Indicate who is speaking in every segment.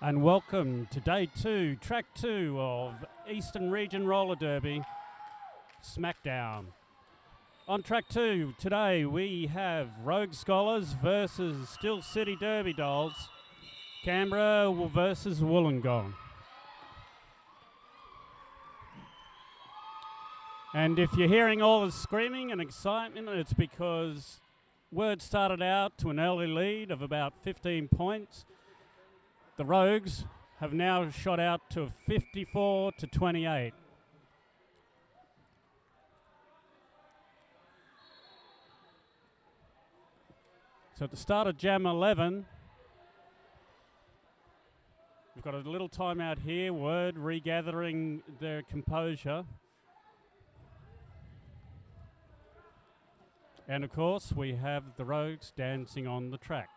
Speaker 1: And welcome to day 2, track 2 of Eastern Region Roller Derby, SMACKDOwn. On track 2 today we have Rogue Scholars versus Still City Derby Dolls, Canberra versus Wollongong. And if you're hearing all the screaming and excitement, it's because Word started out to an early lead of about 15 points. The Rogues have now shot out to 54 to 28. So at the start of Jam 11, we've got a little timeout here, Word regathering their composure. And of course, we have the Rogues dancing on the track.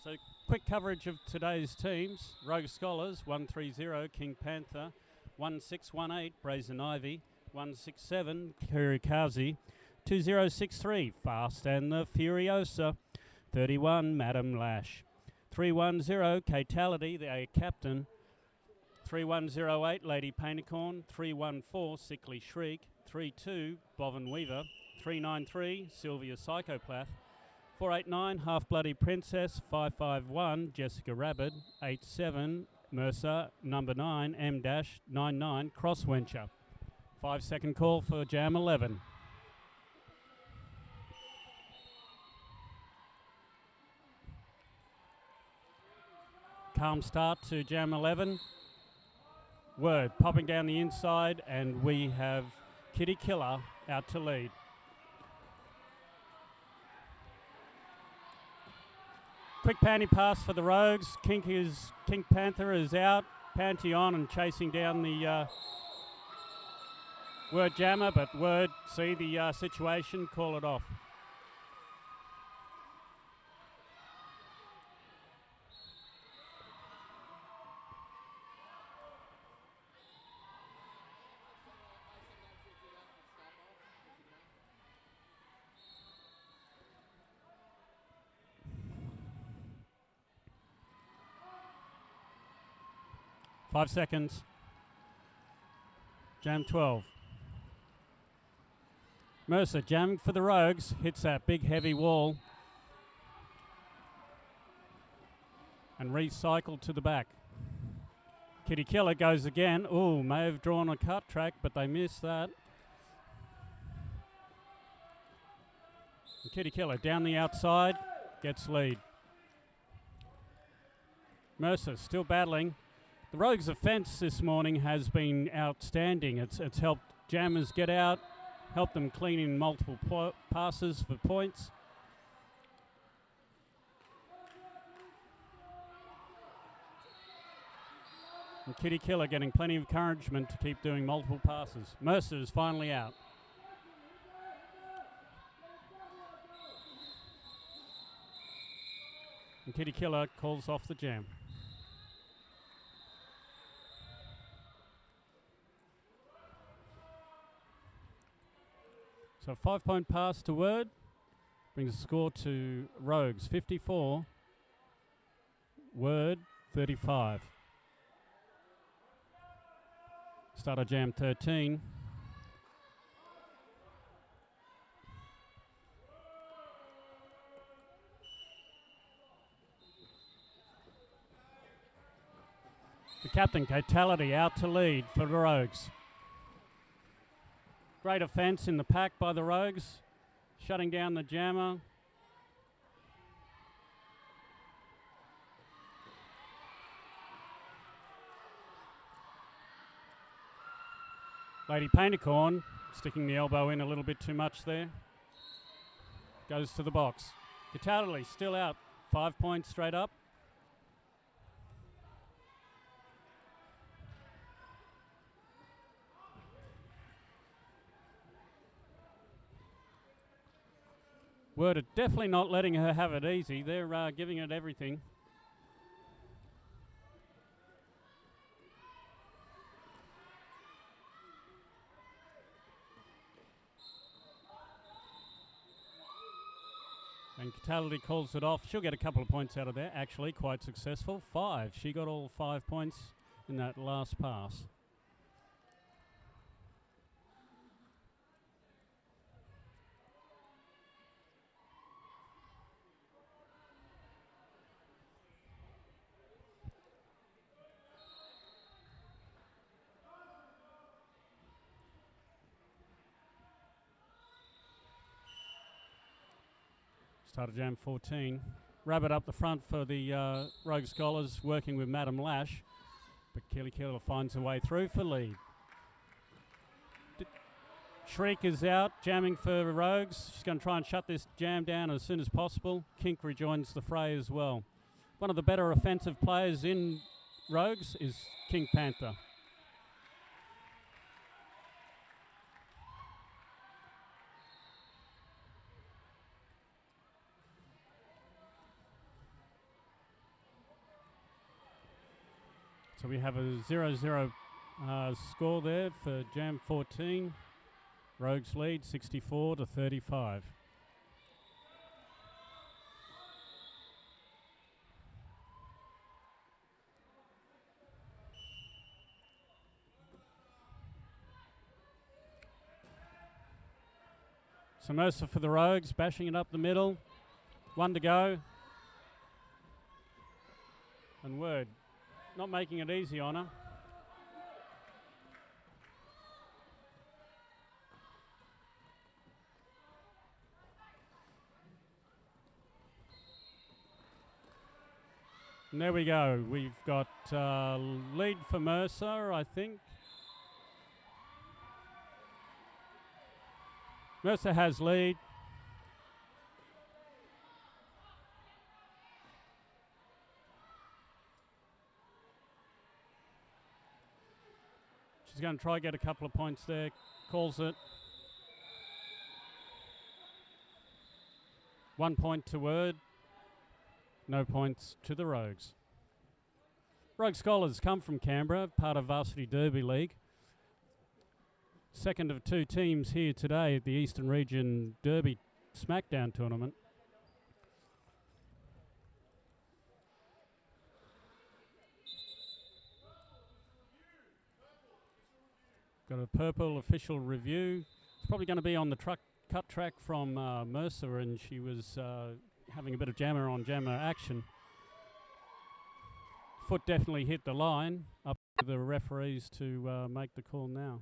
Speaker 1: So quick coverage of today's teams. Rogue Scholars, 130, King Panther, 1618, Brazen Ivy, 167, Kirikazi, 2063, Fast and the Furiosa, 31, Madam Lash, 310, Katality, the captain, 3108, Lady Painicorn, 314, Sickly Shriek, 32, Boven Weaver, 393, Sylvia Psychopath, 489, Half Bloody Princess, 551, Jessica Rabbit, 87, Mercer, number 9, M-99, Crosswencher. 5-second call for Jam 11. Calm start to Jam 11. Word popping down the inside, and we have Kitty Killer out to lead. Quick panty pass for the Rogues. King Panther is out, panty on and chasing down the Word jammer, but Word see the situation, call it off. Five seconds. Jam 12. Mercer jamming for the Rogues, hits that big heavy wall and recycled to the back. Kitty Killer goes again. Ooh, may have drawn a cut track, but they missed that. And Kitty Killer down the outside, gets lead. Mercer still battling. The Rogues' offence this morning has been outstanding. It's helped jammers get out, helped them clean in multiple passes for points. And Kitty Killer getting plenty of encouragement to keep doing multiple passes. Mercer is finally out. And Kitty Killer calls off the jam. So 5-point pass to Word brings the score to Rogues 54, Word 35. Start of Jam 13. The captain, Katality, out to lead for the Rogues. Great offence in the pack by the Rogues, shutting down the jammer. Lady Painicorn sticking the elbow in a little bit too much there. Goes to the box. Katality still out, 5 points straight up. Word are definitely not letting her have it easy. They're giving it everything. And Catality calls it off. She'll get a couple of points out of there. Actually, quite successful. 5. She got all 5 points in that last pass. Start of Jam 14. Rabbit up the front for the Rogue Scholars, working with Madam Lash. But Keely Killer finds her way through for lead. Shriek is out, jamming for Rogues. She's going to try and shut this jam down as soon as possible. Kink rejoins the fray as well. One of the better offensive players in Rogues is King Panther. So we have a 0-0 score there for Jam 14. Rogues lead 64-35. So Mercer for the Rogues, bashing it up the middle. 1 to go. And Word not making it easy on her. And there we go. We've got lead for Mercer, I think. Mercer has lead. She's going to try to get a couple of points there. Calls it. 1 point to Word. No points to the Rogues. Rogue Scholars come from Canberra, part of Varsity Derby League. Second of 2 teams here today at the Eastern Region Derby SmackDown tournament. Got a purple official review. It's probably going to be on the cut track from Mercer, and she was having a bit of jammer on jammer action. Foot definitely hit the line. Up to the referees to make the call now.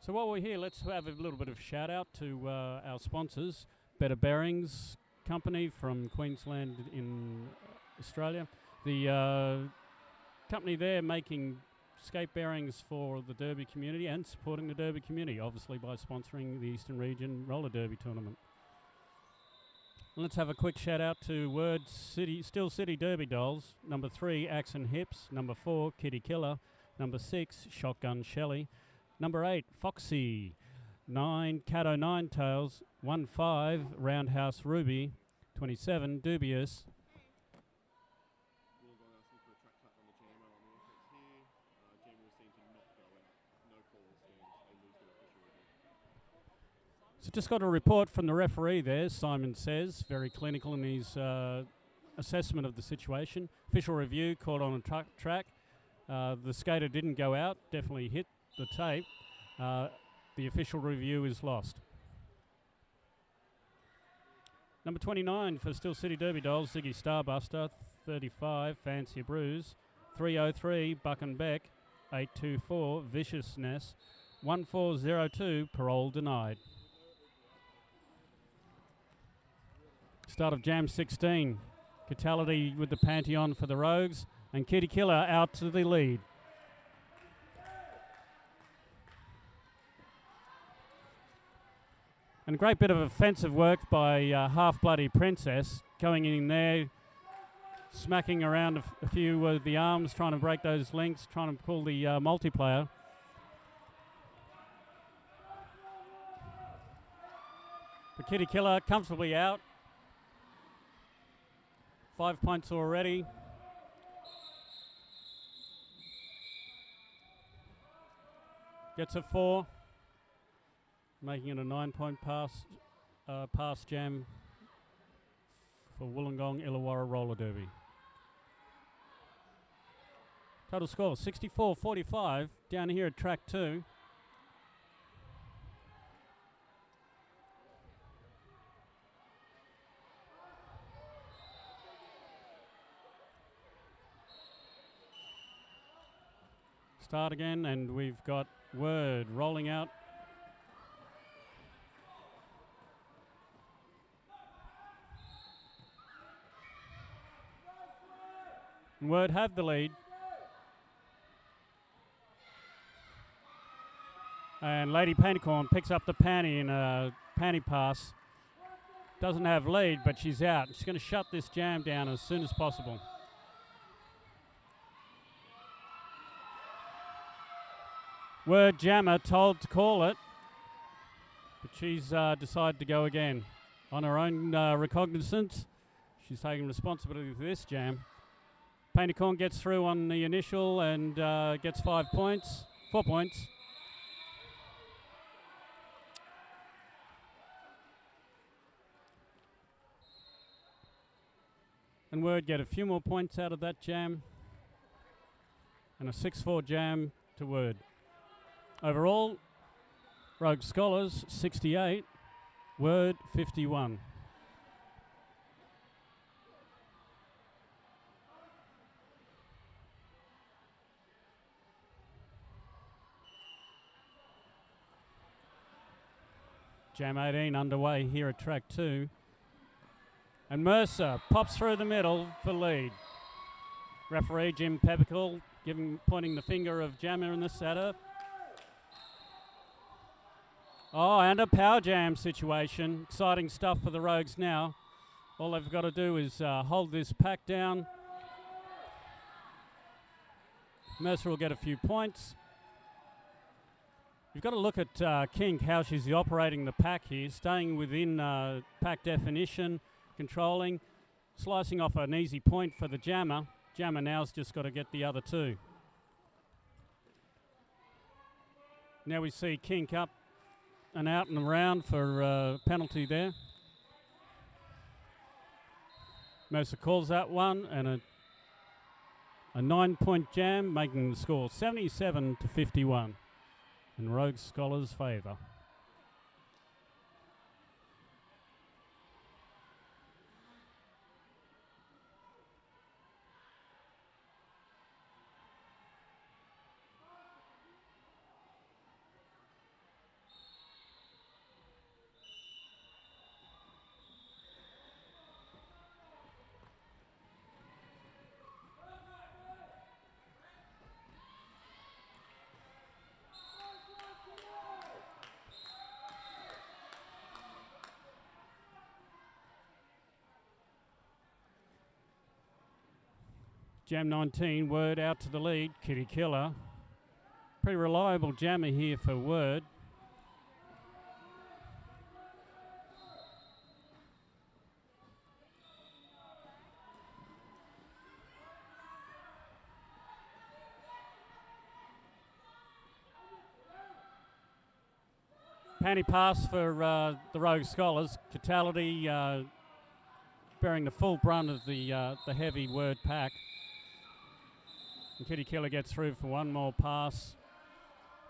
Speaker 1: So while we're here, let's have a little bit of shout out to our sponsors, Better Bearings Company from Queensland in Australia. The company there making skate bearings for the Derby community and supporting the Derby community, obviously by sponsoring the Eastern Region Roller Derby tournament. And let's have a quick shout out to Word City, Still City Derby Dolls. Number 3, Axe and Hips. Number 4, Kitty Killer. Number 6, Shotgun Shelley. Number 8, Foxy. 9, Caddo Nine Tails. 15, Roundhouse Ruby. 27, Dubious. So just got a report from the referee there, Simon says, very clinical in his assessment of the situation. Official review caught on a track. The skater didn't go out, definitely hit the tape. The official review is lost. Number 29 for Still City Derby Dolls, Ziggy Starbuster. 35, Fancy Bruise. 303, Buck and Beck. 824, Viciousness. 1402, Parole Denied. Start of Jam 16. Catality with the Pantheon for the Rogues. And Kitty Killer out to the lead. And a great bit of offensive work by Half Bloody Princess going in there, smacking around a few with the arms, trying to break those links, trying to pull the multiplayer. The Kitty Killer comfortably out. 5 points already. Gets a 4, making it a 9-point pass jam for Wollongong Illawarra Roller Derby. Total score 64-45 down here at track 2. Start again, and we've got Word rolling out. Word have the lead. And Lady Panicorn picks up the panty in a panty pass. Doesn't have lead, but she's out. She's going to shut this jam down as soon as possible. Word Jammer told to call it, but she's decided to go again. On her own recognizance, she's taking responsibility for this jam. Panicorn gets through on the initial and gets 4 points. And Word get a few more points out of that jam. And a 6-4 jam to Word. Overall, Rogue Scholars 68, Word 51. Jam 18 underway here at track 2. And Mercer pops through the middle for lead. Referee Jim Peppicle pointing the finger of Jammer in the setter. Oh, and a power jam situation. Exciting stuff for the Rogues now. All they've got to do is hold this pack down. Mercer will get a few points. You've got to look at Kink, how she's operating the pack here, staying within pack definition, controlling, slicing off an easy point for the Jammer. Jammer now's just got to get the other 2. Now we see Kink up and out and around for penalty there. Mercer calls that one, and a 9-point jam, making the score 77-51 in Rogue Scholars' favour. Jam 19, Word out to the lead, Kitty Killer. Pretty reliable jammer here for Word. Panty pass for the Rogue Scholars. Catality bearing the full brunt of the heavy Word pack. And Kitty Killer gets through for one more pass.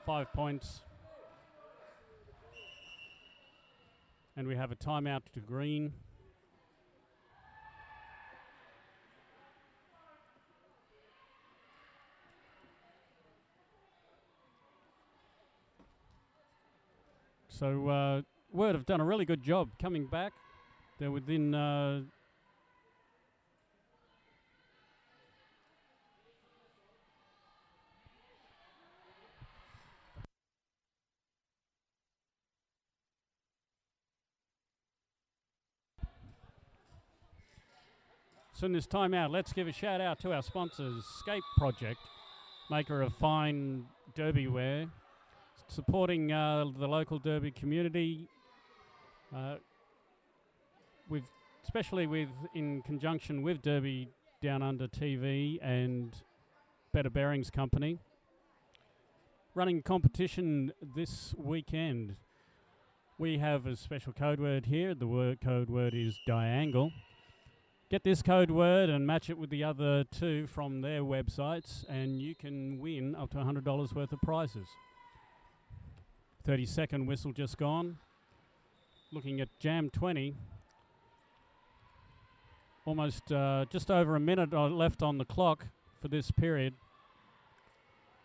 Speaker 1: 5 points. And we have a timeout to green. So Word have done a really good job coming back. They're within So in this timeout, let's give a shout out to our sponsors, Scape Project, maker of fine derby wear, supporting the local derby community, especially in conjunction with Derby Downunder TV and Better Bearings Company. Running competition this weekend. We have a special code word here. The code word is Diangle. Get this code word and match it with the other two from their websites, and you can win up to $100 worth of prizes. 30-second whistle just gone. Looking at Jam 20. Almost just over a minute left on the clock for this period.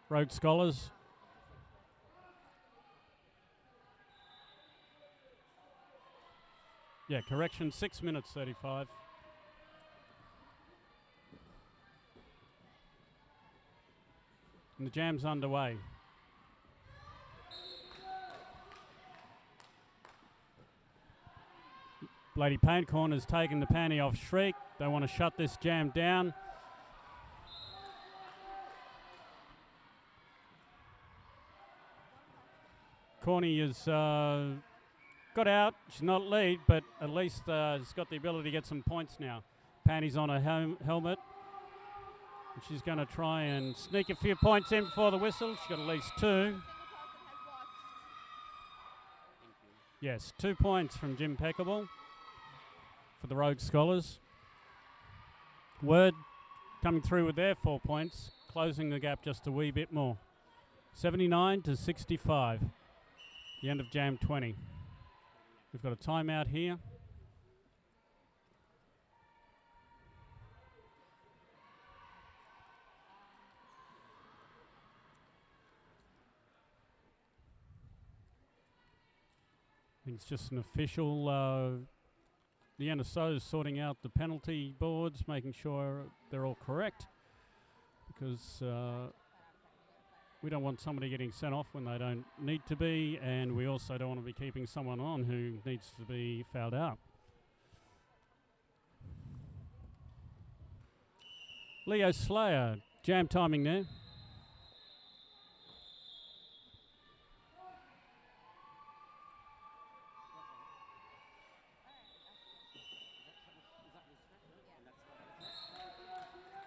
Speaker 1: Rogue Scholars. Yeah, correction, 6 minutes 35. And the jam's underway. Lady Paintcorn has taken the panty off Shriek. They want to shut this jam down. Corny has got out. She's not lead, but at least has got the ability to get some points now. Panty's on her helmet. And she's going to try and sneak a few points in before the whistle. She's got at least 2. Yes, 2 points from Jim Peckable for the Rogue Scholars. Word coming through with their 4 points, closing the gap just a wee bit more. 79-65, the end of Jam 20. We've got a timeout here. I think it's just an official, the NSO is sorting out the penalty boards, making sure they're all correct, because we don't want somebody getting sent off when they don't need to be, and we also don't want to be keeping someone on who needs to be fouled out. Leo Slayer, jam timing there.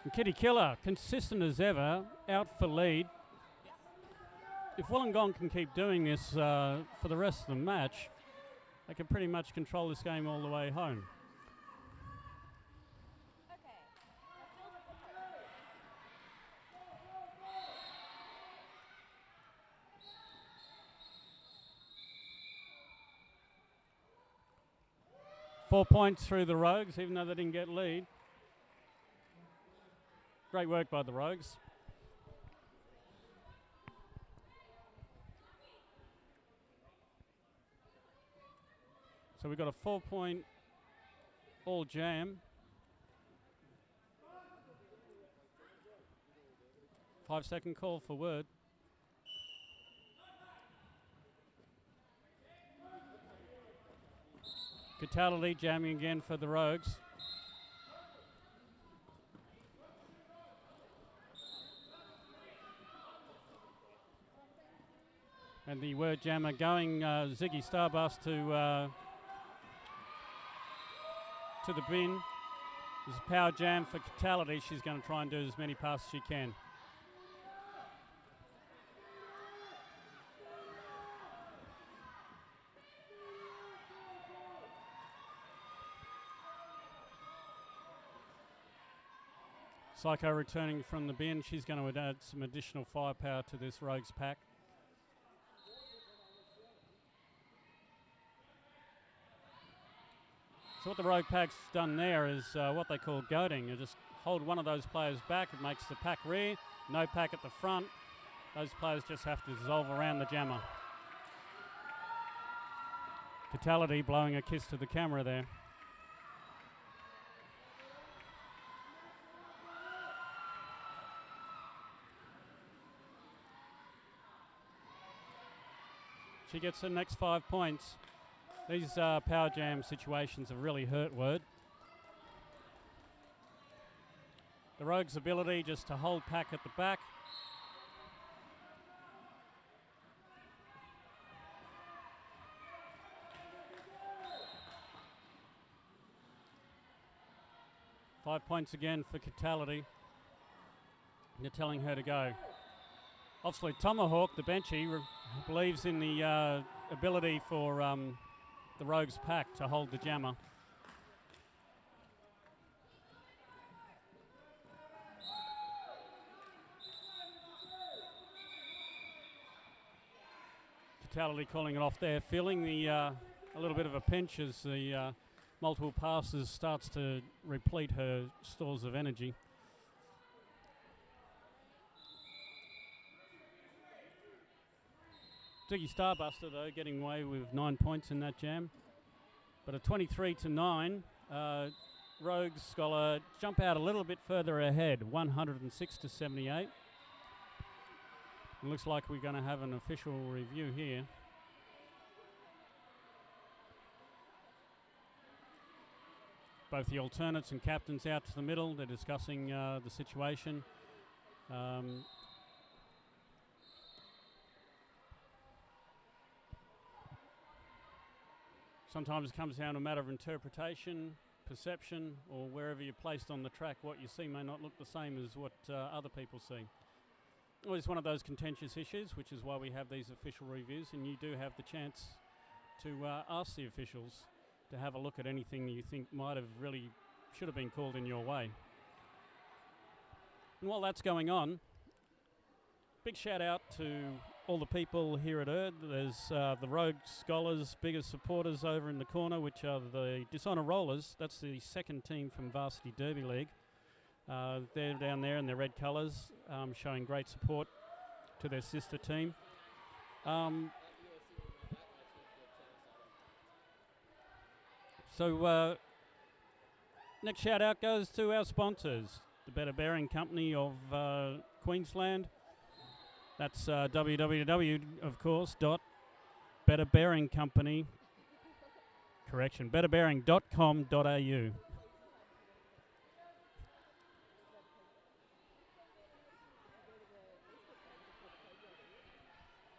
Speaker 1: And Kitty Killer, consistent as ever, out for lead. If Wollongong can keep doing this for the rest of the match, they can pretty much control this game all the way home. Four points through the Rogues, even though they didn't get lead. Great work by the Rogues. So we've got a 4-point all jam. 5-second call for word. Catality jamming again for the Rogues. And the word jammer going Ziggy Starbust to the bin. There's a power jam for Catality. She's going to try and do as many passes as she can. Psycho returning from the bin. She's going to add some additional firepower to this Rogues pack. So what the Rogue pack's done there is what they call goading. You just hold one of those players back. It makes the pack rear. No pack at the front. Those players just have to dissolve around the jammer. Catality blowing a kiss to the camera there. She gets the next 5 points. These power jam situations have really hurt Word. The Rogues' ability just to hold pack at the back. Five points again for Catality. They're telling her to go. Obviously, Tomahawk, the benchy, believes in the ability for the Rogues' pack to hold the jammer. Catality calling it off there, feeling the a little bit of a pinch as the multiple passes starts to replete her stores of energy. Diggy Starbuster, though, getting away with 9 points in that jam. But a 23-9, Rogues Scholar jump out a little bit further ahead, 106-78. It looks like we're going to have an official review here. Both the alternates and captains out to the middle. They're discussing the situation. Sometimes it comes down to a matter of interpretation, perception, or wherever you're placed on the track, what you see may not look the same as what other people see. Always one of those contentious issues, which is why we have these official reviews, and you do have the chance to ask the officials to have a look at anything that you think might have really should have been called in your way. And while that's going on, big shout out to all the people here at Erd. There's the Rogue Scholars' biggest supporters over in the corner, which are the Dishonour Rollers. That's the second team from Varsity Derby League. They're down there in their red colours, showing great support to their sister team. So next shout out goes to our sponsors, the Better Bearing Company of Queensland. That's www, of course, betterbearing.com.au.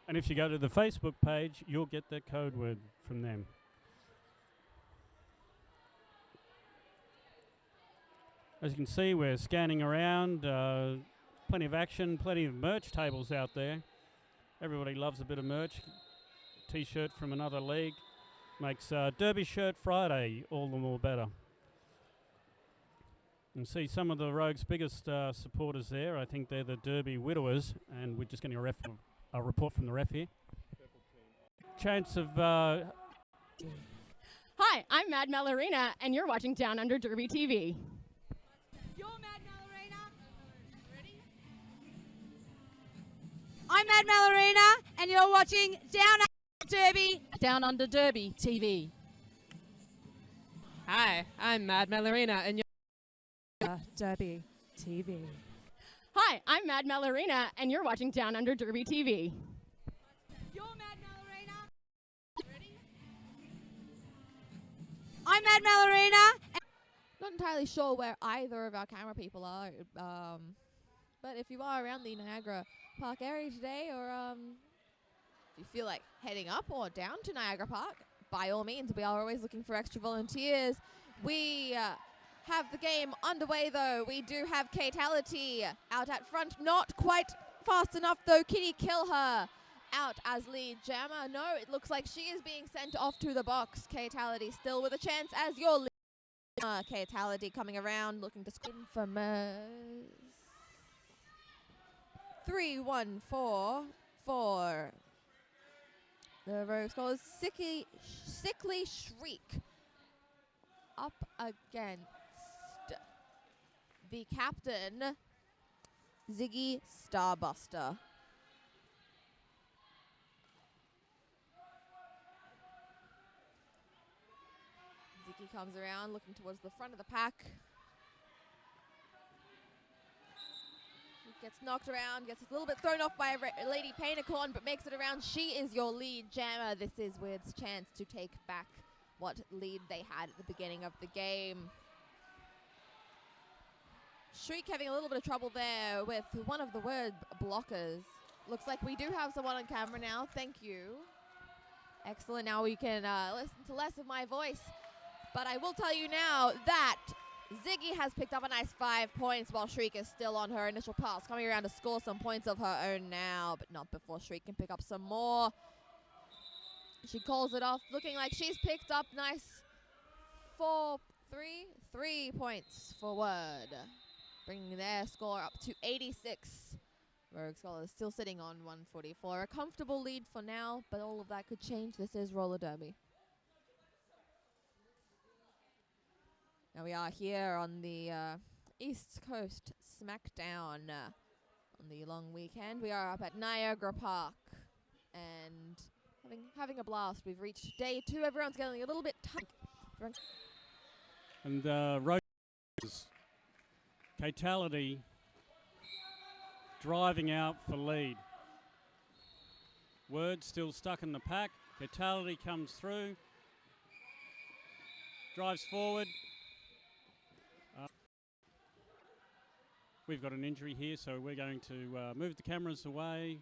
Speaker 1: And if you go to the Facebook page, you'll get the code word from them. As you can see, we're scanning around. Plenty of action, plenty of merch tables out there. Everybody loves a bit of merch. T-shirt from another league makes Derby Shirt Friday all the more better. You can see some of the Rogues' biggest supporters there. I think they're the Derby Widowers, and we're just getting a report from the ref here. Chance of...
Speaker 2: Hi, I'm Mad Mallarina, and you're watching Downunder Derby TV.
Speaker 3: You're Mad Mallarina. Ready? I'm Mad Mallarina, and you're watching Downunder Derby TV.
Speaker 4: Hi, I'm Mad Mallarina, and you're
Speaker 3: Derby TV.
Speaker 2: Hi, I'm Mad Mallarina, and you're watching Downunder Derby TV.
Speaker 3: You're Mad Mallarina. Ready? I'm Mad Mallarina.
Speaker 5: Not entirely sure where either of our camera people are, but if you are around the Niagara Park area today, or if you feel like heading up or down to Niagara Park, by all means, we are always looking for extra volunteers. We have the game underway, though. We do have Katality out at front, not quite fast enough, though. Kitty Kill Her out as lead jammer. No, it looks like she is being sent off to the box. Katality still with a chance as your lead. Katality coming around, looking to scream for Mers. 3-1-4 for the Rogue Scholars. Sickly Shriek up against the captain, Ziggy Starbuster. He comes around, looking towards the front of the pack. He gets knocked around, gets a little bit thrown off by Lady Painicorn, but makes it around. She is your lead jammer. This is Weird's chance to take back what lead they had at the beginning of the game. Shriek having a little bit of trouble there with one of the word blockers. Looks like we do have someone on camera now. Thank you. Excellent. Now we can listen to less of my voice. But I will tell you now that Ziggy has picked up a nice 5 points while Shriek is still on her initial pass. Coming around to score some points of her own now, but not before Shriek can pick up some more. She calls it off, looking like she's picked up nice 3 points for Word, bringing their score up to 86. Rogue Scholar is still sitting on 144. A comfortable lead for now, but all of that could change. This is roller derby. Now we are here on the East Coast SmackDown on the long weekend. We are up at Niagara Park and having a blast. We've reached day 2. Everyone's getting a little bit tight.
Speaker 1: And Rose's Fatality driving out for lead. Word still stuck in the pack. Fatality comes through, drives forward. We've got an injury here, so we're going to move the cameras away.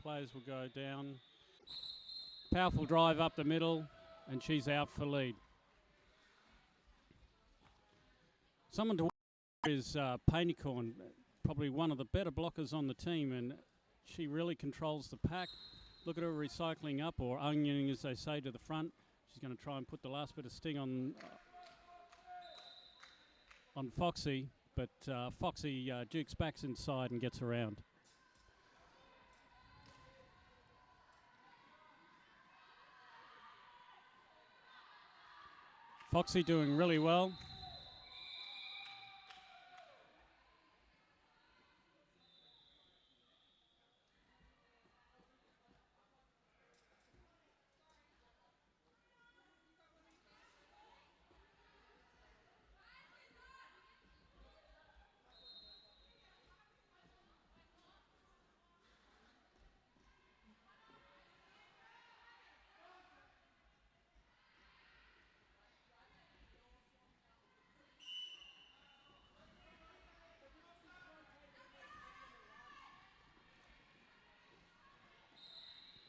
Speaker 1: Players will go down. Powerful drive up the middle, and she's out for lead. Someone to watch is Painicorn, probably one of the better blockers on the team, and she really controls the pack. Look at her recycling up, or onioning as they say, to the front. She's going to try and put the last bit of sting on Foxy, but Foxy dukes back inside and gets around. Foxy doing really well.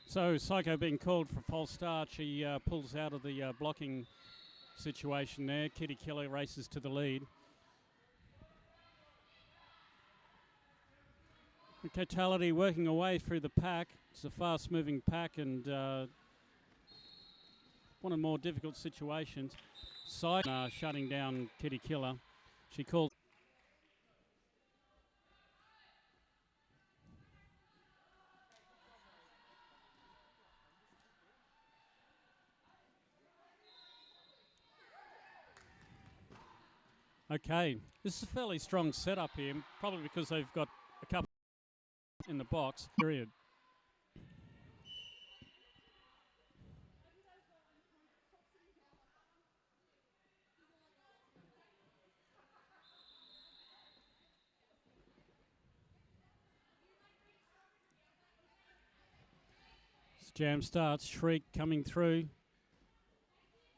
Speaker 1: So Psycho being called for false start. She pulls out of the blocking situation there. Kitty Killer races to the lead. Fatality working away through the pack. It's a fast-moving pack and one of the more difficult situations. Psycho shutting down Kitty Killer. She called. Okay, this is a fairly strong setup here, probably because they've got a couple in the box, period. This jam starts, Shriek coming through.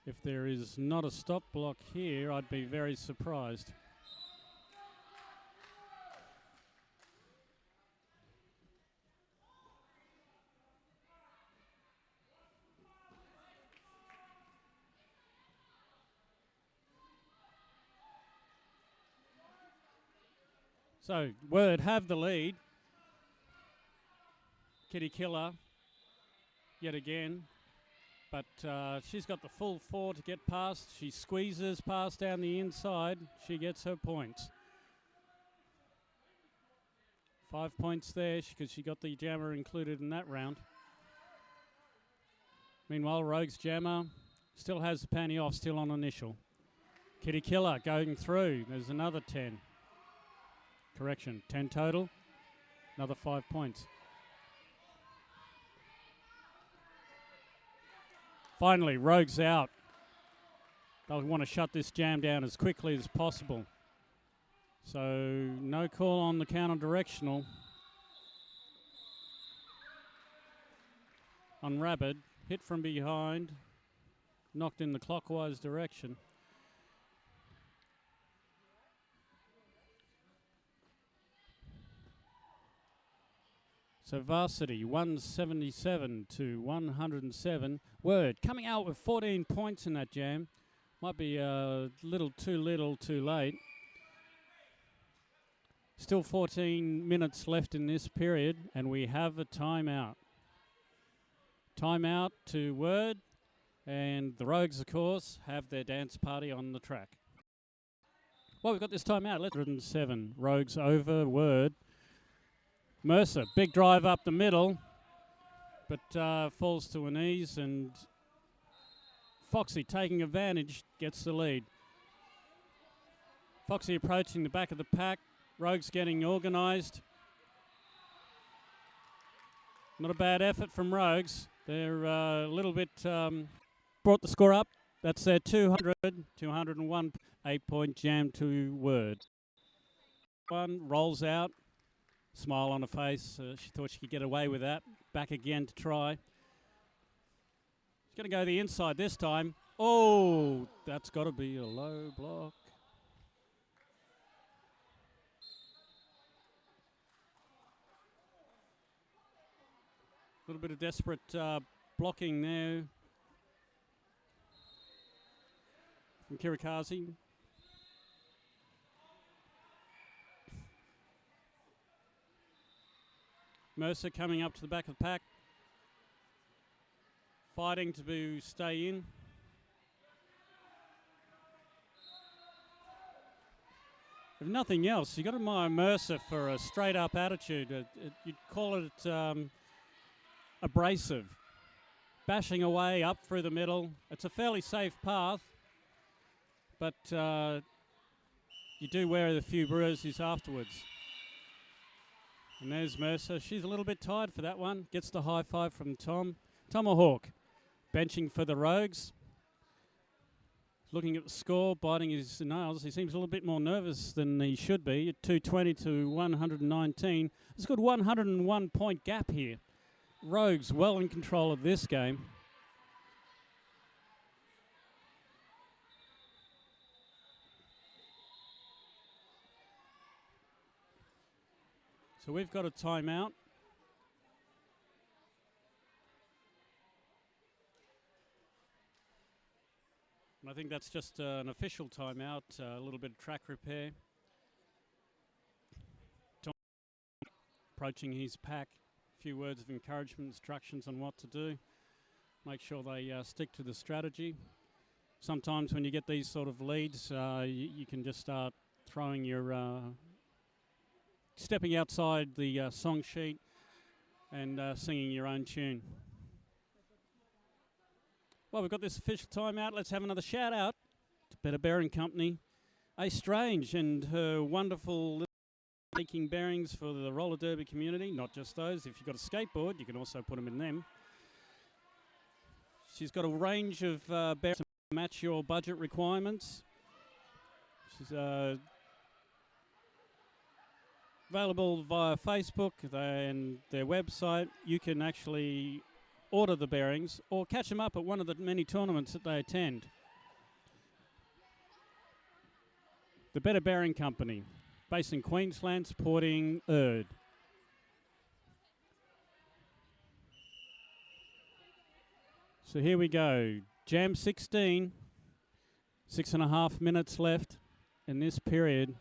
Speaker 1: If there is not a stop block here, I'd be very surprised. So, Word have the lead. Kitty Killer, yet again. But she's got the full 4 to get past. She squeezes past down the inside. She gets her points. 5 points there because she got the jammer included in that round. Meanwhile, Rogue's jammer still has the panty off, still on initial. Kitty Killer going through. There's another 10. Correction, 10 total. Another 5 points. Finally, Rogue's out. They'll want to shut this jam down as quickly as possible. So no call on the counter-directional. On Rabid, hit from behind, knocked in the clockwise direction. So Varsity 177 to 107. Word coming out with 14 points in that jam. Might be a little too late. Still 14 minutes left in this period, and we have a timeout. Timeout to Word, and the Rogues, of course, have their dance party on the track. Well, we've got this timeout. 107. Rogues over Word. Mercer, big drive up the middle, but falls to her knees, and Foxy, taking advantage, gets the lead. Foxy approaching the back of the pack. Rogues getting organised. Not a bad effort from Rogues. They're a little bit brought the score up. That's their 201 8-point jam to Word. One rolls out. Smile on her face. She thought she could get away with that. Back again to try. She's going to go the inside this time. Oh, that's got to be a low block. A little bit of desperate blocking there from Kirikazi. Mercer coming up to the back of the pack. Fighting to stay in. If nothing else, you've got to admire Mercer for a straight-up attitude. You'd call it abrasive. Bashing away up through the middle. It's a fairly safe path, but you do wear a few bruises afterwards. And there's Mercer. She's a little bit tired for that one. Gets the high five from Tom. Tomahawk benching for the Rogues. Looking at the score, biting his nails. He seems a little bit more nervous than he should be at 220 to 119. There's a good 101 point gap here. Rogues well in control of this game. So we've got a timeout. And I think that's just an official timeout, a little bit of track repair. Tom approaching his pack, a few words of encouragement, instructions on what to do. Make sure they stick to the strategy. Sometimes when you get these sort of leads, you can just start throwing your stepping outside the song sheet and singing your own tune. Well, we've got this official timeout. Let's have another shout out to Better Bearing Company. A Strange and her wonderful making bearings for the roller derby community. Not just those. If you've got a skateboard, you can also put them in them. She's got a range of bearings to match your budget requirements. She's available via Facebook and their website. You can actually order the bearings or catch them up at one of the many tournaments that they attend. The Better Bearing Company, based in Queensland, supporting ERD. So here we go. Jam 16, 6.5 minutes left in this period.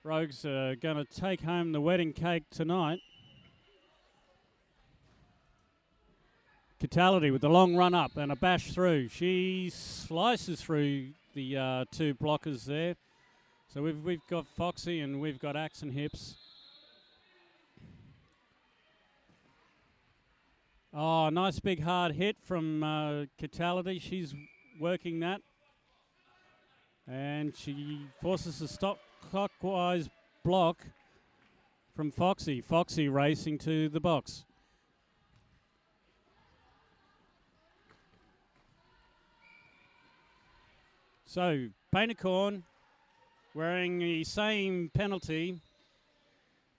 Speaker 1: Rogues are going to take home the wedding cake tonight. Catality with the long run up and a bash through. She slices through the two blockers there. So we've got Foxy and we've got Axe and Hips. Oh, nice big hard hit from Catality. She's working that. And she forces a stop clockwise block from Foxy. Foxy racing to the box. So, Paintercorn wearing the same penalty.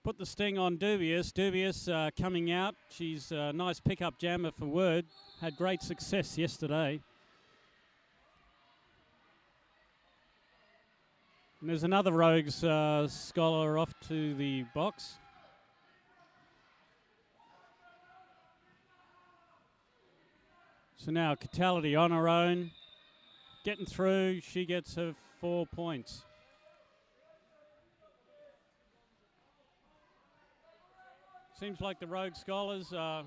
Speaker 1: Put the sting on Dubious. Dubious coming out. She's a nice pickup jammer for Word. Had great success yesterday. And there's another Rogues scholar off to the box. So now Catality on her own, getting through. She gets her 4 points. Seems like the Rogue Scholars are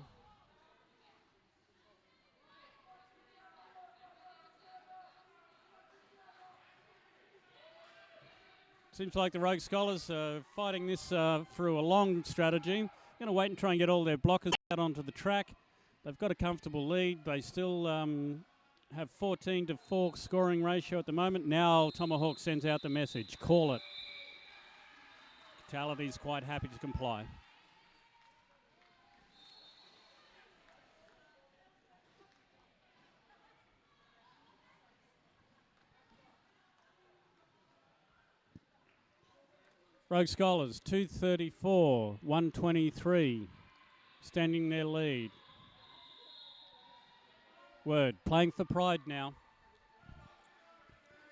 Speaker 1: fighting this through a long strategy. Going to wait and try and get all their blockers out onto the track. They've got a comfortable lead. They still have 14-4 scoring ratio at the moment. Now Tomahawk sends out the message, call it. Catality's quite happy to comply. Rogue Scholars, 234, 123, standing their lead. Word, playing for pride now.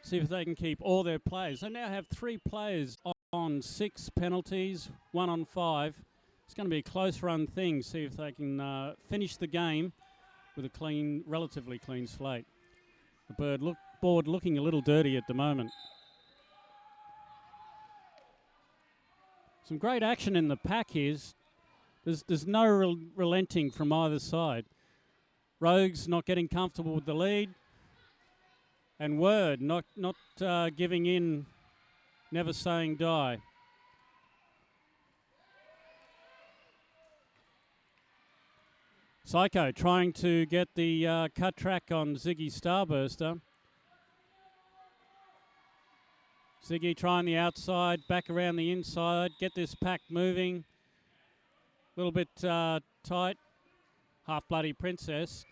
Speaker 1: See if they can keep all their players. They now have 3 players on 6 penalties, 1 on 5. It's going to be a close run thing. See if they can finish the game with a relatively clean slate. The board looking a little dirty at the moment. Some great action in the pack here. There's no relenting from either side. Rogues not getting comfortable with the lead. And Word not giving in, never saying die. Psycho trying to get the cut track on Ziggy Starburster. Ziggy trying the outside, back around the inside, get this pack moving. A little bit tight. Half Bloody Princess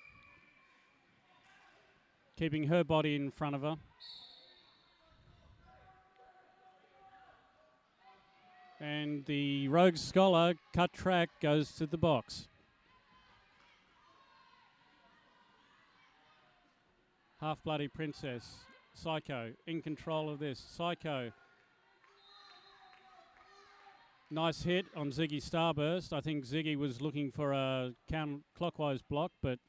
Speaker 1: keeping her body in front of her. And the Rogue Scholar cut track goes to the box. Half Bloody Princess. Psycho in control of this. Psycho. Nice hit on Ziggy Starburst. I think Ziggy was looking for a counterclockwise block, but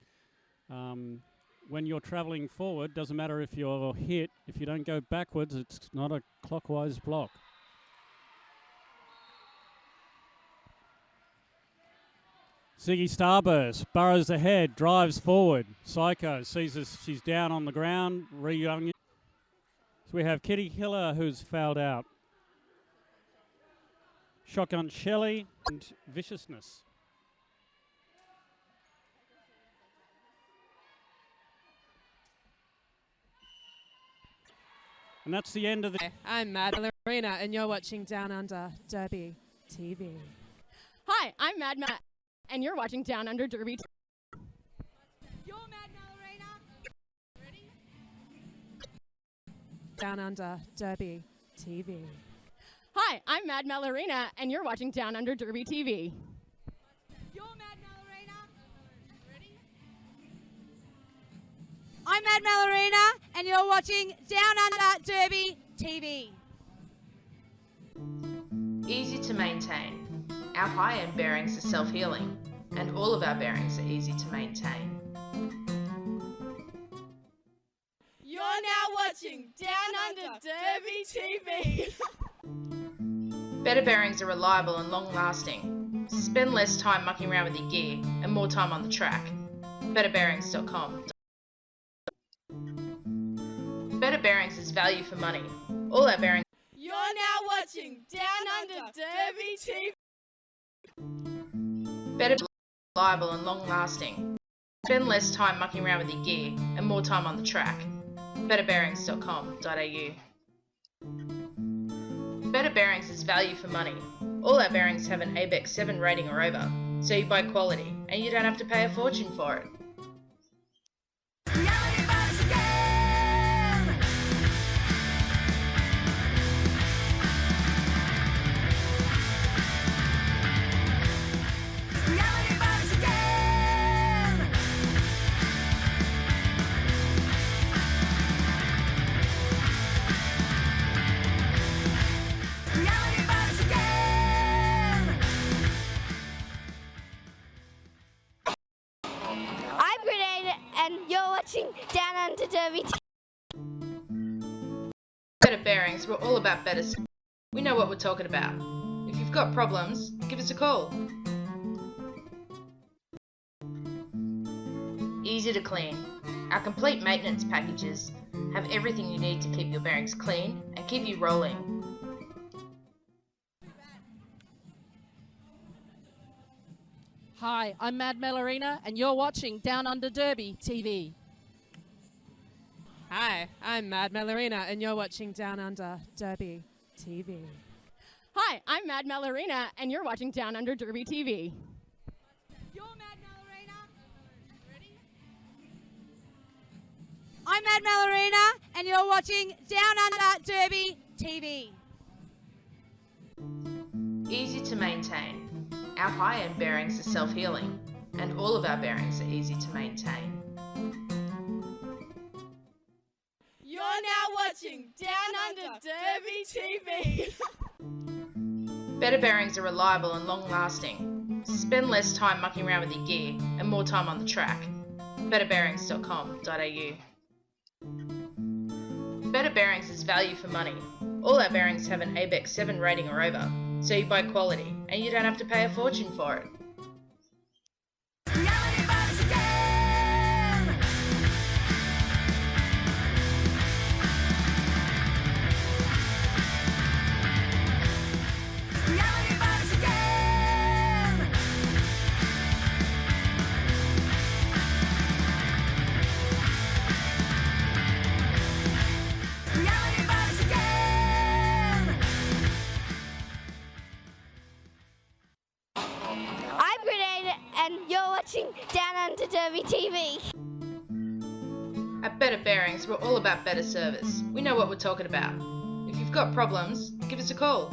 Speaker 1: when you're travelling forward, doesn't matter if you're hit. If you don't go backwards, it's not a clockwise block. Ziggy Starburst burrows ahead, drives forward. Psycho sees us, she's down on the ground, re-young. So we have Kitty Killer who's fouled out. Shotgun Shelley and Viciousness. And that's the end of the...
Speaker 4: I'm Mad Malloreena, and you're watching Down Under Derby TV.
Speaker 2: Hi, I'm Mad Matt, and you're watching Down Under Derby.
Speaker 3: You're Mad Malloreena. Ready?
Speaker 4: Down Under Derby TV.
Speaker 2: Hi, I'm Mad Malloreena, and you're watching Down Under Derby TV.
Speaker 3: You're Mad Malloreena. Ready? I'm Mad Malloreena, and you're watching Down Under Derby TV.
Speaker 6: Easy to maintain. Our high-end bearings are self-healing, and all of our bearings are easy to maintain.
Speaker 3: You're now watching Down Under Derby TV.
Speaker 6: Better bearings are reliable and long-lasting. Spend less time mucking around with your gear and more time on the track. BetterBearings.com. Better Bearings is value for money. All our bearings.
Speaker 3: You're now watching Down Under Derby TV.
Speaker 6: Better, reliable and long-lasting. Spend less time mucking around with your gear and more time on the track. BetterBearings.com.au. Better Bearings is value for money. All our bearings have an ABEX 7 rating or over, so you buy quality and you don't have to pay a fortune for it.
Speaker 7: and you're watching Down Under Derby.
Speaker 6: Better Bearings, we're all about better. We know what we're talking about. If you've got problems, give us a call. Easy to clean. Our complete maintenance packages have everything you need to keep your bearings clean and keep you rolling.
Speaker 8: Hi, I'm Mad Melorina, and you're watching Down Under Derby TV.
Speaker 4: Hi, I'm Mad Melorina, and you're watching Down Under Derby TV.
Speaker 2: Hi, I'm Mad Melorina, and you're watching Down Under Derby TV.
Speaker 3: You're Mad Melorina. Ready? I'm Mad Melorina, and you're watching Down Under Derby TV.
Speaker 6: Easy to maintain. Our high-end bearings are self-healing, and all of our bearings are easy to maintain.
Speaker 3: You're now watching Down Under Derby TV.
Speaker 6: Better bearings are reliable and long-lasting. Spend less time mucking around with your gear and more time on the track. betterbearings.com.au. Better Bearings is value for money. All our bearings have an ABEX 7 rating or over, so you buy quality and you don't have to pay a fortune for it.
Speaker 7: I'm Grenade and you're watching Down Under Derby TV.
Speaker 6: At Better Bearings, we're all about better service. We know what we're talking about. If you've got problems, give us a call.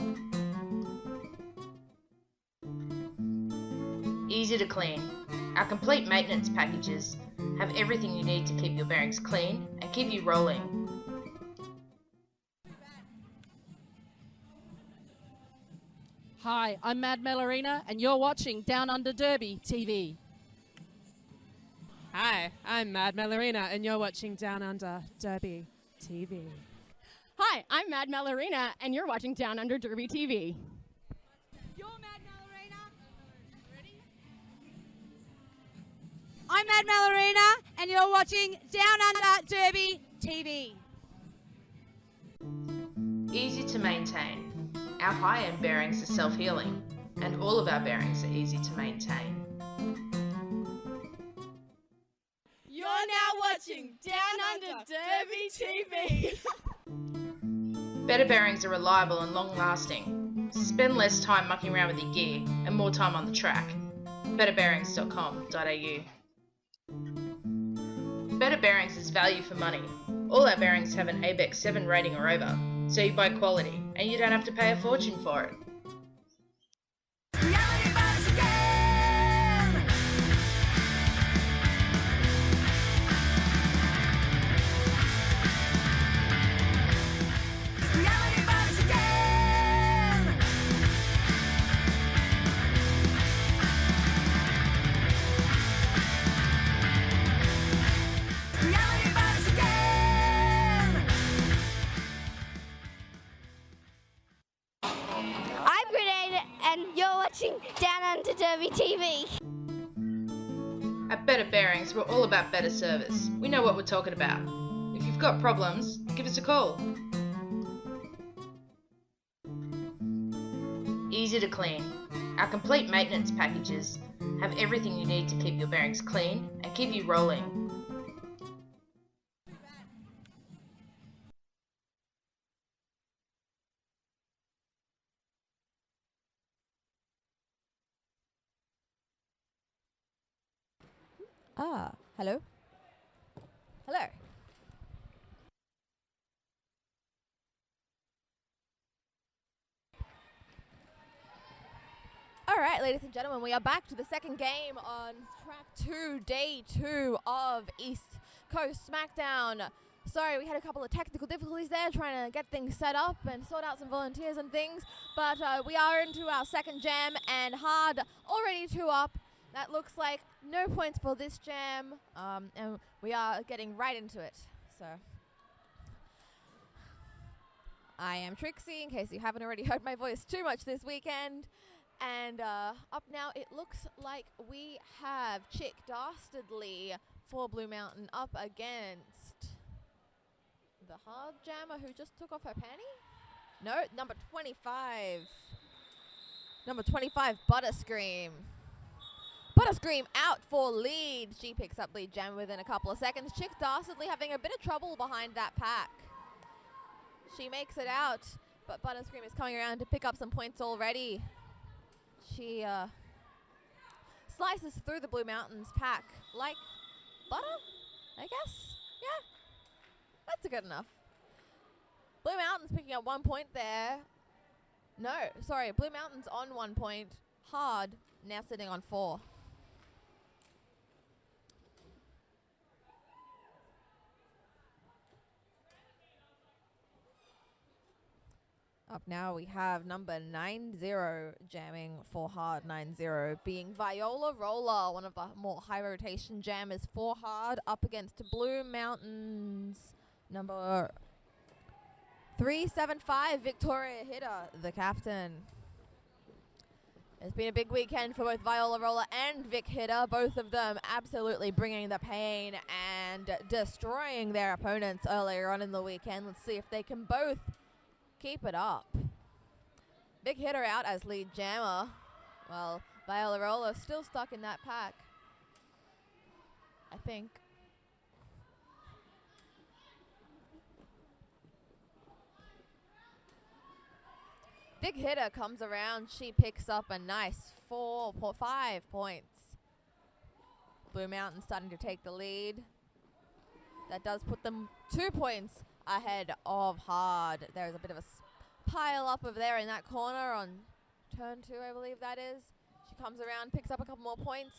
Speaker 6: Easy to clean. Our complete maintenance packages have everything you need to keep your bearings clean and keep you rolling.
Speaker 8: Hi, I'm Mad Melorina, and you're watching Down Under Derby TV.
Speaker 4: Hi, I'm Mad Melorina, and you're watching Down Under Derby TV.
Speaker 2: Hi, I'm Mad Melorina, and you're watching Down Under Derby TV.
Speaker 3: You're Mad Melorina. Ready? I'm Mad Melorina, and you're watching Down Under Derby TV.
Speaker 6: Easy to maintain. Our high-end bearings are self-healing, and all of our bearings are easy to maintain.
Speaker 3: You're now watching Down Under Derby TV.
Speaker 6: Better bearings are reliable and long-lasting. Spend less time mucking around with your gear and more time on the track. betterbearings.com.au. Better Bearings is value for money. All our bearings have an ABEX 7 rating or over, so you buy quality and you don't have to pay a fortune for it.
Speaker 7: I'm Grenade and you're watching Down Under Derby TV.
Speaker 6: At Better Bearings, we're all about better service. We know what we're talking about. If you've got problems, give us a call. Easy to clean. Our complete maintenance packages have everything you need to keep your bearings clean and keep you rolling.
Speaker 5: Hello? Hello? All right, ladies and gentlemen, we are back to the second game on track 2, day 2 of East Coast SmackDown. Sorry, we had a couple of technical difficulties there trying to get things set up and sort out some volunteers and things, but we are into our second jam, and Hard already 2 up that looks like no points for this jam, and we are getting right into it. So, I am Trixie, in case you haven't already heard my voice too much this weekend. And up now, it looks like we have Chick Dastardly for Blue Mountain up against the hard jammer who just took off her panty? No, number 25. Number 25, Butterscream. Butterscream out for lead. She picks up lead jam within a couple of seconds. Chick Dastardly having a bit of trouble behind that pack. She makes it out, but Butterscream is coming around to pick up some points already. She slices through the Blue Mountains pack like butter, I guess. Yeah, that's good enough. Blue Mountains picking up 1 point there. No, sorry, Blue Mountains on 1 point. Hard now sitting on 4. Up now we have number 90 jamming for hard 90, being Viola Roller, one of the more high rotation jammers for hard, up against Blue Mountains number 375, Victoria Hitter, the captain. It's been a big weekend for both Viola Roller and Vic Hitter, both of them absolutely bringing the pain and destroying their opponents earlier on in the weekend. Let's see if they can both keep it up. Big Hitter out as lead jammer. Well, Viola Roller still stuck in that pack, I think. Big Hitter comes around. She picks up a nice 5 points. Blue Mountain starting to take the lead. That does put them 2 points ahead of hard. There's a bit of a pile up of there in that corner on turn 2, I believe that is. She comes around, picks up a couple more points.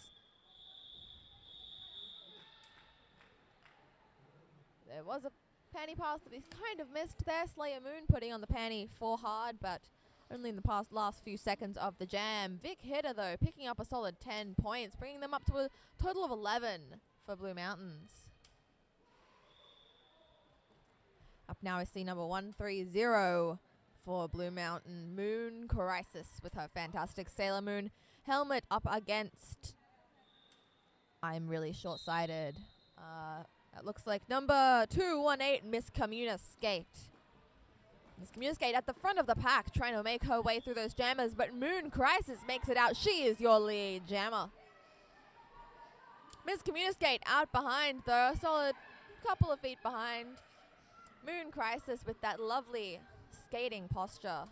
Speaker 5: There was a panty pass that he's kind of missed there. Slayer Moon putting on the panty for hard, but only in the last few seconds of the jam. Vic Hitter, though, picking up a solid 10 points, bringing them up to a total of 11 for Blue Mountains. Up now I see number 130 for Blue Mountain, Moon Crisis, with her fantastic Sailor Moon helmet up against, I'm really short-sighted, that looks like number 218, Miss Communiscate. Miss Communiscate at the front of the pack, trying to make her way through those jammers, but Moon Crisis makes it out. She is your lead jammer. Miss Communiscate out behind, though, a solid couple of feet behind. Moon Crisis with that lovely skating posture.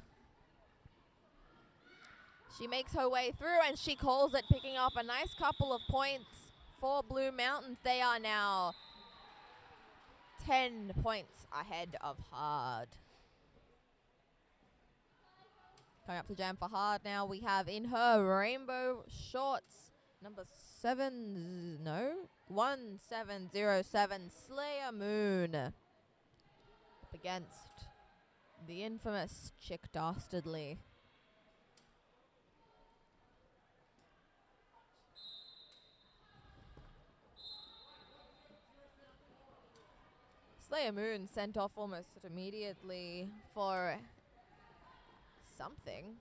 Speaker 5: She makes her way through and she calls it, picking up a nice couple of points for Blue Mountains. They are now 10 points ahead of hard. Coming up to jam for hard now, we have in her rainbow shorts, number 1707, Slayer Moon. Up against the infamous Chick Dastardly. Slayer Moon sent off almost immediately for something.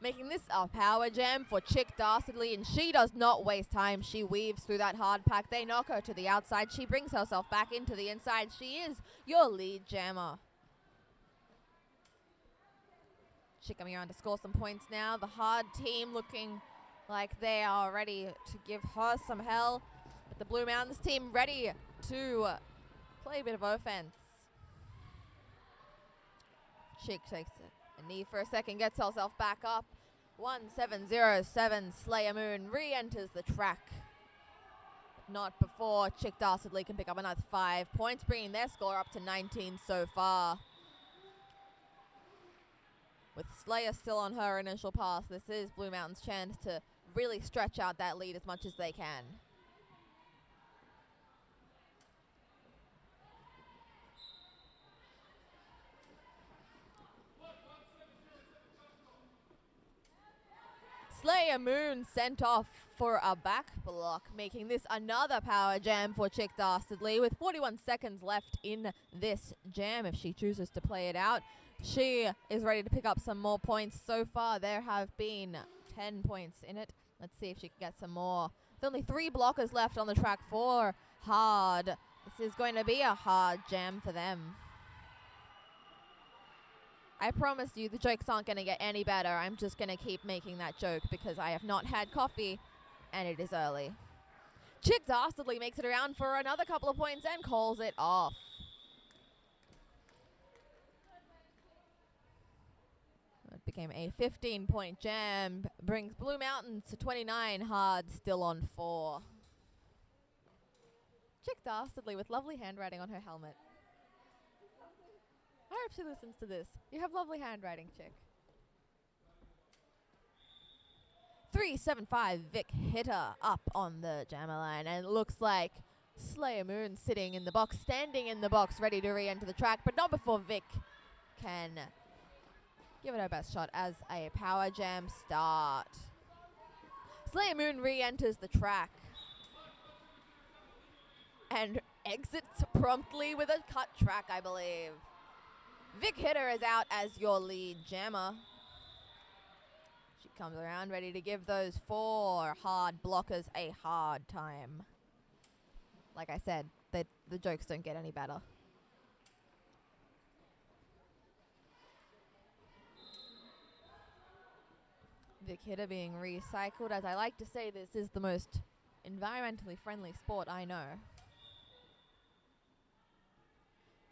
Speaker 5: Making this a power jam for Chick Dastardly, and she does not waste time. She weaves through that hard pack. They knock her to the outside. She brings herself back into the inside. She is your lead jammer. Chick coming around to score some points now. The hard team looking like they are ready to give her some hell. But the Blue Mountains team ready to play a bit of offense. Chick takes a knee for a second, gets herself back up. 1707, Slayer Moon re-enters the track. Not before Chick Dastardly can pick up another 5 points, bringing their score up to 19 so far. With Slayer still on her initial pass, this is Blue Mountain's chance to really stretch out that lead as much as they can. Slayer Moon sent off for a back block, making this another power jam for Chick Dastardly with 41 seconds left in this jam if she chooses to play it out. She is ready to pick up some more points. So far, there have been 10 points in it. Let's see if she can get some more. With only 3 blockers left on the track for Hard. This is going to be a hard jam for them. I promise you the jokes aren't going to get any better. I'm just going to keep making that joke because I have not had coffee and it is early. Chick Dastardly makes it around for another couple of points and calls it off. It became a 15-point jam, brings Blue Mountains to 29, Hard still on 4. Chick Dastardly with lovely handwriting on her helmet. I hope she listens to this. You have lovely handwriting, Chick. 375 Vic Hitter up on the jammer line, and it looks like Slayer Moon sitting in the box, standing in the box, ready to re-enter the track, but not before Vic can give it her best shot as a power jam start. Slayer Moon re-enters the track and exits promptly with a cut track, I believe. Vic Hitter is out as your lead jammer. She comes around ready to give those 4 hard blockers a hard time. Like I said, the jokes don't get any better. Vic Hitter being recycled. As I like to say, this is the most environmentally friendly sport I know.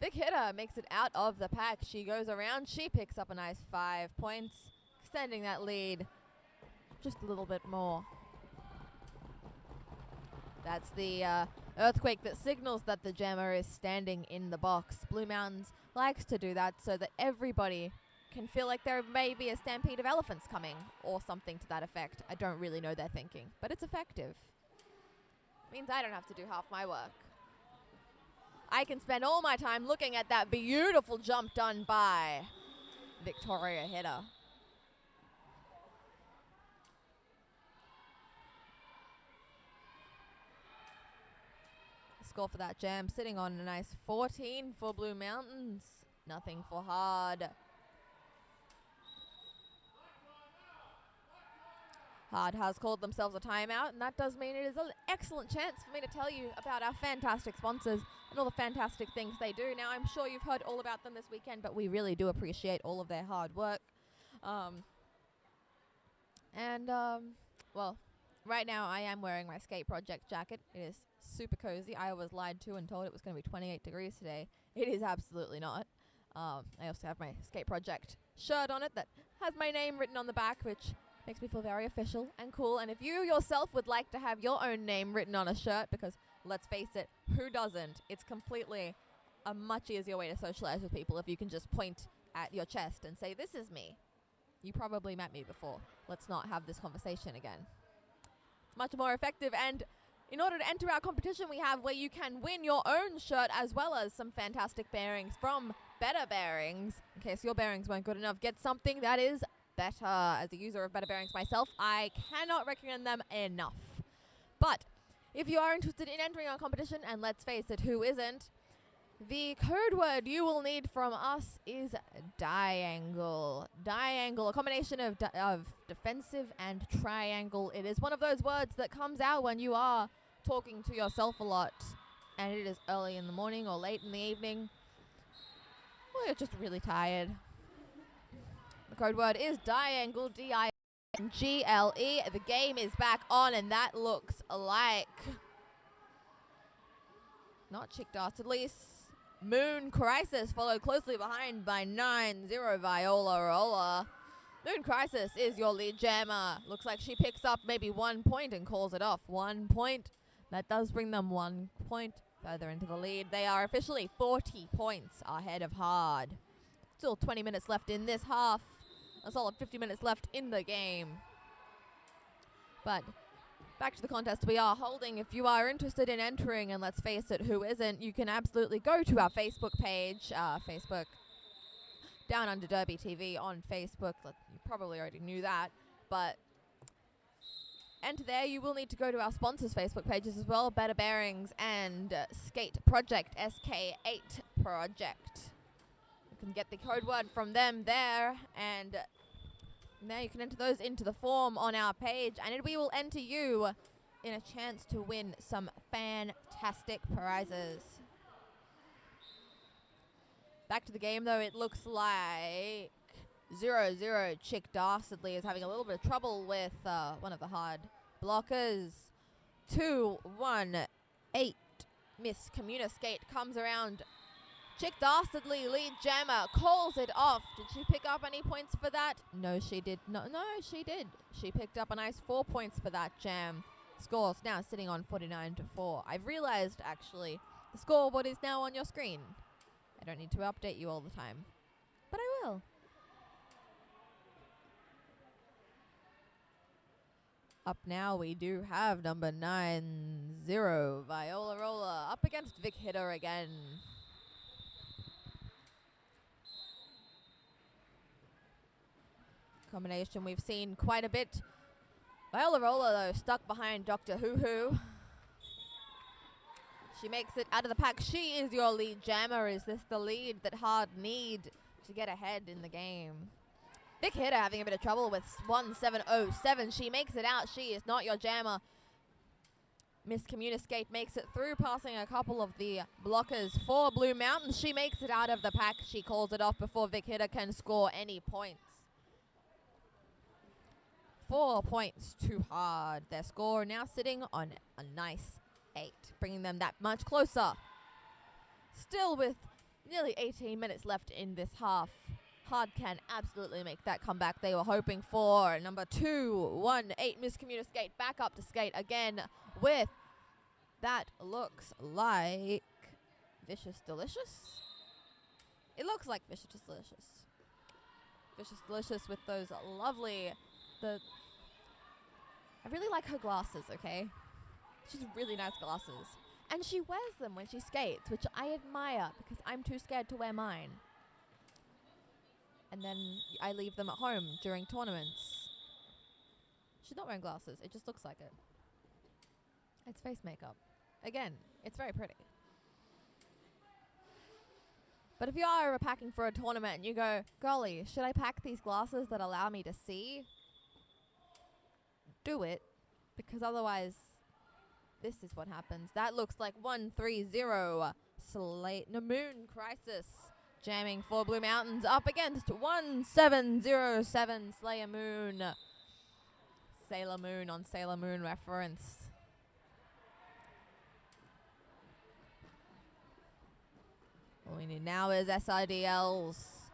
Speaker 5: Vic Hitter makes it out of the pack. She goes around. She picks up a nice 5 points, extending that lead just a little bit more. That's the earthquake that signals that the jammer is standing in the box. Blue Mountains likes to do that so that everybody can feel like there may be a stampede of elephants coming or something to that effect. I don't really know their thinking, but it's effective. It means I don't have to do half my work. I can spend all my time looking at that beautiful jump done by Victoria Hitter. The score for that jam sitting on a nice 14 for Blue Mountains. Nothing for Hard. Hard has called themselves a timeout, and that does mean it is an excellent chance for me to tell you about our fantastic sponsors and all the fantastic things they do. Now, I'm sure you've heard all about them this weekend, but we really do appreciate all of their hard work. Well, right now I am wearing my Skate Project jacket. It is super cozy. I was lied to and told it was going to be 28 degrees today. It is absolutely not. I also have my Skate Project shirt on it that has my name written on the back, which makes me feel very official and cool. And if you yourself would like to have your own name written on a shirt, because let's face it, who doesn't? It's completely a much easier way to socialize with people if you can just point at your chest and say, this is me. You probably met me before. Let's not have this conversation again. It's much more effective. And in order to enter our competition, we have where you can win your own shirt as well as some fantastic bearings from Better Bearings. In case your bearings weren't good enough, get something that is better. As a user of Better Bearings myself, I cannot recommend them enough. But if you are interested in entering our competition, and let's face it, who isn't, the code word you will need from us is diangle. Diangle, a combination of defensive and triangle. It is one of those words that comes out when you are talking to yourself a lot, and it is early in the morning or late in the evening, or you're just really tired. The code word is diangle, D-I-N-G-L-E. The game is back on, and that looks like not Chick Dastardly. Moon Crisis followed closely behind by 9-0 Viola Rolla. Moon Crisis is your lead jammer. Looks like she picks up maybe 1 point and calls it off. 1 point. That does bring them 1 point further into the lead. They are officially 40 points ahead of Hard. Still 20 minutes left in this half. A solid 50 minutes left in the game. But back to the contest we are holding. If you are interested in entering, and let's face it, who isn't, you can absolutely go to our Facebook page, Facebook Downunder Derby TV on Facebook. You probably already knew that, but enter there, you will need to go to our sponsors' Facebook pages as well, Better Bearings and Skate Project, SK8 Project. You can get the code word from them there, and now you can enter those into the form on our page, and we will enter you in a chance to win some fantastic prizes. Back to the game, though, it looks like 0-0 Chick Dastardly is having a little bit of trouble with one of the hard blockers. 2-1-8 Miss Communiskate comes around. Chick Dastardly, lead jammer, calls it off. Did she pick up any points for that? No, she did not. No, she did. She picked up a nice 4 points for that jam. Scores now sitting on 49-4. I've realized, actually, the scoreboard is now on your screen. I don't need to update you all the time, but I will. Up now, we do have number 9-0, Viola Roller, up against Vic Hitter again. Combination we've seen quite a bit. Viola Roller, though, stuck behind Dr. Hoo Hoo. She makes it out of the pack. She is your lead jammer. Is this the lead that Hard need to get ahead in the game? Vic Hitter having a bit of trouble with 1707. She makes it out. She is not your jammer. Miss Communiskate makes it through, passing a couple of the blockers for Blue Mountains. She makes it out of the pack. She calls it off before Vic Hitter can score any points. 4 points too hard. Their score now sitting on a nice 8, bringing them that much closer. Still with nearly 18 minutes left in this half. Hard can absolutely make that comeback they were hoping for. Number 2-1-8 Miss Communiskate back up to skate again with that looks like Vicious Delicious. It looks like Vicious Delicious. Vicious Delicious with those lovely I really like her glasses, okay? She's really nice glasses. And she wears them when she skates, which I admire because I'm too scared to wear mine. And then I leave them at home during tournaments. She's not wearing glasses. It just looks like it. It's face makeup. Again, it's very pretty. But if you are packing for a tournament and you go, golly, should I pack these glasses that allow me to see? Do it, because otherwise this is what happens. That looks like 1-3-0 Moon Crisis jamming for Blue Mountains up against 1707 Slayer Moon. Sailor Moon on Sailor Moon reference. All we need now is SRDL's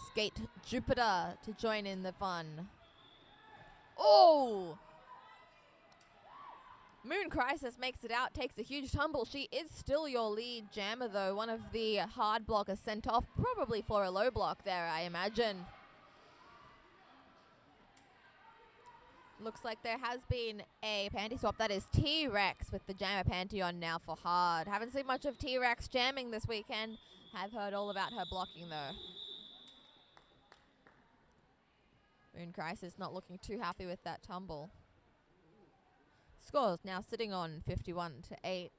Speaker 5: Skate Jupiter to join in the fun. Oh! Moon Crisis makes it out, takes a huge tumble. She is still your lead jammer, though. One of the hard blockers sent off, probably for a low block there, I imagine. Looks like there has been a panty swap. That is T-Rex with the jammer panty on now for hard. Haven't seen much of T-Rex jamming this weekend. Have heard all about her blocking, though. Moon Crisis not looking too happy with that tumble. Scores now sitting on 51-8.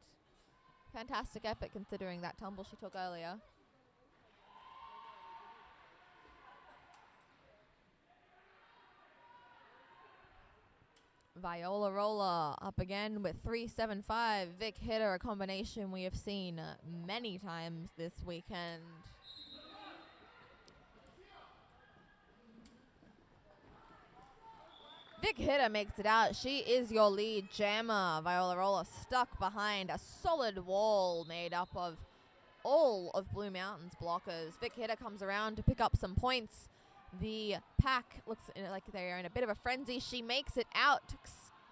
Speaker 5: Fantastic effort considering that tumble she took earlier. Viola Roller up again with 3-7-5. Vic Hitter, a combination we have seen many times this weekend. Vic Hitter makes it out. She is your lead jammer. Viola Roller stuck behind a solid wall made up of all of Blue Mountain's blockers. Vic Hitter comes around to pick up some points. The pack looks like they're in a bit of a frenzy. She makes it out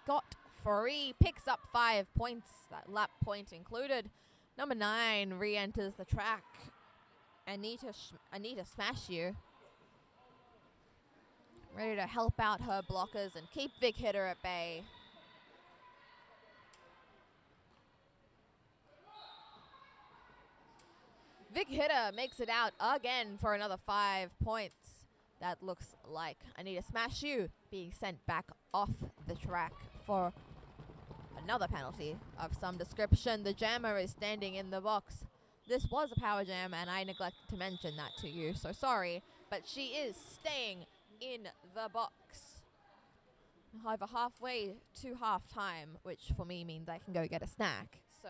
Speaker 5: scot-free, picks up 5 points, that lap point included. Number 9 re-enters the track. Anita Smash You. Ready to help out her blockers and keep Vic Hitter at bay. Vic Hitter makes it out again for another 5 points. That looks like Anita Smash You being sent back off the track for another penalty of some description. The jammer is standing in the box. This was a power jam, and I neglected to mention that to you, so sorry. But she is staying in the box. However, halfway to half-time, which for me means I can go get a snack. So,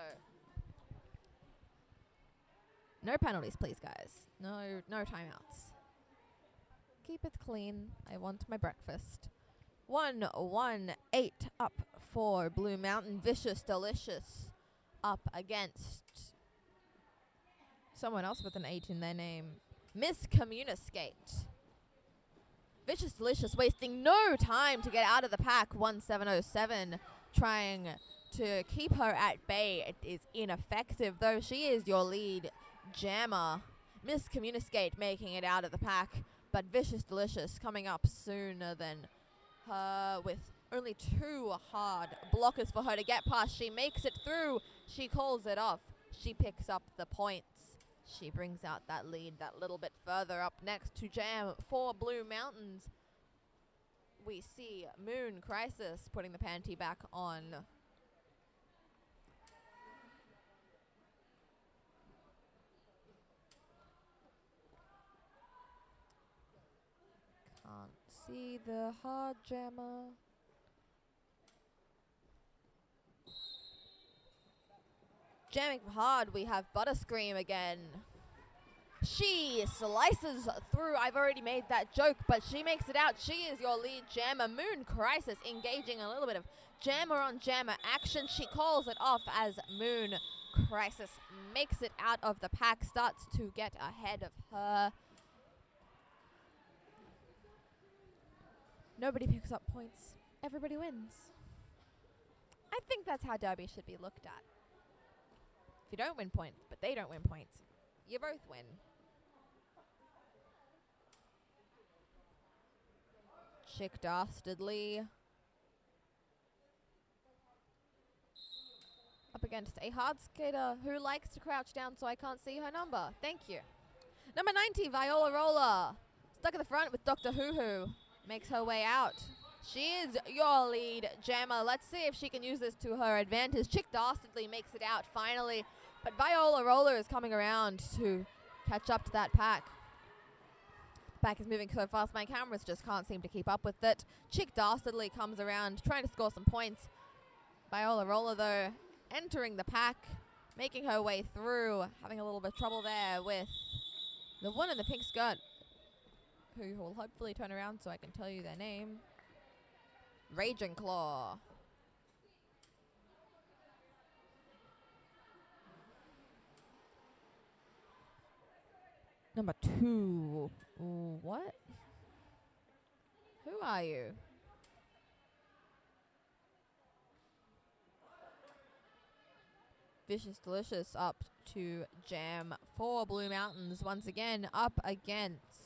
Speaker 5: no penalties, please, guys. No timeouts. Keep it clean. I want my breakfast. 1-1-8 up for Blue Mountain. Vicious Delicious up against someone else with an H in their name. Miss Communiscate. Vicious Delicious wasting no time to get out of the pack. 1707 trying to keep her at bay. It is ineffective, though. She is your lead jammer. Miss Communiscate making it out of the pack, but Vicious Delicious coming up sooner than her with only 2 hard blockers for her to get past. She makes it through. She calls it off. She picks up the points. She brings out that lead that little bit further. Up next to jam for Blue Mountains, we see Moon Crisis putting the panty back on. Can't see the hard jammer. Jamming hard, we have Butterscream again. She slices through. I've already made that joke, but she makes it out. She is your lead jammer. Moon Crisis engaging a little bit of jammer on jammer action. She calls it off as Moon Crisis makes it out of the pack, starts to get ahead of her. Nobody picks up points. Everybody wins. I think that's how Derby should be looked at. If you don't win points, but they don't win points, you both win. Chick Dastardly up against a hard skater who likes to crouch down so I can't see her number. Thank you. Number 90, Viola Roller. Stuck at the front with Dr. Hoo Hoo. Makes her way out. She is your lead jammer. Let's see if she can use this to her advantage. Chick Dastardly makes it out finally, but Viola Roller is coming around to catch up to that pack. The pack is moving so fast, my cameras just can't seem to keep up with it. Chick Dastardly comes around, trying to score some points. Viola Roller, though, entering the pack, making her way through, having a little bit of trouble there with the one in the pink skirt, who will hopefully turn around so I can tell you their name. Raging Claw. Number 2. Ooh, what? Who are you? Vicious Delicious up to jam for Blue Mountains once again, up against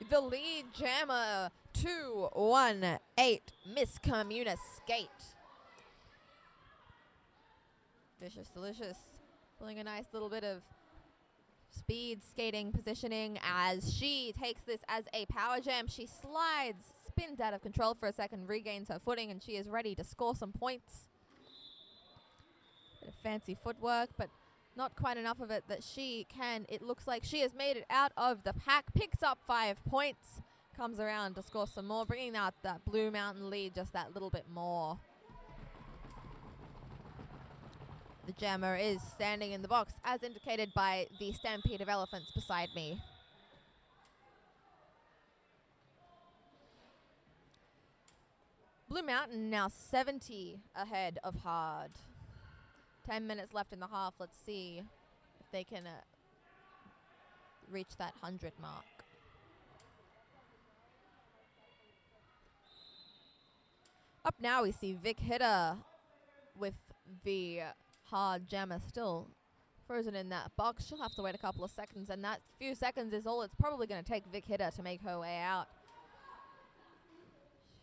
Speaker 5: the lead jammer. 2-1-8 Miss Communiscate. Vicious Delicious pulling a nice little bit of speed skating positioning as she takes this as a power jam. She slides, spins out of control for a second, regains her footing, and she is ready to score some points. Bit of fancy footwork, but not quite enough of it that she can. It looks like she has made it out of the pack, picks up 5 points, comes around to score some more, bringing out that Blue Mountain lead just that little bit more. The jammer is standing in the box, as indicated by the stampede of elephants beside me. Blue Mountain now 70 ahead of hard. 10 minutes left in the half. Let's see if they can reach that 100 mark. Up now we see Vic Hitter with the hard jammer still frozen in that box. She'll have to wait a couple of seconds, and that few seconds is all it's probably going to take Vic Hitter to make her way out.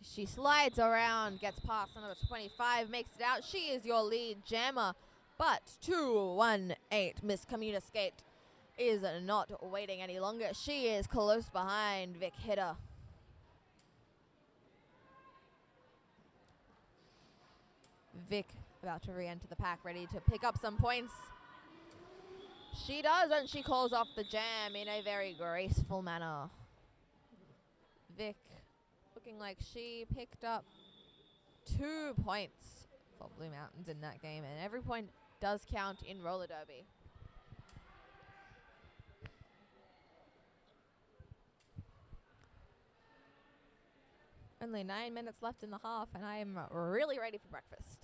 Speaker 5: She slides around, gets past number 25, makes it out. She is your lead jammer, but 2-1-8 Miss Communiscate is not waiting any longer. She is close behind Vic Hitter. Vic about to re-enter the pack, ready to pick up some points. She does, and she calls off the jam in a very graceful manner. Vic looking like she picked up 2 points for Blue Mountains in that game, and every point does count in roller derby. Only 9 minutes left in the half, and I am really ready for breakfast.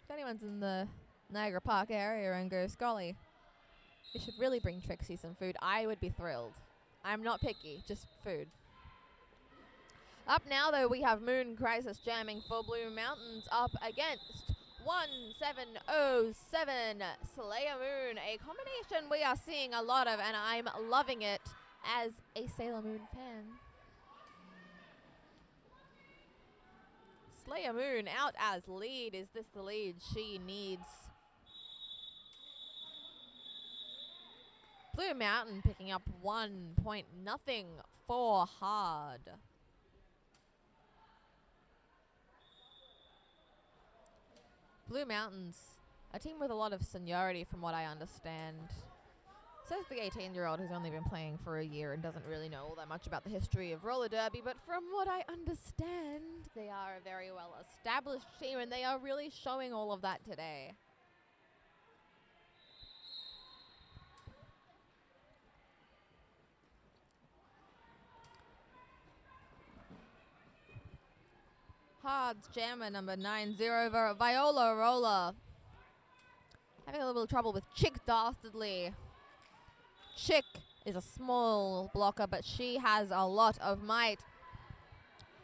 Speaker 5: If anyone's in the Niagara Park area and goes, golly, you should really bring Trixie some food, I would be thrilled. I'm not picky, just food. Up now, though, we have Moon Crisis jamming for Blue Mountains up against 1707 Slayer Moon, a combination we are seeing a lot of, and I'm loving it as a Sailor Moon fan. Slayer Moon out as lead. Is this the lead she needs? Blue Mountain picking up 1 point, nothing for hard. Blue Mountains, a team with a lot of seniority from what I understand. Says the 18-year-old who's only been playing for a year and doesn't really know all that much about the history of roller derby, but from what I understand, they are a very well-established team, and they are really showing all of that today. Hard's jammer number 90, Viola Roller. Having a little trouble with Chick Dastardly. Chick is a small blocker, but she has a lot of might.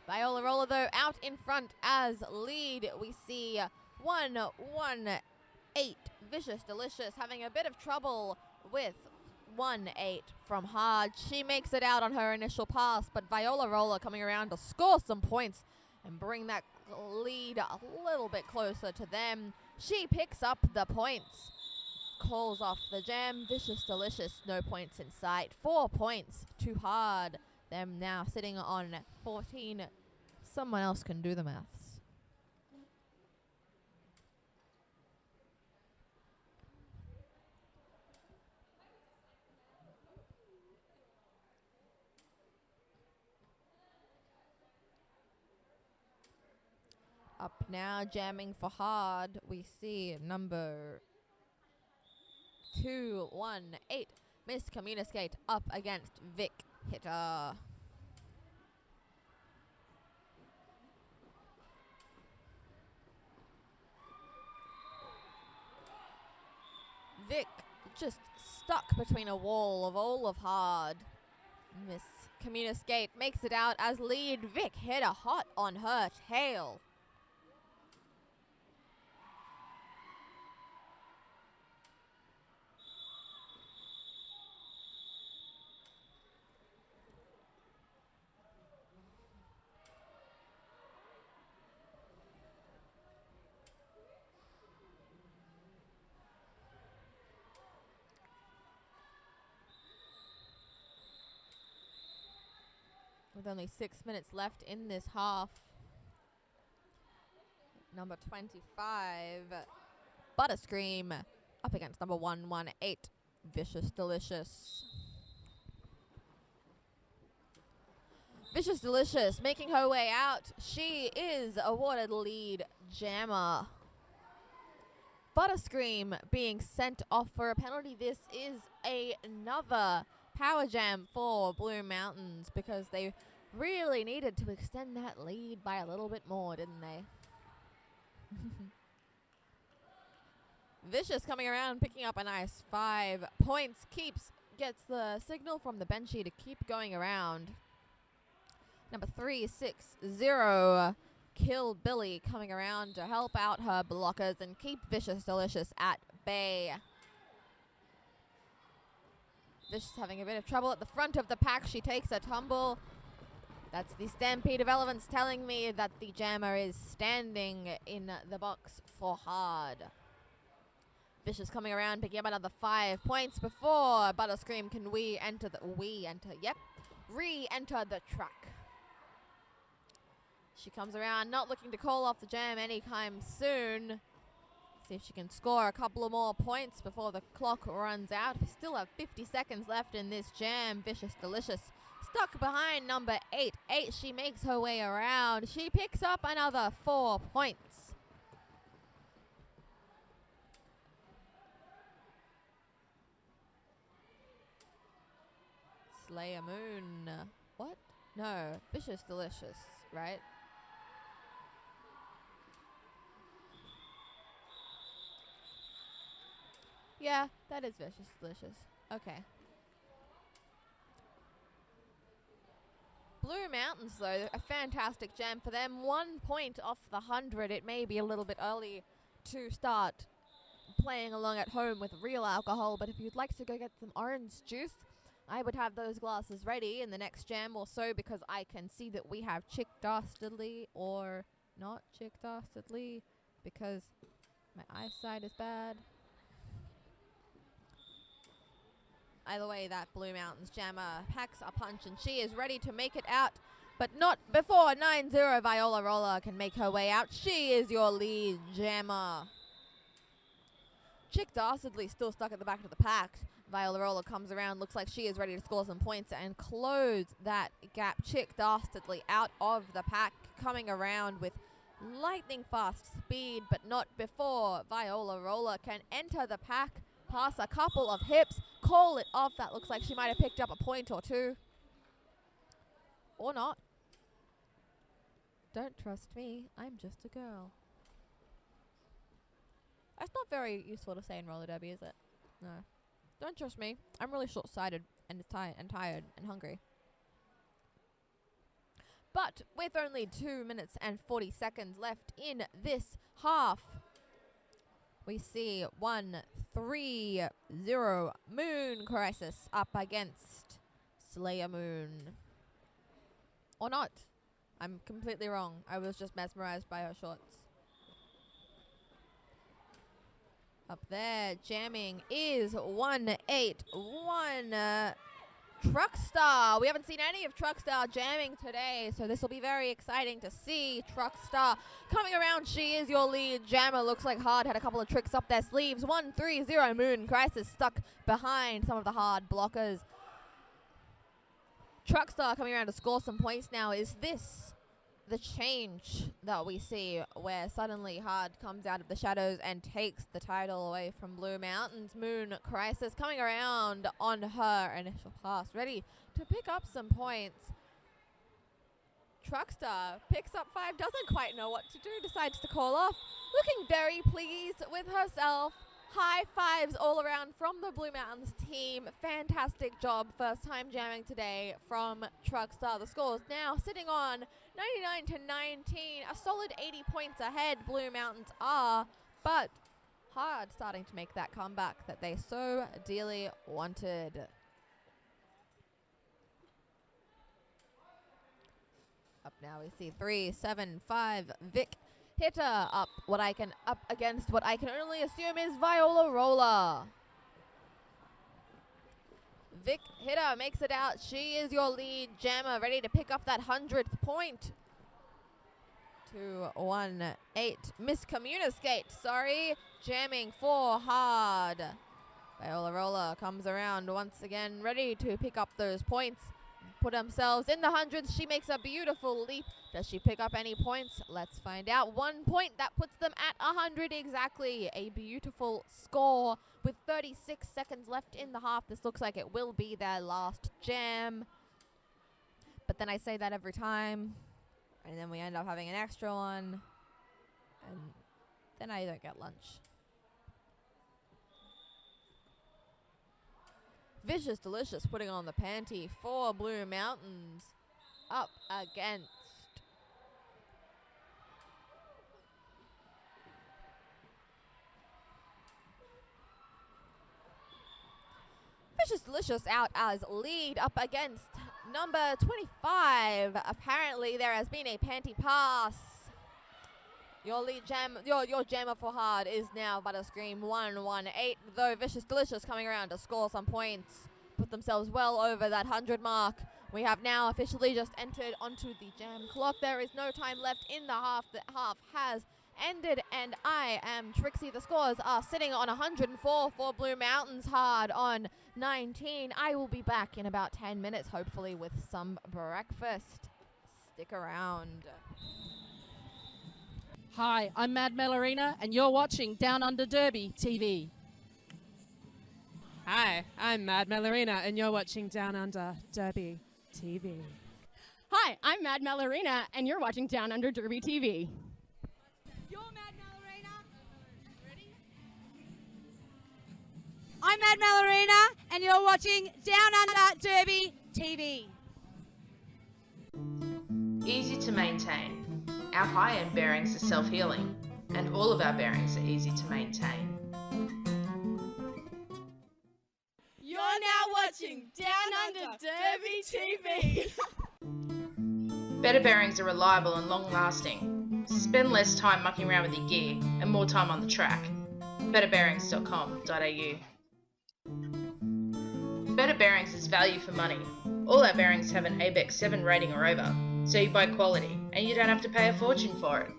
Speaker 5: Viola Roller, though, out in front as lead. We see 1-1-8. Vicious Delicious having a bit of trouble with 1-8 from Hard. She makes it out on her initial pass, but Viola Roller coming around to score some points and bring that lead a little bit closer to them. She picks up the points. Calls off the jam. Vicious Delicious, no points in sight. 4 points to Hard. Them now sitting on 14. Someone else can do the maths. Up now, jamming for Hard. We see number 2-1-8. Miss Communicate up against Vic Hitter. Vic just stuck between a wall of all of Hard. Miss Communicate makes it out as lead. Vic Hitter hot on her tail. With only 6 minutes left in this half. Number 25, Butterscream, up against number 118, Vicious Delicious. Vicious Delicious making her way out. She is awarded lead jammer. Butterscream being sent off for a penalty. This is another power jam for Blue Mountains because they really needed to extend that lead by a little bit more, didn't they? Vicious coming around, picking up a nice 5 points. Gets the signal from the benchy to keep going around. Number 360, Kill Billy coming around to help out her blockers and keep Vicious Delicious at bay. Vicious having a bit of trouble at the front of the pack. She takes a tumble. That's the Stampede of Elements telling me that the jammer is standing in the box for Hard. Vicious coming around, picking up another 5 points before Butterscream can re-enter the track. She comes around, not looking to call off the jam anytime soon. See if she can score a couple of more points before the clock runs out. We still have 50 seconds left in this jam. Vicious Delicious stuck behind number 8. She makes her way around. She picks up another 4 points. Slayer Moon. What? No. Vicious Delicious, right? Yeah, that is Vicious Delicious. Okay. Blue Mountains, though, a fantastic jam for them. 1 point off the 100. It may be a little bit early to start playing along at home with real alcohol, but if you'd like to go get some orange juice, I would have those glasses ready in the next jam or so, because I can see that we have Chick Dastardly or not Chick Dastardly, because my eyesight is bad. Either way, that Blue Mountains jammer packs a punch, and she is ready to make it out, but not before 9-0 Viola Roller can make her way out. She is your lead jammer. Chick Dastardly still stuck at the back of the pack. Viola Roller comes around, looks like she is ready to score some points and close that gap. Chick Dastardly out of the pack, coming around with lightning fast speed, but not before Viola Roller can enter the pack, pass a couple of hips, call it off. That looks like she might have picked up a point or two. Or not. Don't trust me, I'm just a girl. That's not very useful to say in roller derby, is it? No. Don't trust me. I'm really short-sighted and tired and hungry. But with only 2 minutes and 40 seconds left in this half, we see 1-3-0 Moon Crisis up against Slayer Moon. Or not. I'm completely wrong. I was just mesmerized by her shorts. Up there, jamming is 1-8-1 Truckstar. We haven't seen any of Truckstar jamming today, so this will be very exciting to see. Truckstar coming around. She is your lead jammer. Looks like Hard had a couple of tricks up their sleeves. 1-3-0 Moon Crisis stuck behind some of the Hard blockers. Truckstar coming around to score some points now. Is this the change that we see, where suddenly Hard comes out of the shadows and takes the title away from Blue Mountains? Moon Crisis coming around on her initial pass, ready to pick up some points. Truckstar picks up 5, doesn't quite know what to do, decides to call off. Looking very pleased with herself. High fives all around from the Blue Mountains team. Fantastic job. First time jamming today from Truckstar. The scores now sitting on 99-19. A solid 80 points ahead, Blue Mountains are. But Hard starting to make that comeback that they so dearly wanted. Up now we see 3-7-5 Vic Hitter up against what I can only assume is Viola Roller. Vic Hitter makes it out. She is your lead jammer, ready to pick up that 100th point. 2-1-8 Miscommunicate, sorry. Jamming for Hard. Viola Roller comes around once again, ready to pick up those points. Put themselves in the hundreds. She makes a beautiful leap. Does she pick up any points? Let's find out. 1 point, that puts them at 100 exactly. A beautiful score with 36 seconds left in the half. This looks like it will be their last jam. But then I say that every time, and then we end up having an extra one, and then I don't get lunch. Vicious Delicious putting on the panty for Blue Mountains up against Vicious Delicious out as lead up against number 25. Apparently there has been a panty pass. Your lead jam, your jammer for Hard is now Butterscream 1-1-8, though Vicious Delicious coming around to score some points, put themselves well over that 100 mark We have now officially just entered onto the jam clock. There is no time left in the half. The half has ended, and I am Trixie. The scores are sitting on 104 for Blue Mountains, Hard on 19. I will be back in about 10 minutes, hopefully with some breakfast. Stick around.
Speaker 8: Hi, I'm Mad Melorina, and you're watching Down Under Derby TV.
Speaker 4: Hi, I'm Mad Melorina, and you're watching Down Under Derby TV.
Speaker 2: Hi, I'm Mad Melorina, and you're watching Down Under Derby TV.
Speaker 3: You're Mad Melorina. Ready? I'm Mad Melorina, and you're watching Down Under Derby TV.
Speaker 6: Easy to maintain. Our high-end bearings are self-healing, and all of our bearings are easy to maintain.
Speaker 3: You're now watching Down Under Derby TV.
Speaker 6: Better bearings are reliable and long-lasting. Spend less time mucking around with your gear and more time on the track. betterbearings.com.au. Better Bearings is value for money. All our bearings have an ABEX 7 rating or over, so you buy quality and you don't have to pay a fortune for it.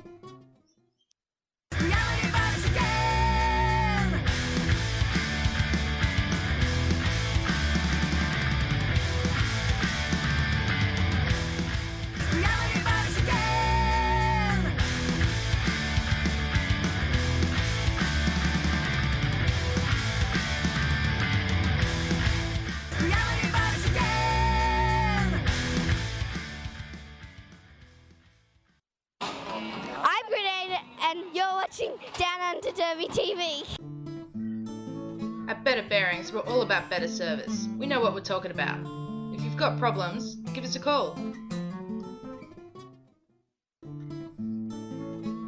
Speaker 7: Down Under Derby TV.
Speaker 6: At Better Bearings, we're all about better service. We know what we're talking about. If you've got problems, give us a call.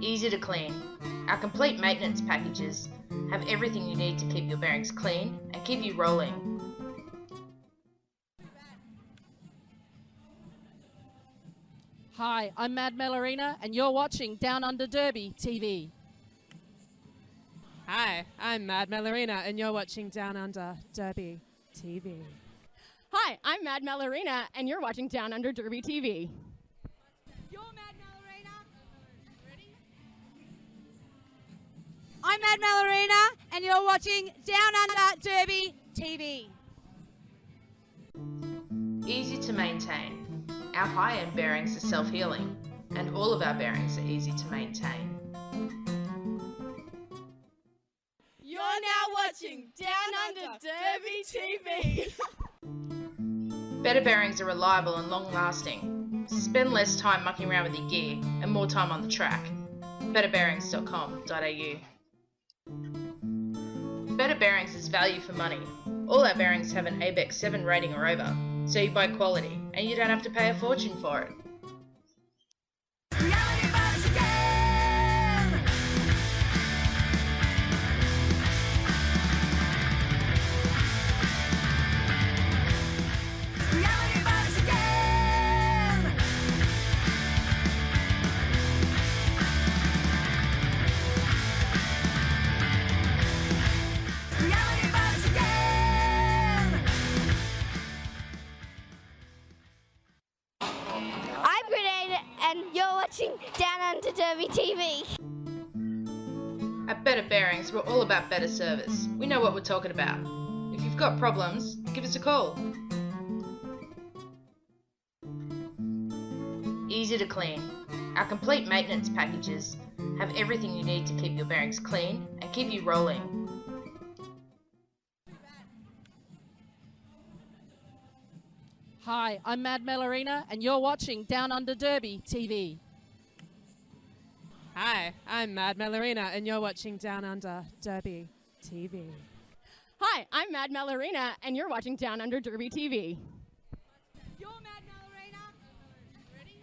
Speaker 6: Easy to clean. Our complete maintenance packages have everything you need to keep your bearings clean and keep you rolling.
Speaker 8: Hi, I'm Mad Melorina, and you're watching Down Under Derby TV.
Speaker 4: Hi, I'm Mad Melorina, and you're watching Down Under Derby TV.
Speaker 2: Hi, I'm Mad Melorina, and you're watching Down Under Derby TV.
Speaker 3: You're Mad Melorina. Ready? I'm Mad Melorina, and you're watching Down Under Derby TV.
Speaker 6: Easy to maintain. Our high-end bearings are self-healing, and all of our bearings are easy to maintain.
Speaker 3: You're now watching Down Under Derby TV.
Speaker 6: Better bearings are reliable and long-lasting. Spend less time mucking around with your gear and more time on the track. betterbearings.com.au. Better Bearings is value for money. All our bearings have an ABEX 7 rating or over, so you buy quality and you don't have to pay a fortune for it.
Speaker 7: Down Under Derby TV.
Speaker 6: At Better Bearings, we're all about better service. We know what we're talking about. If you've got problems, give us a call. Easy to clean. Our complete maintenance packages have everything you need to keep your bearings clean and keep you rolling.
Speaker 8: Hi, I'm Mad Melorina, and you're watching Down Under Derby TV.
Speaker 4: Hi, I'm Mad Melorina, and you're watching Down Under Derby TV.
Speaker 2: Hi, I'm Mad Melorina, and you're watching Down Under Derby TV.
Speaker 3: You're Mad Melorina. Ready?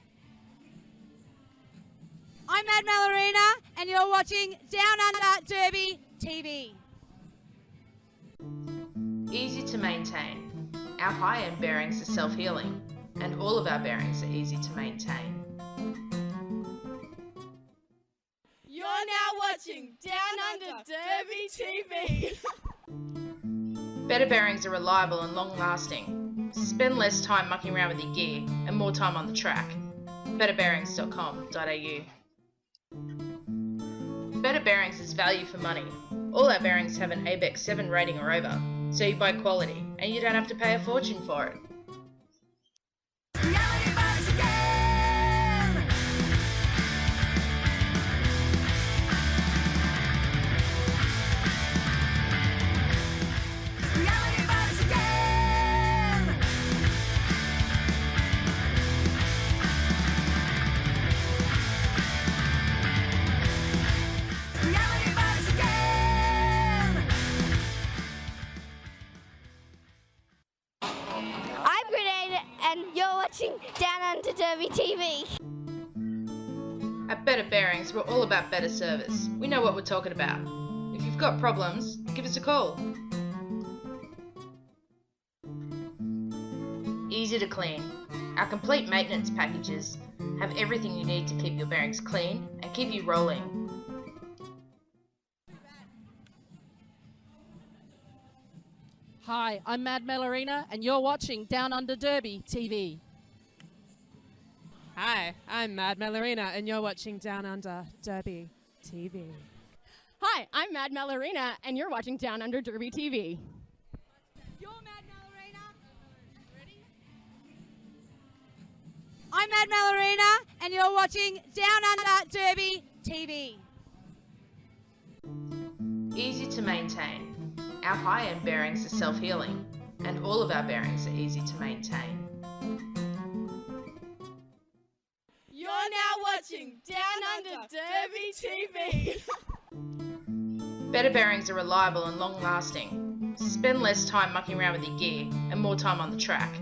Speaker 3: I'm Mad Melorina, and you're watching Down Under Derby TV.
Speaker 6: Easy to maintain. Our high-end bearings are self-healing, and all of our bearings are easy to maintain.
Speaker 3: You're now watching Down Under Derby TV.
Speaker 6: Better Bearings are reliable and long-lasting. Spend less time mucking around with your gear and more time on the track. betterbearings.com.au. Better Bearings is value for money. All our bearings have an ABEX 7 rating or over, so you buy quality and you don't have to pay a fortune for it.
Speaker 7: I'm Grenade, and you're watching Downunder Derby TV.
Speaker 6: At Better Bearings, we're all about better service. We know what we're talking about. If you've got problems, give us a call. Easy to clean. Our complete maintenance packages have everything you need to keep your bearings clean and keep you rolling.
Speaker 8: Hi, I'm Mad Melorina, and you're watching Downunder Derby TV.
Speaker 4: Hi, I'm Mad Melorina, and you're watching Downunder Derby TV.
Speaker 2: Hi, I'm Mad Melorina, and you're watching Downunder Derby TV.
Speaker 3: You're Mad Melorina. Ready? I'm Mad Melorina, and you're watching Downunder Derby TV.
Speaker 6: Easy to maintain. Our high-end bearings are self-healing, and all of our bearings are easy to maintain.
Speaker 3: You're now watching Downunder Derby TV.
Speaker 6: Better bearings are reliable and long-lasting. Spend less time mucking around with your gear and more time on the track.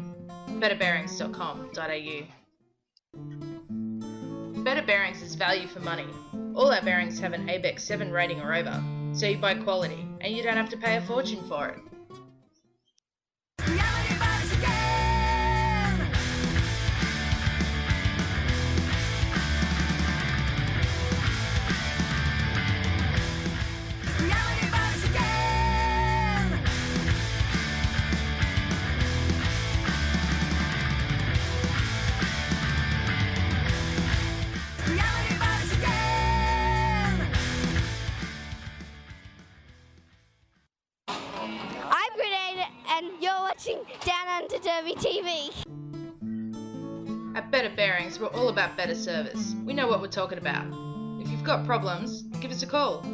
Speaker 6: betterbearings.com.au. Better Bearings is value for money. All our bearings have an ABEX 7 rating or over, so you buy quality and you don't have to pay a fortune for it.
Speaker 7: I'm Grenade, and you're watching Downunder Derby TV.
Speaker 6: At Better Bearings, we're all about better service. We know what we're talking about. If you've got problems, give us a call.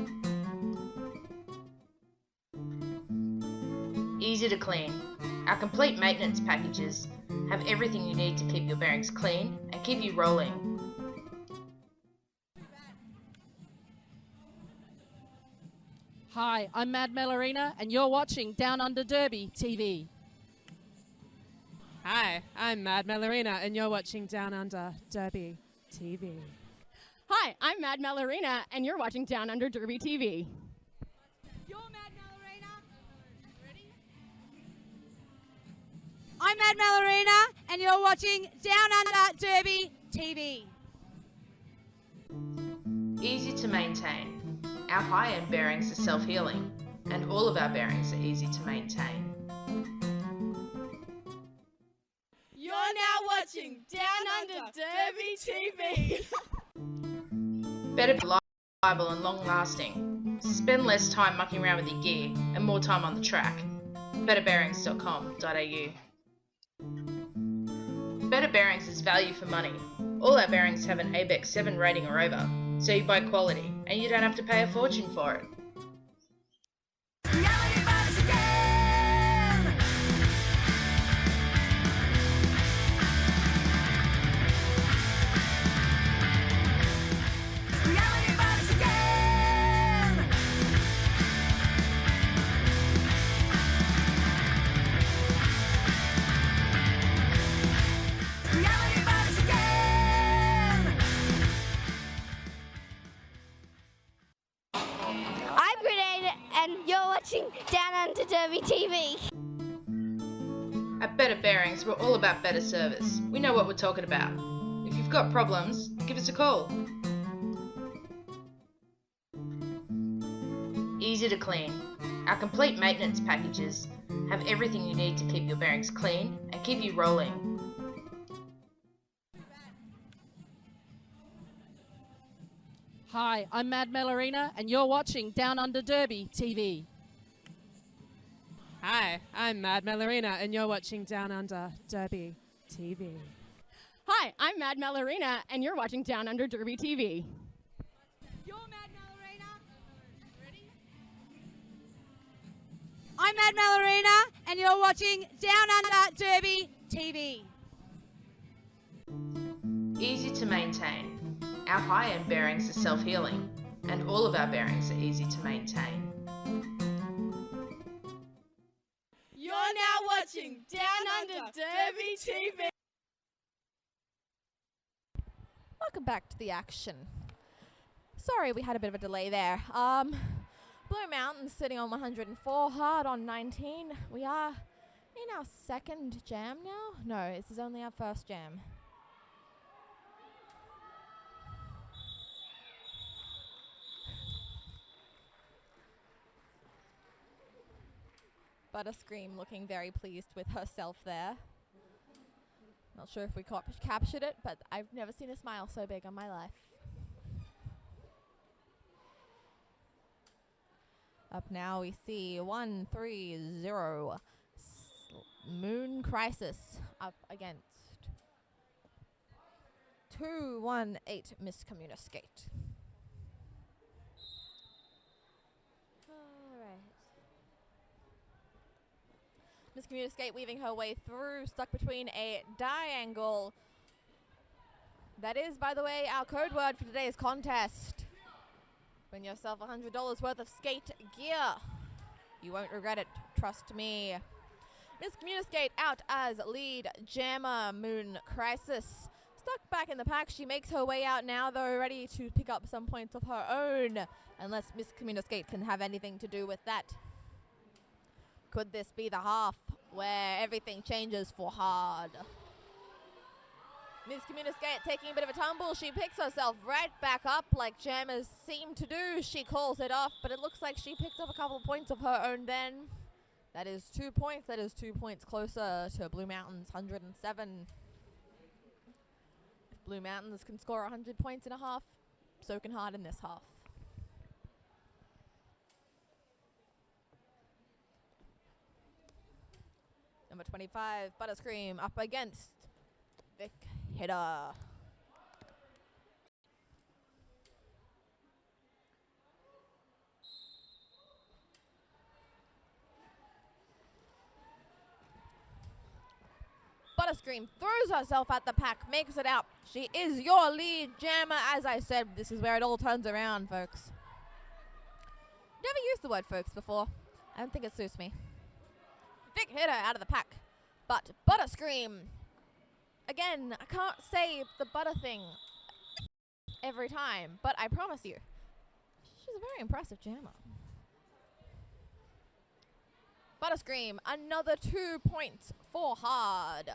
Speaker 6: Easy to clean. Our complete maintenance packages have everything you need to keep your bearings clean and keep you rolling.
Speaker 8: Hi, I'm Mad Melorina, and you're watching Downunder Derby TV.
Speaker 4: Hi, I'm Mad Melorina, and you're watching Downunder Derby TV.
Speaker 2: Hi, I'm Mad Melorina, and you're watching Downunder Derby TV.
Speaker 3: You're Mad Melorina. Ready? I'm Mad Melorina, and you're watching Downunder Derby TV.
Speaker 6: Easy to maintain. Our high-end bearings are self-healing, and all of our bearings are easy to maintain.
Speaker 3: You're now watching Downunder Derby TV.
Speaker 6: Better be reliable and long-lasting. Spend less time mucking around with your gear and more time on the track. betterbearings.com.au. Better Bearings is value for money. All our bearings have an ABEX 7 rating or over, so you buy quality and you don't have to pay a fortune for it.
Speaker 7: I'm Grenade, and you're watching Downunder Derby TV.
Speaker 6: At Better Bearings, we're all about better service. We know what we're talking about. If you've got problems, give us a call. Easy to clean. Our complete maintenance packages have everything you need to keep your bearings clean and keep you rolling.
Speaker 8: Hi, I'm Mad Melorina, and you're watching Down Under Derby TV.
Speaker 4: Hi, I'm Mad Melorina, and you're watching Down Under Derby TV.
Speaker 2: Hi, I'm Mad Melorina, and you're watching Down Under Derby TV.
Speaker 3: You're Mad Melorina. Ready? I'm Mad Melorina, and you're watching Down Under Derby TV.
Speaker 6: Easy to maintain. Our high-end bearings are self-healing, and all of our bearings are easy to maintain.
Speaker 3: You're now watching Down Under Derby TV.
Speaker 5: Welcome back to the action. Sorry we had a bit of a delay there. Blue Mountain's sitting on 104, Hard on 19. We are in our second jam now. No, this is only our first jam. Butterscream looking very pleased with herself there. Not sure if we captured it, but I've never seen a smile so big in my life. Up now we see 1-3-0 Moon Crisis up against 2-1-8 Miscommunicate. Miscommunicate weaving her way through, stuck between a diangle. That is, by the way, our code word for today's contest. Win yourself $100 worth of skate gear. You won't regret it, trust me. Miscommunicate out as lead jammer Moon Crisis. Stuck back in the pack, she makes her way out now, though, ready to pick up some points of her own. Unless Miscommunicate can have anything to do with that. Could this be the half where everything changes for Hard? Miscommunicate taking a bit of a tumble. She picks herself right back up like jammers seem to do. She calls it off, but it looks like she picked up a couple of points of her own then. That is 2 points. That is 2 points closer to Blue Mountains 107. If Blue Mountains can score 100 points in a half, so can Hard in this half. Number 25, Butterscream up against Vic Hitter. Butterscream throws herself at the pack, makes it out. She is your lead jammer. As I said, this is where it all turns around, folks. Never used the word folks before. I don't think it suits me. Vic Hitter out of the pack. But Butterscream, again, I can't say the butter thing every time, but I promise you, she's a very impressive jammer. Butterscream, another 2 points for Hard.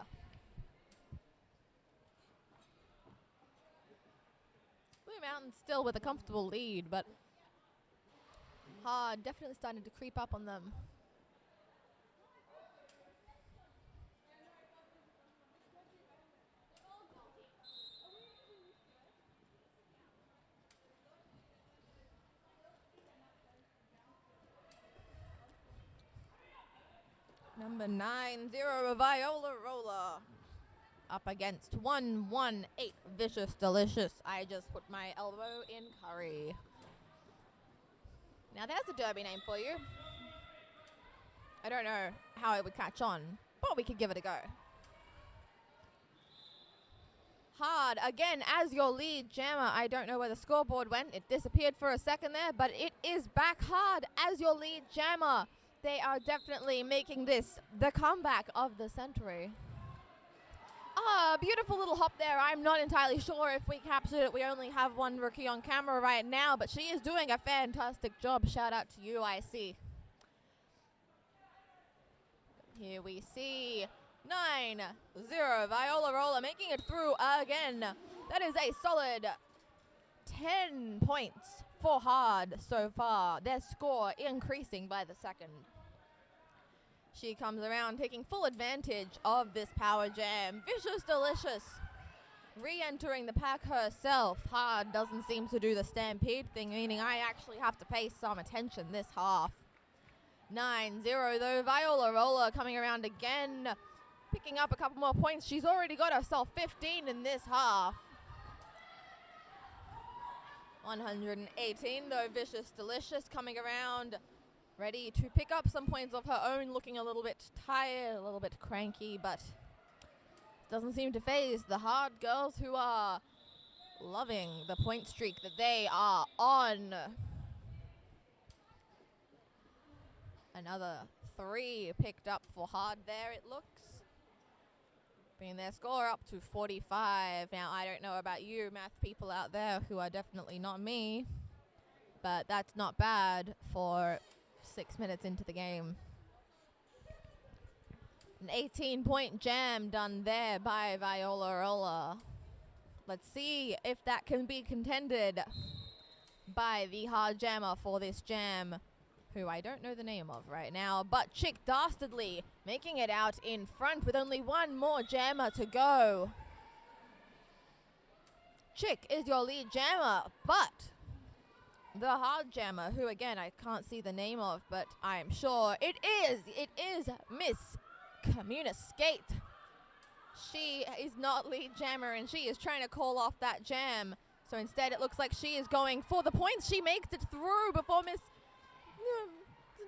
Speaker 5: Blue Mountain still with a comfortable lead, but Hard definitely starting to creep up on them. Number 9-0, Viola Roller. Up against 1-1-8, Vicious Delicious. I just put my elbow in curry. Now there's a derby name for you. I don't know how it would catch on, but we could give it a go. Hard, again, as your lead jammer. I don't know where the scoreboard went. It disappeared for a second there, but it is back. Hard as your lead jammer. They are definitely making this the comeback of the century. Ah, beautiful little hop there. I'm not entirely sure if we captured it. We only have one rookie on camera right now, but she is doing a fantastic job. Shout out to you, I see. Here we see 9-0, Viola Roller making it through again. That is a solid 10 points for Hard so far. Their score increasing by the second. She comes around taking full advantage of this power jam. Vicious Delicious re-entering the pack herself. Hard doesn't seem to do the stampede thing, meaning I actually have to pay some attention this half. 9-0 though. Viola Roller coming around again, picking up a couple more points. She's already got herself 15 in this half. 118 though. Vicious Delicious coming around, ready to pick up some points of her own, looking a little bit tired, a little bit cranky, but doesn't seem to phase the Hard girls, who are loving the point streak that they are on. Another 3 picked up for Hard there, it looks. Bringing their score up to 45. Now, I don't know about you math people out there who are definitely not me, but that's not bad for 6 minutes into the game. An 18-point jam done there by Viola Rolla. Let's see if that can be contended by the hard jammer for this jam, who I don't know the name of right now, but Chick Dastardly making it out in front with only one more jammer to go. Chick is your lead jammer, but the hard jammer, who again I can't see the name of, but I'm sure it is Miss Communa Skate. She is not lead jammer and she is trying to call off that jam. So instead it looks like she is going for the points. She makes it through before Miss...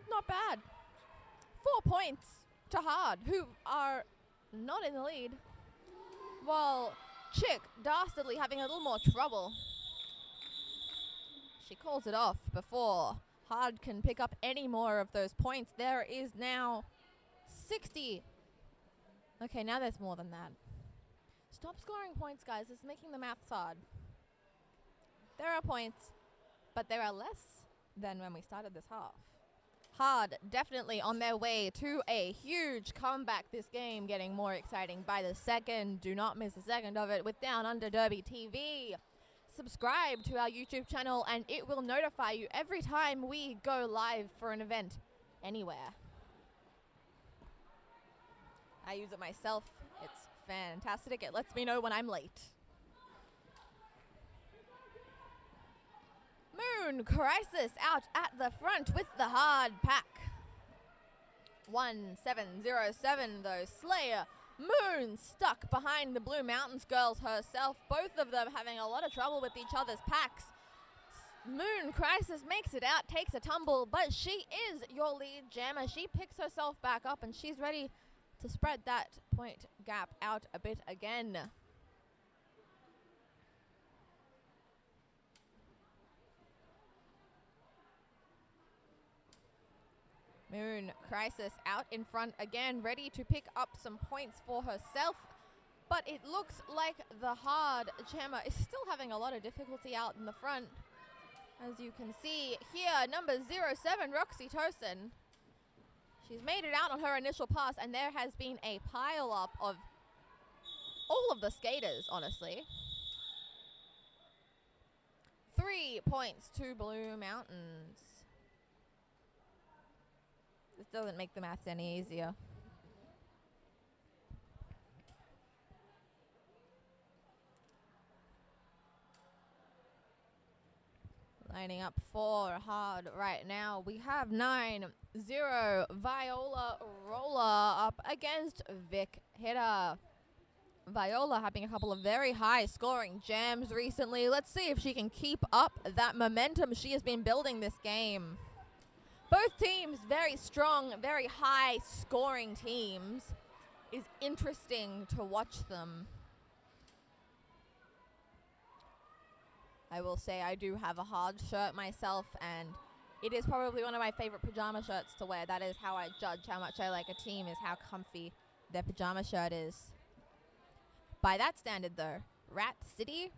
Speaker 5: not bad. 4 points to Hard, who are not in the lead. While Chick Dastardly having a little more trouble. She calls it off before Hard can pick up any more of those points. There is now 60. Okay, now there's more than that. Stop scoring points, guys. It's making the maths hard. There are points, but there are less than when we started this half. Hard definitely on their way to a huge comeback this game, getting more exciting by the second. Do not miss a second of it with Down Under Derby TV. Subscribe to our YouTube channel and it will notify you every time we go live for an event anywhere. I use it myself. It's fantastic. It lets me know when I'm late. Moon Crisis out at the front with the hard pack. 1707 though. Slayer Moon stuck behind the Blue Mountains girls herself. Both of them having a lot of trouble with each other's packs. Moon Crisis makes it out, takes a tumble, but she is your lead jammer. She picks herself back up and she's ready to spread that point gap out a bit again. Moon Crisis out in front again, ready to pick up some points for herself. But it looks like the hard jammer is still having a lot of difficulty out in the front. As you can see here, number 07, Roxy Tosin. She's made it out on her initial pass, and there has been a pile-up of all of the skaters, honestly. 3 points to Blue Mountains. This doesn't make the maths any easier. Lining up for hard right now. We have 9-0 Viola Roller up against Vic Hitter. Viola having a couple of very high scoring jams recently. Let's see if she can keep up that momentum she has been building this game. Both teams very strong, very high scoring teams. It's interesting to watch them. I will say I do have a hard shirt myself, and it is probably one of my favorite pajama shirts to wear. That is how I judge how much I like a team, is how comfy their pajama shirt is. By that standard, though, Rat City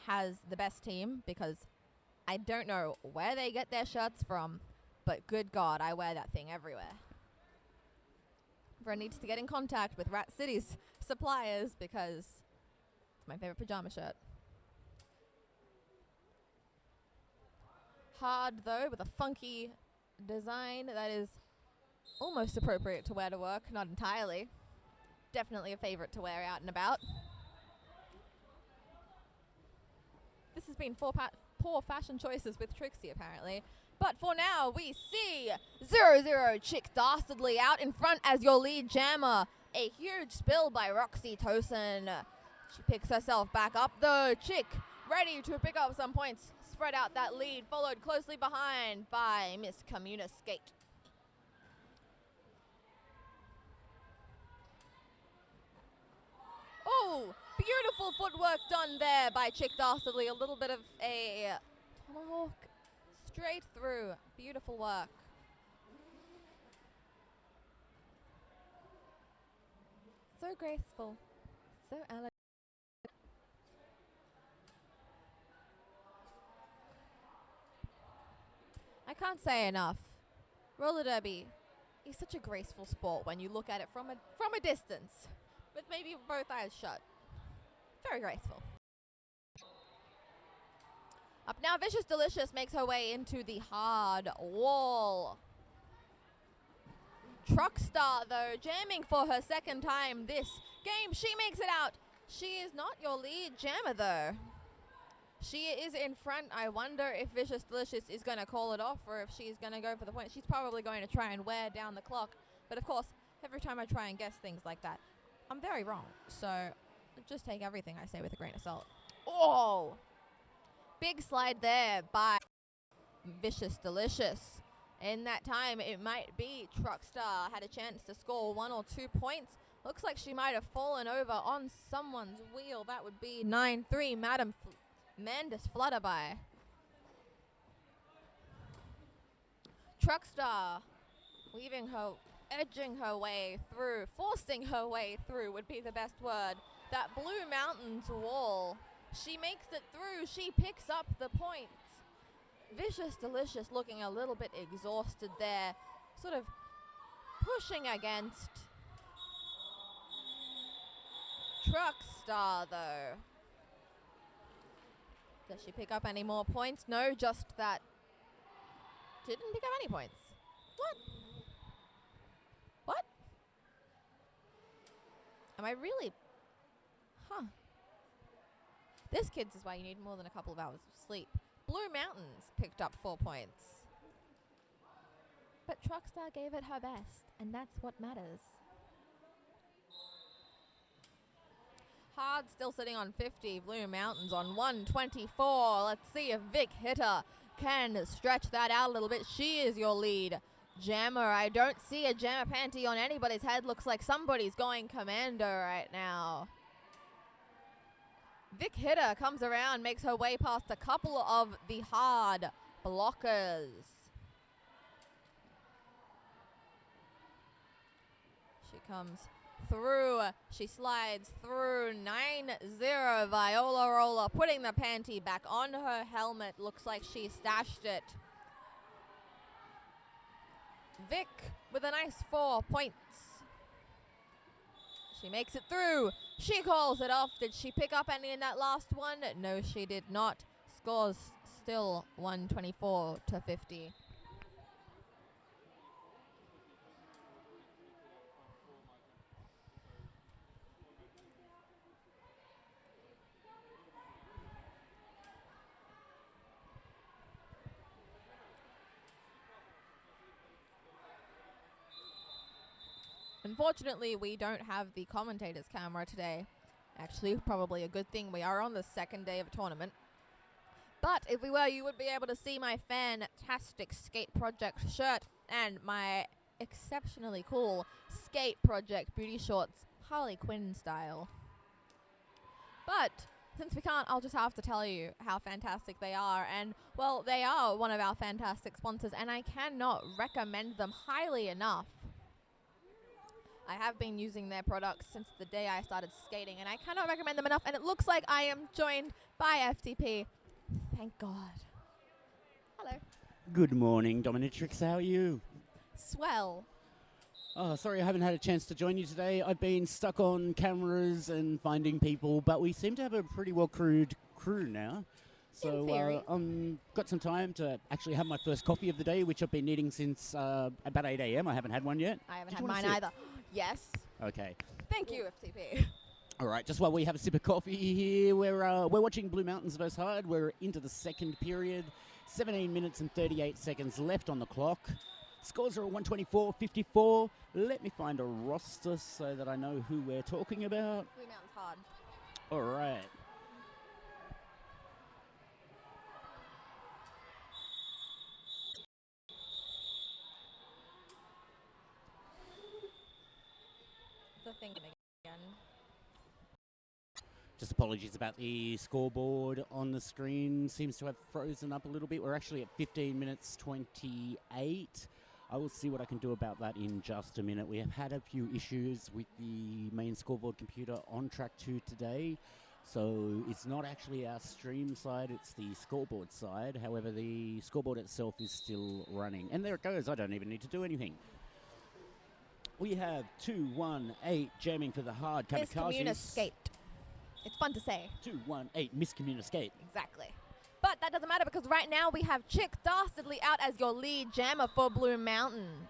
Speaker 5: has the best team, because I don't know where they get their shirts from, but good God, I wear that thing everywhere. Everyone needs to get in contact with Rat City's suppliers, because it's my favorite pajama shirt. Hard though, with a funky design that is almost appropriate to wear to work, not entirely. Definitely a favorite to wear out and about. This has been poor fashion choices with Trixie, apparently. But for now, we see 0-0 Chick Dastardly out in front as your lead jammer. A huge spill by Roxy Tosin. She picks herself back up, though. Chick ready to pick up some points. Spread out that lead, followed closely behind by Miss Communa Skate. Oh, beautiful footwork done there by Chick Dastardly. A little bit of a tomahawk straight through. Beautiful work. So graceful. So elegant. I can't say enough. Roller derby is such a graceful sport when you look at it from a distance, with maybe both eyes shut. Very graceful. Up now, Vicious Delicious makes her way into the hard wall. Truckstar, though, jamming for her second time this game. She makes it out. She is not your lead jammer, though. She is in front. I wonder if Vicious Delicious is going to call it off or if she's going to go for the point. She's probably going to try and wear down the clock. But, of course, every time I try and guess things like that, I'm very wrong. So just take everything I say with a grain of salt. Oh! Big slide there by Vicious Delicious. In that time, it might be Truckstar had a chance to score 1 or 2 points. Looks like she might have fallen over on someone's wheel. That would be 9-3, Madam Mandus Flutterby. Truckstar edging her way through, forcing her way through would be the best word. That Blue Mountains wall. She makes it through. She picks up the points. Vicious Delicious looking a little bit exhausted there. Sort of pushing against Truckstar, though. Does she pick up any more points? No, just that. Didn't pick up any points. What? What? Am I really? Huh. This, kids, is why you need more than a couple of hours of sleep. Blue Mountains picked up 4 points. But Truckstar gave it her best, and that's what matters. Hard still sitting on 50. Blue Mountains on 124. Let's see if Vic Hitter can stretch that out a little bit. She is your lead jammer. I don't see a jammer panty on anybody's head. Looks like somebody's going commando right now. Vic Hitter comes around, makes her way past a couple of the hard blockers. She comes through. She slides through. 9-0 Viola Roller, putting the panty back on her helmet. Looks like she stashed it. Vic with a nice 4 points. She makes it through. She calls it off. Did she pick up any in that last one? No, she did not. Scores still 124 to 50. Unfortunately, we don't have the commentator's camera today. Actually, probably a good thing. We are on the second day of a tournament. But if we were, you would be able to see my fantastic Skate Project shirt and my exceptionally cool Skate Project booty shorts, Harley Quinn style. But since we can't, I'll just have to tell you how fantastic they are. And, well, they are one of our fantastic sponsors, and I cannot recommend them highly enough. I have been using their products since the day I started skating, and I cannot recommend them enough. And it looks like I am joined by FTP. Thank God. Hello.
Speaker 9: Good morning, Dominatrix. How are you?
Speaker 5: Swell.
Speaker 9: Oh, sorry I haven't had a chance to join you today. I've been stuck on cameras and finding people, but we seem to have a pretty well crewed crew now. So
Speaker 2: theory.
Speaker 9: got some time to actually have my first coffee of the day, which I've been needing since about 8 a.m. I haven't had one yet.
Speaker 5: I haven't
Speaker 9: Did
Speaker 5: had
Speaker 9: you wanna
Speaker 5: mine
Speaker 9: sip?
Speaker 5: either. Yes.
Speaker 9: Okay.
Speaker 5: Thank you, FTP.
Speaker 9: All right, just while we have a sip of coffee here, we're watching Blue Mountains versus Hyde. We're into the second period. 17 minutes and 38 seconds left on the clock. Scores are at 124-54. Let me find a roster so that I know who we're talking about.
Speaker 5: Blue Mountain's hard.
Speaker 9: All right.
Speaker 5: The thing again.
Speaker 9: Just apologies about the scoreboard on the screen. Seems to have frozen up a little bit. We're actually at 15 minutes 28. I will see what I can do about that in just a minute. We have had a few issues with the main scoreboard computer on track 2 today. So it's not actually our stream side, it's the scoreboard side. However, the scoreboard itself is still running. And there it goes. I don't even need to do anything. We have 218 jamming for the hard kamikazes.
Speaker 5: Miscommunicate. It's fun to say.
Speaker 9: 218 miscommunicate.
Speaker 5: Exactly. But that doesn't matter because right now we have Chick Dastardly out as your lead jammer for Blue Mountains.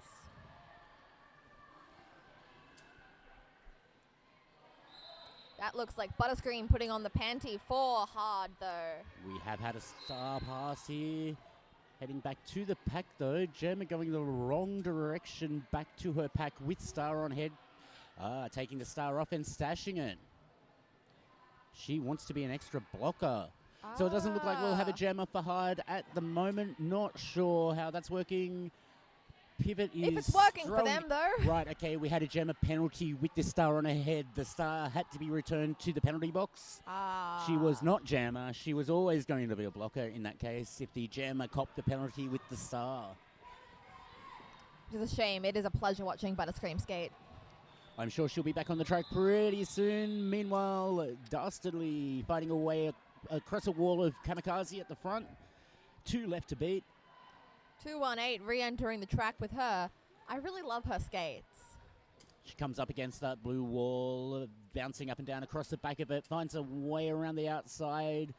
Speaker 5: That looks like Butterscreen putting on the panty for hard though.
Speaker 9: We have had a star pass here. Heading back to the pack though. Gemma going the wrong direction back to her pack with Star on head. Taking the Star off and stashing it. She wants to be an extra blocker. So it doesn't look like we'll have a jammer for Hyde at the moment. Not sure how that's working. Pivot is
Speaker 5: If it's working for
Speaker 9: thrown-
Speaker 5: them though.
Speaker 9: Right, okay, we had a jammer penalty with the Star on her head. The Star had to be returned to the penalty box. She was not jammer. She was always going to be a blocker in that case if the jammer copped the penalty with the Star.
Speaker 5: Which is a shame. It is a pleasure watching Butterscream skate.
Speaker 9: I'm sure she'll be back on the track pretty soon. Meanwhile, Dastardly fighting away across a wall of kamikaze at the front. 2 left to beat.
Speaker 5: 218 re-entering the track with her. I really love her skates.
Speaker 9: She comes up against that blue wall, bouncing up and down across the back of it, finds a way around the outside.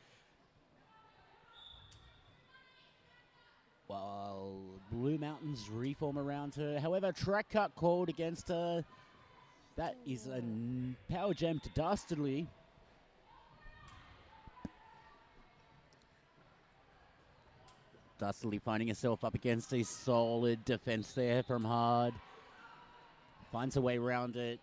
Speaker 9: While Blue Mountains reform around her. However, track cut called against her. That is a power jam to Dastardly. Dastardly finding herself up against a solid defense there from Hard. Finds a way around it.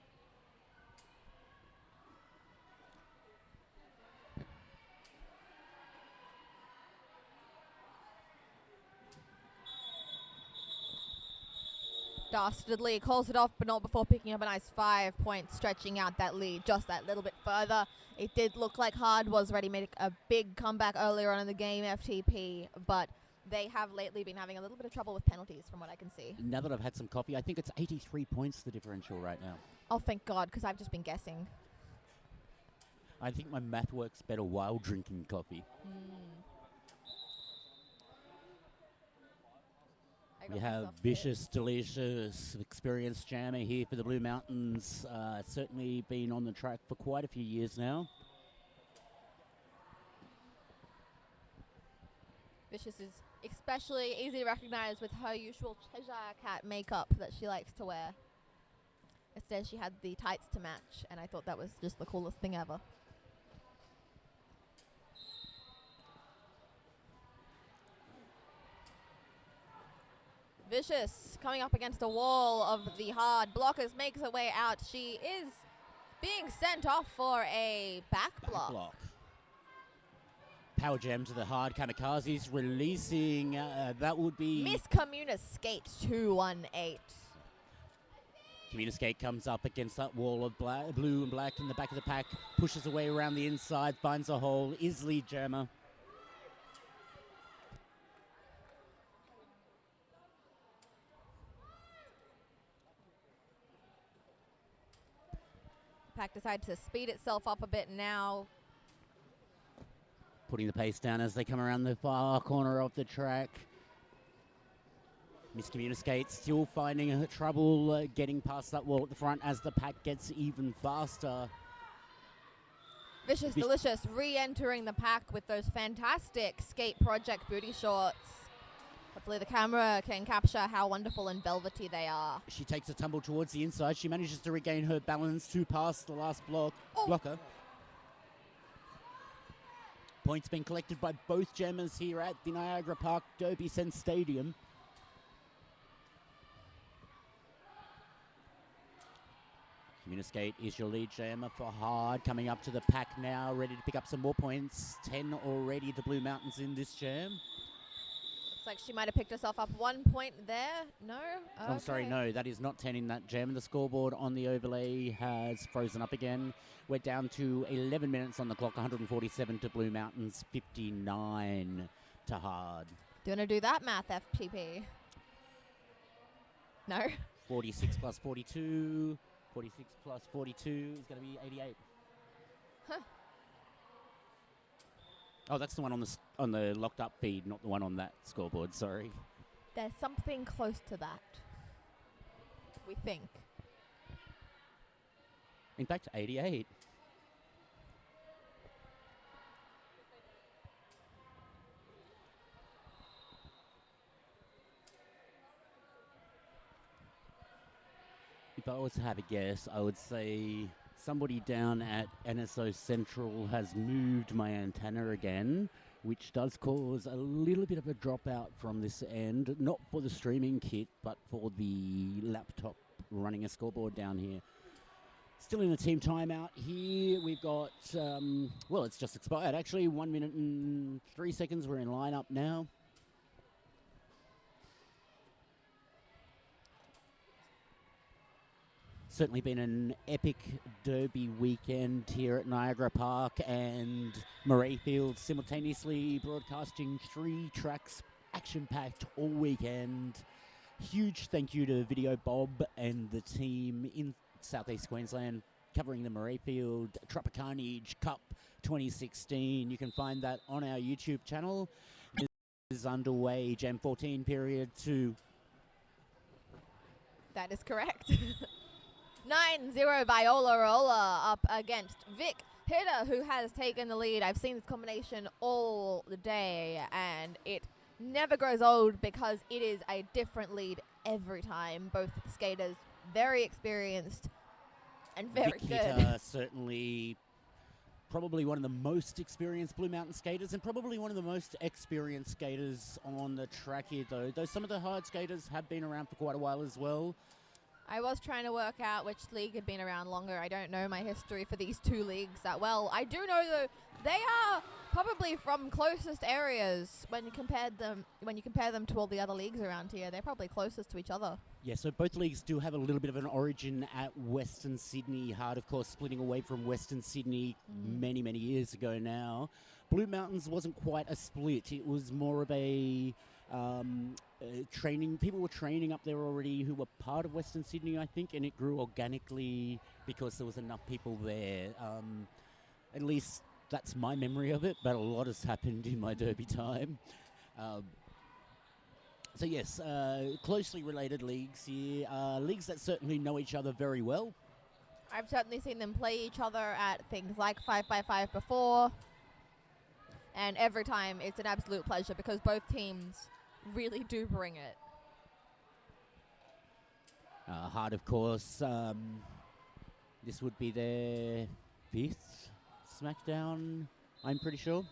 Speaker 5: Dastardly calls it off, but not before picking up a nice 5 points, stretching out that lead just that little bit further. It did look like Hard was ready to make a big comeback earlier on in the game, FTP, but they have lately been having a little bit of trouble with penalties from what I can see.
Speaker 9: Now that I've had some coffee, I think it's 83 points the differential right now.
Speaker 5: Oh, thank God, because I've just been guessing.
Speaker 9: I think my math works better while drinking coffee. We have vicious, delicious, experienced jammer here for the Blue Mountains. Certainly been on the track for quite a few years now.
Speaker 5: Vicious is especially easy to recognize with her usual Cheshire Cat makeup that she likes to wear. Instead, she had the tights to match, and I thought that was just the coolest thing ever. Vicious coming up against a wall of the Hard blockers, makes her way out. She is being sent off for a back block.
Speaker 9: Power jam to the Hard kamikazes, releasing, that would be...
Speaker 5: Miscommunicate 218.
Speaker 9: Communicate comes up against that wall of blue and black in the back of the pack, pushes away around the inside, finds a hole, is lead jammer.
Speaker 5: Pack decides to speed itself up a bit now.
Speaker 9: Putting the pace down as they come around the far corner of the track. Miscommunicate still finding trouble getting past that wall at the front as the pack gets even faster.
Speaker 5: Vicious Delicious re-entering the pack with those fantastic Skate Project booty shorts. Hopefully the camera can capture how wonderful and velvety they are.
Speaker 9: She takes a tumble towards the inside. She manages to regain her balance to pass the last blocker. Points being collected by both gemmers here at the Niagara Park Derby Sense Stadium. Communiskate is your lead jammer for hard. Coming up to the pack now, ready to pick up some more points. 10 already to Blue Mountains in this jam.
Speaker 5: Looks like she might have picked herself up 1 point there. No? Okay.
Speaker 9: I'm sorry, no, that is not 10 in that jam. The scoreboard on the overlay has frozen up again. We're down to 11 minutes on the clock, 147 to Blue Mountains, 59 to hard.
Speaker 5: Do you want to do that math, FPP? No?
Speaker 9: 46 plus 42. 46 plus 42 is going to be 88.
Speaker 5: Huh.
Speaker 9: Oh, that's the one on the locked up feed, not the one on that scoreboard, sorry.
Speaker 5: There's something close to that, we think.
Speaker 9: In fact, 88. If I was to have a guess, I would say somebody down at NSO Central has moved my antenna again, which does cause a little bit of a dropout from this end, not for the streaming kit, but for the laptop running a scoreboard down here. Still in the team timeout here. We've got, well, it's just expired actually. 1 minute and 3 seconds. We're in lineup now. Certainly been an epic derby weekend here at Niagara Park and Murrayfield, simultaneously broadcasting 3 tracks, action-packed all weekend. Huge thank you to Video Bob and the team in Southeast Queensland covering the Murrayfield Tropicarnage Cup 2016. You can find that on our YouTube channel. This is underway, Jam 14 period 2.
Speaker 5: That is correct. 9-0 Viola Rolla up against Vic Hitter, who has taken the lead. I've seen this combination all the day, and it never grows old because it is a different lead every time. Both skaters very experienced and very
Speaker 9: Vic
Speaker 5: good.
Speaker 9: Hitter, certainly probably one of the most experienced Blue Mountain skaters and probably one of the most experienced skaters on the track here, though some of the hard skaters have been around for quite a while as well.
Speaker 5: I was trying to work out which league had been around longer. I don't know my history for these 2 leagues that well. I do know, though, they are probably from closest areas when you compare them to all the other leagues around here. They're probably closest to each other.
Speaker 9: Yeah, so both leagues do have a little bit of an origin at Western Sydney. Hard, of course, splitting away from Western Sydney many, many years ago now. Blue Mountains wasn't quite a split. It was more of a training. People were training up there already who were part of Western Sydney, I think, and it grew organically because there was enough people there. At least that's my memory of it, but a lot has happened in my derby time. So yes, closely related leagues here. Leagues that certainly know each other very well.
Speaker 5: I've certainly seen them play each other at things like 5x5 before. And every time it's an absolute pleasure because both teams really do bring it.
Speaker 9: Hard, of course. This would be their 5th SmackDown, I'm pretty sure.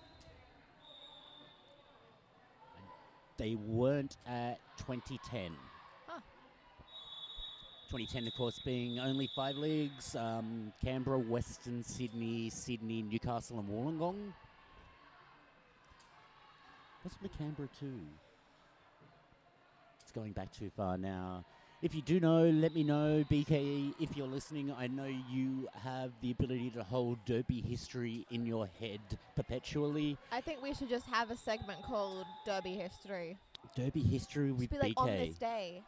Speaker 9: They weren't at 2010.
Speaker 5: Huh.
Speaker 9: 2010, of course, being only 5 leagues. Canberra, Western Sydney, Sydney, Newcastle and Wollongong. Possibly Canberra too. It's going back too far now. If you do know, let me know. BK, if you're listening, I know you have the ability to hold derby history in your head perpetually.
Speaker 5: I think we should just have a segment called Derby History.
Speaker 9: Derby history with
Speaker 5: Just be like,
Speaker 9: BK.
Speaker 5: on this day.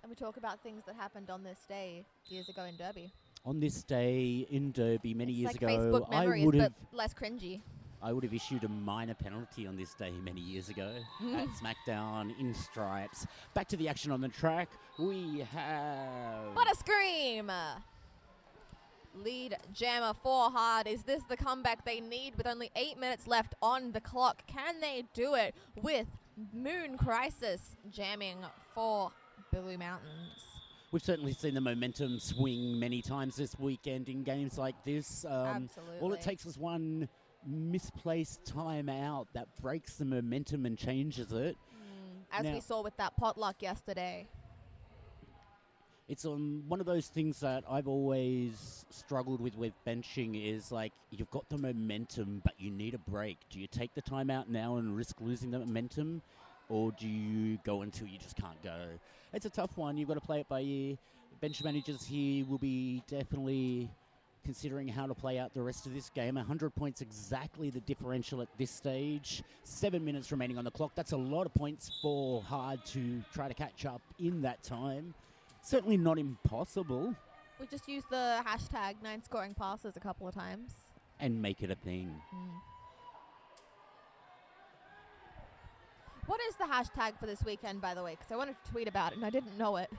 Speaker 5: And we talk about things that happened on this day years ago in Derby.
Speaker 9: On this day in Derby many
Speaker 5: It's
Speaker 9: years
Speaker 5: like
Speaker 9: ago,
Speaker 5: Facebook memories,
Speaker 9: I would have
Speaker 5: but less cringy.
Speaker 9: I would have issued a minor penalty on this day many years ago at SmackDown in stripes. Back to the action on the track. We have...
Speaker 5: What a scream! lead Jammer for hard. Is this the comeback they need with only 8 minutes left on the clock? Can they do it with Moon Crisis jamming for Blue Mountains?
Speaker 9: We've certainly seen the momentum swing many times this weekend in games like this.
Speaker 5: Absolutely.
Speaker 9: All it takes is one misplaced timeout that breaks the momentum and changes it.
Speaker 5: As we saw with that potluck yesterday.
Speaker 9: It's one of those things that I've always struggled with benching is like you've got the momentum, but you need a break. Do you take the timeout now and risk losing the momentum, or do you go until you just can't go? It's a tough one. You've got to play it by ear. Bench managers here will be definitely considering how to play out the rest of this game. 100 points exactly the differential at this stage. 7 minutes remaining on the clock. That's a lot of points for hard to try to catch up in that time. Certainly not impossible.
Speaker 5: We just used the hashtag 9 scoring passes a couple of times.
Speaker 9: And make it a thing.
Speaker 5: What is the hashtag for this weekend, by the way? Because I wanted to tweet about it and I didn't know it.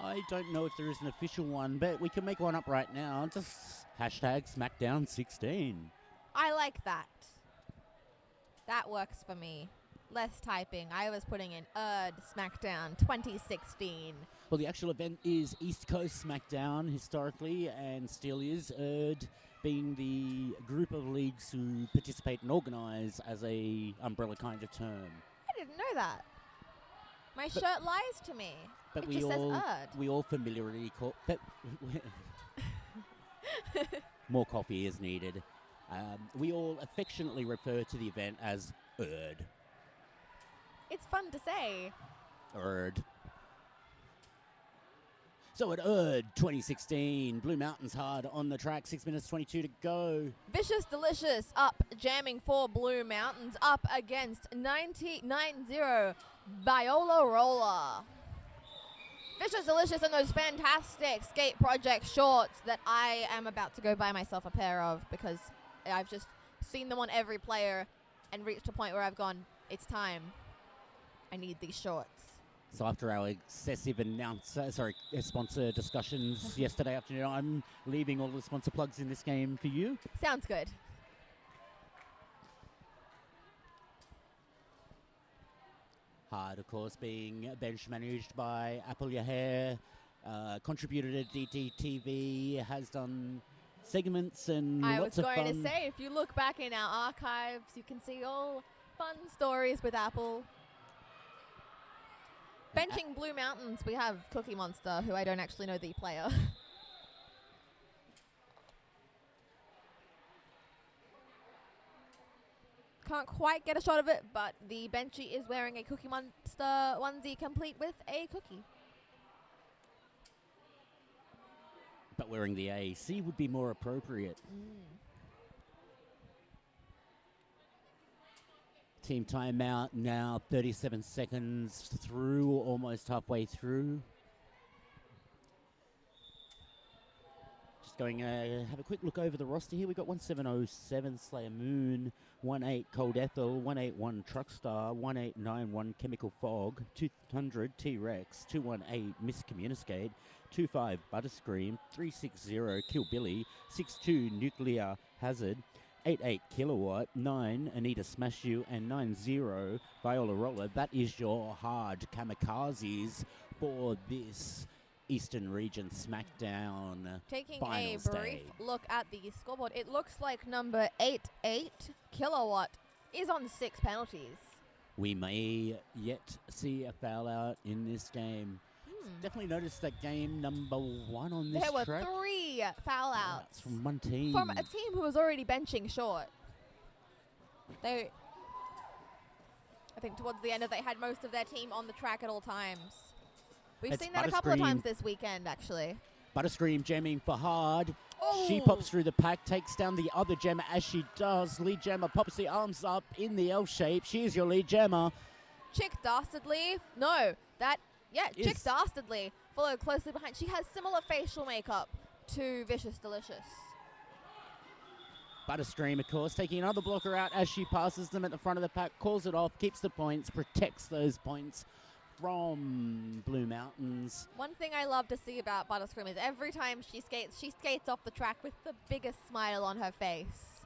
Speaker 9: I don't know if there is an official one, but we can make one up right now. Just hashtag SmackDown 16.
Speaker 5: I like that. That works for me. Less typing. I was putting in SmackDown 2016.
Speaker 9: Well, the actual event is East Coast SmackDown historically, and still is. Being the group of leagues who participate and organise as a umbrella kind of term.
Speaker 5: I didn't know that. My shirt lies to me.
Speaker 9: But
Speaker 5: it just says
Speaker 9: we all familiarly call. More coffee is needed. We all affectionately refer to the event as ERD.
Speaker 5: It's fun to say.
Speaker 9: ERD. So at ERD 2016, Blue Mountains hard on the track, 6 minutes 22 to go.
Speaker 5: Vicious Delicious up, jamming for Blue Mountains, up against 90 Viola Roller. Vicious Delicious and those fantastic Skate Project shorts that I am about to go buy myself a pair of because I've just seen them on every player and reached a point where I've gone, it's time. I need these shorts.
Speaker 9: So after our excessive sponsor discussions yesterday afternoon, I'm leaving all the sponsor plugs in this game for you.
Speaker 5: Sounds good.
Speaker 9: Hard, of course, being bench managed by Apple Yahair, contributed to DTTV, has done segments and lots of fun.
Speaker 5: I was going to say, if you look back in our archives, you can see all fun stories with Apple. Benching Blue Mountains, we have Cookie Monster, who I don't actually know the player. Can't quite get a shot of it, but the benchy is wearing a Cookie Monster onesie complete with a cookie.
Speaker 9: But wearing the AC would be more appropriate. Team timeout now, 37 seconds through, almost halfway through. Just going to have a quick look over the roster here. We've got 1707 Slayer Moon, 18 Cold Ethel, 181 Truckstar, 1891 Chemical Fog, 200 T-Rex, 218 Miss Communiscate, 25 Butterscream, 360 Kill Billy, 62 Nuclear Hazard, 88 Kilowatt, 9 Anita Smash You, and 90 Viola Roller. That is your hard kamikazes for this Eastern Region SmackDown.
Speaker 5: Taking
Speaker 9: finals
Speaker 5: a brief
Speaker 9: day.
Speaker 5: look at the scoreboard, it looks like number 88 Kilowatt is on 6 penalties.
Speaker 9: We may yet see a foul out in this game. Definitely noticed that game number 1 on this track.
Speaker 5: There were 3 foul outs.
Speaker 9: That's from one team.
Speaker 5: From a team who was already benching short. I think towards the end they had most of their team on the track at all times. We've
Speaker 9: It's
Speaker 5: seen that a couple of times this weekend, actually.
Speaker 9: Butterscream jamming for hard.
Speaker 5: Oh.
Speaker 9: She pops through the pack, takes down the other gemmer as she does. Lead gemmer pops the arms up in the L shape. She is your lead gemmer.
Speaker 5: Chick Dastardly. No, Chick Dastardly followed closely behind. She has similar facial makeup to Vicious Delicious.
Speaker 9: Butterstream, of course, taking another blocker out as she passes them at the front of the pack, calls it off, keeps the points, protects those points from Blue Mountains.
Speaker 5: One thing I love to see about Butterscream is every time she skates off the track with the biggest smile on her face.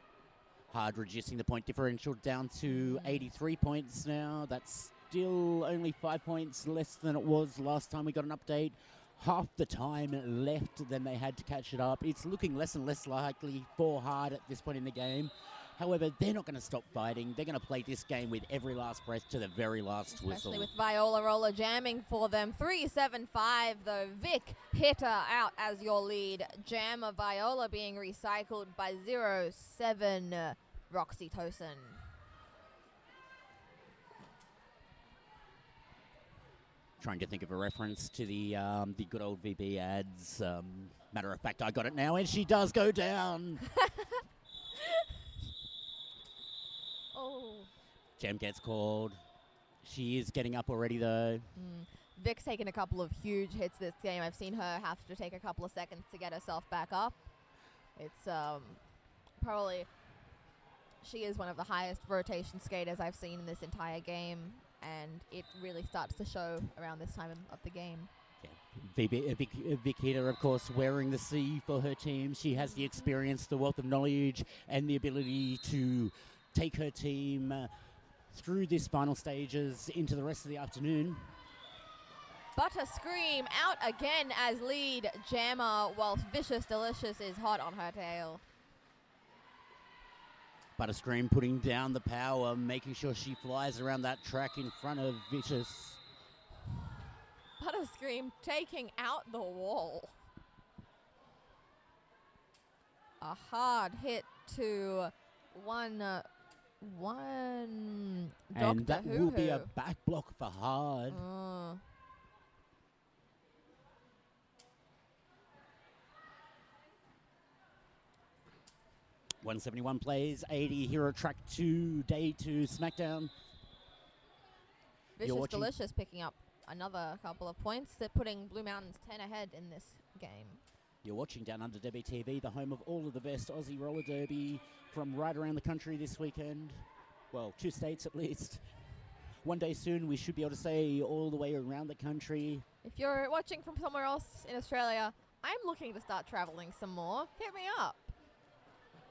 Speaker 9: Hard reducing the point differential down to 83 points now. That's still only 5 points less than it was last time we got an update. Half the time left than they had to catch it up. It's looking less and less likely for Hard at this point in the game. However, they're not going to stop fighting. They're going to play this game with every last breath to the very last whistle.
Speaker 5: Especially with Viola Roller jamming for them. 3-7-5 though. Vic Hitter out as your lead. Jammer Viola being recycled by 0-7 Roxy Tosin.
Speaker 9: Trying to think of a reference to the good old VB ads. Matter of fact, I got it now, and she does go down.
Speaker 5: Oh.
Speaker 9: Jam gets called. She is getting up already, though.
Speaker 5: Vic's taken a couple of huge hits this game. I've seen her have to take a couple of seconds to get herself back up. It's probably... She is one of the highest rotation skaters I've seen in this entire game, and it really starts to show around this time of the game.
Speaker 9: Yeah. Vic Hitter, of course, wearing the C for her team. She has the experience, the wealth of knowledge, and the ability to take her team through this final stages into the rest of the afternoon.
Speaker 5: Butterscream out again as lead jammer, whilst Vicious Delicious is hot on her tail.
Speaker 9: Butterscream putting down the power, making sure she flies around that track in front of Vicious.
Speaker 5: Butterscream taking out the wall. A hard hit to one
Speaker 9: and that will be a back block for Hard. 171 plays, 80 here at Track 2, Day 2, SmackDown.
Speaker 5: Vicious Delicious picking up another couple of points. They're putting Blue Mountains 10 ahead in this game.
Speaker 9: You're watching Downunder Derby TV, the home of all of the best Aussie roller derby from right around the country this weekend. Well, 2 states at least. One day soon, we should be able to say all the way around the country.
Speaker 5: If you're watching from somewhere else in Australia, I'm looking to start traveling some more. Hit me up.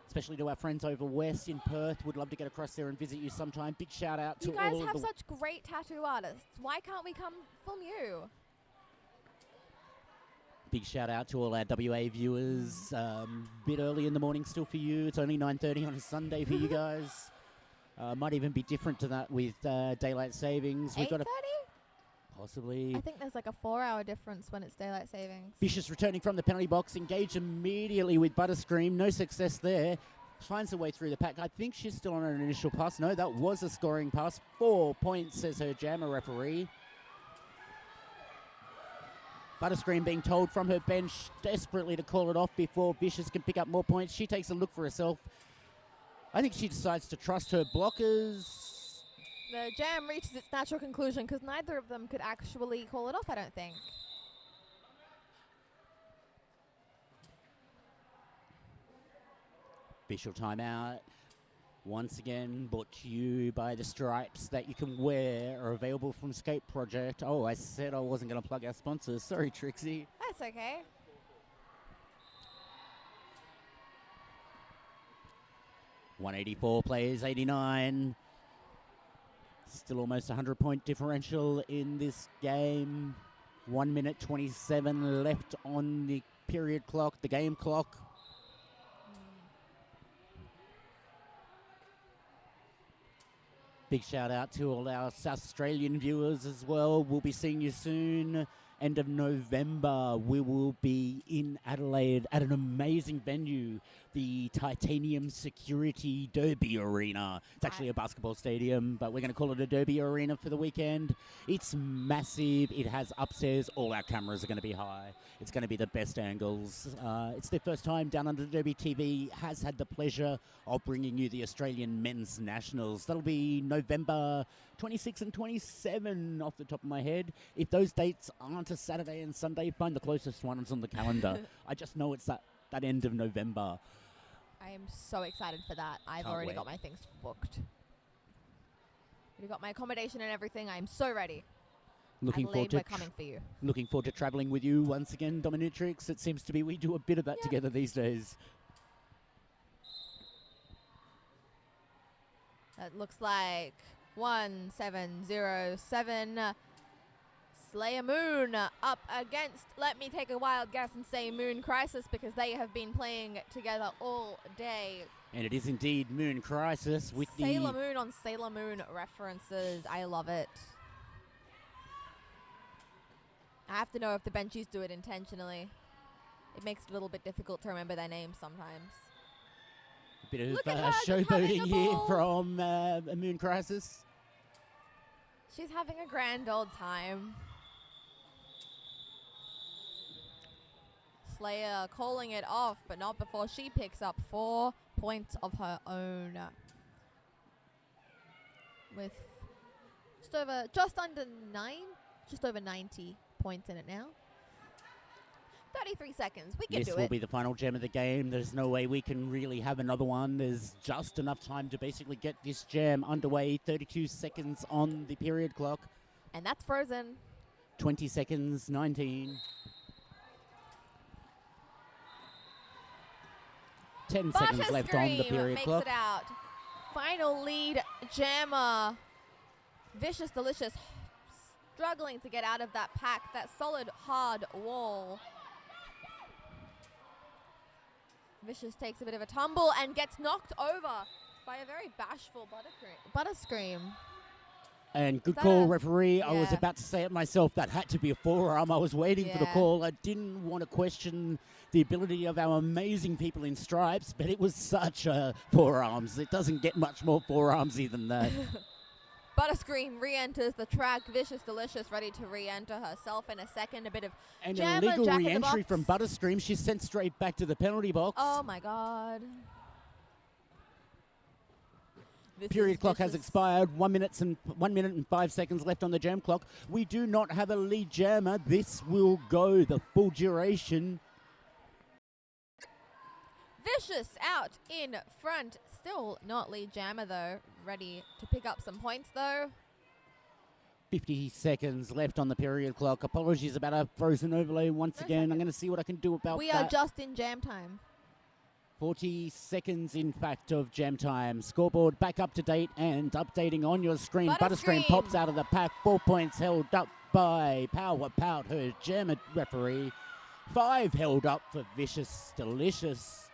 Speaker 9: Especially to our friends over west in Perth. Would love to get across there and visit you sometime. Big shout out to all of
Speaker 5: You guys have such great tattoo artists. Why can't we come film you?
Speaker 9: Big shout out to all our WA viewers. Bit early in the morning still for you. It's only 9:30 on a Sunday for you guys. Might even be different to that with daylight savings. We've got
Speaker 5: 8:30?
Speaker 9: Possibly.
Speaker 5: I think there's like a 4-hour difference when it's daylight savings.
Speaker 9: Vicious returning from the penalty box, engaged immediately with Butterscream. No success there. Finds her way through the pack. I think she's still on an initial pass. No, that was a scoring pass. 4 points, says her jammer referee. Butterscream being told from her bench desperately to call it off before Vicious can pick up more points. She takes a look for herself. I think she decides to trust her blockers.
Speaker 5: The jam reaches its natural conclusion because neither of them could actually call it off, I don't think.
Speaker 9: Official timeout. Once again, brought to you by the stripes that you can wear are available from Skate Project. Oh, I said I wasn't going to plug our sponsors. Sorry, Trixie.
Speaker 5: That's okay.
Speaker 9: .184 plays 89. Still almost 100-point differential in this game. 1 minute 27 left on the period clock, the game clock. Big shout out to all our South Australian viewers as well. We'll be seeing you soon. End of November, we will be in Adelaide at an amazing venue, the Titanium Security Derby Arena. It's actually a basketball stadium, but we're going to call it a Derby Arena for the weekend. It's massive. It has upstairs. All our cameras are going to be high. It's going to be the best angles. It's their first time Downunder Derby TV has had the pleasure of bringing you the Australian Men's Nationals. That'll be November 26 and 27 off the top of my head. If those dates aren't a Saturday and Sunday, find the closest ones on the calendar. I just know it's that end of November.
Speaker 5: I am so excited for that. I've
Speaker 9: Can't
Speaker 5: already
Speaker 9: wait.
Speaker 5: got my things booked. I've got my accommodation and everything. I'm so ready.
Speaker 9: Looking forward
Speaker 5: Adelaide,
Speaker 9: to
Speaker 5: we're coming for you.
Speaker 9: Looking forward to travelling with you once again, Dominatrix. It seems to be we do a bit of that together these days.
Speaker 5: That looks like 1707. Slayer Moon up against, let me take a wild guess and say Moon Crisis, because they have been playing together all day.
Speaker 9: And it is indeed Moon Crisis with
Speaker 5: Sailor Moon on Sailor Moon references. I love it. I have to know if the benchies do it intentionally. It makes it a little bit difficult to remember their names sometimes.
Speaker 9: A bit of
Speaker 5: Look at her
Speaker 9: showboating
Speaker 5: a
Speaker 9: here
Speaker 5: ball.
Speaker 9: from Moon Crisis.
Speaker 5: She's having a grand old time. Slayer calling it off, but not before she picks up 4 points of her own. With just over 90 points in it now. 33 seconds. We can do it.
Speaker 9: This will be the final gem of the game. There's no way we can really have another one. There's just enough time to basically get this gem underway. 32 seconds on the period clock.
Speaker 5: And that's frozen.
Speaker 9: 20 seconds, 19. 10 seconds left on the period
Speaker 5: makes
Speaker 9: clock.
Speaker 5: it out. Final lead jammer. Vicious Delicious struggling to get out of that pack, that solid hard wall. Vicious takes a bit of a tumble and gets knocked over by a very bashful Butterscream.
Speaker 9: And good call, referee. I was
Speaker 5: Yeah.
Speaker 9: about to say it myself. That had to be a forearm. I was waiting for the
Speaker 5: Yeah.
Speaker 9: call. I didn't want to question the ability of our amazing people in stripes, but it was such a forearms. It doesn't get much more forearmsy than that.
Speaker 5: Butterscream re-enters the track. Vicious Delicious ready to re-enter herself in a second. A bit of
Speaker 9: And
Speaker 5: jammer,
Speaker 9: an illegal
Speaker 5: Jack in the
Speaker 9: re-entry
Speaker 5: Box.
Speaker 9: from Butterscream. She's sent straight back to the penalty box.
Speaker 5: Oh my god. This
Speaker 9: Period
Speaker 5: is
Speaker 9: clock has
Speaker 5: Vicious.
Speaker 9: expired. 1 minute and 5 seconds left on the jam clock. We do not have a lead jammer. This will go the full duration.
Speaker 5: Vicious out in front. Still not lead jammer though. Ready to pick up some points though.
Speaker 9: 50 seconds left on the period clock. Apologies about a frozen overlay once again. I'm going to see what I can do about
Speaker 5: We
Speaker 9: that.
Speaker 5: are just in jam time.
Speaker 9: 40 seconds, in fact, of jam time. Scoreboard back up to date and updating on your screen. Butterscream pops out of the pack. 4 points held up by Power Pout, her jammer referee. 5 held up for Vicious Delicious.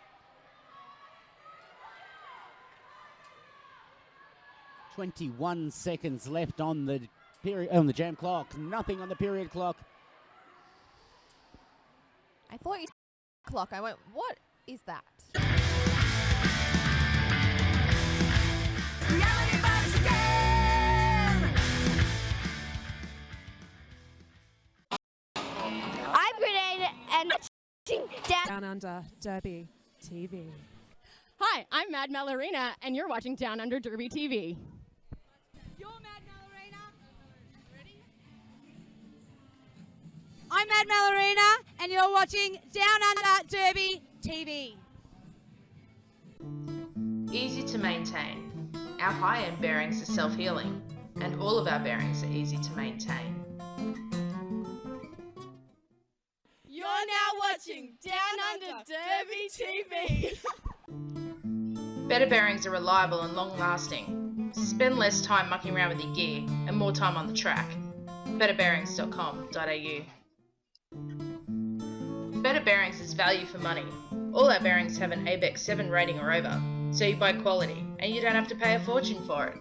Speaker 9: 21 seconds left on the jam clock. Nothing on the period clock.
Speaker 5: I thought you clock. I went, what is that?
Speaker 7: I'm Grenade and watching
Speaker 4: Down Under Derby TV.
Speaker 2: Hi, I'm Mad Mallarina, and you're watching Down Under Derby TV.
Speaker 3: You're Mad Mallarina. Ready? I'm Mad Mallarina, and you're watching Down Under Derby TV.
Speaker 6: Easy to maintain. Our high-end bearings are self-healing, and all of our bearings are easy to maintain.
Speaker 2: You're now watching Down Under Derby TV.
Speaker 6: Better bearings are reliable and long-lasting. Spend less time mucking around with your gear and more time on the track. betterbearings.com.au. Better Bearings is value for money. All our bearings have an ABEX 7 rating or over, so you buy quality and you don't have to pay a fortune for it.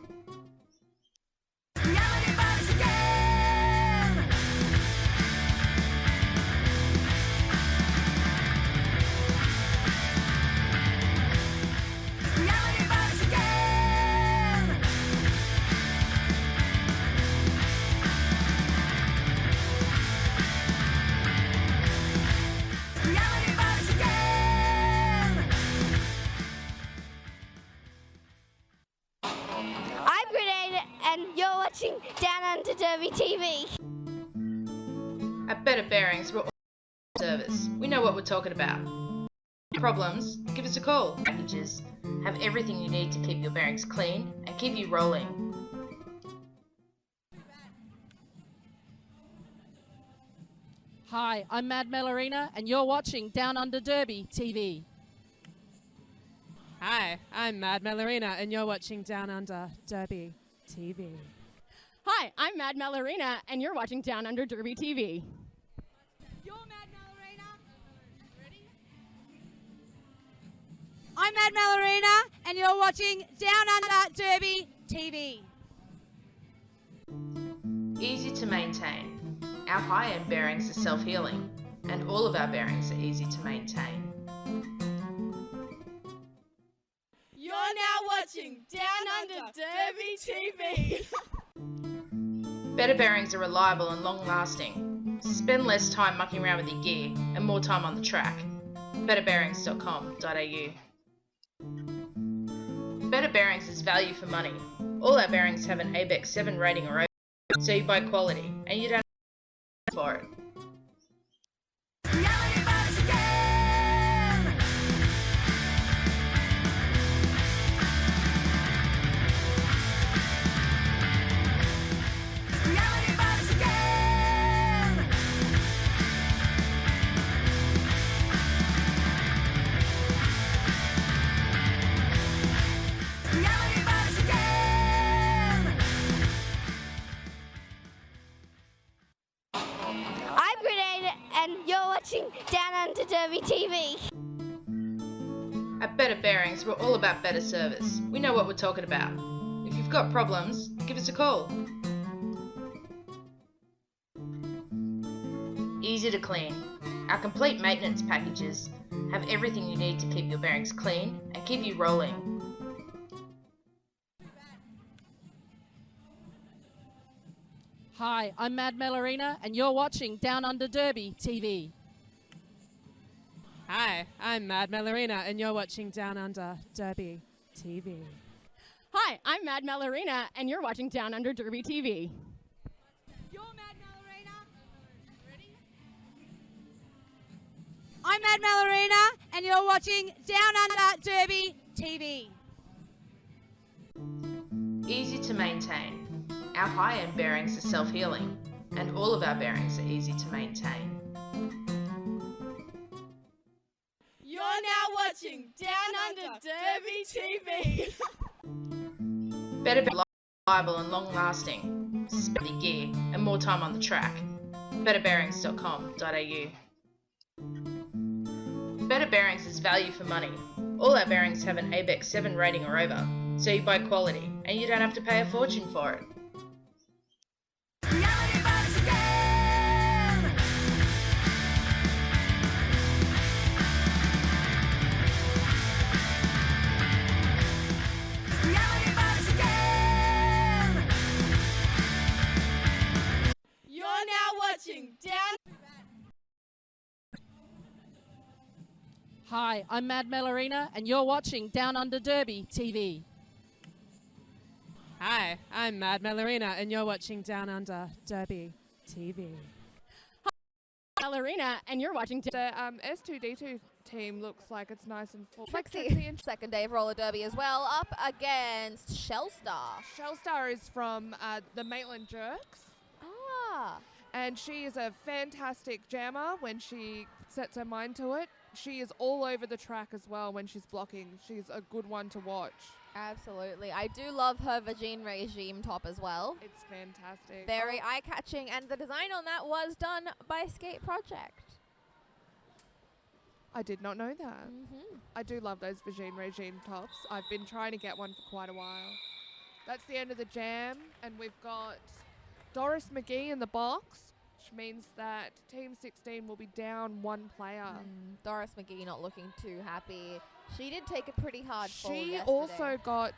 Speaker 7: I'm Grenade and you're watching Down Under Derby TV.
Speaker 6: At Better Bearings, we're all service. We know what we're talking about. Problems? Give us a call. Packages have everything you need to keep your bearings clean and keep you rolling.
Speaker 8: Hi, I'm Mad Melorina, and you're watching Down Under Derby TV.
Speaker 4: Hi, I'm Mad Melorina, and you're watching Down Under Derby TV.
Speaker 2: Hi, I'm Mad Melorina, and you're watching Down Under Derby TV.
Speaker 3: You're Mad Melorina. Ready? I'm Mad Melorina, and you're watching Down Under Derby TV.
Speaker 6: Easy to maintain. Our high-end bearings are self-healing, and all of our bearings are easy to maintain.
Speaker 3: You're now watching Down Under Derby TV.
Speaker 6: Better bearings are reliable and long-lasting. Spend less time mucking around with your gear and more time on the track. betterbearings.com.au. Better Bearings is value for money. All our bearings have an ABEX 7 rating or over, so you buy quality and you don't have to pay for it.
Speaker 7: I'm Grenade, and you're watching Down Under Derby TV.
Speaker 6: At Better Bearings, we're all about better service. We know what we're talking about. If you've got problems, give us a call. Easy to clean. Our complete maintenance packages have everything you need to keep your bearings clean and keep you rolling.
Speaker 8: Hi, I'm Mad Melorina, and you're watching Down Under Derby TV.
Speaker 4: Hi, I'm Mad Melorina, and you're watching Down Under Derby TV.
Speaker 2: Hi, I'm Mad Melorina, and you're watching Down Under Derby TV.
Speaker 3: You're Mad Melorina. Ready? I'm Mad Melorina, and you're watching Down Under Derby TV.
Speaker 6: Easy to maintain. Our high-end bearings are self-healing, and all of our bearings are easy to maintain.
Speaker 3: You're now watching Down Under Derby TV.
Speaker 6: Better be reliable and long-lasting. Spend your gear and more time on the track. betterbearings.com.au. Better Bearings is value for money. All our bearings have an ABEX 7 rating or over, so you buy quality and you don't have to pay a fortune for it.
Speaker 3: You're now watching Down.
Speaker 8: Hi, I'm Mad Melorina, and you're watching Down Under Derby TV.
Speaker 4: Hi, I'm Mad Melorina, and you're watching Down Under Derby TV.
Speaker 2: Melorina, and you're watching.
Speaker 10: The S2D2 team looks like it's nice and full.
Speaker 5: Trixie, second day of roller derby as well, up against Shellstar.
Speaker 10: Shellstar is from the Maitland Jerks,
Speaker 5: Ah,
Speaker 10: and she is a fantastic jammer when she sets her mind to it. She is all over the track as well when she's blocking. She's a good one to watch.
Speaker 5: absolutely. I do love her Vagine Regime top as well.
Speaker 10: It's fantastic.
Speaker 5: Very eye-catching, and the design on that was done by Skate Project.
Speaker 10: I did not know that.
Speaker 5: Mm-hmm.
Speaker 10: I do love those Vagine Regime tops. I've been trying to get one for quite a while. That's the end of the jam, and we've got Doris McGee in the box, which means that Team 16 will be down one player.
Speaker 5: Doris McGee not looking too happy. She did take a pretty hard fall
Speaker 10: She
Speaker 5: yesterday.
Speaker 10: also got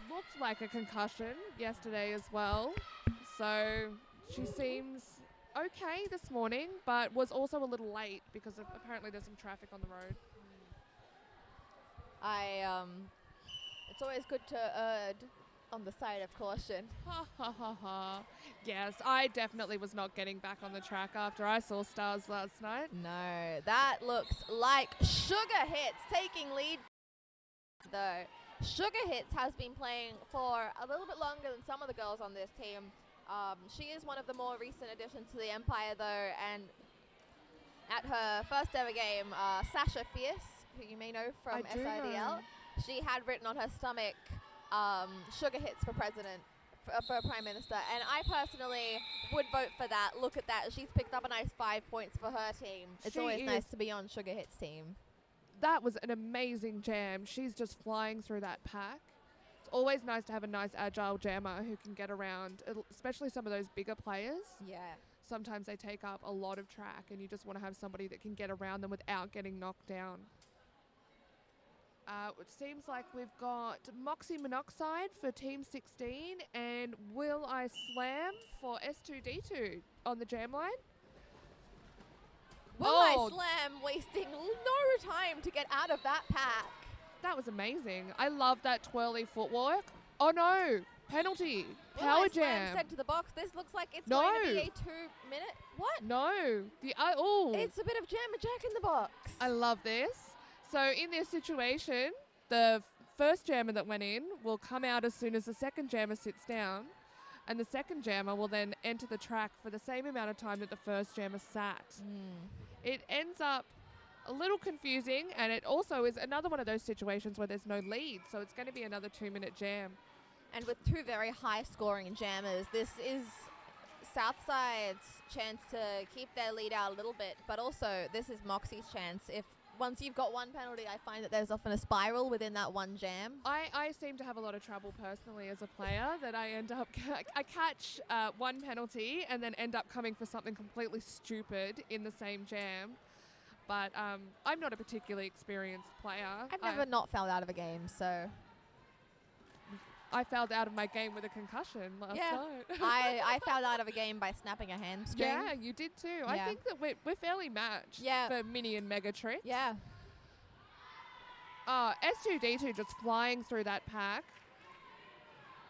Speaker 10: looked like a concussion yesterday as well. So she seems okay this morning, but was also a little late because of apparently there's some traffic on the road.
Speaker 5: It's always good to err on the side of caution.
Speaker 10: Ha ha ha ha. Yes, I definitely was not getting back on the track after I saw Stars last night.
Speaker 5: No, that looks like Sugar Hits taking lead. Though Sugar Hits has been playing for a little bit longer than some of the girls on this team. She is one of the more recent additions to the Empire, though, and at her first ever game, Sasha Fierce, who you may know from
Speaker 10: I do
Speaker 5: SIDL,
Speaker 10: know.
Speaker 5: she had written on her stomach, sugar hits for president, for prime minister, and I personally would vote for that. Look at that. She's picked up a nice 5 points for her team. It's
Speaker 10: She
Speaker 5: always
Speaker 10: is.
Speaker 5: nice to be on Sugar Hits team.
Speaker 10: That was an amazing jam. She's just flying through that pack. It's always nice to have a nice agile jammer who can get around, especially some of those bigger players.
Speaker 5: Yeah.
Speaker 10: Sometimes they take up a lot of track and you just want to have somebody that can get around them without getting knocked down. It seems like we've got Moxie Monoxide for Team 16 and Will I Slam for S2D2 on the jam line.
Speaker 5: Will I Slam wasting no time to get out of that pack.
Speaker 10: That was amazing. I love that twirly footwork. Oh no, penalty.
Speaker 5: Will
Speaker 10: Power
Speaker 5: I Slam
Speaker 10: jam.
Speaker 5: sent to the box. This looks like it's going to be a 2-minute. What?
Speaker 10: No.
Speaker 5: It's a bit of Jammer Jack in the box.
Speaker 10: I love this. So in this situation, the first jammer that went in will come out as soon as the second jammer sits down, and the second jammer will then enter the track for the same amount of time that the first jammer sat. It ends up a little confusing, and it also is another one of those situations where there's no lead, so it's going to be another 2-minute jam.
Speaker 5: And with two very high-scoring jammers, this is Southside's chance to keep their lead out a little bit, but also this is Moxie's chance. If once you've got one penalty, I find that there's often a spiral within that one jam.
Speaker 10: I seem to have a lot of trouble personally as a player that I end up, I catch one penalty and then end up coming for something completely stupid in the same jam. But I'm not a particularly experienced player.
Speaker 5: I've never not fouled out of a game, so...
Speaker 10: I fouled out of my game with a concussion last night.
Speaker 5: I fouled out of a game by snapping a hamstring.
Speaker 10: Yeah, you did too.
Speaker 5: Yeah.
Speaker 10: I think that we're fairly matched for mini and mega tricks.
Speaker 5: Yeah.
Speaker 10: S2D2 just flying through that pack.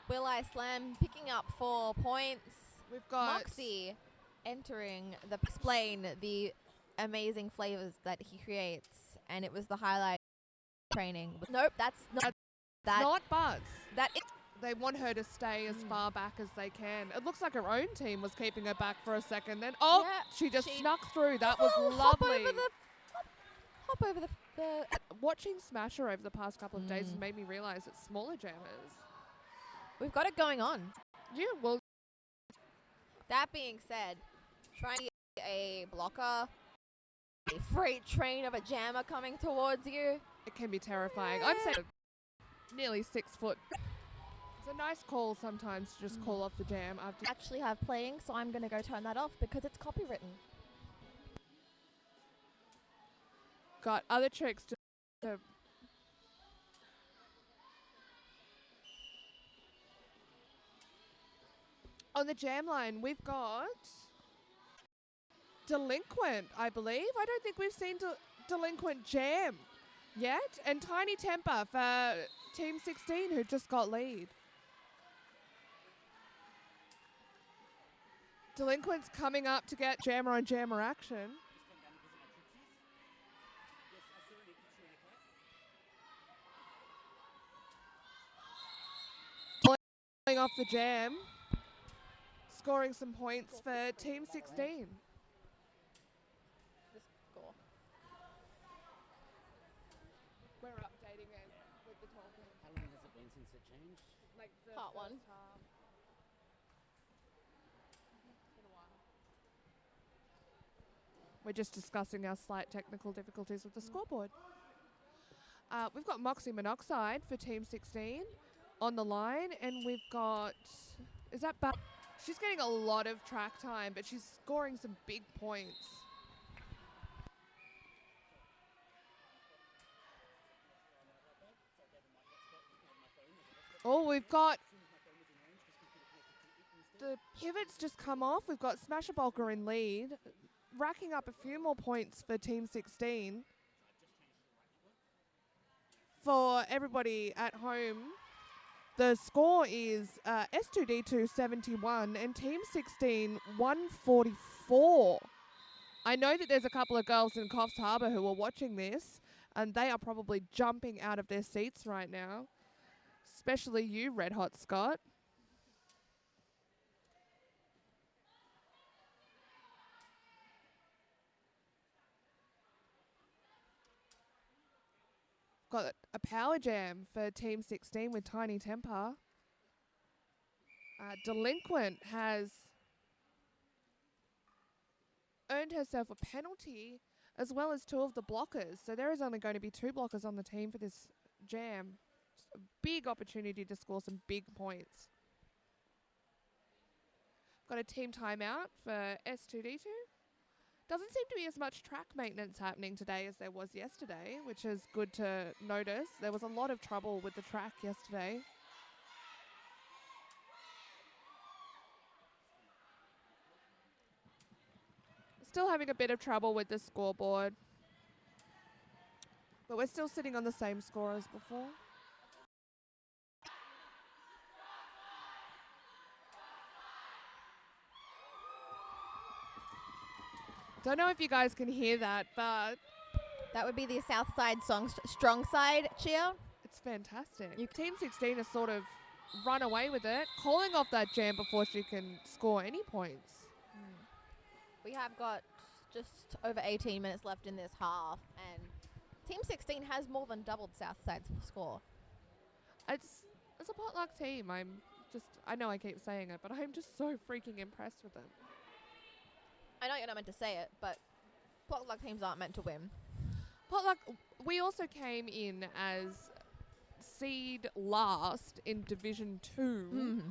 Speaker 5: Will I Slam picking up 4 points.
Speaker 10: We've got
Speaker 5: Moxie entering the explain the amazing flavors that he creates, and it was the highlight training. Nope, that's not that.
Speaker 10: Not Buzz.
Speaker 5: That
Speaker 10: they want her to stay as far back as they can. It looks like her own team was keeping her back for a second. Then she just snuck through. That was lovely.
Speaker 5: Hop over the.
Speaker 10: Watching Smasher over the past couple of days has made me realise that smaller jammers.
Speaker 5: We've got it going on.
Speaker 10: Yeah, well.
Speaker 5: That being said, trying to get a blocker, a freight train of a jammer coming towards you.
Speaker 10: It can be terrifying. I'm saying nearly 6 foot. It's a nice call sometimes to just call off the jam.
Speaker 5: I actually have playing, so I'm going to go turn that off because it's copywritten.
Speaker 10: Got other tricks to on the jam line, we've got Delinquent, I believe. I don't think we've seen Delinquent jam yet. And Tiny Temper for Team 16, who just got lead. Delinquent's coming up to get jammer on jammer action. Going off the jam, scoring some points for Team 16. We're updating it with the talking.
Speaker 9: How long has it been since it changed?
Speaker 10: Like the
Speaker 5: Part one.
Speaker 10: first half. It's been a while. We're just discussing our slight technical difficulties with the scoreboard. We've got Moxie Monoxide for Team 16 on the line, and we've got, is that she's getting a lot of track time, but she's scoring some big points. Oh, we've got the pivots just come off. We've got Smasher Bulker in lead, racking up a few more points for Team 16. For everybody at home, the score is S2D2 71 and Team 16 144. I know that there's a couple of girls in Coffs Harbour who are watching this, and they are probably jumping out of their seats right now. Especially you, Red Hot Scott. got a power jam for Team 16 with Tiny Temper. Delinquent has earned herself a penalty as well as 2 of the blockers. So there is only going to be 2 blockers on the team for this jam. Just a big opportunity to score some big points. Got a team timeout for S2D2. Doesn't seem to be as much track maintenance happening today as there was yesterday, which is good to notice. There was a lot of trouble with the track yesterday. Still having a bit of trouble with the scoreboard. But we're still sitting on the same score as before. Don't know if you guys can hear that, but
Speaker 5: That would be the South Side song, Strong Side cheer.
Speaker 10: it's fantastic. Team 16 has sort of run away with it, calling off that jam before she can score any points.
Speaker 5: We have got just over 18 minutes left in this half, and Team 16 has more than doubled Southside's score.
Speaker 10: It's a potluck team. I know I keep saying it, but I'm just so freaking impressed with them.
Speaker 5: I know you're not meant to say it, but potluck teams aren't meant to win.
Speaker 10: Potluck, we also came in as seed last in Division 2.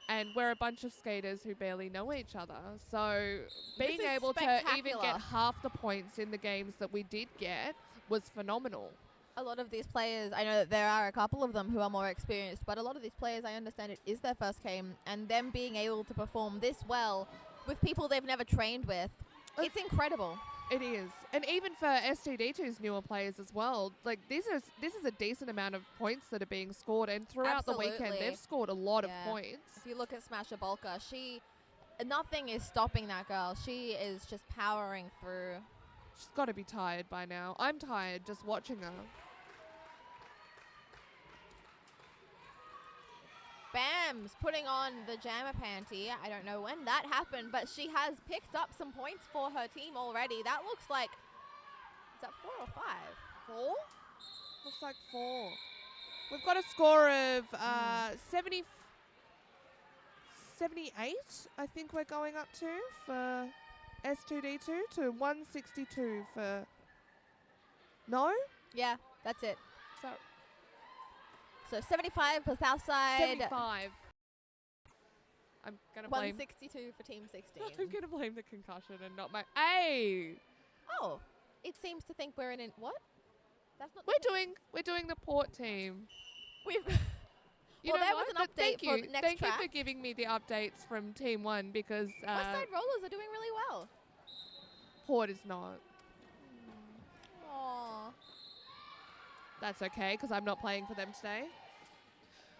Speaker 10: And we're a bunch of skaters who barely know each other. So being able to even get half the points in the games that we did get was phenomenal.
Speaker 5: A lot of these players, I know that there are a couple of them who are more experienced, but a lot of these players, I understand it is their first game, and them being able to perform this well with people they've never trained with, it's incredible.
Speaker 10: It is. And even for STD2's newer players as well, like this is a decent amount of points that are being scored, and throughout the weekend they've scored a lot of points.
Speaker 5: If you look at Smasher Bolka, nothing is stopping that girl. She is just powering through.
Speaker 10: She's got to be tired by now. I'm tired just watching her.
Speaker 5: Bam's putting on the jammer panty. I don't know when that happened, but she has picked up some points for her team already. That looks like, is that 4 or 5?
Speaker 10: 4? Looks like 4. We've got a score of 78, I think we're going up to for S2D2 to 162 for... No?
Speaker 5: Yeah, that's it.
Speaker 10: So
Speaker 5: 75 for Southside.
Speaker 10: 75. I'm going to blame...
Speaker 5: 162 for Team 16.
Speaker 10: I'm going to blame the concussion and not my... Hey!
Speaker 5: Oh, it seems to think we're in... What? That's not...
Speaker 10: We're doing the port team.
Speaker 5: We've...
Speaker 10: You know
Speaker 5: there
Speaker 10: what?
Speaker 5: was an update for the next
Speaker 10: Thank
Speaker 5: track.
Speaker 10: you for giving me the updates from Team 1 because...
Speaker 5: Westside Rollers are doing really well.
Speaker 10: Port is not.
Speaker 5: Aww.
Speaker 10: That's okay, because I'm not playing for them today.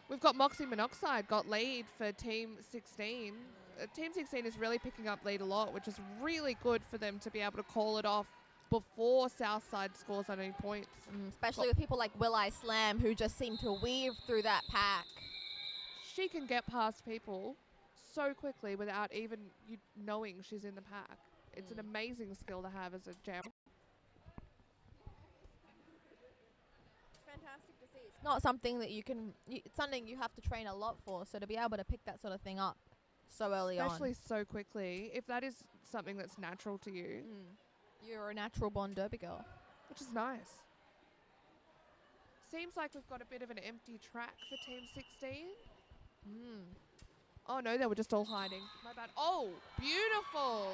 Speaker 10: We've got Moxie Monoxide got lead for Team 16. Team 16 is really picking up lead a lot, which is really good for them to be able to call it off before Southside scores on any points.
Speaker 5: Especially with people like Will I Slam, who just seem to weave through that pack.
Speaker 10: She can get past people so quickly without even you knowing she's in the pack. It's an amazing skill to have as a jam.
Speaker 5: Fantastic to see. It's not something that you can... it's something you have to train a lot for, so to be able to pick that sort of thing up so early
Speaker 10: Especially so quickly. If that is something that's natural to you.
Speaker 5: You're a natural-born derby girl.
Speaker 10: Which is nice. Seems like we've got a bit of an empty track for Team 16. Oh, no, they were just all hiding. My bad. Oh, beautiful.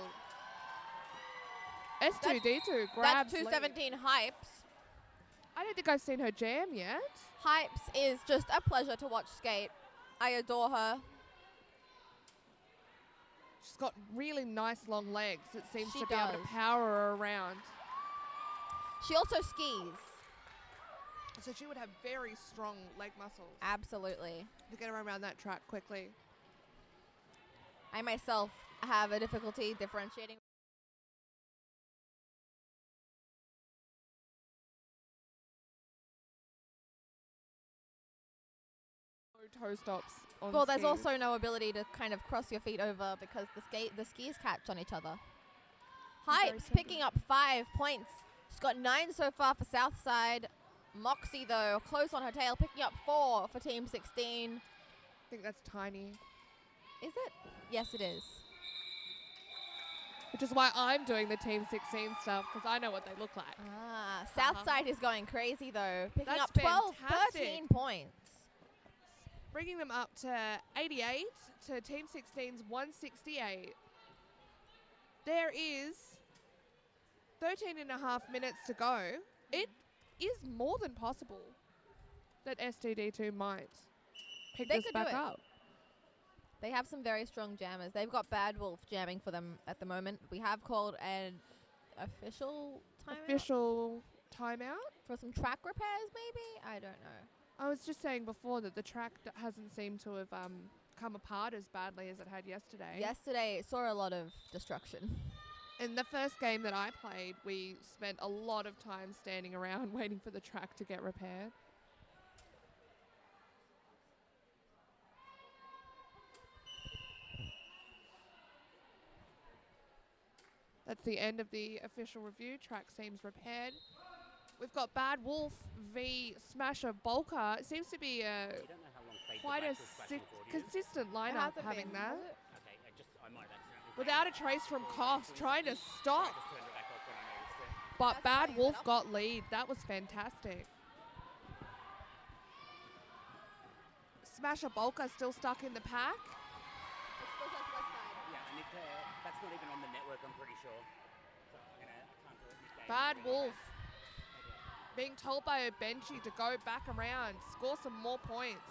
Speaker 10: S2D2 grabs
Speaker 5: That's 217 Hypes.
Speaker 10: I don't think I've seen her jam yet.
Speaker 5: Hypes is just a pleasure to watch skate. I adore her.
Speaker 10: She's got really nice long legs. It seems
Speaker 5: She
Speaker 10: to be able to
Speaker 5: does.
Speaker 10: power her around.
Speaker 5: She also skis.
Speaker 10: So she would have very strong leg muscles.
Speaker 5: Absolutely.
Speaker 10: To get her around that track quickly.
Speaker 5: I myself have a difficulty differentiating.
Speaker 10: Toe stops on
Speaker 5: Well, there's
Speaker 10: skis.
Speaker 5: also no ability to kind of cross your feet over because the skis catch on each other.
Speaker 10: Very
Speaker 5: Hypes picking up 5 points. She's got 9 so far for Southside. Moxie, though, close on her tail, picking up 4 for Team 16.
Speaker 10: I think that's tiny.
Speaker 5: Is it? Yes, it is.
Speaker 10: Which is why I'm doing the Team 16 stuff, because I know what they look like.
Speaker 5: Ah, Southside is going crazy, though, picking
Speaker 10: That's
Speaker 5: up 12,
Speaker 10: fantastic.
Speaker 5: 13 points.
Speaker 10: Bringing them up to 88 to Team 16's 168. There is 13 and a half minutes to go. It is more than possible that STD2 might pick this back up.
Speaker 5: They have some very strong jammers. They've got Bad Wolf jamming for them at the moment. We have called an official timeout
Speaker 10: For
Speaker 5: some track repairs, maybe? I don't know.
Speaker 10: I was just saying before that the track hasn't seemed to have come apart as badly as it had yesterday.
Speaker 5: Yesterday saw a lot of destruction.
Speaker 10: In the first game that I played, we spent a lot of time standing around waiting for the track to get repaired. That's the end of the official review. Track seems repaired. We've got Bad Wolf v Smasher Bolker. It seems to be quite a consistent lineup having that. Without a trace from Koss, trying to stop. But Bad Wolf got lead. That was fantastic. Smasher Bolker still stuck in the pack.
Speaker 9: That's not even on the network, I'm pretty sure. So I can't do it this game.
Speaker 10: Bad Wolf being told by Obenchi to go back around, score some more points.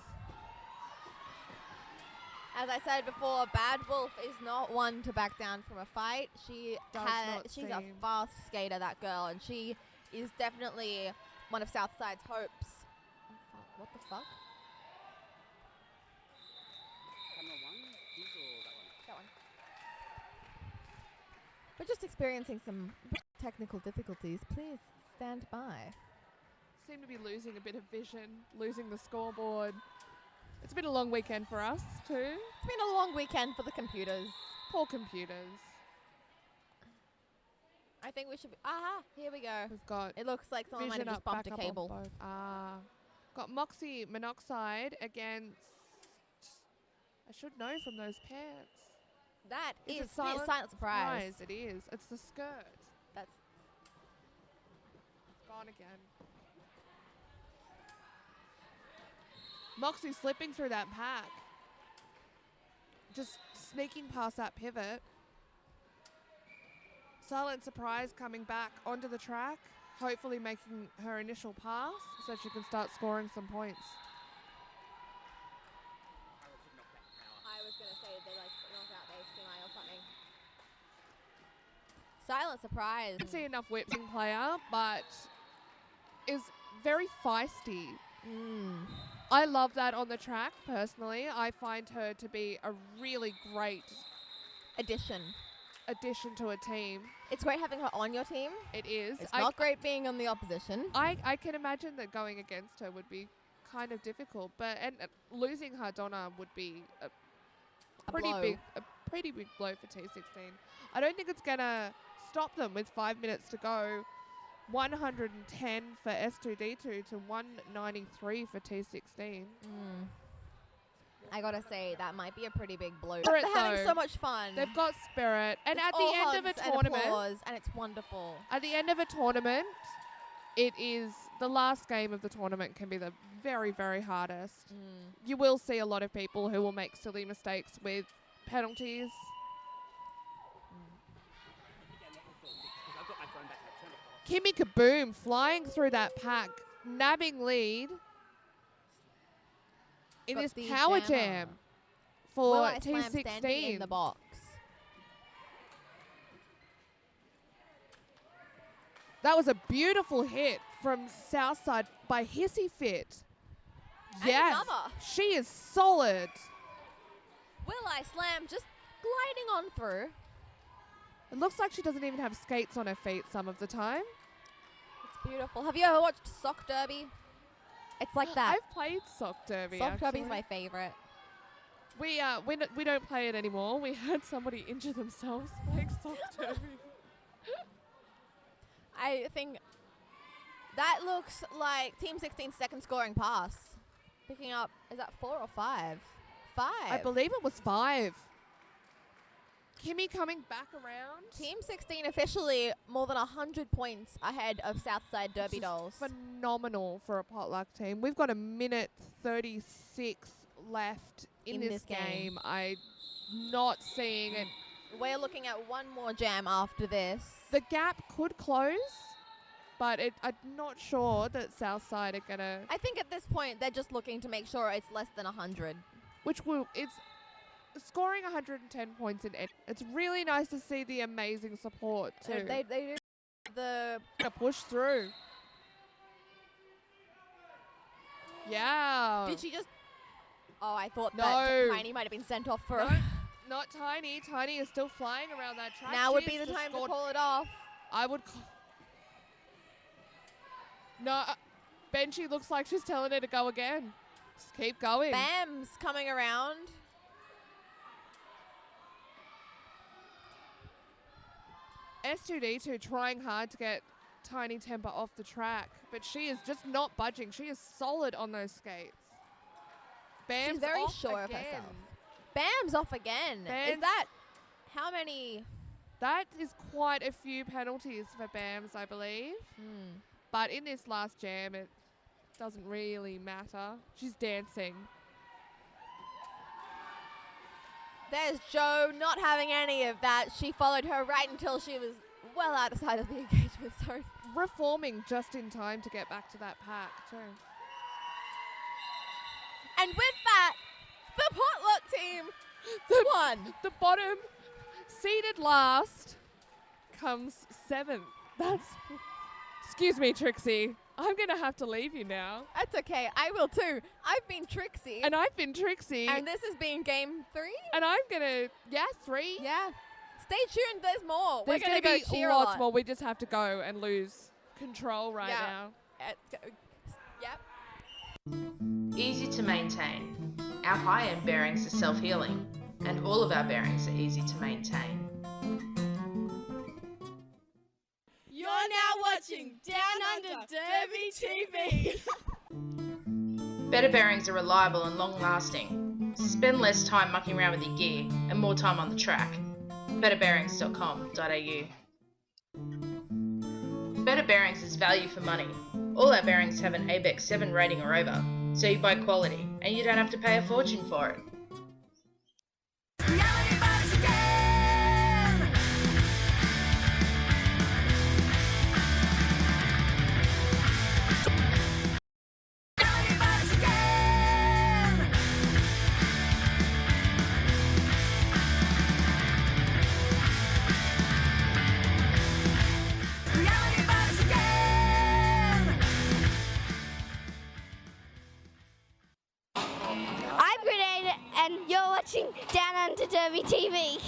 Speaker 5: As I said before, Bad Wolf is not one to back down from a fight. She's a fast skater, that girl, and she is definitely one of Southside's hopes. What the fuck?
Speaker 9: Camera 1? This or that one?
Speaker 5: That one. We're just experiencing some technical difficulties. Please stand by.
Speaker 10: Seem to be losing a bit of vision, losing the scoreboard. It's been a long weekend for us too.
Speaker 5: It's been a long weekend for the computers.
Speaker 10: Poor computers.
Speaker 5: I think we should be... Aha! Here we go.
Speaker 10: We've got...
Speaker 5: It looks like someone might have just bumped a cable.
Speaker 10: Got Moxie Monoxide against... I should know from those pants.
Speaker 5: That is
Speaker 10: a silent
Speaker 5: surprise.
Speaker 10: It is. It's the skirt.
Speaker 5: That's...
Speaker 10: It's gone again. Moxie slipping through that pack. Just sneaking past that pivot. Silent Surprise coming back onto the track. Hopefully making her initial pass so she can start scoring some points.
Speaker 5: I was going to say they knocked out HDMI or something. Silent Surprise.
Speaker 10: I didn't see enough whipping player, but is very feisty. I love that on the track, personally. I find her to be a really great
Speaker 5: addition
Speaker 10: to a team.
Speaker 5: It's great having her on your team.
Speaker 10: It is.
Speaker 5: It's not great being on the opposition.
Speaker 10: I can imagine that going against her would be kind of difficult, but losing her Donna would be a pretty big blow for T16. I don't think it's gonna stop them with 5 minutes to go. 110 for S2D2 to 193 for T16.
Speaker 5: I gotta say, that might be a pretty big blow.
Speaker 10: Spirit,
Speaker 5: They're having so much fun.
Speaker 10: They've got spirit. And
Speaker 5: it's
Speaker 10: at the end of a tournament,
Speaker 5: and it's wonderful.
Speaker 10: At the end of a tournament, it is the last game of the tournament can be the very, very hardest. You will see a lot of people who will make silly mistakes with penalties. Kimmy Kaboom flying through that pack, nabbing lead in this power jam for T16
Speaker 5: in the box.
Speaker 10: That was a beautiful hit from Southside by Hissy Fit. Yes, she is solid.
Speaker 5: Will I Slam just gliding on through.
Speaker 10: It looks like she doesn't even have skates on her feet some of the time.
Speaker 5: It's beautiful. Have you ever watched Sock Derby? It's like that.
Speaker 10: I've played Sock Derby.
Speaker 5: Sock Derby's my favorite.
Speaker 10: We don't play it anymore. We had somebody injure themselves playing Sock Derby.
Speaker 5: I think That looks like Team 16's second scoring pass. Picking up, is that 4 or 5? 5.
Speaker 10: I believe it was 5. Kimmy coming back around.
Speaker 5: Team 16 officially more than 100 points ahead of Southside Derby Dolls.
Speaker 10: Phenomenal for a potluck team. We've got a minute 36 left in this game. I'm not seeing it.
Speaker 5: We're looking at one more jam after this.
Speaker 10: The gap could close, but I'm not sure that Southside are going to...
Speaker 5: I think at this point they're just looking to make sure it's less than 100.
Speaker 10: It's scoring 110 points in it. It's really nice to see the amazing support too.
Speaker 5: They do the
Speaker 10: push through. Yeah.
Speaker 5: Did she just... Oh, I thought
Speaker 10: No.
Speaker 5: that Tiny might have been sent off for...
Speaker 10: No, not Tiny. Tiny is still flying around that track.
Speaker 5: Now
Speaker 10: She
Speaker 5: would be
Speaker 10: has
Speaker 5: the time to
Speaker 10: scored-
Speaker 5: call it off.
Speaker 10: I would call... No, Benji looks like she's telling her to go again. Just keep going.
Speaker 5: Bam's coming around.
Speaker 10: S2D2 trying hard to get Tiny Temper off the track, but she is just not budging. She is solid on those skates. Bam's
Speaker 5: She's very
Speaker 10: off
Speaker 5: sure of
Speaker 10: again.
Speaker 5: herself. Bam's off again. Is
Speaker 10: Bam's-
Speaker 5: that... How many...
Speaker 10: That is quite a few penalties for Bams, I believe. But in this last jam, it doesn't really matter. She's dancing.
Speaker 5: There's Jo not having any of that. She followed her right until she was well outside of the engagement zone.
Speaker 10: Reforming just in time to get back to that pack, too.
Speaker 5: And with that, the potluck team won.
Speaker 10: The bottom, seeded last, comes 7th. That's... Excuse me, Trixie. I'm going to have to leave you now.
Speaker 5: That's okay. I will too. I've been Trixie.
Speaker 10: And I've been Trixie.
Speaker 5: And this has been game 3.
Speaker 10: And I'm going to... Yeah, 3.
Speaker 5: Yeah. Stay tuned. There's more.
Speaker 10: There's
Speaker 5: We're going to
Speaker 10: gonna
Speaker 5: go
Speaker 10: be
Speaker 5: cheer
Speaker 10: lots
Speaker 5: a lot.
Speaker 10: more. We just have to go and lose control right
Speaker 5: Yeah.
Speaker 10: now.
Speaker 5: Yep.
Speaker 6: Easy to maintain. Our high-end bearings are self-healing, and all of our bearings are easy to maintain.
Speaker 3: You're now watching Down Under Derby TV.
Speaker 6: Better bearings are reliable and long-lasting. Spend less time mucking around with your gear and more time on the track. betterbearings.com.au. Better Bearings is value for money. All our bearings have an ABEX 7 rating or over, so you buy quality and you don't have to pay a fortune for it.
Speaker 7: I'm Grenade, and you're watching Down Under Derby TV.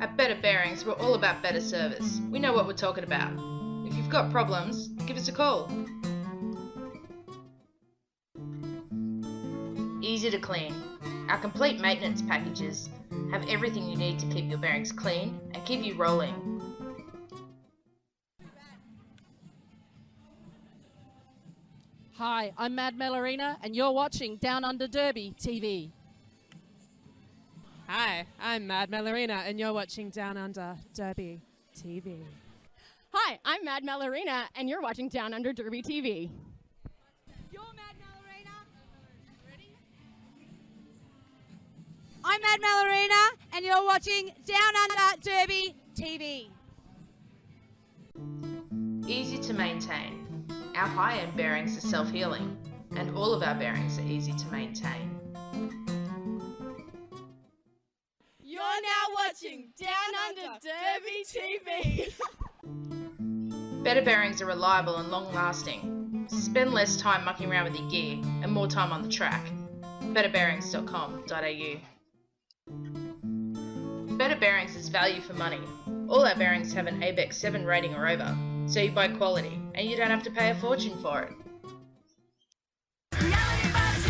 Speaker 6: At Better Bearings, we're all about better service. We know what we're talking about. If you've got problems, give us a call. Easy to clean. Our complete maintenance packages have everything you need to keep your bearings clean and keep you rolling.
Speaker 8: Hi, I'm Mad Melorina, and you're watching Down Under Derby TV.
Speaker 4: Hi, I'm Mad Melorina, and you're watching Down Under Derby TV.
Speaker 2: Hi, I'm Mad Melorina, and you're watching Down Under Derby TV.
Speaker 3: You're Mad Melorina. Ready? I'm Mad Melorina, and you're watching Down Under Derby TV.
Speaker 6: Easy to maintain. Our high-end bearings are self-healing, and all of our bearings are easy to maintain.
Speaker 3: You're now watching Down Under Derby TV.
Speaker 6: Better bearings are reliable and long-lasting. Spend less time mucking around with your gear and more time on the track. betterbearings.com.au. Better Bearings is value for money. All our bearings have an ABEX 7 rating or over, so you buy quality and you don't have to pay a fortune for it.
Speaker 11: Reality bites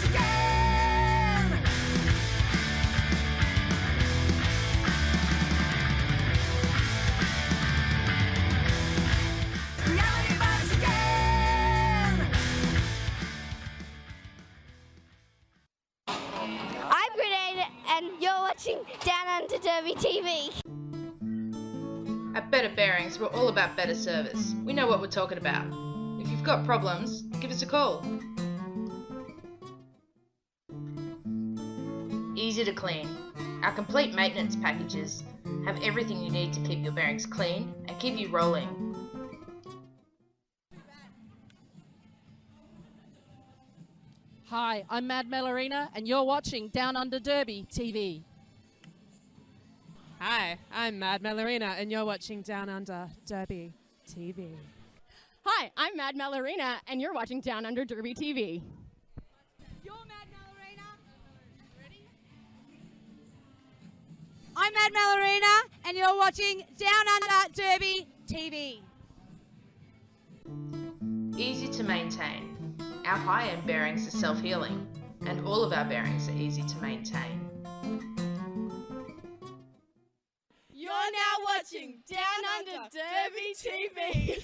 Speaker 11: again.
Speaker 7: Derby TV.
Speaker 6: At Better Bearings, we're all about better service. We know what we're talking about. If you've got problems, give us a call. Easy to clean. Our complete maintenance packages have everything you need to keep your bearings clean and keep you rolling.
Speaker 8: Hi, I'm Mad Melorina, and you're watching Down Under Derby TV.
Speaker 4: Hi, I'm Mad Melorina, and you're watching Down Under Derby TV.
Speaker 2: Hi, I'm Mad Melorina, and you're watching Down Under Derby TV.
Speaker 3: You're Mad Melorina. Ready? I'm Mad Melorina, and you're watching Down Under Derby TV.
Speaker 6: Easy to maintain. Our high-end bearings are self-healing, and all of our bearings are easy to maintain.
Speaker 3: You're now watching Down Under Derby TV.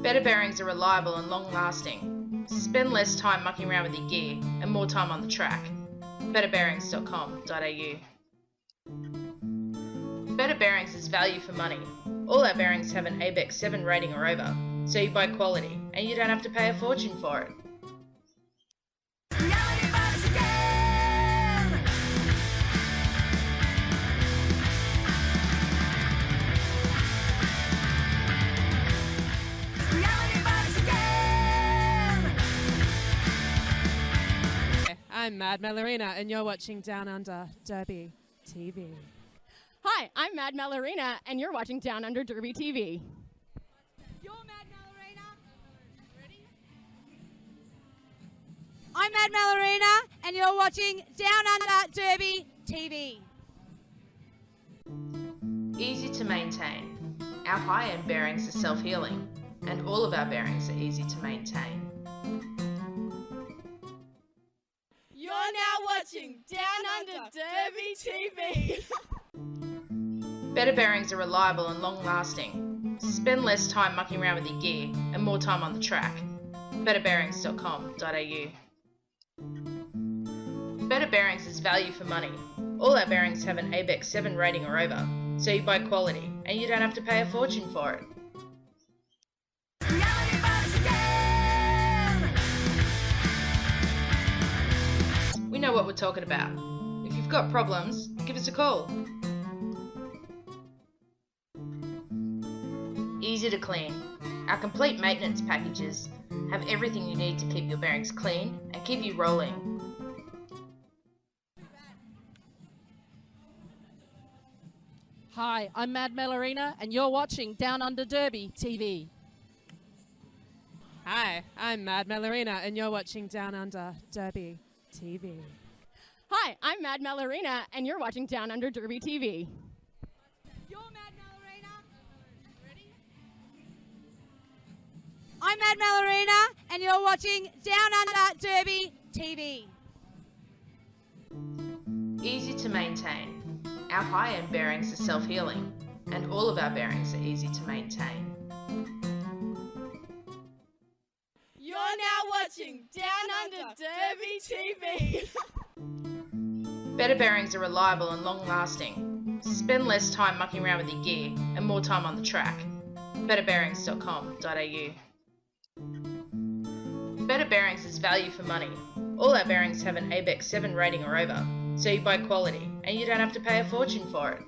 Speaker 6: Better bearings are reliable and long-lasting. Spend less time mucking around with your gear and more time on the track. betterbearings.com.au. Better Bearings is value for money. All our bearings have an ABEX 7 rating or over, so you buy quality and you don't have to pay a fortune for it.
Speaker 4: I'm Mad Melorina, and you're watching Down Under Derby TV.
Speaker 2: Hi, I'm Mad Melorina, and you're watching Down Under Derby TV.
Speaker 3: You're Mad Melorina. Ready? I'm Mad Melorina, and you're watching Down Under Derby TV.
Speaker 6: Easy to maintain. Our high-end bearings are self-healing, and all of our bearings are easy to maintain.
Speaker 3: You're now watching Down Under Derby TV.
Speaker 6: Better bearings are reliable and long-lasting. Spend less time mucking around with your gear and more time on the track. betterbearings.com.au. Better Bearings is value for money. All our bearings have an ABEX 7 rating or over, so you buy quality and you don't have to pay a fortune for it. We know what we're talking about. If you've got problems, give us a call. Easy to clean. Our complete maintenance packages have everything you need to keep your bearings clean and keep you rolling.
Speaker 8: Hi, I'm Mad Melorina, and you're watching Down Under Derby TV.
Speaker 4: Hi, I'm Mad Melorina, and you're watching Down Under Derby TV.
Speaker 2: Hi, I'm Mad Melorina, and you're watching Down Under Derby TV.
Speaker 3: You're Mad Melorina. Ready? I'm Mad Melorina, and you're watching Down Under Derby TV.
Speaker 6: Easy to maintain. Our high-end bearings are self-healing, and all of our bearings are easy to maintain.
Speaker 3: You're now watching Down Under Derby TV.
Speaker 6: Better bearings are reliable and long-lasting. Spend less time mucking around with your gear and more time on the track. betterbearings.com.au. Better Bearings is value for money. All our bearings have an ABEX 7 rating or over, so you buy quality and you don't have to pay a fortune for it.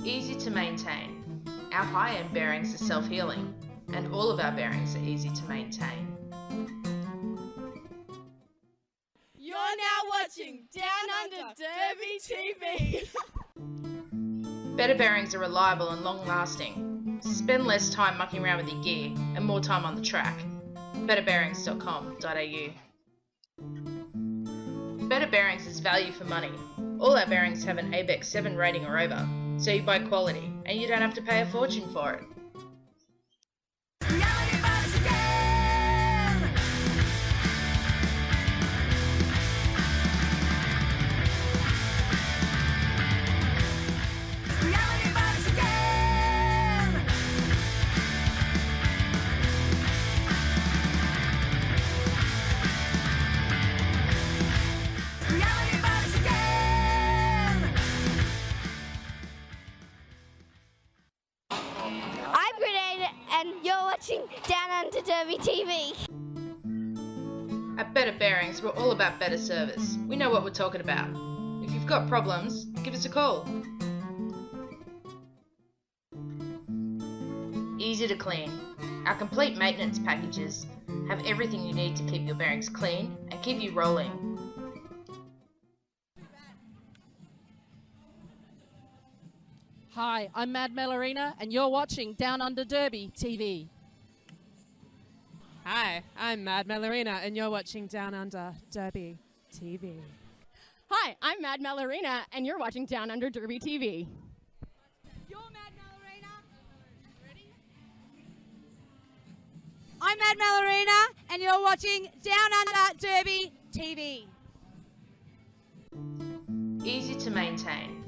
Speaker 6: Easy to maintain. Our high-end bearings are self-healing, and all of our bearings are easy to maintain.
Speaker 3: You're now watching Down Under Derby TV.
Speaker 6: Better bearings are reliable and long-lasting. Spend less time mucking around with your gear and more time on the track. betterbearings.com.au. Better Bearings is value for money. All our bearings have an ABEX 7 rating or over, so you buy quality and you don't have to pay a fortune for it.
Speaker 7: Derby TV.
Speaker 6: At Better Bearings, we're all about better service. We know what we're talking about. If you've got problems, give us a call. Easy to clean. Our complete maintenance packages have everything you need to keep your bearings clean and keep you rolling.
Speaker 8: Hi, I'm Mad Melorina, and you're watching Down Under Derby TV.
Speaker 4: Hi, I'm Mad Melorina, and you're watching Down Under Derby TV.
Speaker 2: Hi, I'm Mad Melorina, and you're watching Down Under Derby TV.
Speaker 3: You're Mad Melorina. Ready? I'm Mad Melorina, and you're watching Down Under Derby TV.
Speaker 6: Easy to maintain.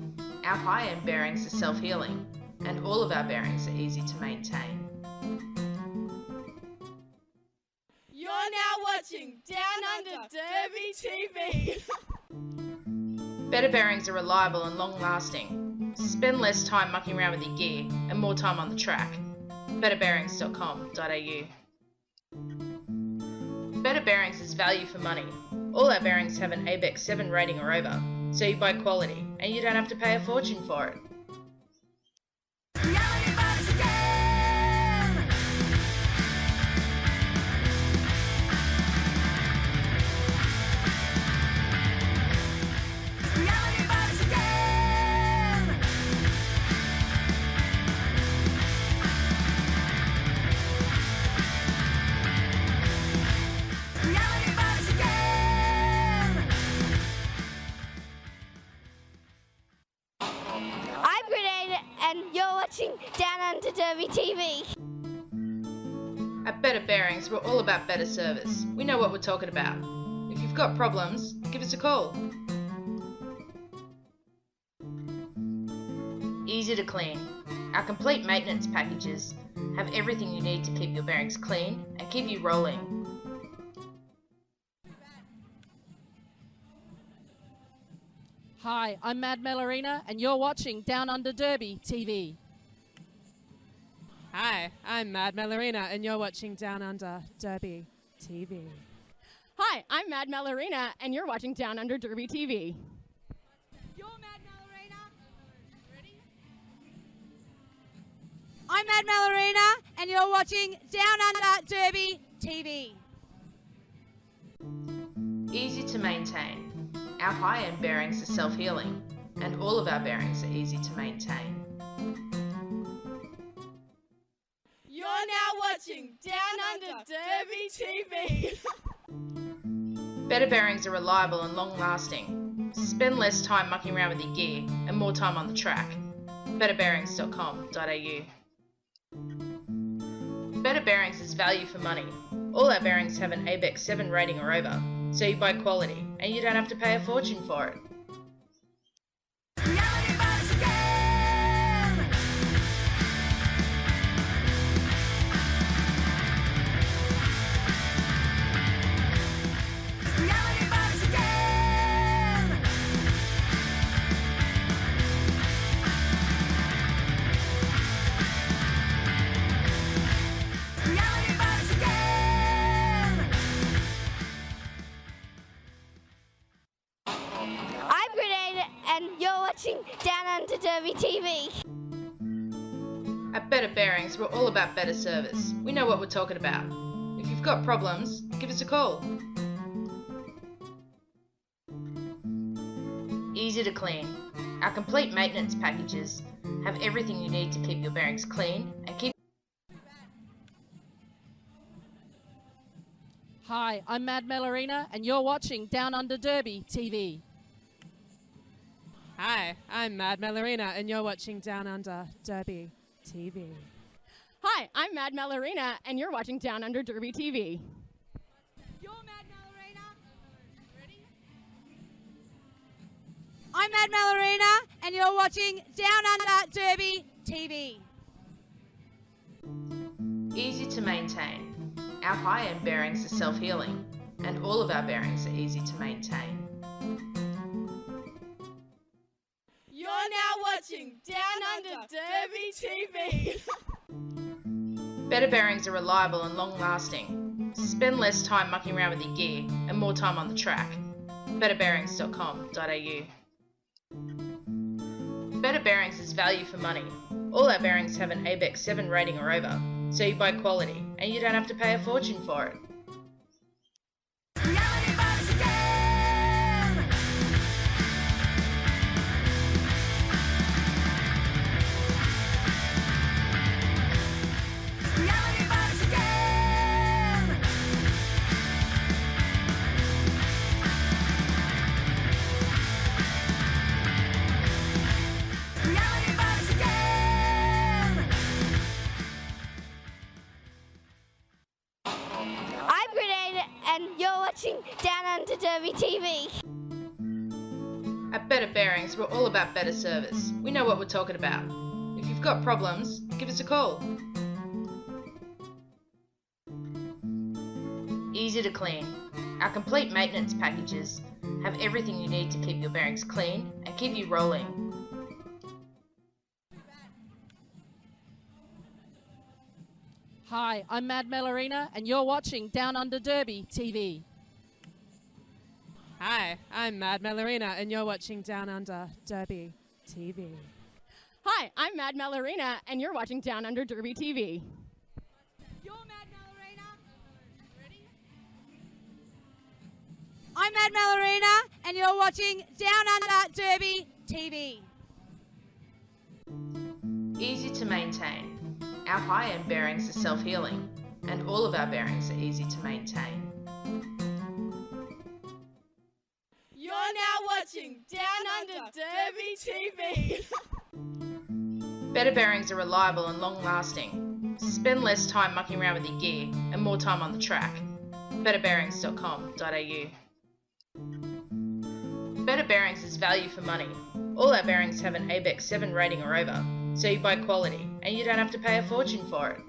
Speaker 6: Our high-end bearings are self-healing, and all of our bearings are easy to maintain.
Speaker 3: You're now watching Down Under Derby TV.
Speaker 6: Better bearings are reliable and long-lasting. Spend less time mucking around with your gear and more time on the track. betterbearings.com.au. Better Bearings is value for money. All our bearings have an ABEX 7 rating or over, so you buy quality and you don't have to pay a fortune for it.
Speaker 7: I'm Grenade, and you're watching Down Under Derby TV.
Speaker 6: At Better Bearings, we're all about better service. We know what we're talking about. If you've got problems, give us a call. Easy to clean. Our complete maintenance packages have everything you need to keep your bearings clean and keep you rolling.
Speaker 8: Hi, I'm Mad Melorina, and you're watching Down Under Derby TV.
Speaker 4: Hi, I'm Mad Melorina, and you're watching Down Under Derby TV.
Speaker 2: Hi, I'm Mad Melorina, and you're watching Down Under Derby TV.
Speaker 3: You're Mad Melorina. Ready? I'm Mad Melorina, and you're watching Down Under Derby TV.
Speaker 6: Easy to maintain. Our high-end bearings are self-healing, and all of our bearings are easy to maintain.
Speaker 3: You're now watching Down Under Derby TV.
Speaker 6: Better bearings are reliable and long-lasting. Spend less time mucking around with your gear and more time on the track. betterbearings.com.au. Better Bearings is value for money. All our bearings have an ABEX 7 rating or over, so you buy quality and you don't have to pay a fortune for it.
Speaker 7: I'm Grenade, and you're watching Down Under Derby TV.
Speaker 6: At Better Bearings, we're all about better service. We know what we're talking about. If you've got problems, give us a call. Easy to clean. Our complete maintenance packages have everything you need to keep your bearings clean and keep.
Speaker 8: Hi, I'm Mad Melorina, and you're watching Down Under Derby TV.
Speaker 4: Hi, I'm Mad Melorina, and you're watching Down Under Derby TV.
Speaker 2: Hi, I'm Mad Melorina, and you're watching Down Under Derby TV.
Speaker 3: You're Mad Melorina. Ready? I'm Mad Melorina, and you're watching Down Under Derby TV.
Speaker 6: Easy to maintain. Our high-end bearings are self-healing, and all of our bearings are easy to maintain.
Speaker 3: You're now watching Down Under Derby TV.
Speaker 6: Better bearings are reliable and long-lasting. Spend less time mucking around with your gear and more time on the track. betterbearings.com.au. Better Bearings is value for money. All our bearings have an ABEX 7 rating or over, so you buy quality and you don't have to pay a fortune for it.
Speaker 7: I'm Grenade, and you're watching Downunder Derby TV.
Speaker 6: At Better Bearings, we're all about better service. We know what we're talking about. If you've got problems, give us a call. Easy to clean. Our complete maintenance packages have everything you need to keep your bearings clean and keep you rolling.
Speaker 8: Hi, I'm Mad Melorina, and you're watching Downunder Derby TV.
Speaker 4: Hi, I'm Mad Melorina, and you're watching Downunder Derby TV.
Speaker 2: Hi, I'm Mad Melorina, and you're watching Downunder Derby TV.
Speaker 3: You're Mad Melorina. Ready? I'm Mad Melorina, and you're watching Downunder Derby TV.
Speaker 6: Easy to maintain. Our high-end bearings are self-healing, and all of our bearings are easy to maintain.
Speaker 3: You're now watching Downunder Derby TV.
Speaker 6: Better bearings are reliable and long-lasting. Spend less time mucking around with your gear and more time on the track. betterbearings.com.au. Better Bearings is value for money. All our bearings have an ABEX 7 rating or over, so you buy quality and you don't have to pay a fortune for it.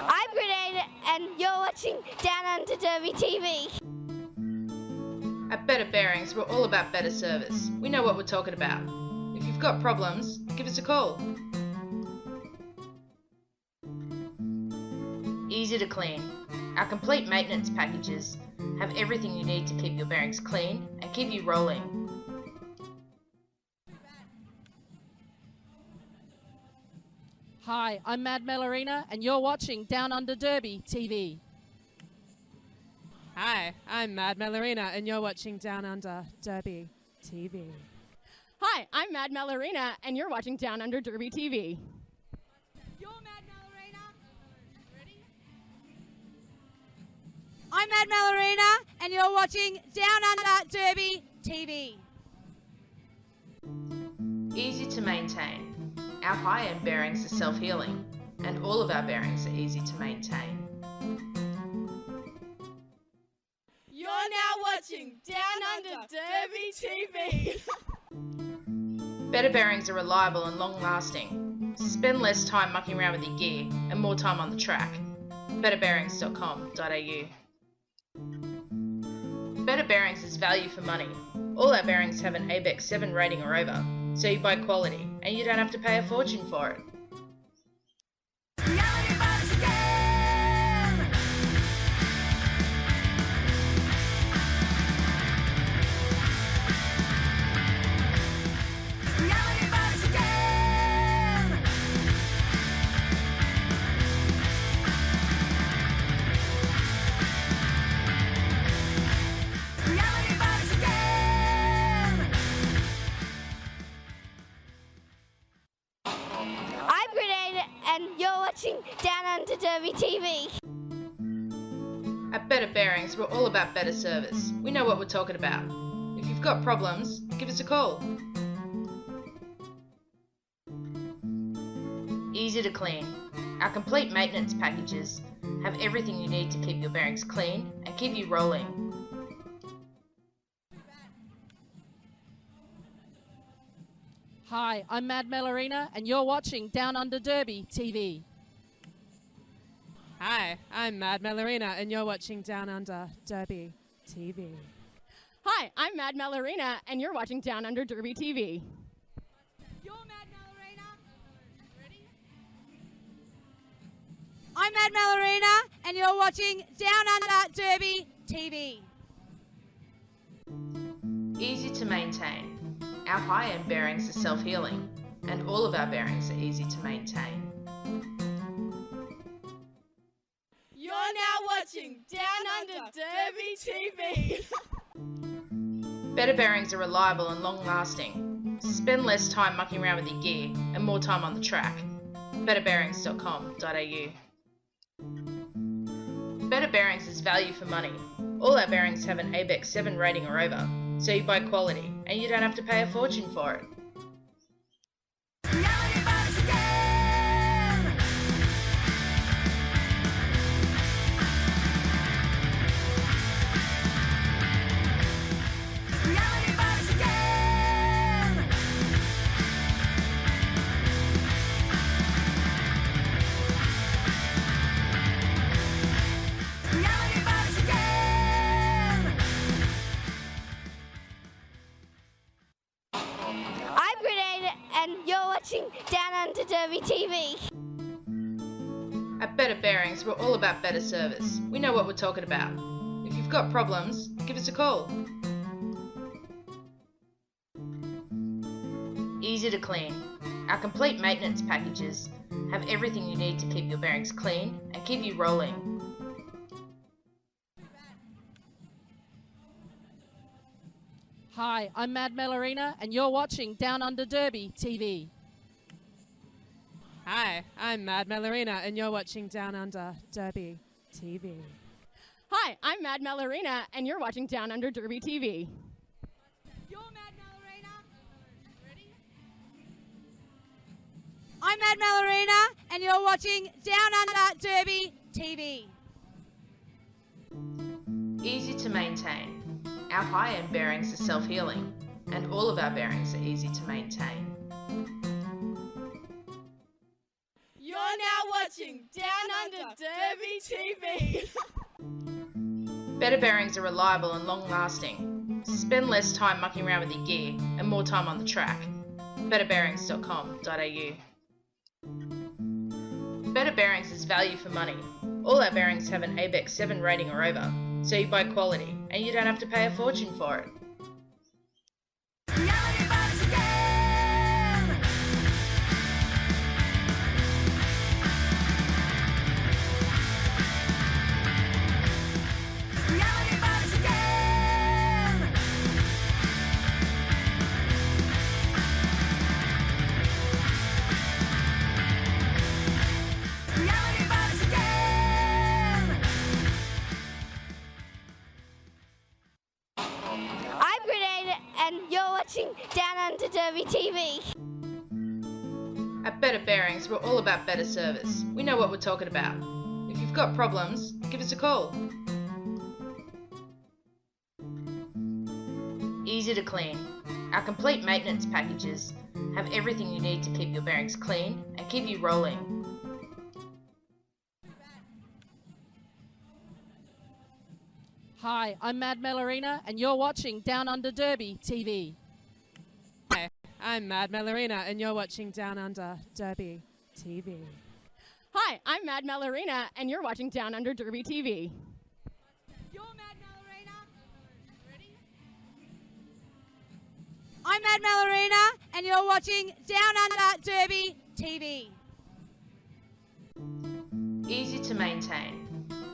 Speaker 7: I'm Grenade, and you're watching Downunder Derby TV.
Speaker 6: At Better Bearings, we're all about better service. We know what we're talking about. If you've got problems, give us a call. Easy to clean. Our complete maintenance packages have everything you need to keep your bearings clean and keep you rolling.
Speaker 8: Hi, I'm Mad Melorina, and you're watching Downunder Derby TV.
Speaker 4: Hi, I'm Mad Melorina, and you're watching Downunder Derby TV.
Speaker 2: Hi, I'm Mad Melorina, and you're watching Downunder Derby TV.
Speaker 3: You're Mad Melorina. Ready? I'm Mad Melorina, and you're watching Downunder Derby TV.
Speaker 6: Easy to maintain. Our high-end bearings are self-healing, and all of our bearings are easy to maintain.
Speaker 3: You're now watching Downunder Derby TV.
Speaker 6: Better bearings are reliable and long-lasting. Spend less time mucking around with your gear and more time on the track. betterbearings.com.au. Better Bearings is value for money. All our bearings have an ABEX 7 rating or over, so you buy quality and you don't have to pay a fortune for it.
Speaker 7: I'm Grenade, and you're watching Downunder Derby TV.
Speaker 6: At Better Bearings, we're all about better service. We know what we're talking about. If you've got problems, give us a call. Easy to clean. Our complete maintenance packages have everything you need to keep your bearings clean and keep you rolling.
Speaker 8: Hi, I'm Mad Melorina, and you're watching Down Under Derby TV.
Speaker 4: Hi, I'm Mad Melorina, and you're watching Down Under Derby TV.
Speaker 2: Hi, I'm Mad Melorina, and you're watching Down Under Derby TV.
Speaker 3: You're Mad Melorina. Ready? I'm Mad Melorina, and you're watching Down Under Derby TV.
Speaker 6: Easy to maintain. Our high-end bearings are self-healing, and all of our bearings are easy to maintain.
Speaker 3: You're now watching Down Under Derby TV.
Speaker 6: Better bearings are reliable and long-lasting. Spend less time mucking around with your gear and more time on the track. betterbearings.com.au. Better Bearings is value for money. All our bearings have an ABEX 7 rating or over, so you buy quality and you don't have to pay a fortune for it.
Speaker 7: I'm Grenade, and you're watching Down Under Derby TV.
Speaker 6: At Better Bearings, we're all about better service. We know what we're talking about. If you've got problems, give us a call. Easy to clean. Our complete maintenance packages have everything you need to keep your bearings clean and keep you rolling.
Speaker 8: Hi, I'm Mad Melorina, and you're watching Down Under Derby TV.
Speaker 4: Hi, I'm Mad Melorina, and you're watching Down Under Derby TV.
Speaker 2: Hi, I'm Mad Melorina, and you're watching Down Under Derby TV.
Speaker 3: You're Mad Melorina. Ready? I'm Mad Melorina, and you're watching Down Under Derby TV.
Speaker 6: Easy to maintain. Our high-end bearings are self-healing, and all of our bearings are easy to maintain.
Speaker 3: You're now watching Down Under Derby TV.
Speaker 6: Better bearings are reliable and long-lasting. Spend less time mucking around with your gear and more time on the track. betterbearings.com.au. Better Bearings is value for money. All our bearings have an ABEX 7 rating or over, so you buy quality and you don't have to pay a fortune for it.
Speaker 7: I'm Grenade, and you're watching Down Under Derby TV.
Speaker 6: At Better Bearings, we're all about better service. We know what we're talking about. If you've got problems, give us a call. Easy to clean. Our complete maintenance packages have everything you need to keep your bearings clean and keep you rolling.
Speaker 8: Hi, I'm Mad Melorina, and you're watching Down Under Derby TV.
Speaker 4: Hi, I'm Mad Melorina, and you're watching Down Under Derby TV.
Speaker 2: Hi, I'm Mad Melorina, and you're watching Down Under Derby TV.
Speaker 3: You're Mad Melorina. Ready? I'm Mad Melorina, and you're watching Down Under Derby TV.
Speaker 6: Easy to maintain.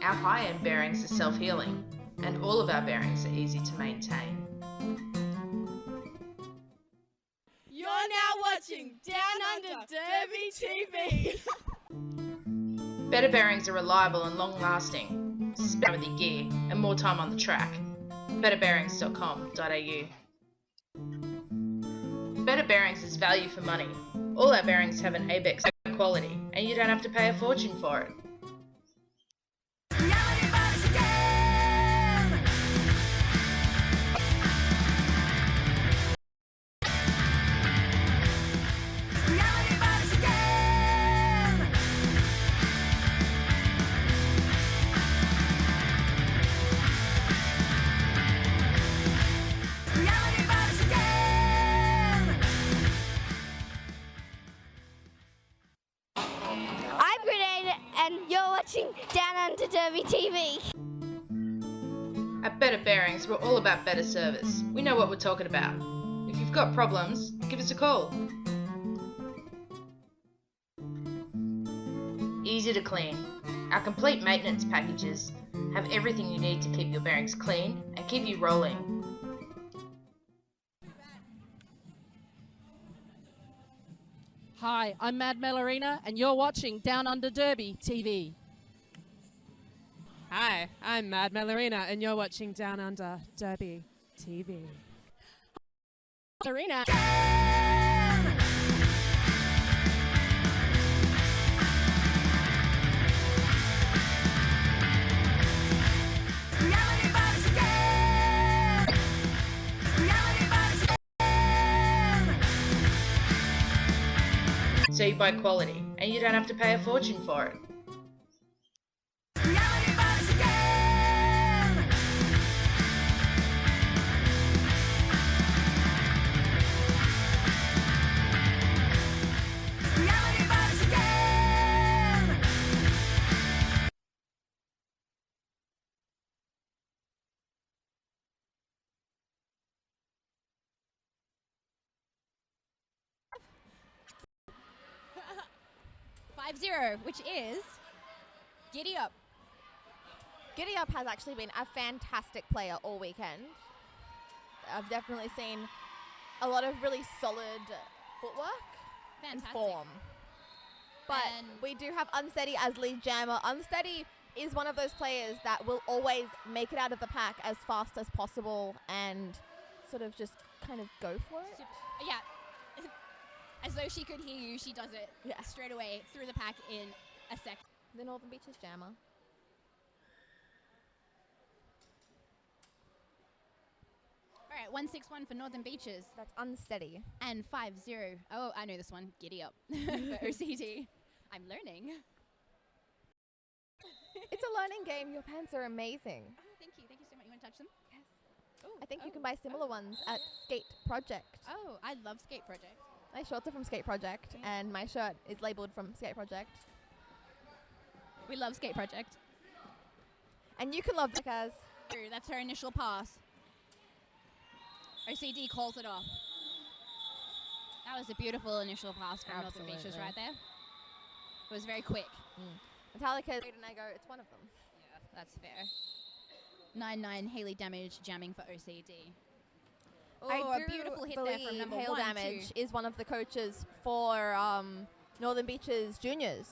Speaker 6: Our high-end bearings are self-healing, and all of our bearings are easy to maintain.
Speaker 3: You're now watching Down Under Derby TV.
Speaker 6: Better bearings are reliable and long-lasting. Spend with your gear and more time on the track. betterbearings.com.au. Better Bearings is value for money. All our bearings have an ABEX quality and you don't have to pay a fortune for it.
Speaker 7: Derby TV.
Speaker 6: At Better Bearings, we're all about better service. We know what we're talking about. If you've got problems, give us a call. Easy to clean. Our complete maintenance packages have everything you need to keep your bearings clean and keep you rolling.
Speaker 8: Hi, I'm Mad Melorina, and you're watching Down Under Derby TV.
Speaker 4: Hi, I'm Mad Melorina, and you're watching Down Under Derby TV.
Speaker 2: Arena.
Speaker 6: So you buy quality, and you don't have to pay a fortune for it.
Speaker 2: Which is Giddy Up.
Speaker 5: Giddy Up has actually been a fantastic player all weekend. I've definitely seen a lot of really solid footwork and form. But
Speaker 2: And
Speaker 5: we do have Unsteady as lead jammer. Unsteady is one of those players that will always make it out of the pack as fast as possible and sort of just kind of go for it.
Speaker 2: Yeah. As though she could hear you, she does it straight away through the pack in a sec.
Speaker 5: The Northern Beaches jammer.
Speaker 2: All right, 161 for Northern Beaches.
Speaker 5: That's Unsteady.
Speaker 2: And 50. Oh, I know this one. Giddy Up for OCD. I'm learning.
Speaker 5: It's a learning game. Your pants are amazing.
Speaker 2: Oh, thank you. Thank you so much. You want to touch them? Yes.
Speaker 5: I think you can buy similar ones at Skate Project.
Speaker 2: Oh, I love Skate Project.
Speaker 5: My shorts are from Skate Project, and my shirt is labelled from Skate Project.
Speaker 2: We love Skate Project.
Speaker 5: And you can love because
Speaker 2: that's her initial pass. OCD calls it off. That was a beautiful initial pass from Northern Beaches right there. It was very quick.
Speaker 5: Metallica, and I go, it's one of them.
Speaker 2: Yeah, that's fair. 9-9 Haley Damage jamming for OCD. Oh, a beautiful hit there from number
Speaker 5: Hail
Speaker 2: 1,
Speaker 5: Damage
Speaker 2: 2.
Speaker 5: is one of the coaches for Northern Beaches Juniors.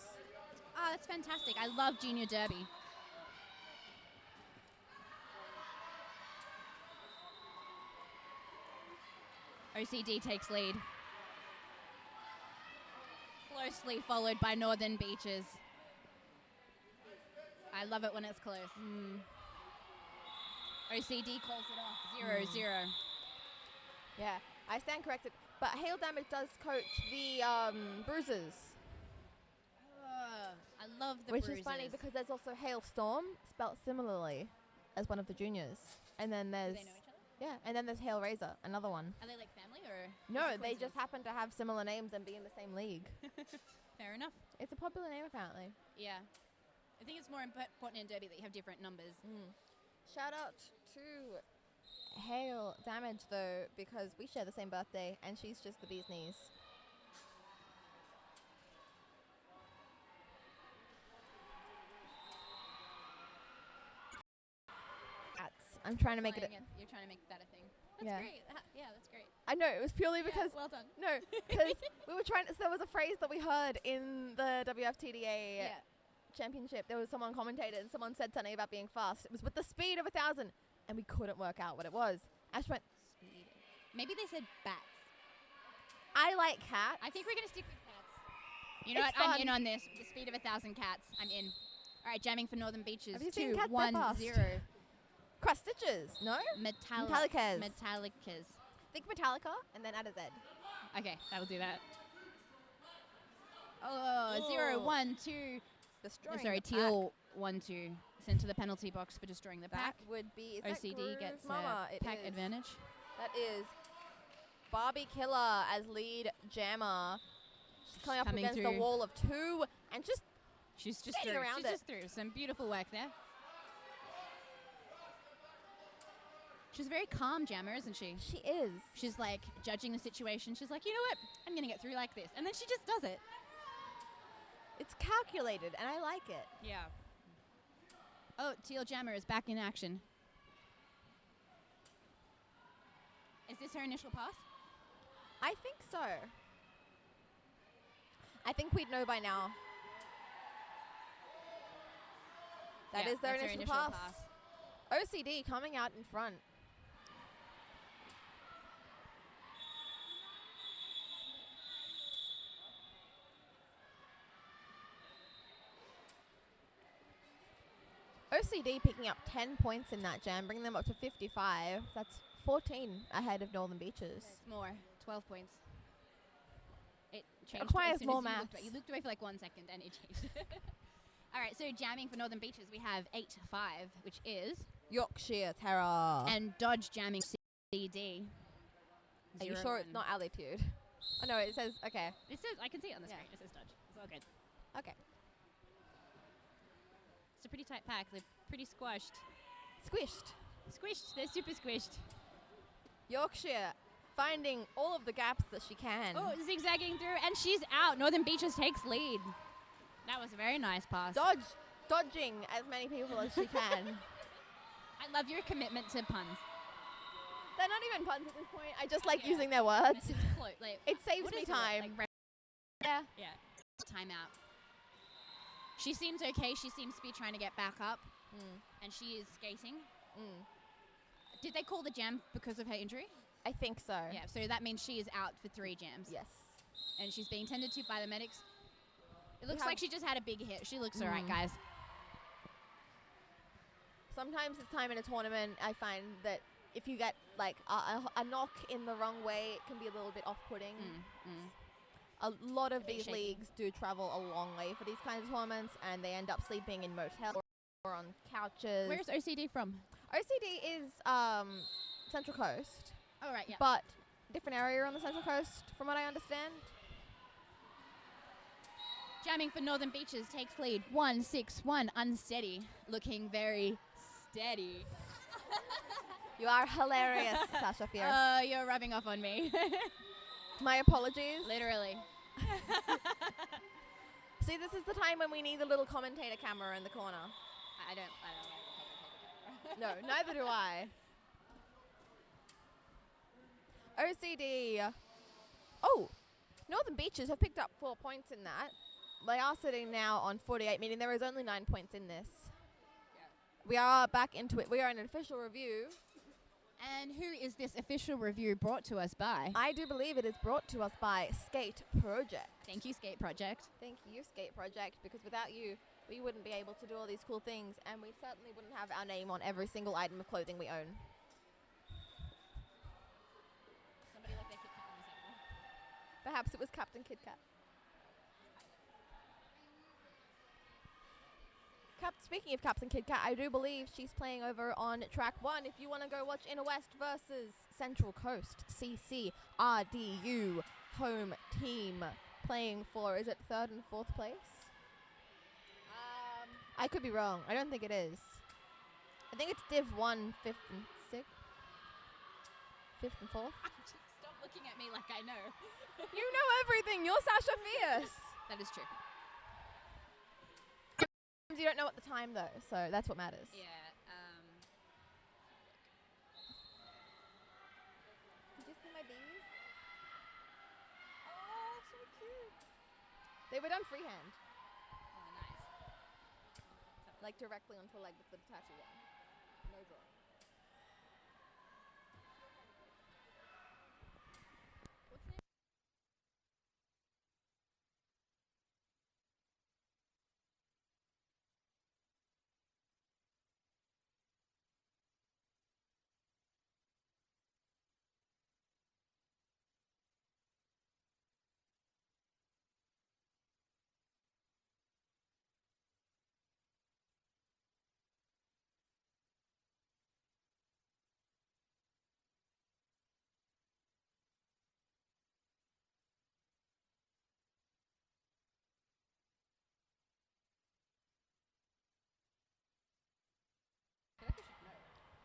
Speaker 2: Oh, that's fantastic. I love Junior Derby. OCD takes lead. Closely followed by Northern Beaches. I love it when it's close. OCD calls it off. 0-0.
Speaker 5: Yeah, I stand corrected. But Hail Damage does coach the Bruisers.
Speaker 2: I love the
Speaker 5: Which
Speaker 2: Bruisers.
Speaker 5: is funny because there's also Hailstorm, spelt similarly as one of the juniors. And then there's...
Speaker 2: Do they know each other?
Speaker 5: Yeah, and then there's Hail Razor, another one.
Speaker 2: Are they like family or?
Speaker 5: No, they just happen to have similar names and be in the same league.
Speaker 2: Fair enough.
Speaker 5: It's a popular name apparently.
Speaker 2: Yeah. I think it's more important in Derby that you have different numbers.
Speaker 5: Shout out to Hail Damage though, because we share the same birthday and she's just the bee's knees. I'm trying to make it.
Speaker 2: You're trying to make that a thing. That's great. Yeah, that's great.
Speaker 5: I know, it was purely because.
Speaker 2: Well done.
Speaker 5: No, because we were trying to. So there was a phrase that we heard in the WFTDA championship. There was someone commentated and someone said something about being fast. It was with the speed of 1,000, and we couldn't work out what it was. Ash went.
Speaker 2: Speed. Maybe they said bats.
Speaker 5: I like cats.
Speaker 2: I think we're gonna stick with cats. You know what? I'm in on this. The speed of 1,000 cats. I'm in. All right, jamming for Northern Beaches.
Speaker 5: Have you seen cats that fast?
Speaker 2: 2-1-0.
Speaker 5: Cross stitches, no? Metallicas.
Speaker 2: Metallicas.
Speaker 5: Think Metallica and then add a Z.
Speaker 2: Okay, that will do that. Oh, 0-1-2.
Speaker 5: Destroying
Speaker 2: sorry,
Speaker 5: the
Speaker 2: Teal 1-2. Sent to the penalty box for destroying the pack.
Speaker 5: That would be
Speaker 2: OCD gets a pack advantage.
Speaker 5: That is Barbie Killer as lead jammer. She's coming up against the wall of 2 and just
Speaker 2: She's just
Speaker 5: skating
Speaker 2: through.
Speaker 5: around
Speaker 2: She's
Speaker 5: it.
Speaker 2: just through. Some beautiful work there. She's a very calm jammer, isn't she?
Speaker 5: She is.
Speaker 2: She's like judging the situation. She's like, you know what? I'm going to get through like this. And then she just does it.
Speaker 5: It's calculated, and I like it.
Speaker 2: Yeah. Oh, Teal Jammer is back in action. Is this her initial pass?
Speaker 5: I think so. I think we'd know by now. That
Speaker 2: Yeah,
Speaker 5: is their
Speaker 2: that's her
Speaker 5: initial pass. OCD coming out in front. OCD picking up 10 points in that jam, bringing them up to 55. That's 14 ahead of Northern Beaches.
Speaker 2: It's more. 12 points. It changed.
Speaker 5: Requires
Speaker 2: as soon
Speaker 5: more
Speaker 2: as you
Speaker 5: maths.
Speaker 2: looked away. You looked away for like 1 second and it changed. All right, so jamming for Northern Beaches, we have 8-5, which is...
Speaker 5: Yorkshire Terror.
Speaker 2: And Dodge jamming CD.
Speaker 5: Are you sure it's not altitude? Oh, no, it says, okay.
Speaker 2: It says, I can see it on the screen. It says Dodge. It's all good.
Speaker 5: Okay.
Speaker 2: It's a pretty tight pack. They're pretty squashed.
Speaker 5: Squished.
Speaker 2: Squished. They're super squished.
Speaker 5: Yorkshire finding all of the gaps that she can.
Speaker 2: Oh, zigzagging through, and she's out. Northern Beaches takes lead. That was a very nice pass.
Speaker 5: Dodging as many people as she can.
Speaker 2: I love your commitment to puns.
Speaker 5: They're not even puns at this point. I just like using their words.
Speaker 2: It's like,
Speaker 5: it saves
Speaker 2: what
Speaker 5: me
Speaker 2: is the word?
Speaker 5: time.
Speaker 2: Like
Speaker 5: yeah.
Speaker 2: Timeout. She seems okay. She seems to be trying to get back up. And she is skating. Did they call the jam because of her injury?
Speaker 5: I think so.
Speaker 2: Yeah, so that means she is out for 3 jams.
Speaker 5: Yes.
Speaker 2: And she's being tended to by the medics. It looks like she just had a big hit. She looks all right, guys.
Speaker 5: Sometimes this time in a tournament, I find that if you get like a knock in the wrong way, it can be a little bit off-putting. A lot of these leagues do travel a long way for these kinds of tournaments, and they end up sleeping in motels or on couches.
Speaker 2: Where's OCD from?
Speaker 5: OCD is Central Coast.
Speaker 2: Oh, right, yeah.
Speaker 5: But different area on the Central Coast, from what I understand.
Speaker 2: Jamming for Northern Beaches takes lead. 1-6-1, unsteady. Looking very steady.
Speaker 5: You are hilarious, Sasha Fierce.
Speaker 2: You're rubbing off on me.
Speaker 5: My apologies.
Speaker 2: Literally.
Speaker 5: See, this is the time when we need the little commentator camera in the corner.
Speaker 2: I don't like the commentator camera.
Speaker 5: No, neither do I. OCD. Oh, Northern Beaches have picked up 4 points in that. They are sitting now on 48, meaning there is only 9 points in this. We are back into it. We are in an official review.
Speaker 2: And who is this official review brought to us by?
Speaker 5: I do believe it is brought to us by Skate Project.
Speaker 2: Thank you, Skate Project.
Speaker 5: Thank you, Skate Project, because without you, we wouldn't be able to do all these cool things, and we certainly wouldn't have our name on every single item of clothing we own.
Speaker 2: Somebody like their Kit Kat on the table.
Speaker 5: Perhaps it was Captain Kit Kat. Speaking of Captain Kit Kat, I do believe she's playing over on track 1. If you want to go watch Inner West versus Central Coast, CCRDU home team playing for, is it 3rd and 4th place? I could be wrong. I don't think it is. I think it's Div 1, 5th and 6th. 5th and 4th.
Speaker 2: Stop looking at me like I know.
Speaker 5: You know everything. You're Sasha Fierce.
Speaker 2: That is true.
Speaker 5: You don't know at the time, though, so that's what matters.
Speaker 2: Yeah.
Speaker 5: Did you see my bees? Oh, so cute. They were done freehand.
Speaker 2: Oh, nice.
Speaker 5: Like directly onto a leg with the tattoo on. No draw.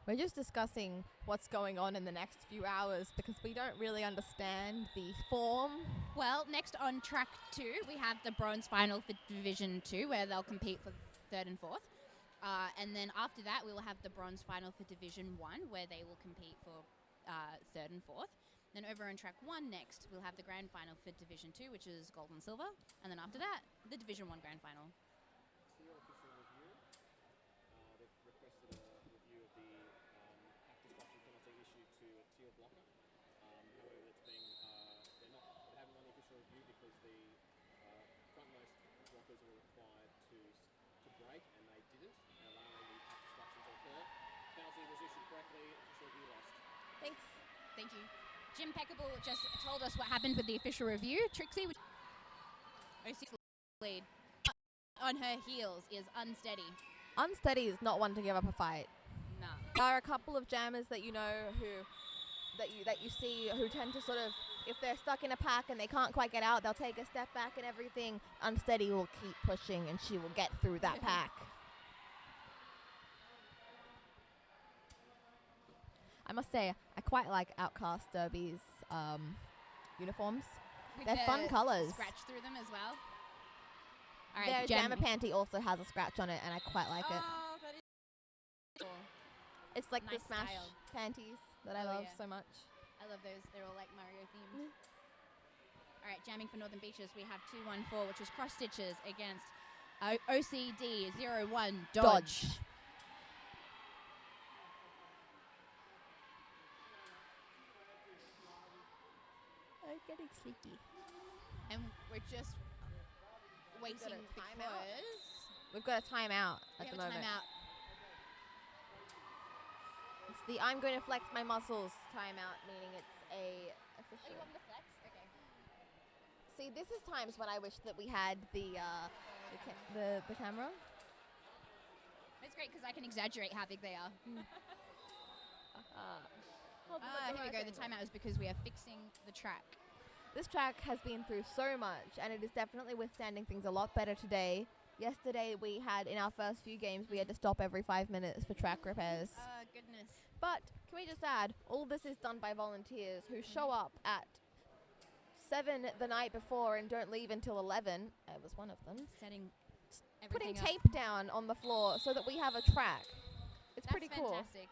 Speaker 5: We're just discussing what's going on in the next few hours because we don't really understand the form.
Speaker 2: Well, next on track 2, we have the bronze final for Division 2, where they'll compete for 3rd and 4th. And then after that, we will have the bronze final for Division 1, where they will compete for 3rd and 4th. Then over on track 1 next, we'll have the grand final for Division 2, which is gold and silver. And then after that, the Division 1 grand final.
Speaker 5: Thanks.
Speaker 2: Thank you. Jim Peckable just told us what happened with the official review. Trixie, OC lead. On her heels is Unsteady.
Speaker 5: Unsteady is not one to give up a fight.
Speaker 2: No.
Speaker 5: There are a couple of jammers that you know that you see who tend to sort of, if they're stuck in a pack and they can't quite get out, they'll take a step back and everything. Unsteady will keep pushing and she will get through that pack. I must say, I quite like Outcast Derby's uniforms.
Speaker 2: With
Speaker 5: They're
Speaker 2: the
Speaker 5: fun colours.
Speaker 2: Scratch through them as well. All
Speaker 5: Their
Speaker 2: right,
Speaker 5: jammer panty also has a scratch on it, and I quite like it.
Speaker 2: Oh, that is cool.
Speaker 5: It's like
Speaker 2: Nice
Speaker 5: the Smash
Speaker 2: style.
Speaker 5: panties that I
Speaker 2: Oh,
Speaker 5: love
Speaker 2: yeah.
Speaker 5: so much.
Speaker 2: I love those. They're all like Mario themed. All right, jamming for Northern Beaches, we have 214, which is cross stitches against OCD 01 Dodge.
Speaker 5: I'm getting sleepy.
Speaker 2: And we're just waiting
Speaker 5: got a timeout.
Speaker 2: because
Speaker 5: We've got a timeout
Speaker 2: we
Speaker 5: at
Speaker 2: have
Speaker 5: the
Speaker 2: a
Speaker 5: moment.
Speaker 2: timeout.
Speaker 5: It's the I'm going to flex my muscles timeout, meaning it's a
Speaker 2: Oh,
Speaker 5: official.
Speaker 2: you want me to flex? Okay.
Speaker 5: See, this is times when I wish that we had the camera.
Speaker 2: It's great because I can exaggerate how big they are. Here we go. The timeout is because we are fixing the track.
Speaker 5: This track has been through so much, and it is definitely withstanding things a lot better today. Yesterday, we had, in our first few games, we had to stop every 5 minutes for track repairs.
Speaker 2: Goodness.
Speaker 5: But, can we just add, all this is done by volunteers who show up at 7 the night before and don't leave until 11. I was one of them.
Speaker 2: Setting
Speaker 5: Putting
Speaker 2: everything up.
Speaker 5: tape down on the floor so that we have a track. It's
Speaker 2: That's
Speaker 5: pretty cool.
Speaker 2: fantastic.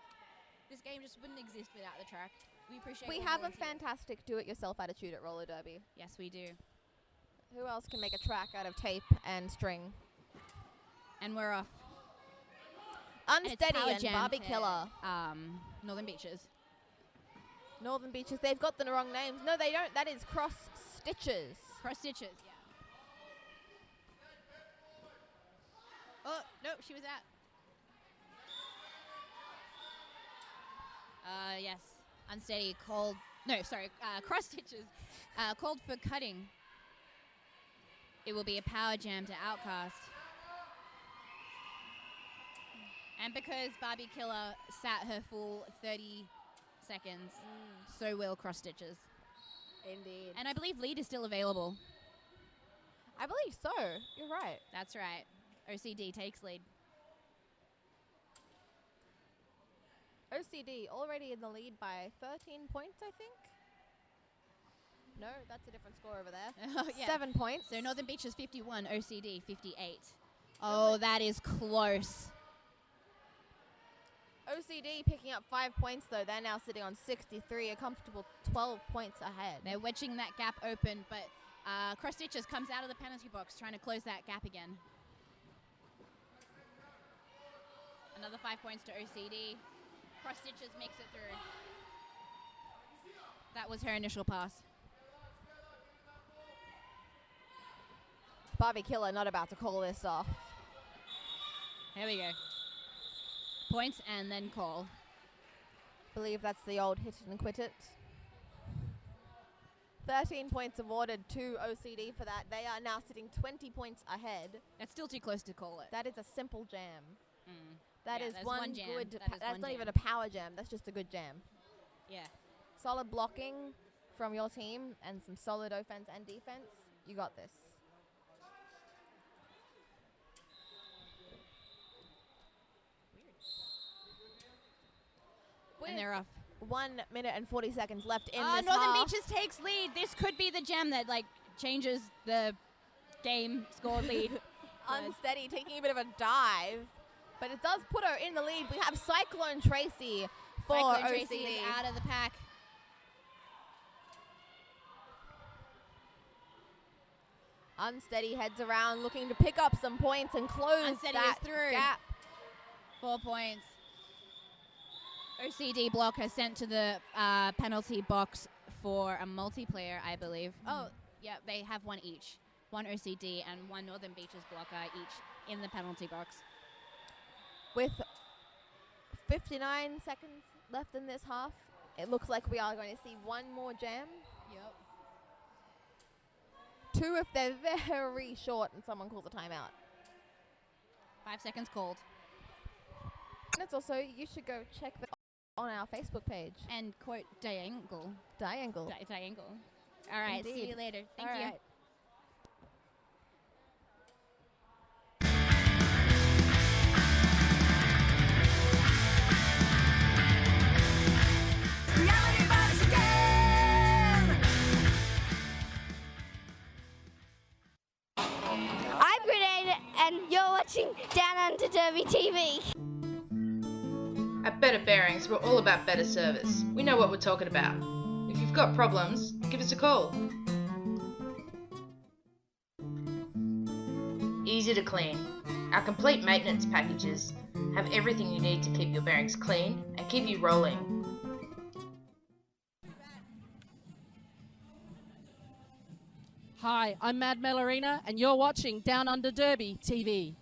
Speaker 2: This game just wouldn't exist without the track. We appreciate
Speaker 5: We
Speaker 2: all
Speaker 5: have a
Speaker 2: volunteers.
Speaker 5: fantastic do-it-yourself attitude at roller derby.
Speaker 2: Yes, we do.
Speaker 5: Who else can make a track out of tape and string?
Speaker 2: And we're off.
Speaker 5: Unsteady
Speaker 2: Power
Speaker 5: and
Speaker 2: Jam
Speaker 5: Barbie
Speaker 2: to,
Speaker 5: Killer.
Speaker 2: Northern Beaches.
Speaker 5: Northern Beaches, they've got the wrong names. No, they don't. That is Cross Stitches.
Speaker 2: Cross stitches, yeah. Oh, no, she was out. Yes. Unsteady called. No, sorry. Cross stitches called for cutting. It will be a power jam to Outcast. And because Barbie Killer sat her full 30 seconds, so will cross stitches.
Speaker 5: Indeed.
Speaker 2: And I believe lead is still available.
Speaker 5: I believe so. You're right.
Speaker 2: That's right. OCD takes lead.
Speaker 5: OCD already in the lead by 13 points, I think. No, that's a different score over there.
Speaker 2: Yeah.
Speaker 5: 7 points.
Speaker 2: So Northern Beaches 51, OCD 58. Oh, that is close.
Speaker 5: OCD picking up 5 points, though. They're now sitting on 63, a comfortable 12 points ahead.
Speaker 2: They're wedging that gap open, but Cross Stitches comes out of the penalty box trying to close that gap again. Another 5 points to OCD. Cross Stitches makes it through. That was her initial pass.
Speaker 5: Barbie Killer not about to call this off.
Speaker 2: Here we go. Points and then call.
Speaker 5: Believe that's the old hit it and quit it. 13 points awarded to OCD for that. They are now sitting 20 points ahead.
Speaker 2: That's still too close to call it.
Speaker 5: That is a simple jam.
Speaker 2: Mm.
Speaker 5: That
Speaker 2: Yeah,
Speaker 5: is
Speaker 2: that's
Speaker 5: one
Speaker 2: one jam.
Speaker 5: good.
Speaker 2: That is
Speaker 5: That's
Speaker 2: one
Speaker 5: not
Speaker 2: jam.
Speaker 5: even a power jam. That's just a good jam.
Speaker 2: Yeah.
Speaker 5: Solid blocking from your team and some solid offense and defense. You got this.
Speaker 2: And they're off.
Speaker 5: 1 minute and 40 seconds left in this
Speaker 2: Northern
Speaker 5: half.
Speaker 2: Beaches takes lead. This could be the gem that changes the game score lead.
Speaker 5: Unsteady, taking a bit of a dive, but it does put her in the lead. We have Cyclone Tracy for
Speaker 2: Cyclone
Speaker 5: OCD.
Speaker 2: Tracy is out of the pack.
Speaker 5: Unsteady heads around looking to pick up some points and close
Speaker 2: Unsteady
Speaker 5: that
Speaker 2: is through.
Speaker 5: gap.
Speaker 2: 4 points. OCD block has sent to the penalty box for a multiplayer, I believe. Oh, yeah, they have one each. One OCD and one Northern Beaches blocker each in the penalty box.
Speaker 5: With 59 seconds left in this half, it looks like we are going to see one more jam.
Speaker 2: Yep.
Speaker 5: 2 if they're very short and someone calls a timeout.
Speaker 2: 5 seconds called.
Speaker 5: And it's also, you should go check on our Facebook page.
Speaker 2: And quote Diangle.
Speaker 5: Diangle.
Speaker 2: Diangle. All right, see you later. Thank you.
Speaker 5: Right.
Speaker 7: I'm Grenade, and you're watching Downunder Derby TV.
Speaker 6: At Better Bearings, we're all about better service. We know what we're talking about. If you've got problems, give us a call. Easy to clean. Our complete maintenance packages have everything you need to keep your bearings clean and keep you rolling.
Speaker 8: Hi, I'm Mad Melorina, and you're watching Downunder Derby TV.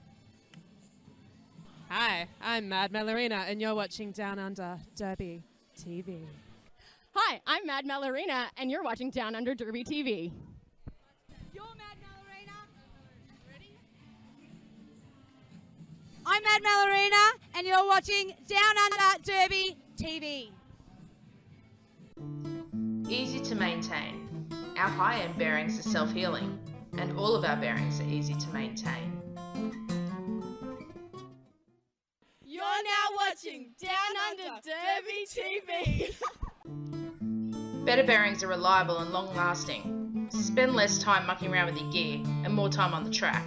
Speaker 4: Hi, I'm Mad Melorina, and you're watching Downunder Derby TV.
Speaker 11: Hi, I'm Mad Melorina, and you're watching Downunder Derby TV.
Speaker 3: You're Mad Melorina. Ready? I'm Mad Melorina, and you're watching Downunder Derby TV.
Speaker 6: Easy to maintain. Our high-end bearings are self-healing, and all of our bearings are easy to maintain.
Speaker 11: You're now watching Downunder Derby TV.
Speaker 6: Better bearings are reliable and long-lasting. Spend less time mucking around with your gear and more time on the track.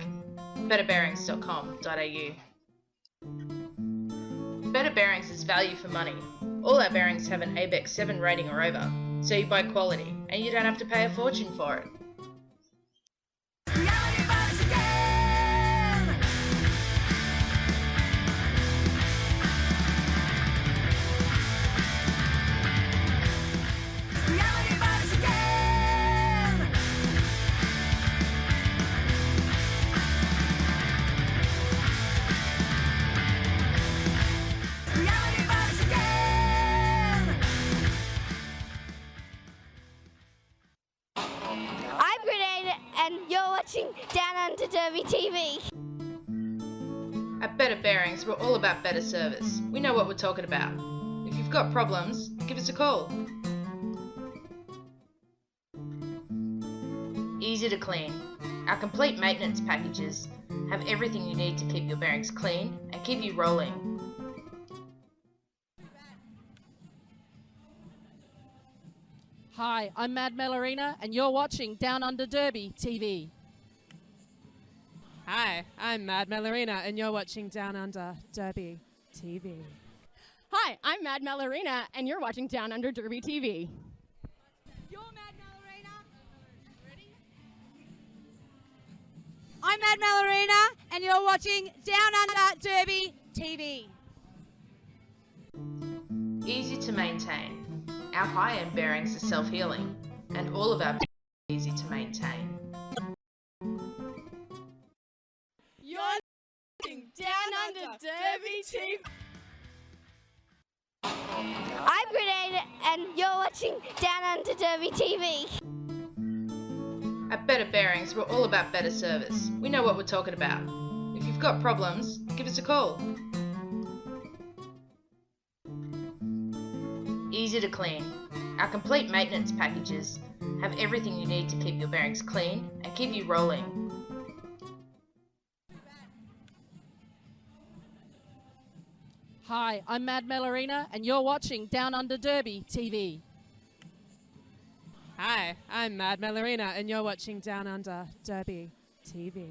Speaker 6: betterbearings.com.au. Better Bearings is value for money. All our bearings have an ABEX 7 rating or over, so you buy quality and you don't have to pay a fortune for it.
Speaker 7: I'm Grenade, and you're watching Downunder Derby TV.
Speaker 6: At Better Bearings, we're all about better service. We know what we're talking about. If you've got problems, give us a call. Easy to clean. Our complete maintenance packages have everything you need to keep your bearings clean and keep you rolling.
Speaker 8: Hi, I'm Mad Melorina, and you're watching Downunder Derby TV.
Speaker 4: Hi, I'm Mad Melorina, and you're watching Downunder Derby TV.
Speaker 11: Hi, I'm Mad Melorina, and you're watching Downunder Derby TV.
Speaker 3: You're Mad Melorina. Ready? I'm Mad Melorina, and you're watching Downunder Derby TV.
Speaker 6: Easy to maintain. Our high-end bearings are self-healing, and all of our bearings are easy to maintain.
Speaker 11: You're watching Downunder Derby TV.
Speaker 7: I'm Grenade, and you're watching Downunder Derby TV.
Speaker 6: At Better Bearings, we're all about better service. We know what we're talking about. If you've got problems, give us a call. Easy to clean. Our complete maintenance packages have everything you need to keep your bearings clean and keep you rolling.
Speaker 8: Hi, I'm Mad Melorina, and you're watching Down Under Derby TV.
Speaker 4: Hi, I'm Mad Melorina, and you're watching Down Under Derby TV.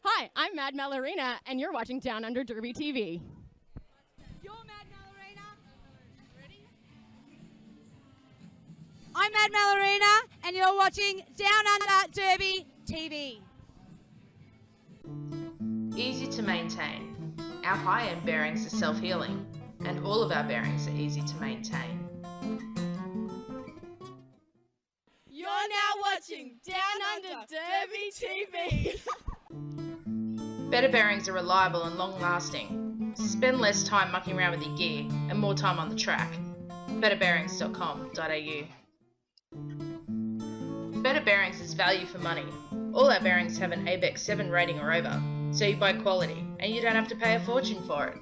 Speaker 11: Hi, I'm Mad Melorina, and you're watching Down Under Derby TV.
Speaker 3: You're Mad Melorina. Ready? I'm Mad Melorina, and you're watching Down Under Derby TV.
Speaker 6: Easy to maintain. Our high-end bearings are self-healing, and all of our bearings are easy to maintain.
Speaker 12: You're now watching Down Under Derby TV.
Speaker 6: Better bearings are reliable and long-lasting. Spend less time mucking around with your gear and more time on the track. betterbearings.com.au. Better Bearings is value for money. All our bearings have an ABEX 7 rating or over, so you buy quality and you don't have to pay a fortune for it.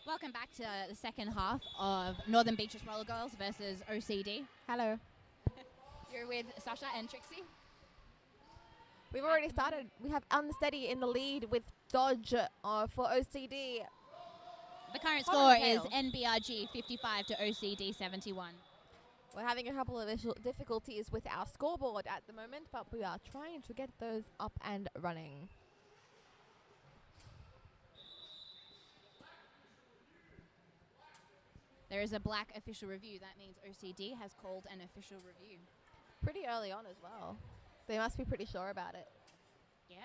Speaker 2: Welcome back to the second half of Northern Beaches Roller Girls versus OCD.
Speaker 5: Hello.
Speaker 2: You're with Sasha and Trixie.
Speaker 5: We've already started. We have Unsteady in the lead with Dodge for OCD.
Speaker 2: The current
Speaker 5: Hot
Speaker 2: score
Speaker 5: and
Speaker 2: is
Speaker 5: tail.
Speaker 2: NBRG 55 to OCD 71.
Speaker 5: We're having a couple of difficulties with our scoreboard at the moment, but we are trying to get those up and running.
Speaker 2: There is a black official review. That means OCD has called an official review.
Speaker 5: Pretty early on as well. They must be pretty sure about it.
Speaker 2: Yeah,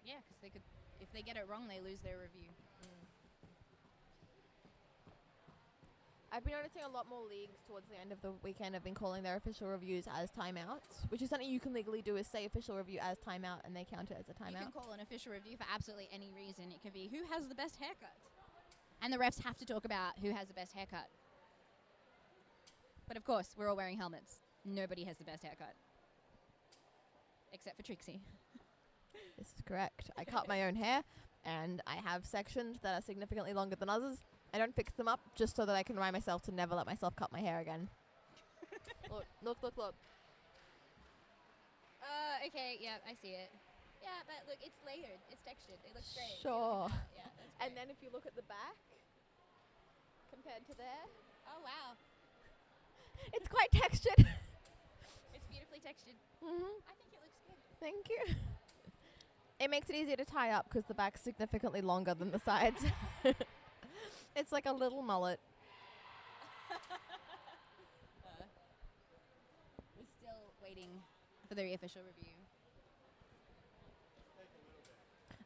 Speaker 2: because they could, if they get it wrong, they lose their review.
Speaker 5: I've been noticing a lot more leagues towards the end of the weekend have been calling their official reviews as timeouts, which is something you can legally do, is say official review as timeout and they count it as a timeout.
Speaker 2: You can call an official review for absolutely any reason. It can be who has the best haircut. And the refs have to talk about who has the best haircut. But of course, we're all wearing helmets. Nobody has the best haircut. Except for Trixie.
Speaker 5: This is correct. I cut my own hair, and I have sections that are significantly longer than others. I don't fix them up just so that I can remind myself to never let myself cut my hair again. Look.
Speaker 2: Okay, yeah, I see it. Yeah, but look, it's layered. It's textured. It looks great.
Speaker 5: Sure.
Speaker 2: Yeah, that's
Speaker 5: And
Speaker 2: great.
Speaker 5: then if you look at the back, compared to there,
Speaker 2: Oh, wow.
Speaker 5: it's quite textured.
Speaker 2: It's beautifully textured.
Speaker 5: Mm-hmm.
Speaker 2: I think it looks good.
Speaker 5: Thank you. It makes it easier to tie up because the back's significantly longer than the sides. It's like a little mullet.
Speaker 2: We're still waiting for the official review.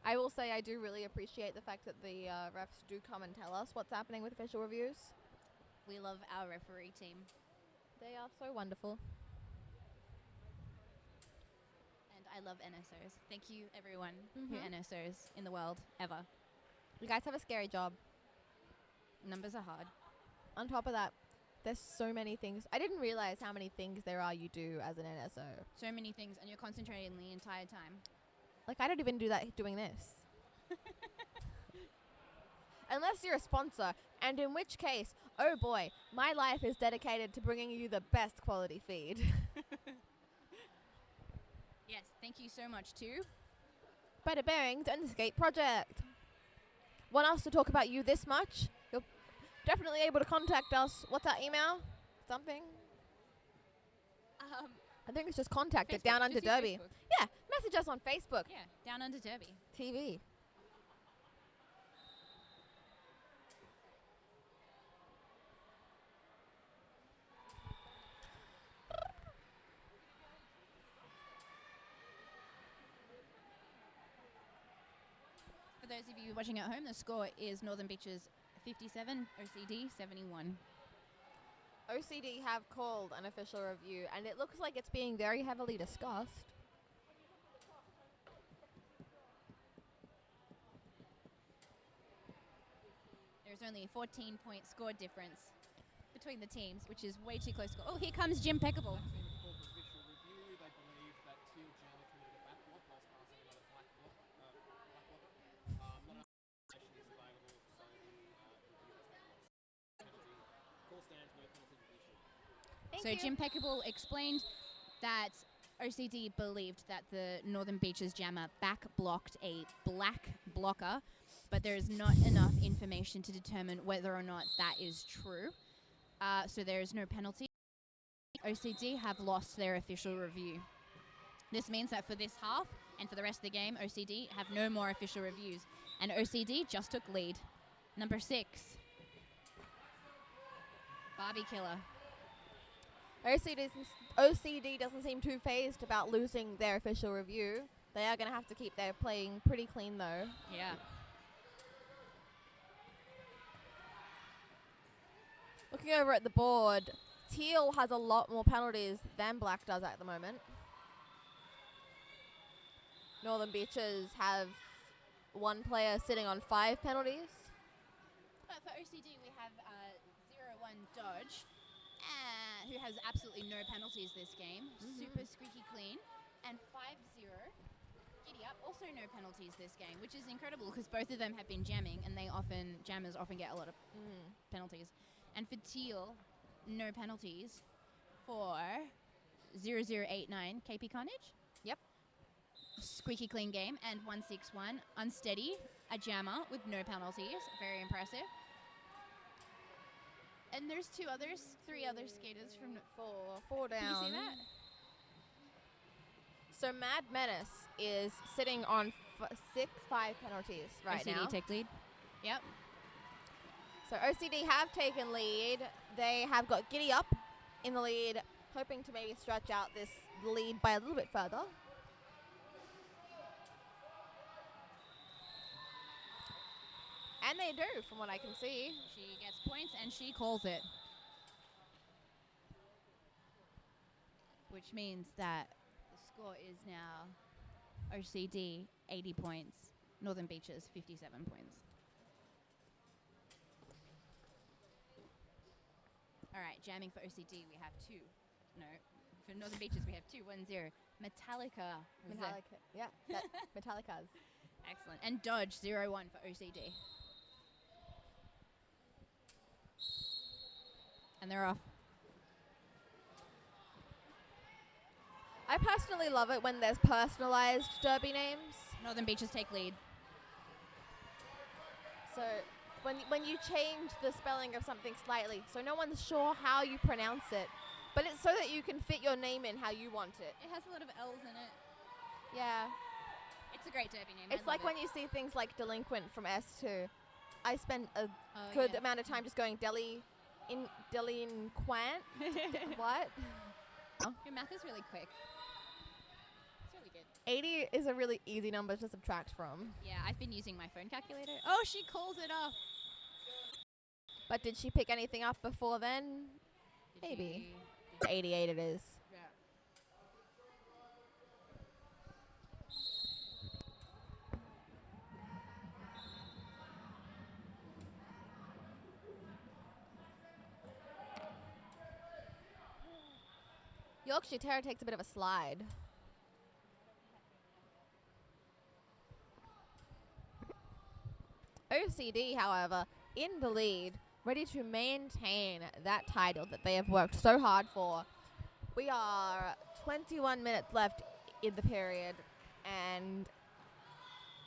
Speaker 5: I will say I do really appreciate the fact that the refs do come and tell us what's happening with official reviews.
Speaker 2: We love our referee team.
Speaker 5: They are so wonderful.
Speaker 2: And I love NSOs. Thank you, everyone who
Speaker 5: Mhm.
Speaker 2: NSOs in the world, ever.
Speaker 5: You guys have a scary job.
Speaker 2: Numbers are hard.
Speaker 5: On top of that, there's so many things. I didn't realize how many things there are you do as an NSO.
Speaker 2: So many things, and you're concentrating the entire time.
Speaker 5: Like, I don't even do that doing this. Unless you're a sponsor, and in which case, oh boy, my life is dedicated to bringing you the best quality feed.
Speaker 2: Yes, thank you so much, too.
Speaker 5: Better Bearings and Skate Project. Want us to talk about you this much? You're definitely able to contact us. What's our email? Something? I think it's just contact at
Speaker 2: Facebook,
Speaker 5: Down Under
Speaker 2: just use
Speaker 5: Derby.
Speaker 2: Facebook.
Speaker 5: Yeah, message us on Facebook.
Speaker 2: Yeah, Down Under Derby.
Speaker 5: TV.
Speaker 2: For those of you watching at home, the score is Northern Beaches 57, OCD 71.
Speaker 5: OCD have called an official review, and it looks like it's being very heavily discussed.
Speaker 2: There's only a 14-point score difference between the teams, which is way too close to call. Oh, here comes Jim Peckable. So Jim Peckable explained that OCD believed that the Northern Beaches jammer back blocked a black blocker, but there is not enough information to determine whether or not that is true. So there is no penalty. OCD have lost their official review. This means that for this half and for the rest of the game, OCD have no more official reviews. And OCD just took lead. Number 6. Barbie Killer.
Speaker 5: OCD doesn't seem too phased about losing their official review. They are going to have to keep their playing pretty clean, though.
Speaker 2: Yeah.
Speaker 5: Looking over at the board, Teal has a lot more penalties than Black does at the moment. Northern Beaches have one player sitting on 5 penalties.
Speaker 2: But for OCD, we have 0-1 Dodge, who has absolutely no penalties this game. Super squeaky clean. And 5-0 Giddy Up, also no penalties this game, which is incredible because both of them have been jamming, and jammers often get a lot of penalties. And for Teal, no penalties for 0089 KP Carnage.
Speaker 5: Yep.
Speaker 2: Squeaky clean game. And 161 Unsteady, a jammer with no penalties. Very impressive. And there's 3 other skaters from
Speaker 5: 4 down.
Speaker 2: Can you see that?
Speaker 5: So Mad Menace is sitting on 5 penalties right now.
Speaker 2: OCD take lead. Yep.
Speaker 5: So OCD have taken lead. They have got Giddy Up in the lead, hoping to maybe stretch out this lead by a little bit further. And they do, from what I can see.
Speaker 2: She gets points and she calls it. Which means that the score is now OCD 80 points, Northern Beaches 57 points. All right, jamming for OCD, we have 2. No, for Northern Beaches, we have 2-1-0. Metallica.
Speaker 5: Yeah, Metallica's.
Speaker 2: Excellent. And Dodge 0-1 for OCD. And they're off.
Speaker 5: I personally love it when there's personalized derby names.
Speaker 2: Northern Beaches take lead.
Speaker 5: So when you change the spelling of something slightly, so no one's sure how you pronounce it, but it's so that you can fit your name in how you want it.
Speaker 2: It has a lot of L's in it.
Speaker 5: Yeah.
Speaker 2: It's a great derby name.
Speaker 5: It's like when you see things like Delinquent from S2. I spent a good amount of time just going Delinquent. What?
Speaker 2: Your math is really quick. It's really good.
Speaker 5: 80 is a really easy number to subtract from.
Speaker 2: Yeah, I've been using my phone calculator. Oh, she calls it off.
Speaker 5: But did she pick anything up before then? Maybe. 88 it is.
Speaker 2: Yeah.
Speaker 5: Yorkshire Terror takes a bit of a slide. OCD, however, in the lead, ready to maintain that title that they have worked so hard for. We are 21 minutes left in the period, and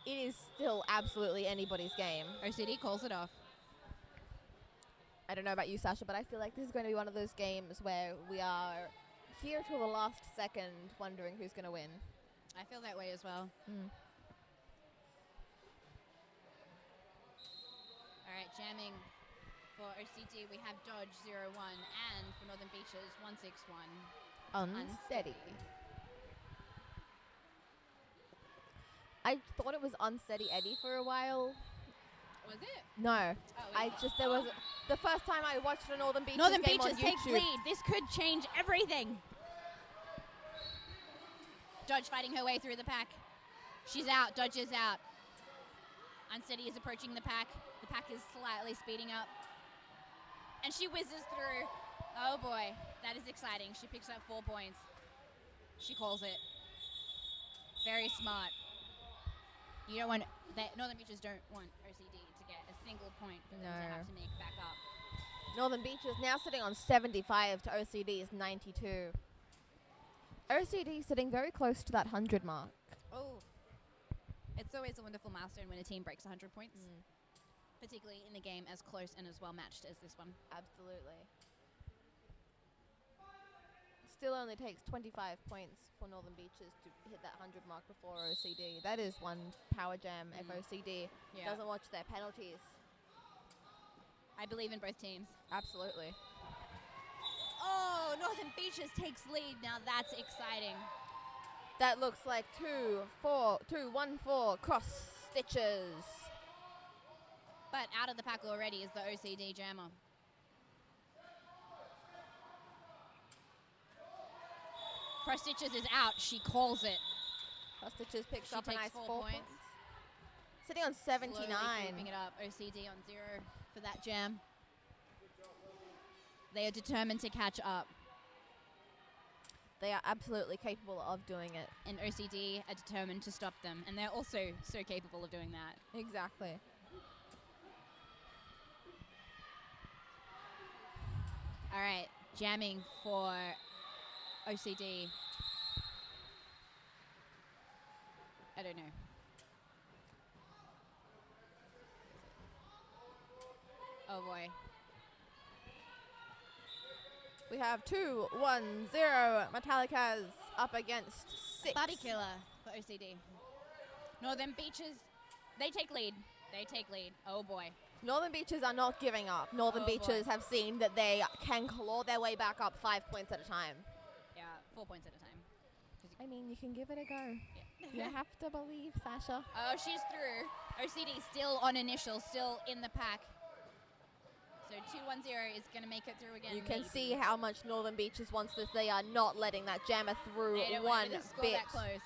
Speaker 5: it is still absolutely anybody's game.
Speaker 2: OCD calls it off.
Speaker 5: I don't know about you, Sasha, but I feel like this is going to be one of those games where we are here till the last second wondering who's going to win.
Speaker 2: I feel that way as well. All right, jamming for OCD, we have Dodge 0-1, and for Northern Beaches 161.
Speaker 5: Unsteady. I thought it was Unsteady Eddie for a while.
Speaker 2: Was it?
Speaker 5: No.
Speaker 2: Oh,
Speaker 5: there was the first time I watched a Northern Beaches
Speaker 2: Northern
Speaker 5: game
Speaker 2: Beaches
Speaker 5: on
Speaker 2: takes
Speaker 5: YouTube.
Speaker 2: lead. This could change everything. Dodge fighting her way through the pack. She's out. Dodge is out. Unsteady is approaching the pack. The pack is slightly speeding up. And she whizzes through. Oh boy, that is exciting. She picks up 4 points. She calls it. Very smart. You don't want, Northern Beaches don't want OCD to get a single point for them to have to make back up.
Speaker 5: Northern Beaches now sitting on 75 to OCD's 92. OCD sitting very close to that 100 mark.
Speaker 2: Oh, it's always a wonderful milestone when a team breaks 100 points, particularly in a game as close and as well matched as this one.
Speaker 5: Absolutely. Still only takes 25 points for Northern Beaches to hit that 100 mark before OCD. That is one power jam if OCD doesn't watch their penalties.
Speaker 2: I believe in both teams.
Speaker 5: Absolutely.
Speaker 2: Oh, Northern Beaches takes lead. Now that's exciting.
Speaker 5: That looks like 2-1-4 cross stitches.
Speaker 2: But out of the pack already is the OCD jammer. Cross stitches is out. She calls it.
Speaker 5: Cross stitches picks up a
Speaker 2: takes
Speaker 5: nice
Speaker 2: 4
Speaker 5: 4
Speaker 2: points.
Speaker 5: points. Sitting on 79.
Speaker 2: Slowly creeping it up. OCD on 0 for that jam. They are determined to catch up.
Speaker 5: They are absolutely capable of doing it.
Speaker 2: And OCD are determined to stop them. And they're also so capable of doing that.
Speaker 5: Exactly.
Speaker 2: All right, jamming for OCD. I don't know. Oh boy.
Speaker 5: We have 2-1-0 Metallicas up against 6.
Speaker 2: Body killer for OCD. Northern Beaches, they take lead. They take lead. Oh boy.
Speaker 5: Northern Beaches are not giving up. Northern Beaches have seen that they can claw their way back up 5 points at a time.
Speaker 2: Yeah, 4 points at a time.
Speaker 5: I mean, you can give it a go.
Speaker 2: Yeah.
Speaker 5: You have to believe, Sasha.
Speaker 2: Oh, she's through. OCD still on initial, still in the pack. So 2-1-0 is going to make it through again.
Speaker 5: You can
Speaker 2: maybe.
Speaker 5: see how much Northern Beaches wants this. They are not letting that jammer through
Speaker 2: They don't
Speaker 5: one
Speaker 2: want to score
Speaker 5: bit.
Speaker 2: that close.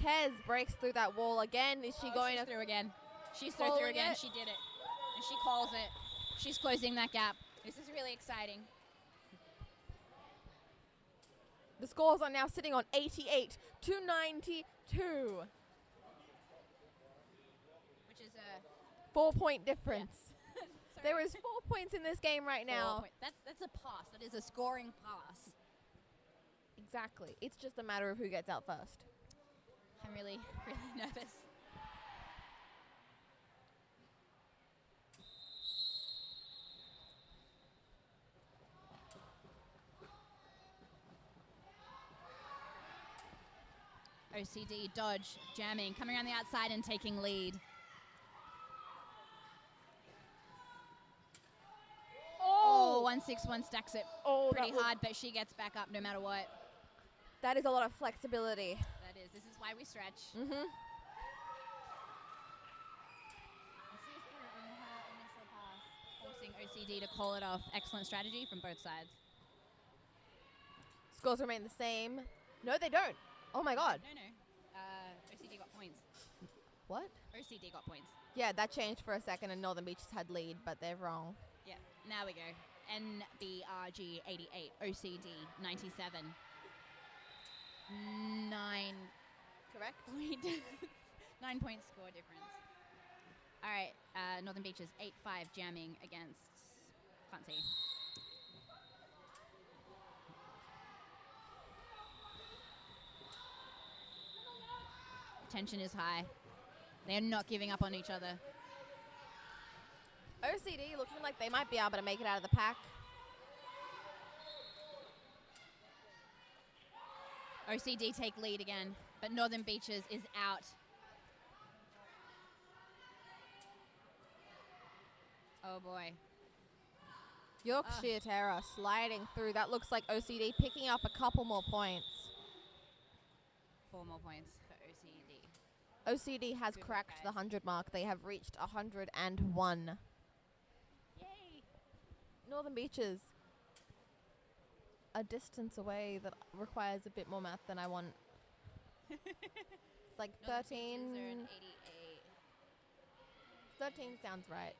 Speaker 5: Kez breaks through that wall again. Is she going
Speaker 2: she's
Speaker 5: to
Speaker 2: through again? She's through
Speaker 5: calling
Speaker 2: again.
Speaker 5: it?
Speaker 2: She did it. And she calls it. She's closing that gap. This is really exciting.
Speaker 5: The scores are now sitting on 88 to 92.
Speaker 2: Which is a
Speaker 5: 4-point difference.
Speaker 2: Yeah.
Speaker 5: There is 4 points in this game right now.
Speaker 2: That's a pass. That is a scoring pass.
Speaker 5: Exactly. It's just a matter of who gets out first.
Speaker 2: I'm really, really nervous. OCD, dodge, jamming, coming around the outside and taking lead. Oh, 161 stacks it pretty hard, but she gets back up no matter what.
Speaker 5: That is a lot of flexibility.
Speaker 2: That is. This is why we stretch.
Speaker 5: Mm-hmm.
Speaker 2: She's through on her initial pass, forcing OCD to call it off. Excellent strategy from both sides.
Speaker 5: Scores remain the same. No, they don't. Oh my god.
Speaker 2: No. OCD got points.
Speaker 5: What?
Speaker 2: OCD got points.
Speaker 5: Yeah, that changed for a second and Northern Beaches had lead, but they're wrong.
Speaker 2: Yeah, now we go. NBRG 88, OCD 97. 9.
Speaker 5: Correct?
Speaker 2: 9 point score difference. All right, Northern Beaches 8-5 jamming against Fancy. Tension is high. They're not giving up on each other.
Speaker 5: OCD looking like they might be able to make it out of the pack.
Speaker 2: OCD take lead again, but Northern Beaches is out. Oh boy.
Speaker 5: Yorkshire Terror sliding through. That looks like OCD picking up a couple more points.
Speaker 2: 4 more points for OCD.
Speaker 5: OCD has cracked the 100 mark. They have reached 101.
Speaker 2: Yay!
Speaker 5: Northern Beaches, a distance away that requires a bit more math than I want. It's like
Speaker 2: Northern
Speaker 5: 13.
Speaker 2: Beaches are an
Speaker 5: 13 sounds right.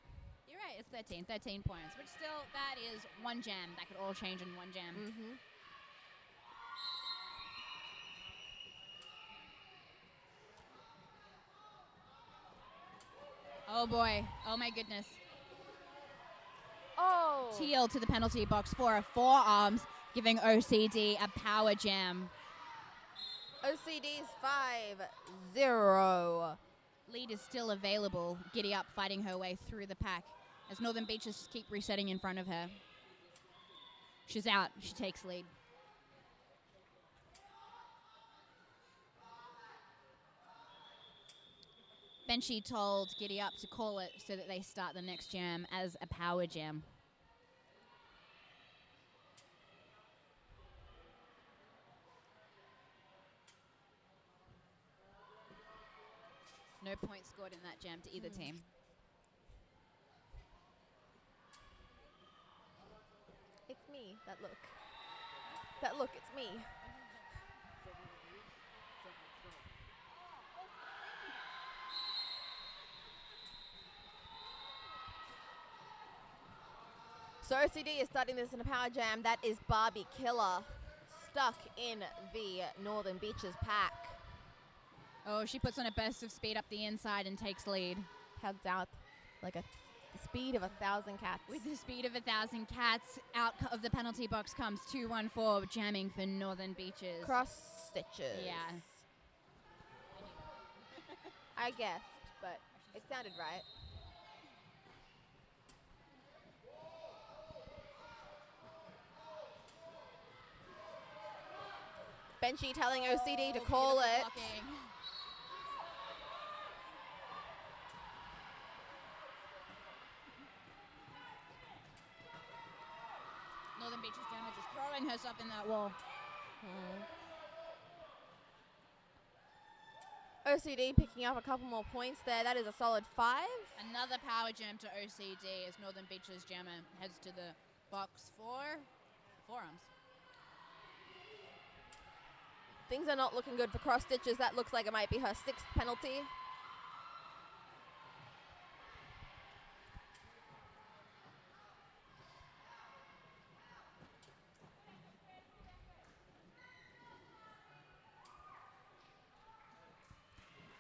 Speaker 2: You're right, it's 13. 13 points. But still, that is one jam. That could all change in one jam.
Speaker 5: Mm-hmm.
Speaker 2: Oh, boy. Oh, my goodness.
Speaker 5: Oh!
Speaker 2: Teal to the penalty box for a forearms, giving OCD a power jam.
Speaker 5: OCD's 5-0.
Speaker 2: Lead is still available. Giddy Up fighting her way through the pack as Northern Beaches keep resetting in front of her. She's out. She takes lead. Benchy told Giddy Up to call it so that they start the next jam as a power jam. No points scored in that jam to either team.
Speaker 5: It's me. That look. That look, it's me. So OCD is starting this in a power jam. That is Barbie Killer stuck in the Northern Beaches pack.
Speaker 2: Oh, she puts on a burst of speed up the inside and takes lead.
Speaker 5: Heads out like the speed of 1,000 cats.
Speaker 2: With the speed of 1,000 cats, out of the penalty box comes 214, jamming for Northern Beaches.
Speaker 5: Cross stitches.
Speaker 2: Yeah.
Speaker 5: I guessed, but it sounded right. Benchy telling OCD to call it.
Speaker 2: Blocking. Northern Beaches jammer just throwing herself in that wall.
Speaker 5: OCD picking up a couple more points there. That is a solid 5.
Speaker 2: Another power jam to OCD as Northern Beaches jammer heads to the box for forearms.
Speaker 5: Things are not looking good for cross stitches. That looks like it might be her 6th penalty.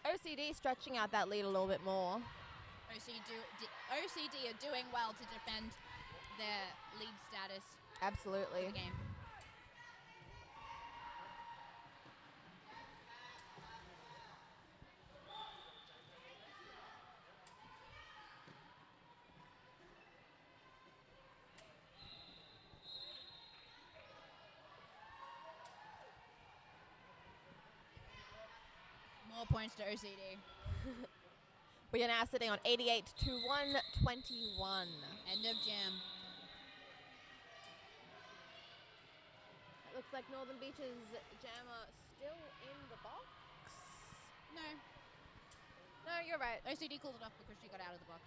Speaker 5: OCD stretching out that lead a little bit more.
Speaker 2: OCD are doing well to defend their lead status.
Speaker 5: Absolutely.
Speaker 2: For the game. More points to OCD.
Speaker 5: We are now sitting on 88 to 121.
Speaker 2: End of jam.
Speaker 5: It looks like Northern Beaches jammer still in the box.
Speaker 2: No.
Speaker 5: No, you're right.
Speaker 2: OCD called it off because she got out of the box.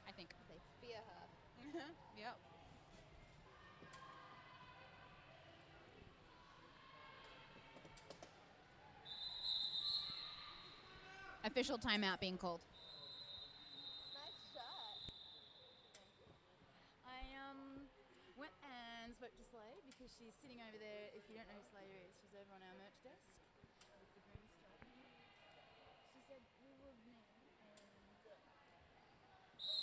Speaker 2: I think.
Speaker 5: They fear her.
Speaker 2: Yep. Official timeout being called.
Speaker 5: Nice shot.
Speaker 13: I went and spoke to Slade because she's sitting over there. If you don't know who Slade is, she's over on our merch desk with the green stripe. She said we would need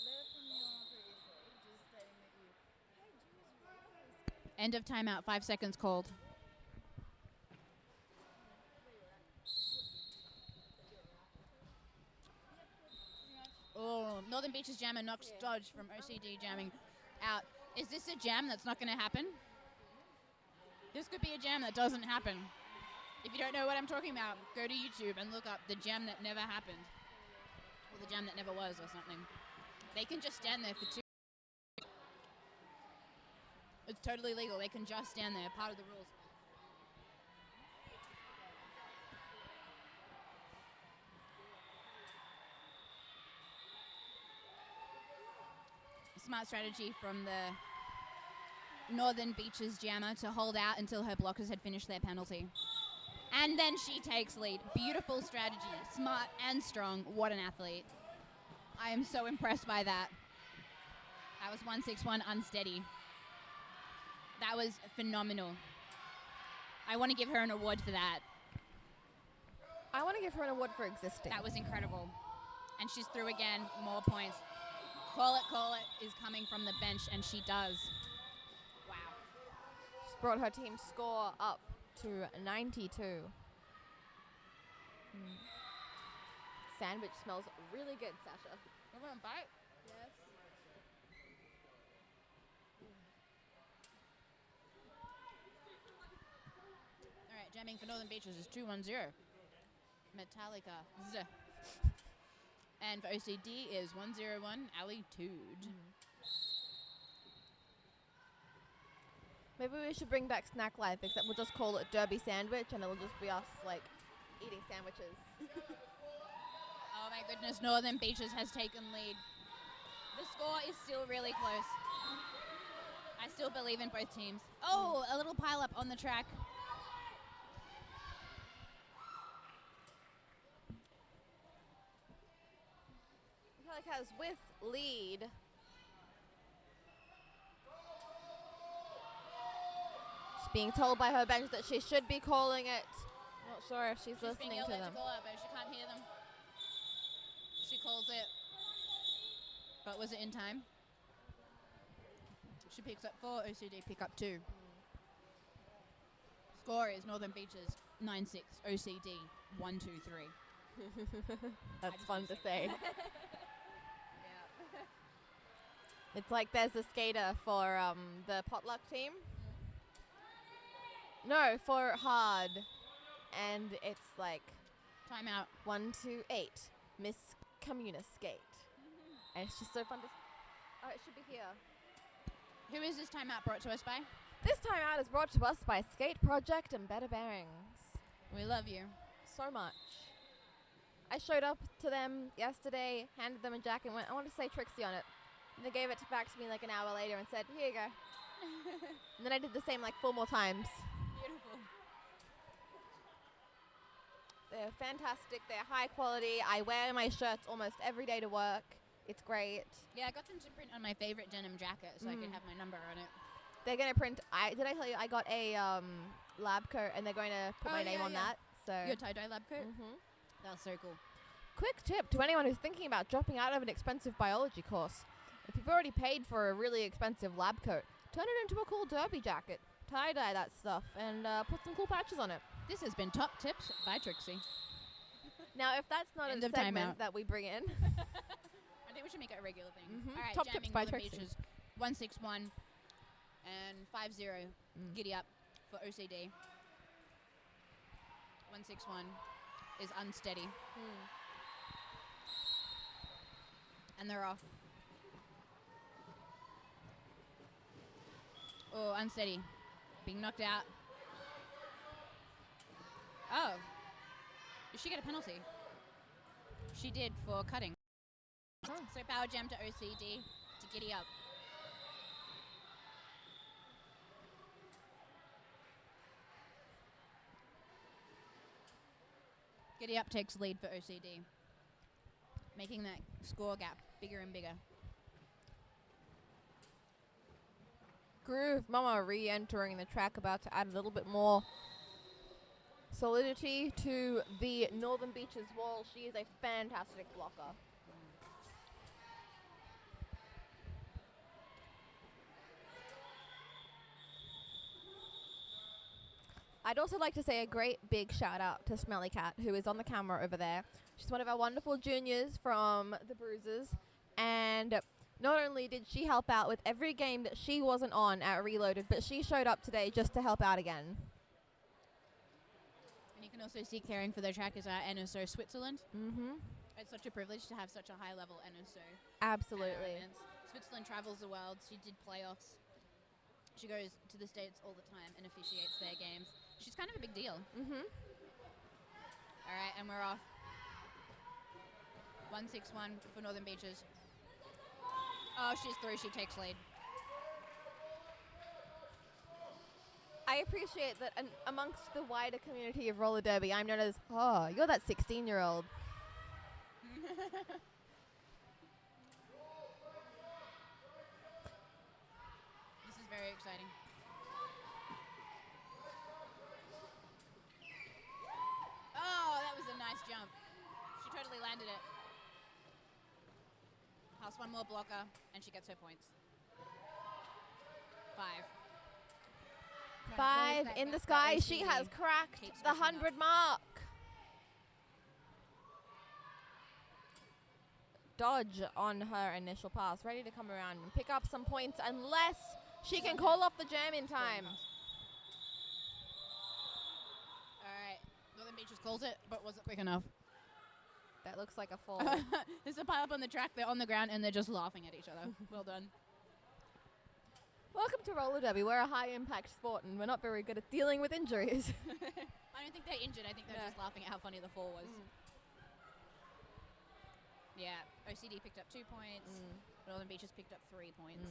Speaker 13: letter from your previously, just stating that you paid dues for your
Speaker 2: End of timeout. 5 seconds called. Oh, Northern Beaches jammer knocks Dodge from OCD jamming out. Is this a jam that's not going to happen? This could be a jam that doesn't happen. If you don't know what I'm talking about, go to YouTube and look up the jam that never happened. Or the jam that never was or something. They can just stand there for 2. It's totally legal. They can just stand there. Part of the rules. Smart strategy from the Northern Beaches jammer to hold out until her blockers had finished their penalty. And then she takes lead. Beautiful strategy. Smart and strong. What an athlete. I am so impressed by that. That was 161 unsteady. That was phenomenal. I want to give her an award for that.
Speaker 5: I want to give her an award for existing.
Speaker 2: That was incredible. And she's through again, more points. Call it is coming from the bench, and she does. Wow.
Speaker 5: She's brought her team score up to 92. Sandwich smells really good, Sasha.
Speaker 2: You want a bite?
Speaker 5: Yes.
Speaker 2: All right, jamming for Northern Beaches is 210. Metallica. Z. And for OCD is 101 Altitude.
Speaker 5: Maybe we should bring back Snack Life, except we'll just call it Derby Sandwich, and it'll just be us, like, eating sandwiches.
Speaker 2: Oh my goodness, Northern Beaches has taken lead. The score is still really close. I still believe in both teams. Oh, a little pile up on the track.
Speaker 5: Metallica's with lead. She's being told by her bench that she should be calling it. Not sure if she's listening to them.
Speaker 2: Call it, but she can't hear them. She calls it. But was it in time? She picks up 4, OCD pick up 2. Score is Northern Beaches 9-6, OCD 1-2-3.
Speaker 5: That's fun to say. It's like there's a skater for the potluck team. No, for hard. And it's like
Speaker 2: timeout
Speaker 5: 1, 2, 8. Miss Communa skate. And it's just so fun to. Oh, it should be here.
Speaker 2: Who is this timeout brought to us by?
Speaker 5: This timeout is brought to us by Skate Project and Better Bearings.
Speaker 2: We love you
Speaker 5: so much. I showed up to them yesterday, handed them a jacket, and went, I want to say Trixie on it. And they gave it back to me like an hour later and said, here you go. And then I did the same like 4 more times.
Speaker 2: Beautiful.
Speaker 5: They're fantastic. They're high quality. I wear my shirts almost every day to work. It's great.
Speaker 2: Yeah, I got them to print on my favorite denim jacket so I could have my number on it.
Speaker 5: They're going to print. Did I tell you I got a lab coat and they're going to put my name on that? So
Speaker 2: your tie-dye lab coat? That's so cool.
Speaker 5: Quick tip to anyone who's thinking about dropping out of an expensive biology course. If you've already paid for a really expensive lab coat, turn it into a cool derby jacket. Tie-dye that stuff and put some cool patches on it.
Speaker 2: This has been Top Tips by Trixie.
Speaker 5: Now, if that's not a segment that we bring in.
Speaker 2: I think we should make it a regular thing. All right,
Speaker 5: Top Tips by Trixie.
Speaker 2: Beaches, 161 and 50. Giddy up for OCD. 161 is unsteady. And they're off. Oh, unsteady. Being knocked out. Oh. Did she get a penalty? She did for cutting. So power jam to OCD to giddy up. Giddy up takes lead for OCD, making that score gap bigger and bigger.
Speaker 5: Groove Mama re-entering the track, about to add a little bit more solidity to the Northern Beaches wall. She is a fantastic blocker. I'd also like to say a great big shout out to Smelly Cat, who is on the camera over there. She's one of our wonderful juniors from the Bruisers, and not only did she help out with every game that she wasn't on at Reloaded, but she showed up today just to help out again.
Speaker 2: And you can also see caring for the track is our NSO Switzerland. It's such a privilege to have such a high-level NSO.
Speaker 5: Absolutely.
Speaker 2: Switzerland travels the world. She did playoffs. She goes to the States all the time and officiates their games. She's kind of a big deal. All right, and we're off. 161 for Northern Beaches. Oh, she's through. She takes lead.
Speaker 5: I appreciate that amongst the wider community of roller derby, I'm known as, oh, you're that 16-year-old.
Speaker 2: very exciting. Oh, that was a nice jump. She totally landed it. House one more blocker, and she gets her points. 5.
Speaker 5: 5 in the sky. She has cracked the 100 mark. Dodge on her initial pass, ready to come around and pick up some points unless she can call off the jam in time.
Speaker 2: All right, Northern Beaches calls it, but was it quick enough?
Speaker 5: That looks like a fall.
Speaker 2: There's a pile up on the track, they're on the ground, and they're just laughing at each other. Well done.
Speaker 5: Welcome to roller derby. We're a high-impact sport, and we're not very good at dealing with injuries.
Speaker 2: I don't think they're injured. I think they're just laughing at how funny the fall was. Yeah, OCD picked up 2 points. Northern Beaches picked up 3 points.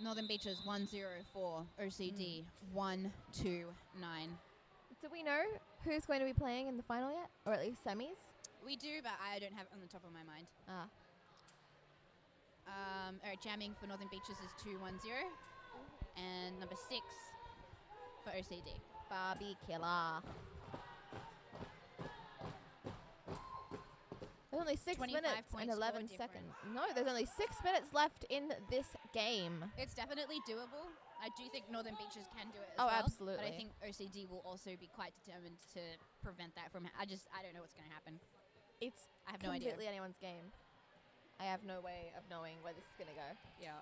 Speaker 2: Northern Beaches 104, OCD 129.
Speaker 5: Do we know who's going to be playing in the final yet, or at least semis?
Speaker 2: We do, but I don't have it on the top of my mind. All right, jamming for Northern Beaches is 210, and number 6 for OCD.
Speaker 5: Barbie Killer. There's only 6 minutes and 11 seconds. No, there's only 6 minutes left in this game.
Speaker 2: It's definitely doable. I do think Northern Beaches can do it as
Speaker 5: Oh,
Speaker 2: well.
Speaker 5: absolutely.
Speaker 2: But I think OCD will also be quite determined to prevent that from I don't know what's going to happen. I have no idea.
Speaker 5: Completely anyone's game. I have no way of knowing where this is going to go.
Speaker 2: Yeah.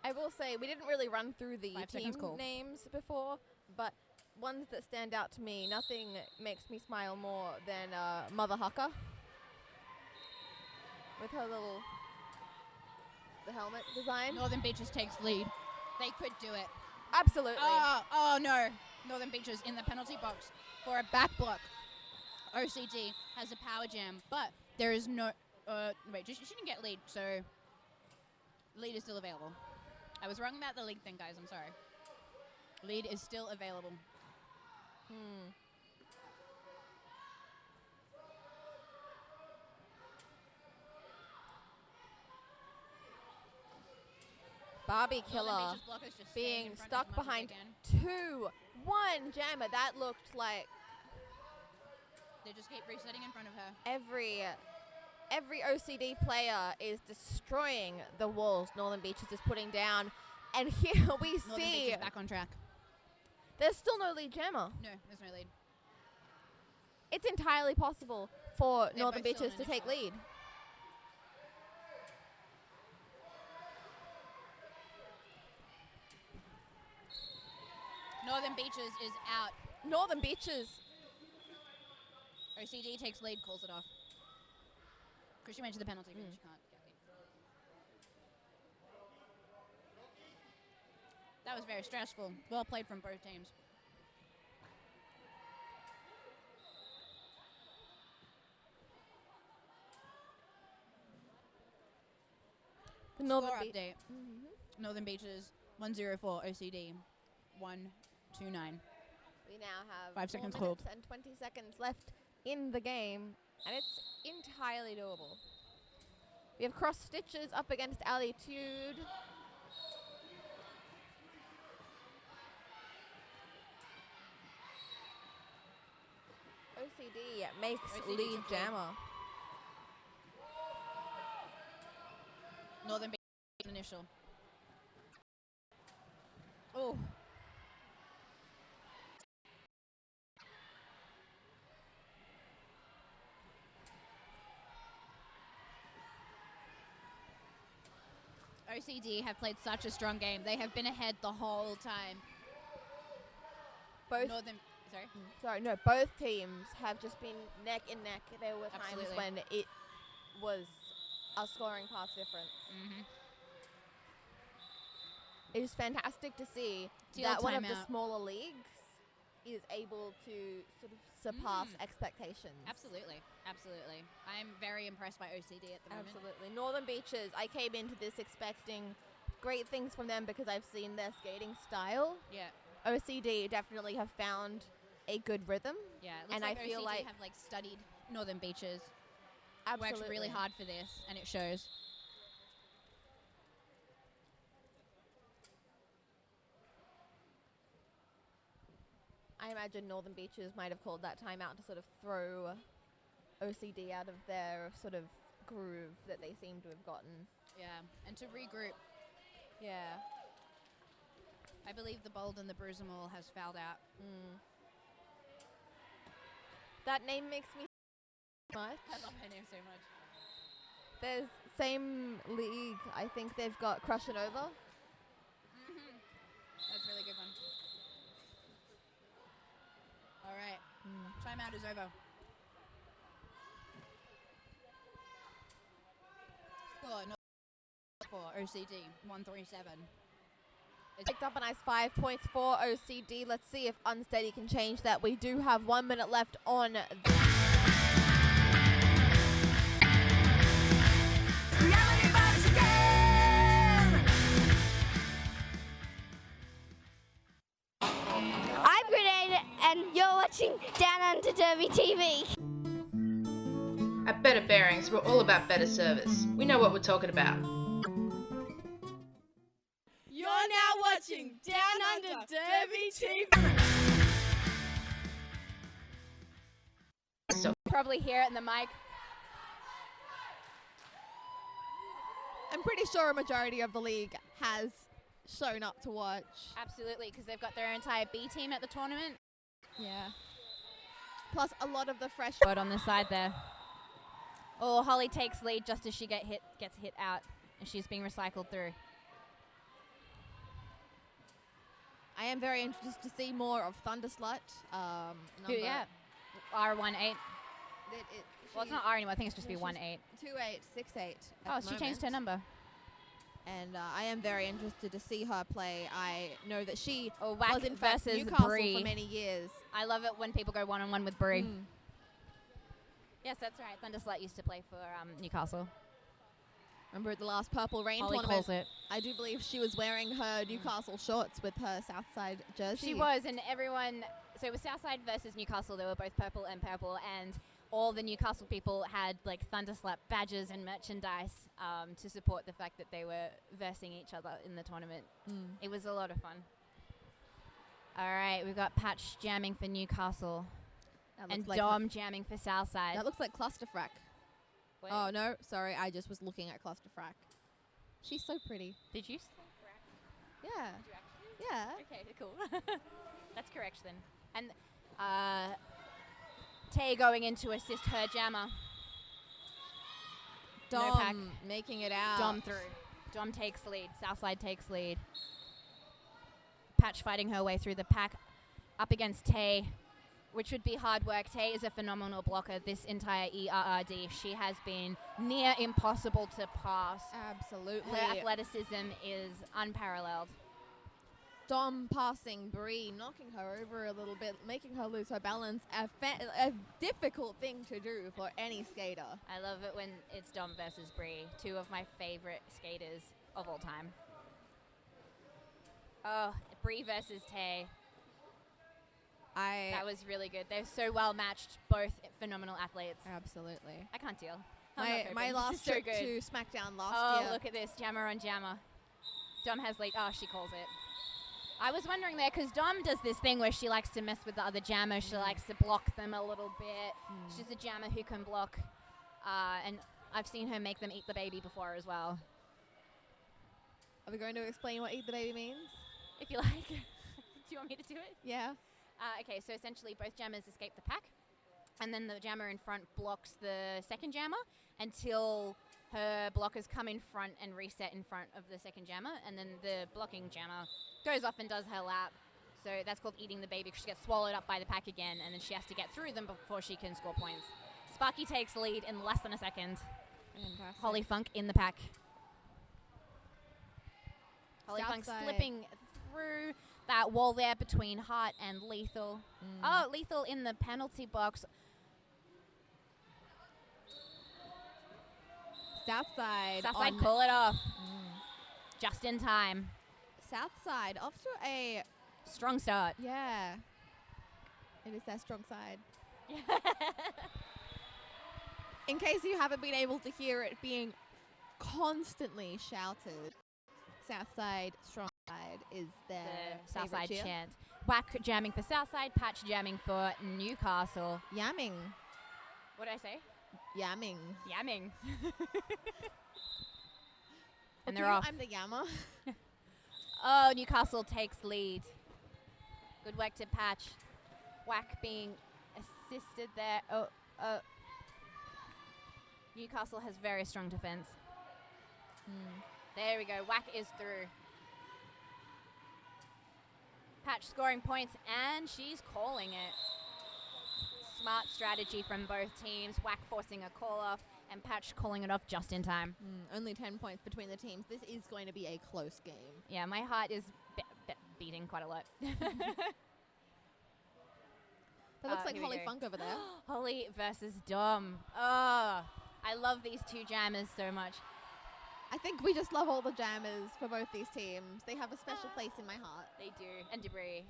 Speaker 5: I will say, we didn't really run through the
Speaker 2: 5
Speaker 5: team
Speaker 2: seconds call.
Speaker 5: names before, but ones that stand out to me, nothing makes me smile more than Mother Hucker. With her the helmet design.
Speaker 2: Northern Beaches takes lead. They could do it.
Speaker 5: Absolutely.
Speaker 2: Oh no. Northern Beaches in the penalty box for a back block. OCD has a power jam, but there is no... wait, she didn't get lead, so... Lead is still available. I was wrong about the league thing, guys. I'm sorry. Lead is still available.
Speaker 5: Barbie Killer
Speaker 2: Beaches blockers just
Speaker 5: being
Speaker 2: staying in front
Speaker 5: stuck
Speaker 2: as much as
Speaker 5: behind
Speaker 2: they can.
Speaker 5: 2-1 jammer. That looked like
Speaker 2: They just keep resetting in front of her.
Speaker 5: every OCD player is destroying the walls Northern Beaches is putting down. And here we
Speaker 2: Northern
Speaker 5: see
Speaker 2: Beaches back on track.
Speaker 5: there's still no lead jammer.
Speaker 2: No, there's no lead.
Speaker 5: It's entirely possible for
Speaker 2: They're
Speaker 5: Northern
Speaker 2: both still
Speaker 5: Beaches
Speaker 2: in
Speaker 5: to take
Speaker 2: initial.
Speaker 5: lead.
Speaker 2: Northern Beaches is out.
Speaker 5: Northern Beaches.
Speaker 2: OCD takes lead, calls it off. Because she went to the penalty, but she can't get lead. That was very stressful. Well played from both teams.
Speaker 5: The Northern
Speaker 2: Score update. Northern Beaches 104, OCD 129.
Speaker 5: We now have
Speaker 2: 5 seconds
Speaker 5: 4 minutes and 20 seconds left in the game, and it's entirely doable. We have cross stitches up against Altitude. OCD makes
Speaker 2: OCD
Speaker 5: lead
Speaker 2: took lead.
Speaker 5: jammer.
Speaker 2: Northern Beaches initial. Oh. OCD have played such a strong game. They have been ahead the whole time.
Speaker 5: Both both teams have just been neck and neck. There were times
Speaker 2: Absolutely.
Speaker 5: when it was a scoring pass difference. It is fantastic to see
Speaker 2: Teal
Speaker 5: that one of the
Speaker 2: timeout.
Speaker 5: smaller leagues is able to sort of surpass expectations.
Speaker 2: Absolutely. Absolutely. I'm very impressed by OCD at the moment.
Speaker 5: Absolutely. Northern Beaches, I came into this expecting great things from them because I've seen their skating style.
Speaker 2: Yeah.
Speaker 5: OCD definitely have found a good rhythm.
Speaker 2: Yeah, it looks
Speaker 5: and
Speaker 2: like
Speaker 5: I feel
Speaker 2: OCD
Speaker 5: like
Speaker 2: have studied Northern Beaches.
Speaker 5: absolutely
Speaker 2: Worked really hard for this, and it shows.
Speaker 5: I imagine Northern Beaches might have called that timeout to sort of throw OCD out of their sort of groove that they seem to have gotten.
Speaker 2: Yeah, and to regroup.
Speaker 5: Yeah.
Speaker 2: I believe the Bold and the Bruisamore has fouled out.
Speaker 5: That name makes me much.
Speaker 2: I love her name so much.
Speaker 5: There's same league. I think they've got Crush and Over.
Speaker 2: That's a really good one. All right. Timeout is over. Score no for OCD 137.
Speaker 5: Picked up a nice 5 points for OCD. Let's see if Unsteady can change that. We do have 1 minute left on.
Speaker 7: I'm Grenade, and you're watching Down Under Derby TV.
Speaker 6: At Better Bearings, we're all about better service. We know what we're talking about.
Speaker 12: You're now watching Down Under Derby TV.
Speaker 11: Probably hear it in the mic.
Speaker 5: I'm pretty sure a majority of the league has shown up to watch.
Speaker 2: Absolutely, because they've got their entire B team at the tournament.
Speaker 5: Yeah. Plus a lot of the fresh
Speaker 2: Word on the side there. Oh, Holly takes lead just as she gets hit out, and she's being recycled through.
Speaker 5: I am very interested to see more of Thunderslut.
Speaker 2: Who, yeah. R18.
Speaker 5: It,
Speaker 2: Well, it's not R anymore. I think it's just be 1-8.
Speaker 5: 2868.
Speaker 2: Oh, she changed her number.
Speaker 5: And I am very interested to see her play. I know that she
Speaker 2: Whack
Speaker 5: was in fact
Speaker 2: versus
Speaker 5: Newcastle
Speaker 2: Bree.
Speaker 5: for many years.
Speaker 2: I love it when people go one-on-one with Bree. Yes, that's right. Thunderslut used to play for Newcastle.
Speaker 5: Remember at the last Purple Rain
Speaker 2: Holly
Speaker 5: tournament?
Speaker 2: calls it.
Speaker 5: I do believe she was wearing her Newcastle shorts with her Southside jersey.
Speaker 2: She was, and everyone... So it was Southside versus Newcastle. They were both purple, and all the Newcastle people had like Thunderslut badges and merchandise to support the fact that they were versing each other in the tournament. It was a lot of fun. All right, we've got Patch jamming for Newcastle and
Speaker 5: like
Speaker 2: Dom jamming for Southside.
Speaker 5: That looks like Clusterfrack.
Speaker 2: Wait.
Speaker 5: Oh, no. Sorry, I just was looking at Clusterfrack. She's so pretty.
Speaker 2: Did you?
Speaker 5: Yeah.
Speaker 2: Did you actually?
Speaker 5: Yeah.
Speaker 2: Okay, cool. That's correct then. And Tay going in to assist her jammer.
Speaker 5: Dom
Speaker 2: No pack.
Speaker 5: making it out.
Speaker 2: Dom through. Dom takes lead. Southside takes lead. Patch fighting her way through the pack up against Tay, which would be hard work. Tay is a phenomenal blocker this entire ERRD. She has been near impossible to pass.
Speaker 5: Absolutely.
Speaker 2: Her athleticism is unparalleled.
Speaker 5: Dom passing Bree, knocking her over a little bit, making her lose her balance. A difficult thing to do for any skater.
Speaker 2: I love it when it's Dom versus Bree, two of my favorite skaters of all time. Oh, Bree versus Tay. That was really good. They're so well matched, both phenomenal athletes.
Speaker 5: Absolutely.
Speaker 2: I can't deal.
Speaker 5: My last trip to SmackDown last year.
Speaker 2: Oh, look at this. Jammer on jammer. Dom has lead. Oh, she calls it. I was wondering there, because Dom does this thing where she likes to mess with the other jammers. She likes to block them a little bit. She's a jammer who can block. And I've seen her make them eat the baby before as well.
Speaker 5: Are we going to explain what Eat the Baby means?
Speaker 2: If you like. Do you want me to do it?
Speaker 5: Yeah.
Speaker 2: Okay, so essentially both jammers escape the pack. And then the jammer in front blocks the second jammer until her blockers come in front and reset in front of the second jammer. And then the blocking jammer goes off and does her lap. So that's called eating the baby, because she gets swallowed up by the pack again, and then she has to get through them before she can score points. Sparky takes lead in less than a second.
Speaker 5: Fantastic.
Speaker 2: Holly Funk in the pack. Holly Funk slipping through that wall there between Hart and Lethal. Oh, Lethal in the penalty box.
Speaker 5: Southside
Speaker 2: call it off. Just in time.
Speaker 5: Southside off to a
Speaker 2: Strong start.
Speaker 5: Yeah. It is their strong side. In case you haven't been able to hear it being constantly shouted, Southside, strong side is their
Speaker 2: The Southside
Speaker 5: cheer.
Speaker 2: chant. Whack jamming for Southside, Patch jamming for Newcastle.
Speaker 5: Yamming.
Speaker 2: What did I say?
Speaker 5: Yamming.
Speaker 2: Yamming.
Speaker 5: Okay,
Speaker 2: And they're off.
Speaker 5: I'm the yammer.
Speaker 2: Oh, Newcastle takes lead. Good work to Patch. Whack being assisted there. Newcastle has very strong defense. There we go. Whack is through. Patch scoring points, and she's calling it. Smart strategy from both teams. Whack forcing a call off, and Patch calling it off just in time.
Speaker 5: Only 10 points between the teams. This is going to be a close game.
Speaker 2: Yeah, my heart is beating quite a lot.
Speaker 5: That looks like
Speaker 2: here we
Speaker 5: Holly
Speaker 2: go.
Speaker 5: Funk over there.
Speaker 2: Holly versus Dom. Oh, I love these two jammers so much.
Speaker 5: I think we just love all the jammers for both these teams. They have a special place in my heart.
Speaker 2: They do. And Debris.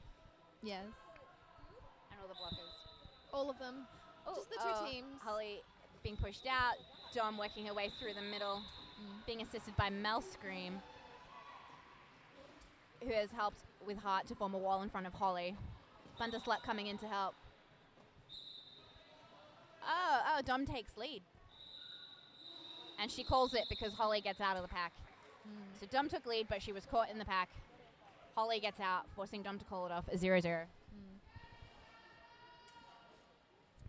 Speaker 5: Yes.
Speaker 2: And all the blockers.
Speaker 5: All of them. Just the two teams.
Speaker 2: Holly being pushed out. Dom working her way through the middle. Being assisted by Mel Scream, who has helped with Heart to form a wall in front of Holly. Thunderslut coming in to help. Oh, Dom takes lead. And she calls it because Holly gets out of the pack. So Dom took lead, but she was caught in the pack. Holly gets out, forcing Dom to call it off, 0-0.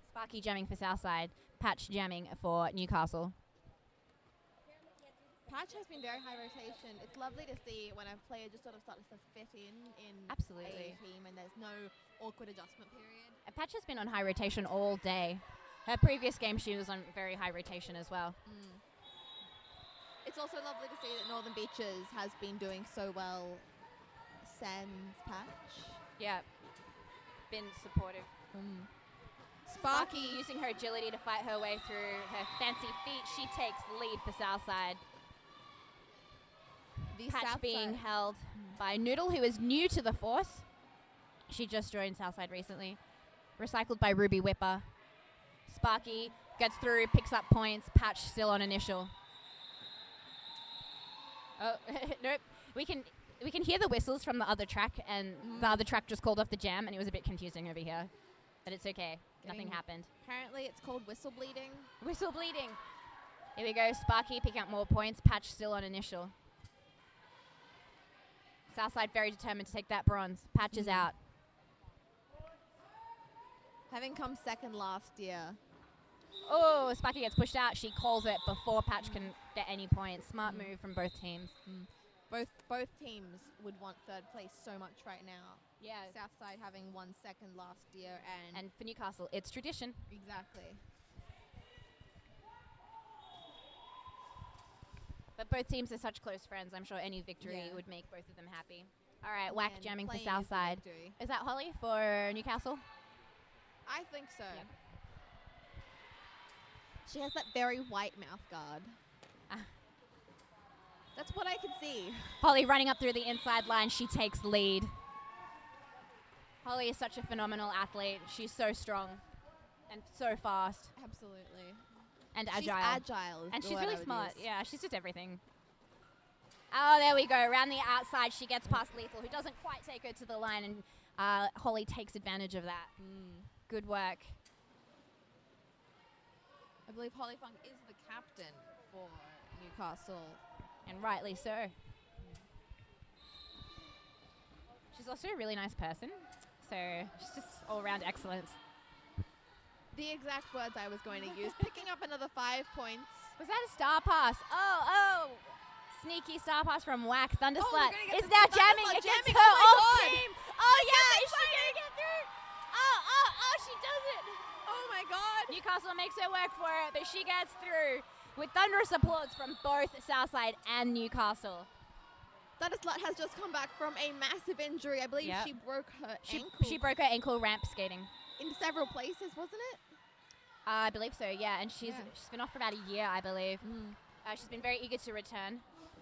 Speaker 2: Sparky jamming for Southside. Patch jamming for Newcastle.
Speaker 5: Patch has been very high rotation. It's lovely to see when a player just sort of starts to fit in
Speaker 2: Absolutely.
Speaker 5: a team and there's no awkward adjustment period.
Speaker 2: Patch has been on high rotation all day. Her previous game, she was on very high rotation as well.
Speaker 5: It's also lovely to see that Northern Beaches has been doing so well sans Patch.
Speaker 2: Yeah, been supportive. Sparky using her agility to fight her way through her fancy feet. She takes lead for Southside. Patch being held by Noodle, who is new to the force. She just joined Southside recently. Recycled by Ruby Whipper. Sparky gets through, picks up points. Patch still on initial. Oh, nope. We can hear the whistles from the other track, and the other track just called off the jam, and it was a bit confusing over here. But it's okay. Nothing happened.
Speaker 5: Apparently it's called whistle bleeding.
Speaker 2: Whistle bleeding. Here we go. Sparky picking up more points. Patch still on initial. Southside very determined to take that bronze. Patch is out.
Speaker 5: Having come second last year.
Speaker 2: Oh, Sparky gets pushed out. She calls it before Patch can get any points. Smart move from both teams.
Speaker 5: Both teams would want third place so much right now.
Speaker 2: Yeah.
Speaker 5: Southside having won second last year
Speaker 2: And for Newcastle, it's tradition.
Speaker 5: Exactly.
Speaker 2: But both teams are such close friends. I'm sure any victory would make both of them happy. All right, Whack jamming for Southside. Is that Holly for Newcastle?
Speaker 5: I think so. Yep. She has that very white mouth guard. That's what I can see.
Speaker 2: Holly running up through the inside line. She takes lead. Holly is such a phenomenal athlete. She's so strong and so fast.
Speaker 5: Absolutely.
Speaker 2: And
Speaker 5: She's
Speaker 2: agile.
Speaker 5: agile.
Speaker 2: And she's really smart. Yeah, she's just everything. Oh, there we go. Around the outside, she gets past Lethal, who doesn't quite take her to the line, and Holly takes advantage of that. Good work.
Speaker 5: I believe Holly Funk is the captain for Newcastle.
Speaker 2: And rightly so. She's also a really nice person. So she's just all-around excellent.
Speaker 5: The exact words I was going to use. Picking up another 5 points.
Speaker 2: Was that a star pass? Oh. Sneaky star pass from Whack. Thunderslut is
Speaker 5: this
Speaker 2: now jamming
Speaker 5: Thunderslut
Speaker 2: against
Speaker 5: jamming.
Speaker 2: her
Speaker 5: Oh my
Speaker 2: old
Speaker 5: God.
Speaker 2: team. Oh, yeah. Is she going to get through? Oh, she does it.
Speaker 5: Oh, my God.
Speaker 2: Newcastle makes her work for it, but she gets through with thunderous applause from both Southside and Newcastle.
Speaker 5: Thunderslut has just come back from a massive injury. I believe she broke her ankle.
Speaker 2: She broke her ankle ramp skating.
Speaker 5: In several places, wasn't it?
Speaker 2: I believe so, yeah. And she's been off for about a year, I believe. She's been very eager to return.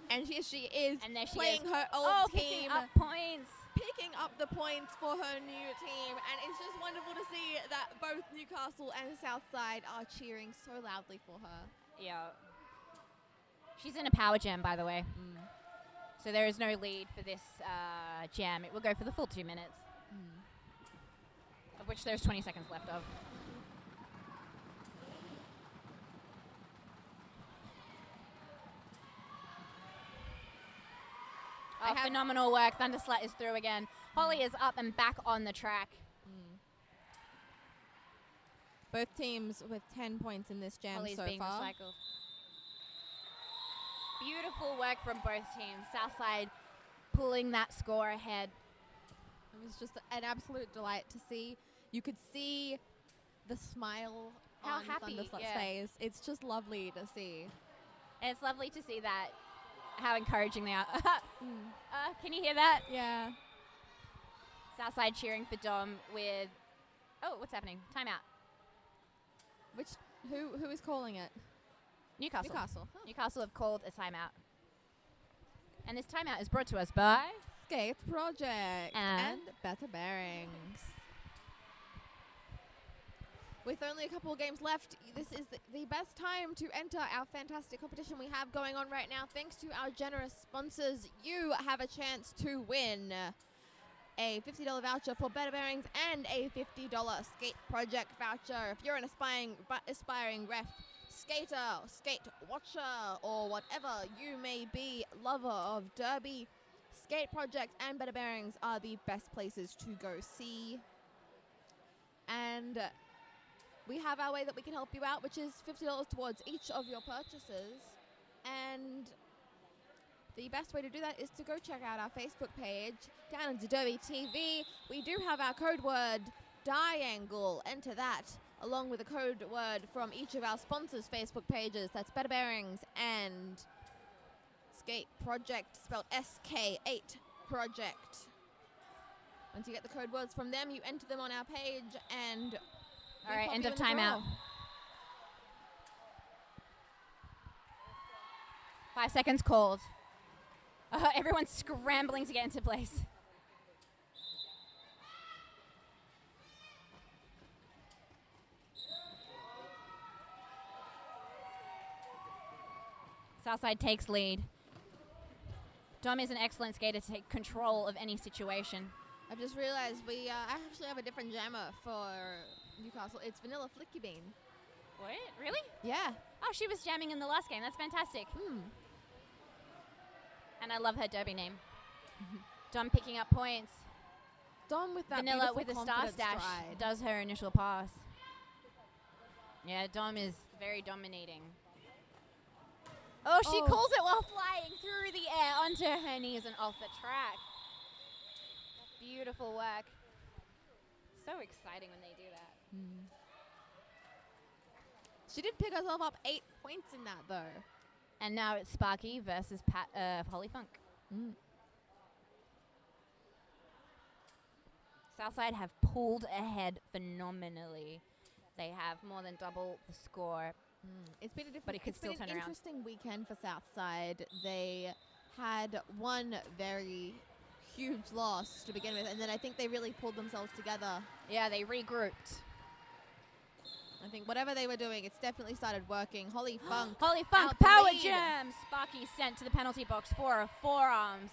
Speaker 5: And here she is
Speaker 2: and there she
Speaker 5: playing
Speaker 2: is.
Speaker 5: her old team.
Speaker 2: Picking up points.
Speaker 5: Picking picking up the points for her new team, and it's just wonderful to see that both Newcastle and Southside are cheering so loudly for her.
Speaker 2: Yeah. She's in a power jam, by the way. So there is no lead for this jam. It will go for the full 2 minutes, of which there's 20 seconds left of. Oh, phenomenal work. Thunderslat is through again. Holly is up and back on the track.
Speaker 5: Both teams with 10 points in this jam
Speaker 2: Holly's
Speaker 5: so
Speaker 2: being
Speaker 5: far.
Speaker 2: recycled. Beautiful work from both teams. Southside pulling that score ahead.
Speaker 5: It was just an absolute delight to see. You could see the smile
Speaker 2: How
Speaker 5: on
Speaker 2: happy,
Speaker 5: Thunderslat's
Speaker 2: yeah.
Speaker 5: face. It's just lovely to see.
Speaker 2: And it's lovely to see that, how encouraging they are. Can you hear that?
Speaker 5: Yeah.
Speaker 2: Southside cheering for Dom with... Oh, what's happening? Timeout.
Speaker 5: Who is calling it?
Speaker 2: Newcastle.
Speaker 5: Newcastle.
Speaker 2: Newcastle have called a timeout. And this timeout is brought to us by...
Speaker 5: Skate Project
Speaker 2: and
Speaker 5: Better Bearings. With only a couple of games left, this is the best time to enter our fantastic competition we have going on right now. Thanks to our generous sponsors, you have a chance to win a $50 voucher for Better Bearings and a $50 Skate Project voucher. If you're an aspiring ref, skater, skate watcher, or whatever you may be, lover of derby, Skate Project and Better Bearings are the best places to go see. And we have our way that we can help you out, which is $50 towards each of your purchases. And the best way to do that is to go check out our Facebook page, Downunder Derby TV. We do have our code word, Diangle. Enter that, along with a code word from each of our sponsors' Facebook pages. That's Better Bearings and Skate Project, spelled SK8 Project. Once you get the code words from them, you enter them on our page, and
Speaker 2: all right, end of timeout. 5 seconds called. Everyone's scrambling to get into place. Southside takes lead. Dom is an excellent skater to take control of any situation.
Speaker 5: I've just realized we actually have a different jammer for Newcastle. It's Vanilla Flicky Bean.
Speaker 2: What? Really?
Speaker 5: Yeah.
Speaker 2: Oh, she was jamming in the last game. That's fantastic. And I love her derby name. Dom picking up points.
Speaker 5: Dom with that
Speaker 2: Vanilla with a star
Speaker 5: confident
Speaker 2: stash
Speaker 5: stride.
Speaker 2: does her initial pass. Yeah, Dom is very dominating. Oh, she calls it while flying through the air onto her knees and off the track. Beautiful work. So exciting when they do that.
Speaker 5: She did pick herself up 8 points in that, though.
Speaker 2: And now it's Sparky versus Holly Funk. Southside have pulled ahead phenomenally. They have more than double the score.
Speaker 5: It's been
Speaker 2: but it could still turn around.
Speaker 5: Interesting weekend for Southside. They had one very huge loss to begin with, and then I think they really pulled themselves together.
Speaker 2: Yeah, they regrouped.
Speaker 5: I think whatever they were doing, it's definitely started working. Holly Funk.
Speaker 2: Holly Funk, power jam! Sparky sent to the penalty box for a forearms.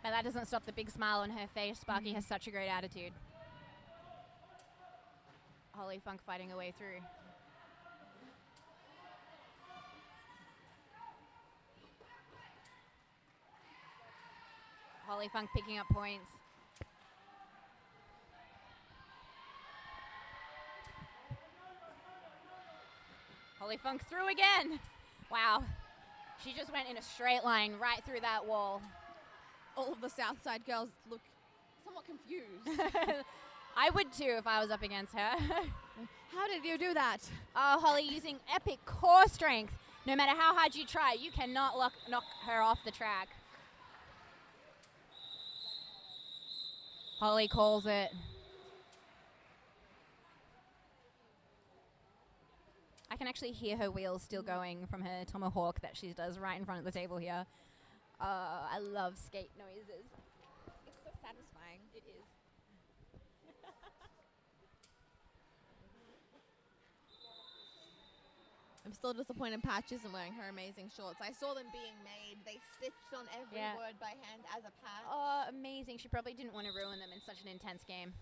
Speaker 2: But that doesn't stop the big smile on her face. Sparky has such a great attitude. Holly Funk fighting her way through. Holly Funk picking up points. Holly Funk through again. Wow. She just went in a straight line right through that wall.
Speaker 5: All of the Southside girls look somewhat confused.
Speaker 2: I would too if I was up against her.
Speaker 5: How did you do that?
Speaker 2: Oh, Holly using epic core strength. No matter how hard you try, you cannot knock her off the track. Holly calls it. I can actually hear her wheels still going from her tomahawk that she does right in front of the table here. I love skate noises.
Speaker 5: It's so satisfying.
Speaker 2: It is.
Speaker 5: I'm still disappointed Patch isn't wearing her amazing shorts. I saw them being made. They stitched on every
Speaker 2: Yeah.
Speaker 5: word by hand as a patch.
Speaker 2: Oh, amazing. She probably didn't want to ruin them in such an intense game.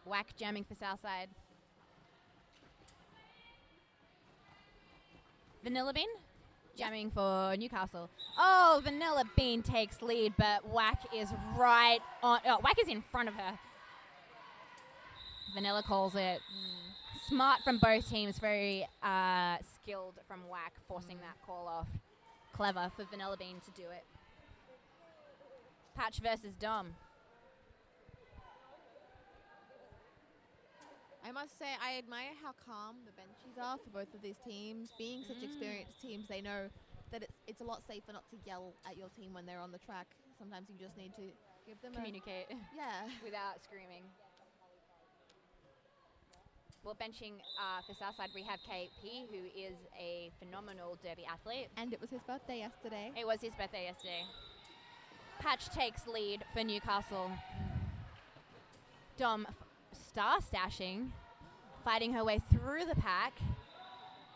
Speaker 2: Whack jamming for Southside. Vanilla Bean jamming for Newcastle. Oh, Vanilla Bean takes lead, but Whack is right on. Oh, Whack is in front of her. Vanilla calls it. Smart from both teams, very skilled from Whack, forcing that call off. Clever for Vanilla Bean to do it. Patch versus Dom.
Speaker 5: I must say, I admire how calm the benchies are for both of these teams. Being such experienced teams, they know that it's a lot safer not to yell at your team when they're on the track. Sometimes you just need to give them
Speaker 2: Communicate.
Speaker 5: Yeah.
Speaker 2: Without screaming. Well, benching for Southside, we have KP, who is a phenomenal derby athlete.
Speaker 5: And it was his birthday yesterday.
Speaker 2: It was his birthday yesterday. Patch takes lead for Newcastle. Dom star stashing, fighting her way through the pack.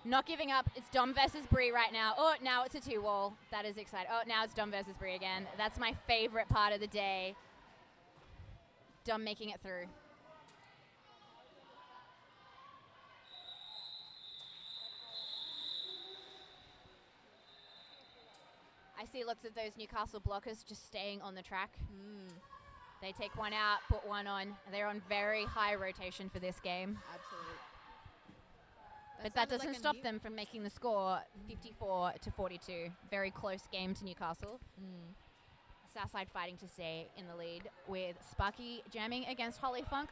Speaker 2: Not giving up. It's Dom versus Bree right now. Oh, now it's a 2-wall. That is exciting. Oh, now it's Dom versus Bree again. That's my favorite part of the day. Dom making it through. I see lots of those Newcastle blockers just staying on the track. They take one out, put one on. They're on very high rotation for this game.
Speaker 5: Absolutely.
Speaker 2: But that doesn't stop them from making the score 54-42. Very close game to Newcastle. Southside fighting to stay in the lead with Sparky jamming against Holly Funk.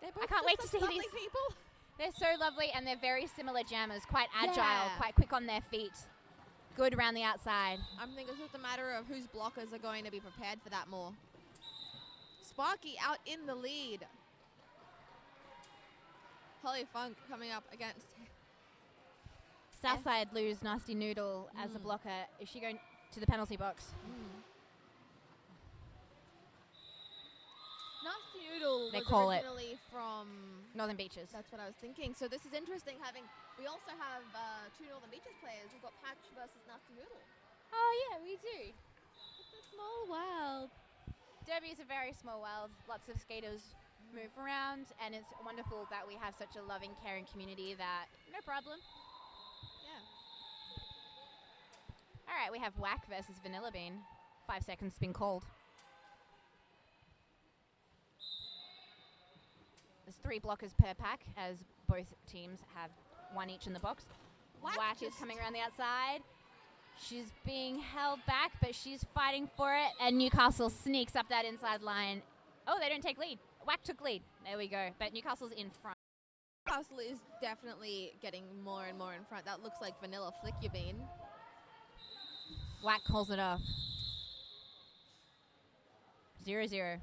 Speaker 2: I can't wait to see these
Speaker 5: people.
Speaker 2: They're so lovely, and they're very similar jammers. Quite agile, quite quick on their feet. Good around the outside.
Speaker 5: I'm thinking it's just a matter of whose blockers are going to be prepared for that more. Sparky out in the lead. Holly Funk coming up against
Speaker 2: Southside lose Nasty Noodle as a blocker. Is she going to the penalty box?
Speaker 5: Nasty Noodle
Speaker 2: They
Speaker 5: was
Speaker 2: call it
Speaker 5: originally from
Speaker 2: Northern Beaches.
Speaker 5: That's what I was thinking. So this is interesting having, we also have two Northern Beaches players. We've got Patch versus Nasty Noodle.
Speaker 2: Oh yeah, we do.
Speaker 5: It's a small world.
Speaker 2: Derby is a very small world. Lots of skaters move around, and it's wonderful that we have such a loving, caring community that no problem.
Speaker 5: Yeah.
Speaker 2: All right, we have Whack versus Vanilla Bean. 5 seconds been called. There's 3 blockers per pack, as both teams have 1 each in the box. Whack is coming around the outside. She's being held back, but she's fighting for it, and Newcastle sneaks up that inside line. Oh, they don't take lead. Whack took lead. There we go. But Newcastle's in front.
Speaker 5: Newcastle is definitely getting more and more in front. That looks like Vanilla Flick your bean.
Speaker 2: Whack calls it off. 0-0.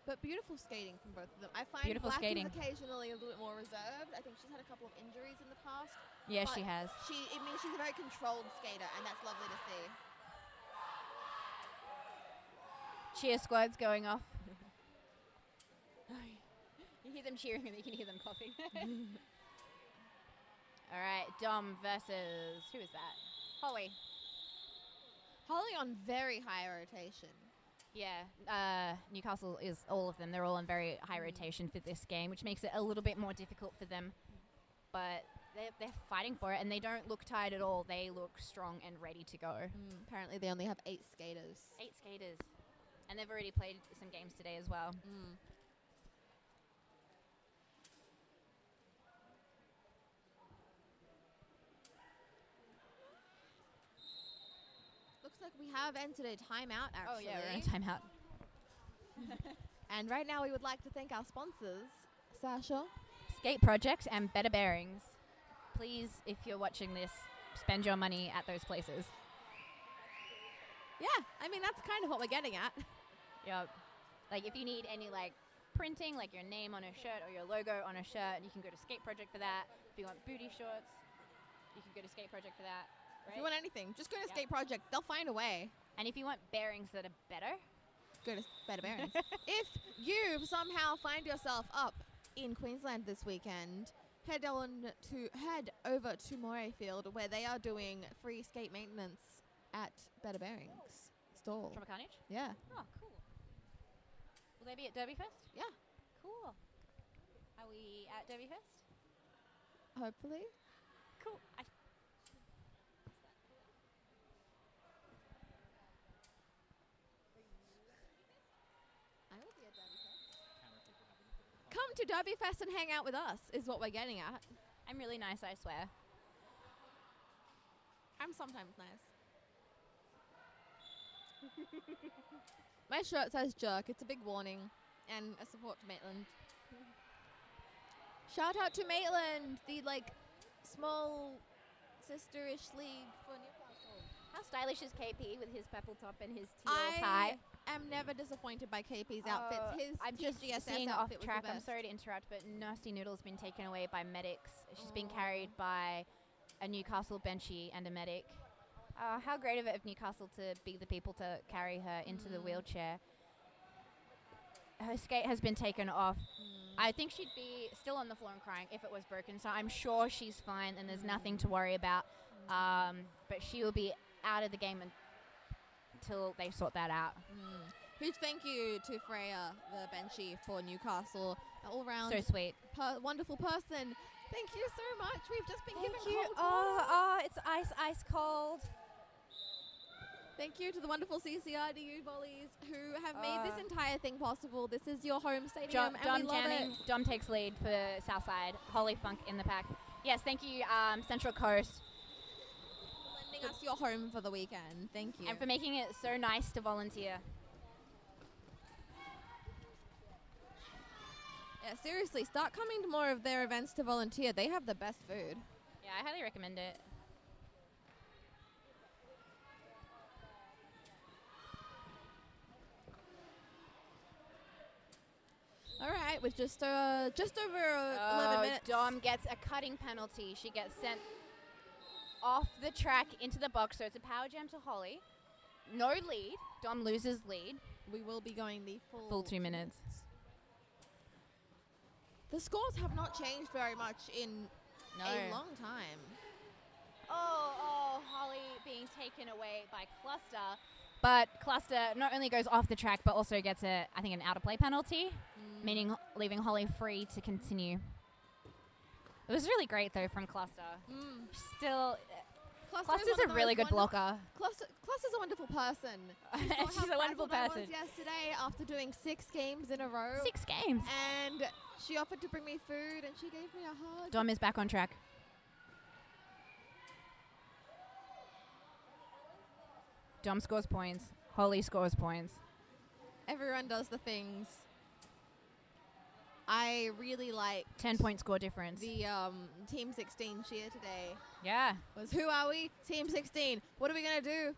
Speaker 5: But beautiful skating from both of them. I find
Speaker 2: Beautiful
Speaker 5: Black
Speaker 2: skating.
Speaker 5: is occasionally a little bit more reserved. I think she's had a couple of injuries in the past.
Speaker 2: Yeah,
Speaker 5: but
Speaker 2: she has.
Speaker 5: It means she's a very controlled skater, and that's lovely to see.
Speaker 2: Cheer squads going off. You hear them cheering and you can hear them coughing. All right, Dom versus, who is that? Holly.
Speaker 5: Holly on very high rotation.
Speaker 2: Yeah, Newcastle is all of them. They're all on very high rotation for this game, which makes it a little bit more difficult for them. But they're fighting for it, and they don't look tired at all. They look strong and ready to go.
Speaker 5: Apparently they only have 8 skaters.
Speaker 2: 8 skaters. And they've already played some games today as well.
Speaker 5: Looks like we have entered a timeout, actually.
Speaker 2: Oh, yeah, we're in a timeout.
Speaker 5: And right now we would like to thank our sponsors. Sasha?
Speaker 2: Skate Project and Better Bearings. Please, if you're watching this, spend your money at those places.
Speaker 5: Yeah, I mean, that's kind of what we're getting at.
Speaker 2: Yep. Like, if you need any, like, printing, like your name on a shirt or your logo on a shirt, you can go to Skate Project for that. If you want booty shorts, you can go to Skate Project for that.
Speaker 5: If you want anything, just go to Skate Project. They'll find a way.
Speaker 2: And if you want bearings that are better,
Speaker 5: go to Better Bearings. If you somehow find yourself up in Queensland this weekend, head over to Morayfield, where they are doing free skate maintenance at Better Bearings stall.
Speaker 2: Trauma Carnage?
Speaker 5: Yeah.
Speaker 2: Oh, cool. Will they be at Derby Fest?
Speaker 5: Yeah.
Speaker 2: Cool. Are we at Derby Fest?
Speaker 5: Hopefully.
Speaker 2: Cool.
Speaker 5: Come to Derby Fest and hang out with us, is what we're getting at.
Speaker 2: I'm really nice, I swear.
Speaker 5: I'm sometimes nice. My shirt says jerk. It's a big warning and a support to Maitland. Shout out to Maitland, the small sisterish league for Newcastle.
Speaker 2: How stylish is KP with his purple top and his teal tie?
Speaker 5: I am never disappointed by KP's outfits. His
Speaker 2: I'm just
Speaker 5: GSS
Speaker 2: seeing off
Speaker 5: outfit was
Speaker 2: track.
Speaker 5: the
Speaker 2: I'm
Speaker 5: best.
Speaker 2: sorry to interrupt, but Nasty Noodle's been taken away by medics. She's been carried by a Newcastle benchy and a medic. How great of it of Newcastle to be the people to carry her into the wheelchair. Her skate has been taken off. I think she'd be still on the floor and crying if it was broken, so I'm sure she's fine and there's nothing to worry about. But she will be out of the game until they sort that out.
Speaker 5: Huge thank you to Freya, the benchy for Newcastle. All round
Speaker 2: So sweet.
Speaker 5: Wonderful person. Thank you so much. We've just been given
Speaker 2: you.
Speaker 5: cold water.
Speaker 2: Oh, it's ice cold.
Speaker 5: Thank you to the wonderful CCRDU volleys who have made this entire thing possible. This is your home stadium, and we love it.
Speaker 2: Dom takes lead for Southside. Holy Funk in the pack. Yes, thank you, Central Coast.
Speaker 5: For lending us your home for the weekend. Thank you.
Speaker 2: And for making it so nice to volunteer.
Speaker 5: Yeah, seriously, start coming to more of their events to volunteer. They have the best food.
Speaker 2: Yeah, I highly recommend it.
Speaker 5: All right, with just over 11 minutes.
Speaker 2: Dom gets a cutting penalty. She gets sent off the track into the box, so it's a power jam to Holly. No lead. Dom loses lead.
Speaker 5: We will be going the
Speaker 2: full 2 minutes.
Speaker 5: The scores have not changed very much in a long time.
Speaker 2: Oh, Holly being taken away by Cluster. But Cluster not only goes off the track, but also gets I think an out of play penalty, meaning leaving Holly free to continue. It was really great though from Cluster. Still, Cluster's a really good blocker.
Speaker 5: Cluster's a wonderful person.
Speaker 2: She's a wonderful person.
Speaker 5: I was yesterday after doing 6 games in a row.
Speaker 2: 6 games.
Speaker 5: And she offered to bring me food and she gave me a hug.
Speaker 2: Dom is back on track. Dom scores points. Holly scores points.
Speaker 5: Everyone does the things. I really like
Speaker 2: 10-point score difference.
Speaker 5: The Team 16 cheer today.
Speaker 2: Yeah.
Speaker 5: Was who are we? Team 16. What are we gonna do?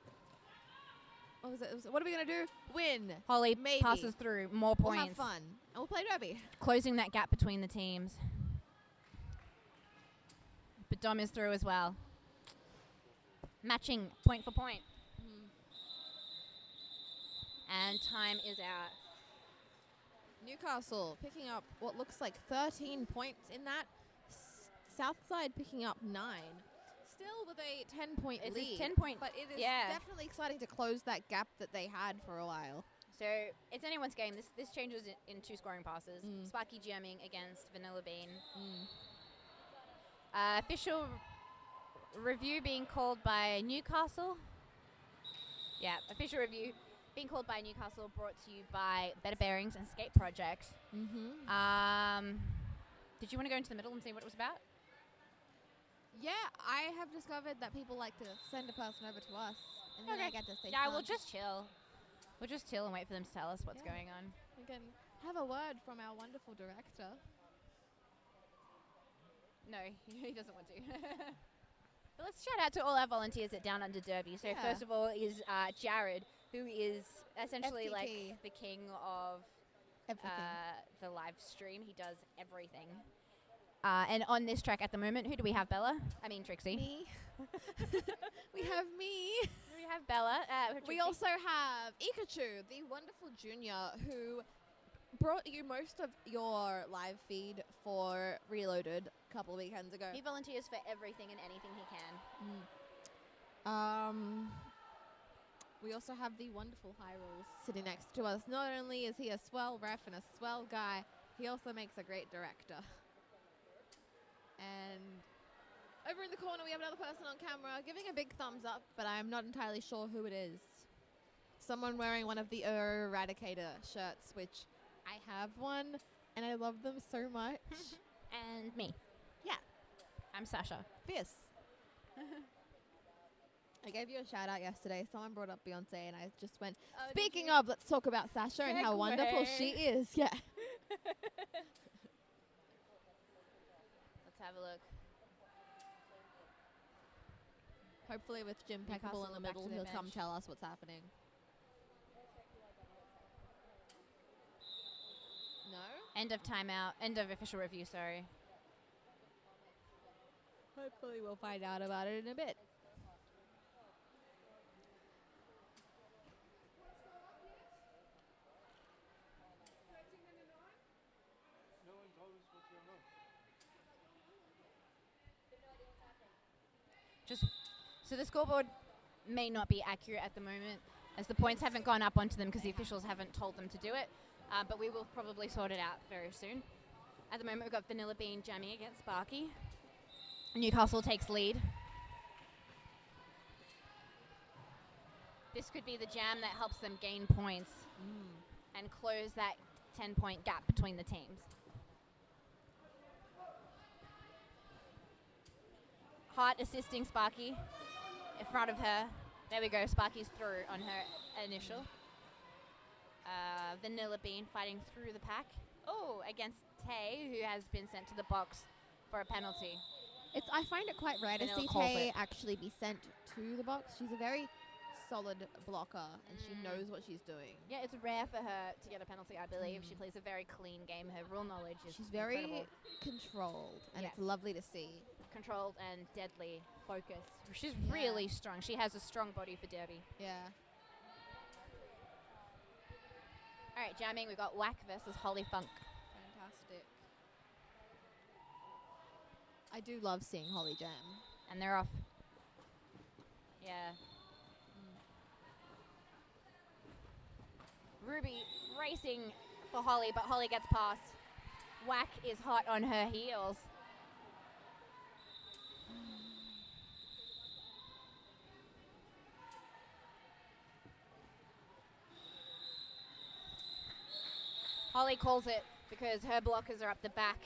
Speaker 5: What was it? What are we gonna do? Win.
Speaker 2: Holly
Speaker 5: maybe
Speaker 2: passes through more points.
Speaker 5: We'll have fun and we'll play derby.
Speaker 2: Closing that gap between the teams. But Dom is through as well. Matching point for point. And time is out.
Speaker 5: Newcastle picking up what looks like 13 points in that. Southside picking up 9. Still with a 10-point lead.
Speaker 2: It's a 10-point.
Speaker 5: But it is definitely exciting to close that gap that they had for a while.
Speaker 2: So it's anyone's game. This changes in 2 scoring passes. Sparky jamming against Vanilla Bean. Official review being called by Newcastle. Yeah, official review being called by Newcastle, brought to you by Better Bearings and Skate Project. Did you want to go into the middle and see what it was about?
Speaker 5: Yeah, I have discovered that people like to send a person over to us, and then I get to say,
Speaker 2: yeah, we'll just chill. We'll just chill and wait for them to tell us what's going on.
Speaker 5: We can have a word from our wonderful director.
Speaker 2: No, he doesn't want to. But let's shout out to all our volunteers at Downunder Derby. So first of all is Jared, who is essentially
Speaker 5: FTT.
Speaker 2: like the king of the live stream. He does everything. And on this track at the moment, who do we have, Bella? I mean, Trixie.
Speaker 5: Me. We have me.
Speaker 2: We have Bella.
Speaker 5: We also have Ikachu, the wonderful junior who brought you most of your live feed for Reloaded a couple of weekends ago.
Speaker 2: He volunteers for everything and anything he can.
Speaker 5: We also have the wonderful Hyrule sitting next to us. Not only is he a swell ref and a swell guy, he also makes a great director. And over in the corner, we have another person on camera giving a big thumbs up, but I'm not entirely sure who it is. Someone wearing one of the Eradicator shirts, which I have one, and I love them so much.
Speaker 2: And me.
Speaker 5: Yeah.
Speaker 2: I'm Sasha.
Speaker 5: Fierce. I gave you a shout out yesterday. Someone brought up Beyonce, and I just went, speaking of, let's talk about Sasha and how wonderful she is. Yeah.
Speaker 2: Let's have a look.
Speaker 5: Hopefully with Jim Peckable in the middle, he'll come tell us what's happening. No?
Speaker 2: End of timeout. End of official review, sorry.
Speaker 5: Hopefully we'll find out about it in a bit.
Speaker 2: So the scoreboard may not be accurate at the moment, as the points haven't gone up onto them because the officials haven't told them to do it, but we will probably sort it out very soon. At the moment, we've got Vanilla Bean jamming against Sparky. Newcastle takes lead. This could be the jam that helps them gain points and close that 10-point gap between the teams. Hart assisting Sparky in front of her. There we go. Sparky's through on her initial. Vanilla Bean fighting through the pack. Oh, against Tay, who has been sent to the box for a penalty.
Speaker 5: I find it quite rare to see Tay actually be sent to the box. She's a very solid blocker, and she knows what she's doing.
Speaker 2: Yeah, it's rare for her to get a penalty, I believe. She plays a very clean game. Her rule knowledge is
Speaker 5: very
Speaker 2: incredible.
Speaker 5: Controlled, and it's lovely to see.
Speaker 2: Controlled and deadly focused. She's really strong. She has a strong body for Derby.
Speaker 5: Yeah.
Speaker 2: All right, jamming. We've got Whack versus Holly Funk.
Speaker 5: Fantastic. I do love seeing Holly jam.
Speaker 2: And they're off. Yeah. Ruby racing for Holly, but Holly gets past. Whack is hot on her heels. Holly calls it because her blockers are up the back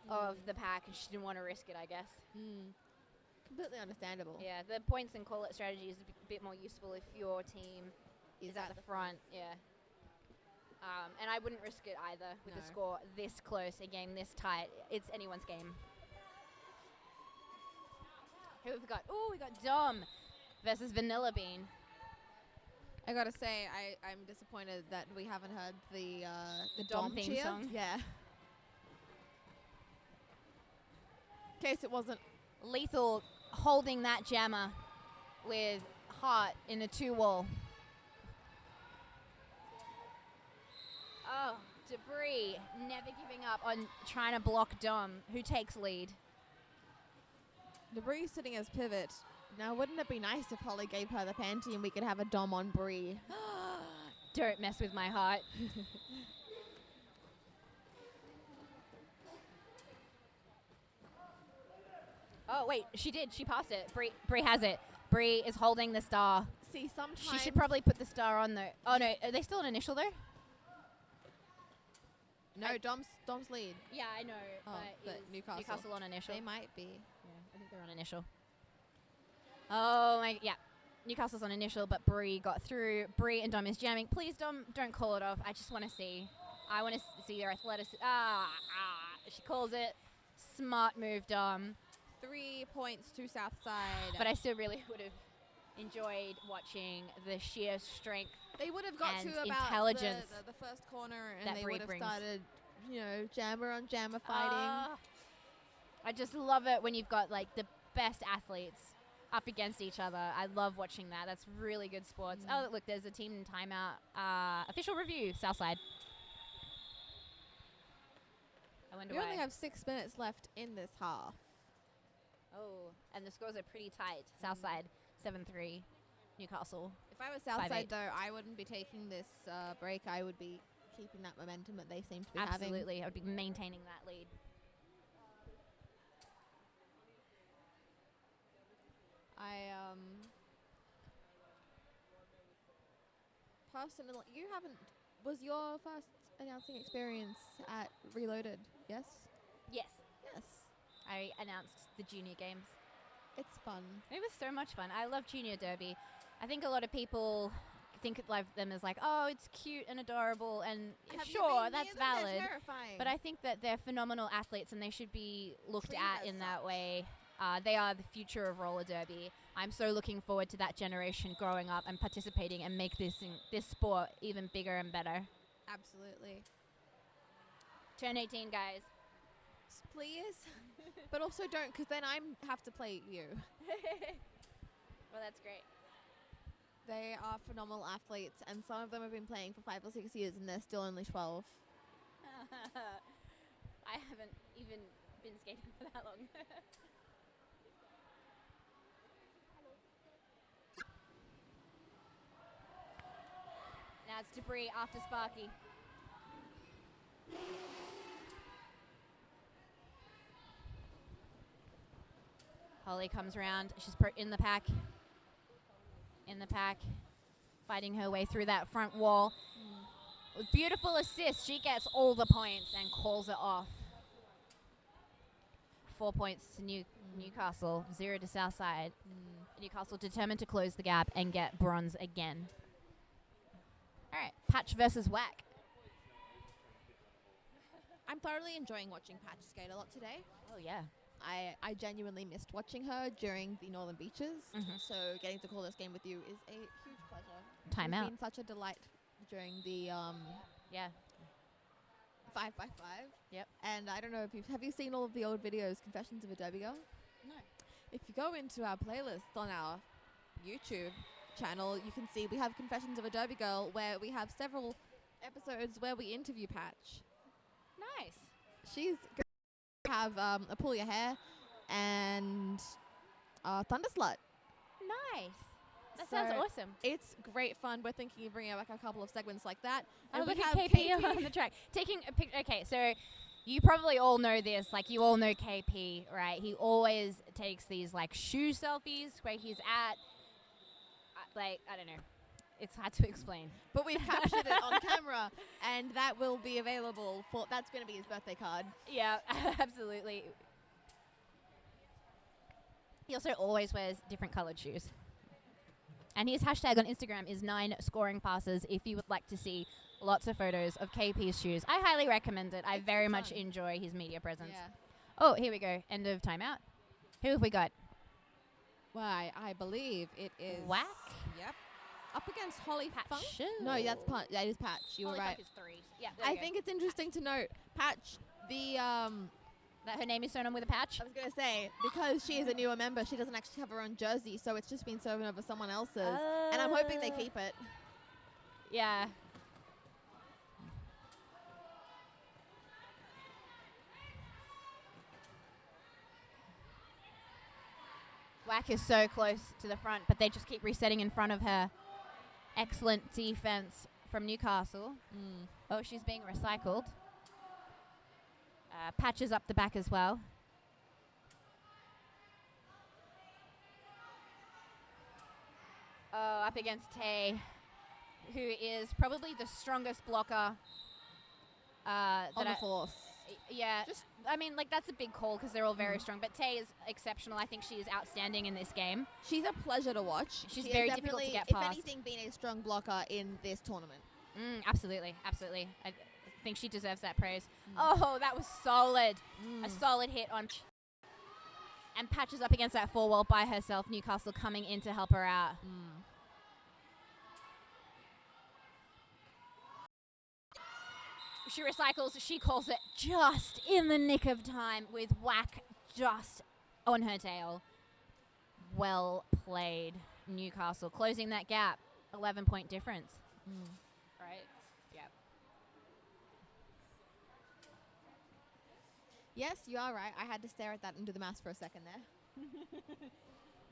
Speaker 2: of the pack and she didn't want to risk it, I guess.
Speaker 5: Completely understandable.
Speaker 2: Yeah, the points and call it strategy is a bit more useful if your team is at the front. Yeah. And I wouldn't risk it either with the score this close, a game this tight. It's anyone's game. Who have we got? Oh, we got Dom versus Vanilla Bean.
Speaker 5: I gotta say, I'm disappointed that we haven't heard the
Speaker 2: Dom theme
Speaker 5: cheer.
Speaker 2: song.
Speaker 5: Yeah. In case it wasn't.
Speaker 2: Lethal holding that jammer with Hart in a 2-wall. Oh, Debris never giving up on trying to block Dom, who takes lead.
Speaker 5: Debris sitting as pivot. Now, wouldn't it be nice if Holly gave her the panty and we could have a Dom on Bree?
Speaker 2: Don't mess with my heart. Oh, wait, she did. She passed it. Bree has it. Bree is holding the star.
Speaker 5: See, sometimes...
Speaker 2: She should probably put the star on, though. Oh, no. Are they still an initial, though?
Speaker 5: No, Dom's lead.
Speaker 2: Yeah, I know.
Speaker 5: But
Speaker 2: Newcastle on initial.
Speaker 5: They might be.
Speaker 2: Yeah, I think they're on initial. Oh, my... Yeah. Newcastle's on initial, but Bree got through. Bree and Dom is jamming. Please, Dom, don't call it off. I just want to see. I want to see their athleticism. She calls it. Smart move, Dom.
Speaker 5: 3 points to Southside.
Speaker 2: But I still really would have enjoyed watching the sheer strength.
Speaker 5: They would have got
Speaker 2: and
Speaker 5: to about
Speaker 2: intelligence
Speaker 5: the first corner, and
Speaker 2: that
Speaker 5: they
Speaker 2: Bree
Speaker 5: would have
Speaker 2: brings.
Speaker 5: started, jammer on jammer fighting.
Speaker 2: I just love it when you've got like the best athletes up against each other. I love watching that. That's really good sports. Oh, look, there's a team in timeout. Official review, Southside. I wonder
Speaker 5: We
Speaker 2: why.
Speaker 5: only have 6 minutes left in this half.
Speaker 2: Oh, and the scores are pretty tight. Southside 7-3, Newcastle.
Speaker 5: If I was Southside, though, I wouldn't be taking this break. I would be keeping that momentum that they seem to be having.
Speaker 2: Absolutely, I would be maintaining that lead.
Speaker 5: Personally, was your first announcing experience at Reloaded, yes?
Speaker 2: Yes.
Speaker 5: Yes.
Speaker 2: I announced the junior games.
Speaker 5: It's fun.
Speaker 2: It was so much fun. I love Junior Derby. I think a lot of people think of them as like, oh, it's cute and adorable, and sure, that's valid.
Speaker 5: They're terrifying.
Speaker 2: But I think that they're phenomenal athletes, and they should be looked
Speaker 5: Treated
Speaker 2: at
Speaker 5: as
Speaker 2: in that way. They are the future of roller derby. I'm so looking forward to that generation growing up and participating and make this sport even bigger and better.
Speaker 5: Absolutely.
Speaker 2: Turn 18, guys.
Speaker 5: Please. But also don't, because then I have to play you.
Speaker 2: Well, that's great.
Speaker 5: They are phenomenal athletes, and some of them have been playing for 5 or 6 years, and they're still only 12.
Speaker 2: I haven't even been skating for that long. Now it's debris after Sparky. Holly comes around. She's in the pack. In the pack. Fighting her way through that front wall. With beautiful assist, she gets all the points and calls it off. 4 points to Newcastle, 0 to Southside. Newcastle determined to close the gap and get bronze again. All right, Patch versus Whack.
Speaker 5: I'm thoroughly enjoying watching Patch skate a lot today.
Speaker 2: Oh, yeah.
Speaker 5: I genuinely missed watching her during the Northern Beaches, so getting to call this game with you is a huge pleasure.
Speaker 2: Timeout.
Speaker 5: It's been such a delight during the 5x5.
Speaker 2: Yep.
Speaker 5: And I don't know if have you seen all of the old videos, Confessions of a Derby Girl?
Speaker 2: No.
Speaker 5: If you go into our playlist on our YouTube channel, you can see we have Confessions of a Derby Girl, where we have several episodes where we interview Patch.
Speaker 2: Nice.
Speaker 5: She's going to have a Pull Your Hair and Thunder Slut.
Speaker 2: Nice. That sounds awesome.
Speaker 5: It's great fun. We're thinking of bringing back a couple of segments like that.
Speaker 2: Oh,
Speaker 5: And
Speaker 2: look
Speaker 5: we
Speaker 2: at
Speaker 5: have
Speaker 2: KP on the track. Taking a picture. Okay, so you probably all know this. Like, you all know KP, right? He always takes these, like, shoe selfies where he's at, like, I don't know. It's hard to explain.
Speaker 5: But we've captured it on camera, and that will be available for, that's going to be his birthday card.
Speaker 2: Yeah, absolutely. He also always wears different colored shoes. And his hashtag on Instagram is 9scoringpasses if you would like to see lots of photos of KP's shoes. I highly recommend it. I very much enjoy his media presence.
Speaker 5: Yeah.
Speaker 2: Oh, here we go. End of timeout. Who have we got?
Speaker 5: Why, I believe it is...
Speaker 2: Whack?
Speaker 5: Yep. Up against Holly
Speaker 2: Patch.
Speaker 5: Funk. No, that is Patch. You were
Speaker 2: Holly
Speaker 5: right.
Speaker 2: Funk is 3. Yeah,
Speaker 5: I think it's interesting to note, Patch,
Speaker 2: that her name is sewn on with a patch?
Speaker 5: I was going to say, because she is a newer member, she doesn't actually have her own jersey, so it's just been sewn over someone else's. And I'm hoping they keep it.
Speaker 2: Yeah. Whack is so close to the front, but they just keep resetting in front of her. Excellent defense from Newcastle. Oh, she's being recycled. Patches up the back as well. Oh, up against Tay, who is probably the strongest blocker.
Speaker 5: On the force.
Speaker 2: Yeah, I mean, like, that's a big call because they're all very strong. But Tay is exceptional. I think she is outstanding in this game.
Speaker 5: She's a pleasure to watch.
Speaker 2: She's
Speaker 5: She
Speaker 2: very
Speaker 5: has
Speaker 2: difficult to
Speaker 5: definitely,
Speaker 2: get past.
Speaker 5: If anything, been a strong blocker in this tournament.
Speaker 2: Absolutely, absolutely. I think she deserves that praise. Oh, that was solid. A solid hit on... And Patches up against that four wall by herself. Newcastle coming in to help her out. She recycles. She calls it just in the nick of time with Whack just on her tail. Well played, Newcastle. Closing that gap. 11-point difference. Right? Yep.
Speaker 5: Yes, you are right. I had to stare at that and do the maths for a second there.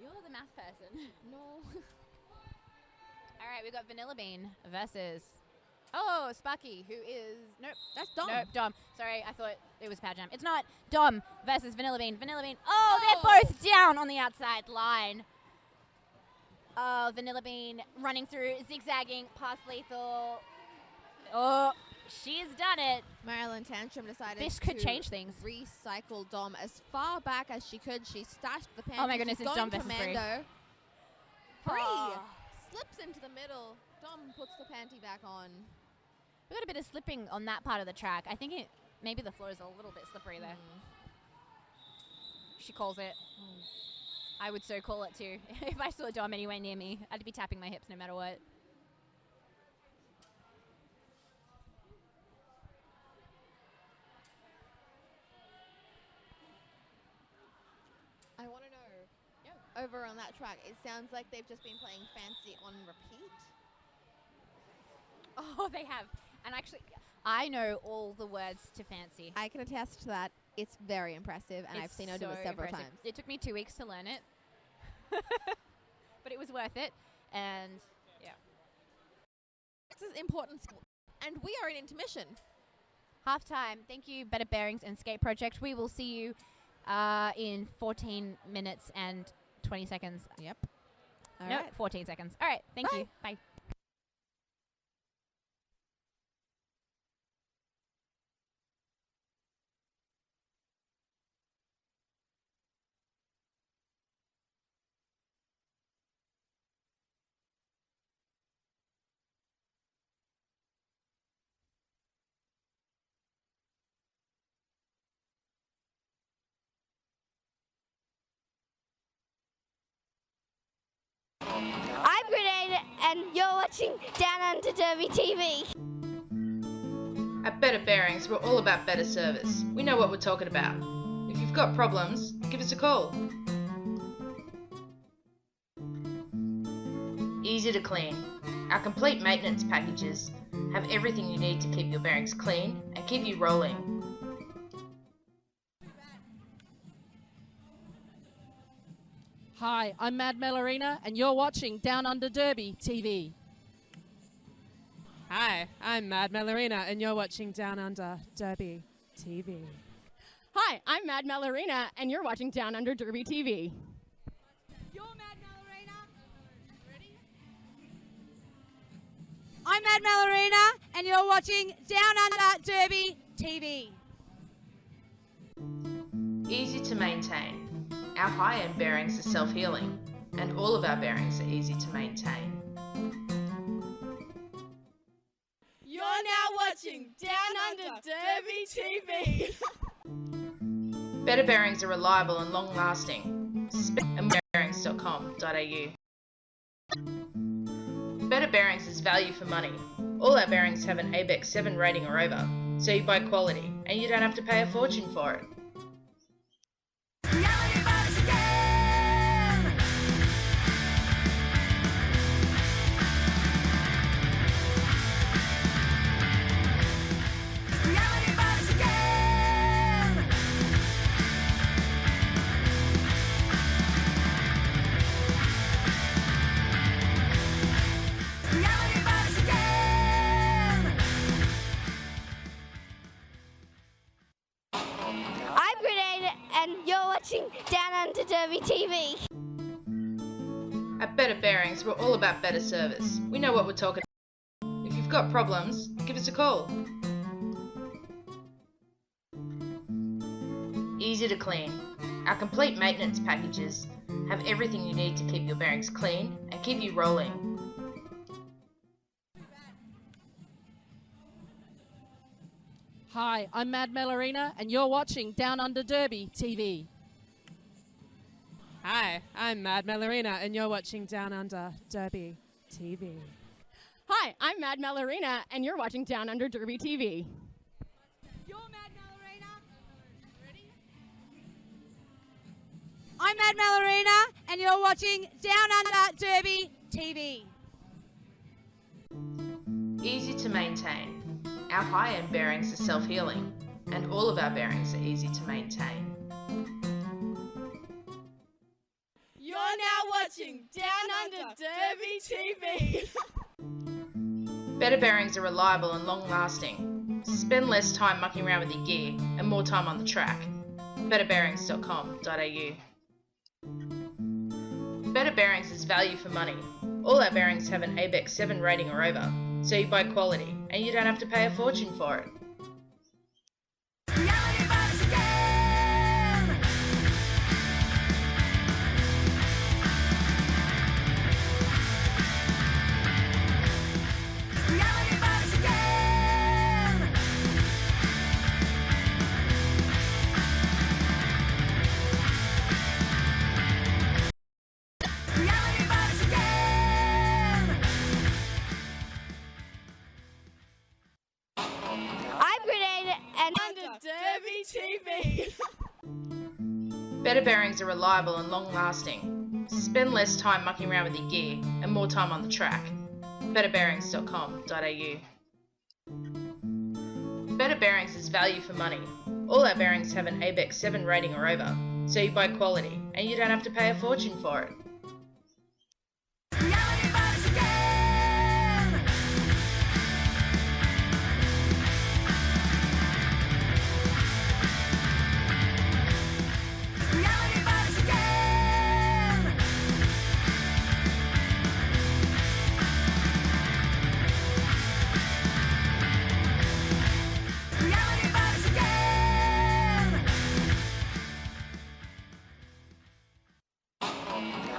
Speaker 2: You're the math person.
Speaker 5: No.
Speaker 2: All right, we've got Vanilla Bean versus... Sparky, who is... Nope.
Speaker 5: That's Dom.
Speaker 2: Nope, Dom. Sorry, I thought it was Pajam. It's not. Dom versus Vanilla Bean. Vanilla Bean. Oh, they're both down on the outside line. Oh, Vanilla Bean running through, zigzagging, past lethal. Oh, she's done it.
Speaker 5: Marilyn Tantrum decided
Speaker 2: This could
Speaker 5: to
Speaker 2: change things.
Speaker 5: recycle Dom as far back as she could. She stashed the panty.
Speaker 2: Oh my goodness,
Speaker 5: She's
Speaker 2: it's
Speaker 5: going
Speaker 2: Dom versus Bree.
Speaker 5: commando. Bree
Speaker 2: Oh.
Speaker 5: slips into the middle. Dom puts the panty back on.
Speaker 2: We got a bit of slipping on that part of the track. I think maybe the floor is a little bit slippery there. She calls it. I would so call it too. If I saw Dom anywhere near me, I'd be tapping my hips no matter what.
Speaker 5: I want to know, over on that track, it sounds like they've just been playing Fancy on repeat.
Speaker 2: Oh, they have. And actually, I know all the words to Fancy.
Speaker 5: I can attest to that. It's very impressive, and I've seen her do it several times.
Speaker 2: It took me 2 weeks to learn it. But it was worth it. And, yeah.
Speaker 5: This is important. And we are in intermission.
Speaker 2: Halftime. Thank you, Better Bearings and Skate Project. We will see you in 14 minutes and 20 seconds.
Speaker 5: Yep.
Speaker 2: No, 14 seconds. All right. Thank you. Bye.
Speaker 7: I'm Grenade, and you're watching Downunder Derby TV.
Speaker 6: At Better Bearings, we're all about better service. We know what we're talking about. If you've got problems, give us a call. Easy to clean. Our complete maintenance packages have everything you need to keep your bearings clean and keep you rolling.
Speaker 8: Hi, I'm Mad Melorina, and you're watching Downunder Derby TV.
Speaker 4: Hi, I'm Mad Melorina, and you're watching Downunder Derby TV.
Speaker 11: Hi, I'm Mad Melorina, and you're watching Downunder Derby TV.
Speaker 3: You're Mad Melorina. Ready? I'm Mad Melorina, and you're watching Downunder Derby TV.
Speaker 6: Easy to maintain. Our high-end bearings are self-healing, and all of our bearings are easy to maintain.
Speaker 12: You're now watching Downunder Derby TV.
Speaker 6: Better bearings are reliable and long-lasting. SMACKDOWN.com.au. Better Bearings is value for money. All our bearings have an ABEX 7 rating or over, so you buy quality, and you don't have to pay a fortune for it.
Speaker 7: I'm Grenade, and you're watching Downunder Derby TV.
Speaker 6: At Better Bearings, we're all about better service. We know what we're talking about. If you've got problems, give us a call. Easy to clean. Our complete maintenance packages have everything you need to keep your bearings clean and keep you rolling.
Speaker 8: Hi, I'm Mad Melorina, and you're watching Downunder Derby TV.
Speaker 4: Hi, I'm Mad Melorina, and you're watching Downunder Derby TV.
Speaker 11: Hi, I'm Mad Melorina, and you're watching Downunder Derby TV.
Speaker 3: You're Mad Melorina. Ready? I'm Mad Mallarina, and you're watching Down Under Derby TV.
Speaker 6: Easy to maintain. Our high-end bearings are self-healing, and all of our bearings are easy to maintain.
Speaker 12: You're now watching Down Under Derby TV.
Speaker 6: Better bearings are reliable and long-lasting. Spend less time mucking around with your gear and more time on the track. betterbearings.com.au. Better Bearings is value for money. All our bearings have an ABEX 7 rating or over, so you buy quality and you don't have to pay a fortune for it.
Speaker 7: I'm Grenade and
Speaker 12: Under Derby TV.
Speaker 6: Better bearings are reliable and long-lasting. Spend less time mucking around with your gear and more time on the track. betterbearings.com.au. Better Bearings is value for money. All our bearings have an ABEX 7 rating or over, so you buy quality and you don't have to pay a fortune for it.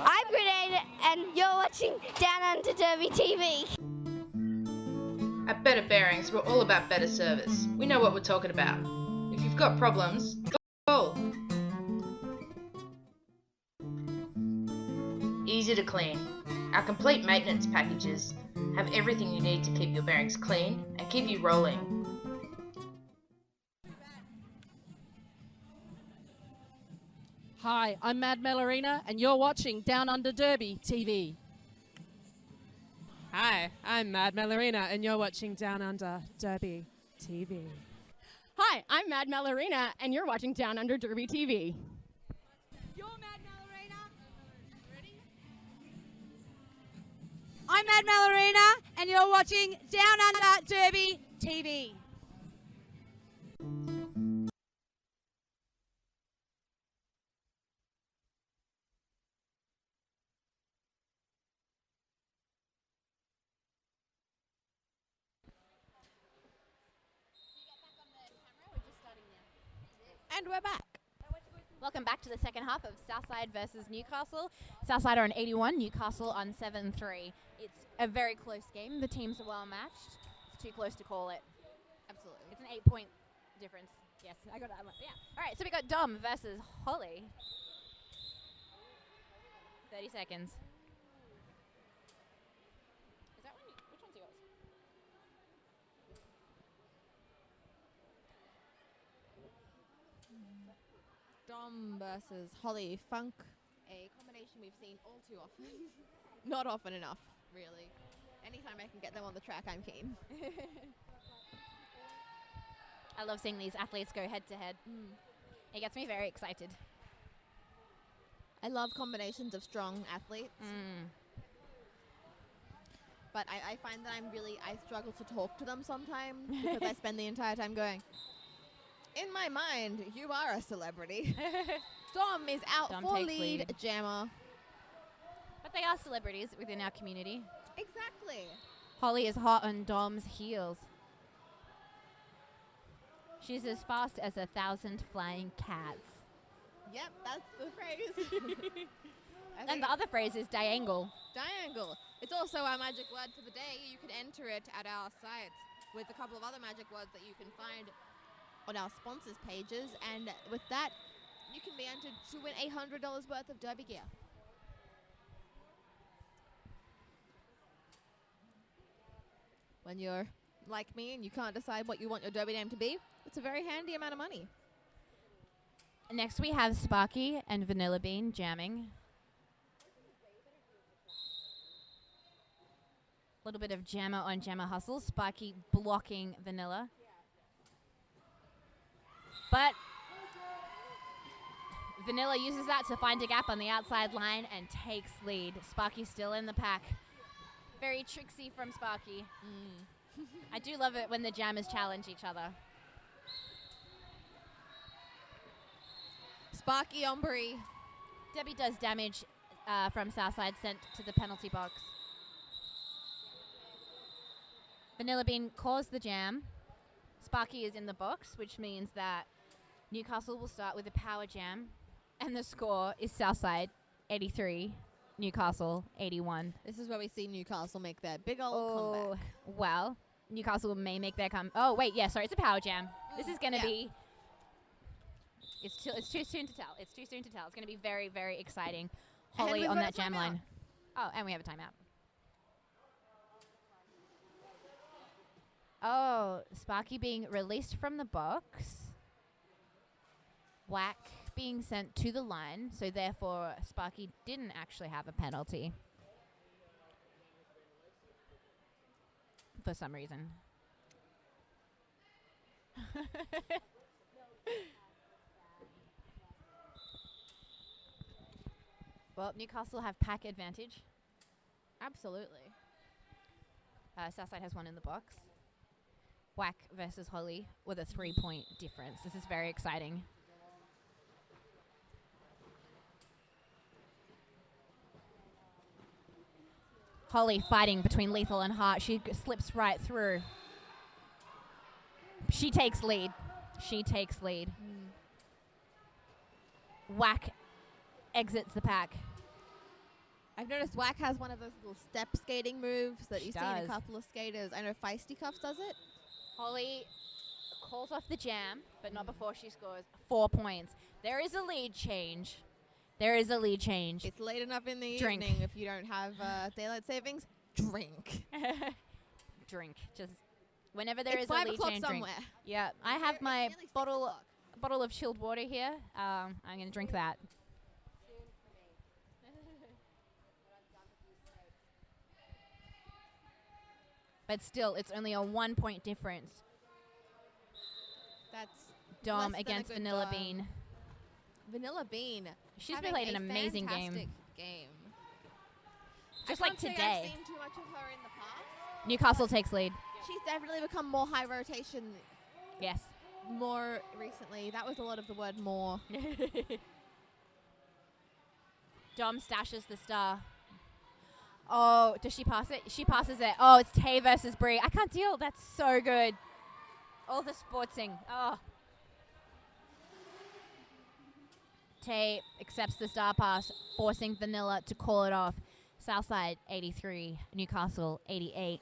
Speaker 7: I'm Grenade and you're watching Down Under Derby TV.
Speaker 6: At Better Bearings, we're all about better service. We know what we're talking about. If you've got problems, call. Easy to clean. Our complete maintenance packages have everything you need to keep your bearings clean and keep you rolling.
Speaker 8: Hi, I'm Mad Mallarina, and you're watching Down Under Derby TV.
Speaker 4: Hi, I'm Mad Mallarina, and you're watching Down Under Derby TV.
Speaker 11: Hi, I'm Mad Mallarina, and you're watching Down Under Derby TV.
Speaker 3: I'm Mad Mallarina, and you're watching Down Under Derby TV.
Speaker 2: And we're back. Welcome back to the second half of Southside versus Newcastle. Southside are on 81, Newcastle on 7-3. It's a very close game. The teams are well matched. It's too close to call it. Absolutely. It's an 8-point difference. Yes, I got it. Yeah. All right, so we got Dom versus Holly. 30 seconds. Is that one? Which one's yours?
Speaker 5: Dom versus Holly Funk, a combination we've seen all too often. Not often enough, really. Anytime I can get them on the track, I'm keen.
Speaker 2: I love seeing these athletes go head to head. It gets me very excited.
Speaker 5: I love combinations of strong athletes. But I find that I struggle to talk to them sometimes because I spend the entire time going, in my mind, you are a celebrity. Dom is out
Speaker 2: Dom
Speaker 5: for
Speaker 2: takes
Speaker 5: lead jammer.
Speaker 2: But they are celebrities within our community.
Speaker 5: Exactly.
Speaker 2: Holly is hot on Dom's heels. She's as fast as 1,000 flying cats.
Speaker 5: Yep, that's the phrase.
Speaker 2: And the other phrase is diangle.
Speaker 5: Diangle. It's also our magic word for the day. You can enter it at our site with a couple of other magic words that you can find on our sponsors pages, and with that, you can be entered to win $100 worth of derby gear. When you're like me and you can't decide what you want your derby name to be, it's a very handy amount of money.
Speaker 2: Next we have Sparky and Vanilla Bean jamming. A little bit of jammer on jammer hustle. Sparky blocking Vanilla. But Vanilla uses that to find a gap on the outside line and takes lead. Sparky still in the pack. Very tricksy from Sparky. I do love it when the jammers challenge each other.
Speaker 5: Sparky Ombury.
Speaker 2: Debbie does damage from Southside, sent to the penalty box. Vanilla Bean caused the jam. Sparky is in the box, which means that Newcastle will start with a power jam. And the score is Southside 83, Newcastle 81.
Speaker 5: This is where we see Newcastle make their big old comeback.
Speaker 2: Well, Newcastle may make their come. Oh, wait, yeah, sorry, it's a power jam. This is going to be... It's too soon to tell. It's too soon to tell. It's going to be very, very exciting. Holly on that jam line. Oh, and we have a timeout. Oh, Sparky being released from the box. Whack being sent to the line. So therefore, Sparky didn't actually have a penalty. For some reason. Well, Newcastle have pack advantage.
Speaker 5: Absolutely.
Speaker 2: Southside has one in the box. Whack versus Holly with a 3-point difference. This is very exciting. Holly fighting between Lethal and Hart. She slips right through. She takes lead. She takes lead. Whack exits the pack.
Speaker 5: I've noticed Whack has one of those little step skating moves that
Speaker 2: She
Speaker 5: you see in a
Speaker 2: does.
Speaker 5: couple of skaters. I know Feisty Cuffs does it.
Speaker 2: Holly calls off the jam, but not before she scores 4 points. There is a lead change. There is a lead change.
Speaker 5: It's late enough in the
Speaker 2: Drink.
Speaker 5: evening if you don't have daylight savings. Drink.
Speaker 2: Drink. Just whenever there
Speaker 5: It's
Speaker 2: is a
Speaker 5: 5
Speaker 2: lead
Speaker 5: o'clock
Speaker 2: change,
Speaker 5: somewhere.
Speaker 2: drink. Yeah, I have my bottle of chilled water here. I'm going to drink that. But still, it's only a 1-point difference.
Speaker 5: That's
Speaker 2: Dom
Speaker 5: less than a
Speaker 2: against
Speaker 5: good,
Speaker 2: Vanilla Bean.
Speaker 5: Vanilla Bean.
Speaker 2: She's
Speaker 5: having
Speaker 2: played an
Speaker 5: a
Speaker 2: amazing
Speaker 5: fantastic
Speaker 2: game.
Speaker 5: Just
Speaker 2: like today.
Speaker 5: I've seen too much of her in the past.
Speaker 2: Newcastle takes lead.
Speaker 5: She's definitely become more high rotation.
Speaker 2: Yes.
Speaker 5: More recently. That was a lot of the word more.
Speaker 2: Dom stashes the star. Oh, does she pass it? She passes it. Oh, it's Tay versus Bree. I can't deal. That's so good. All the sportsing. Oh. Tay accepts the star pass, forcing Vanilla to call it off. Southside 83, Newcastle 88.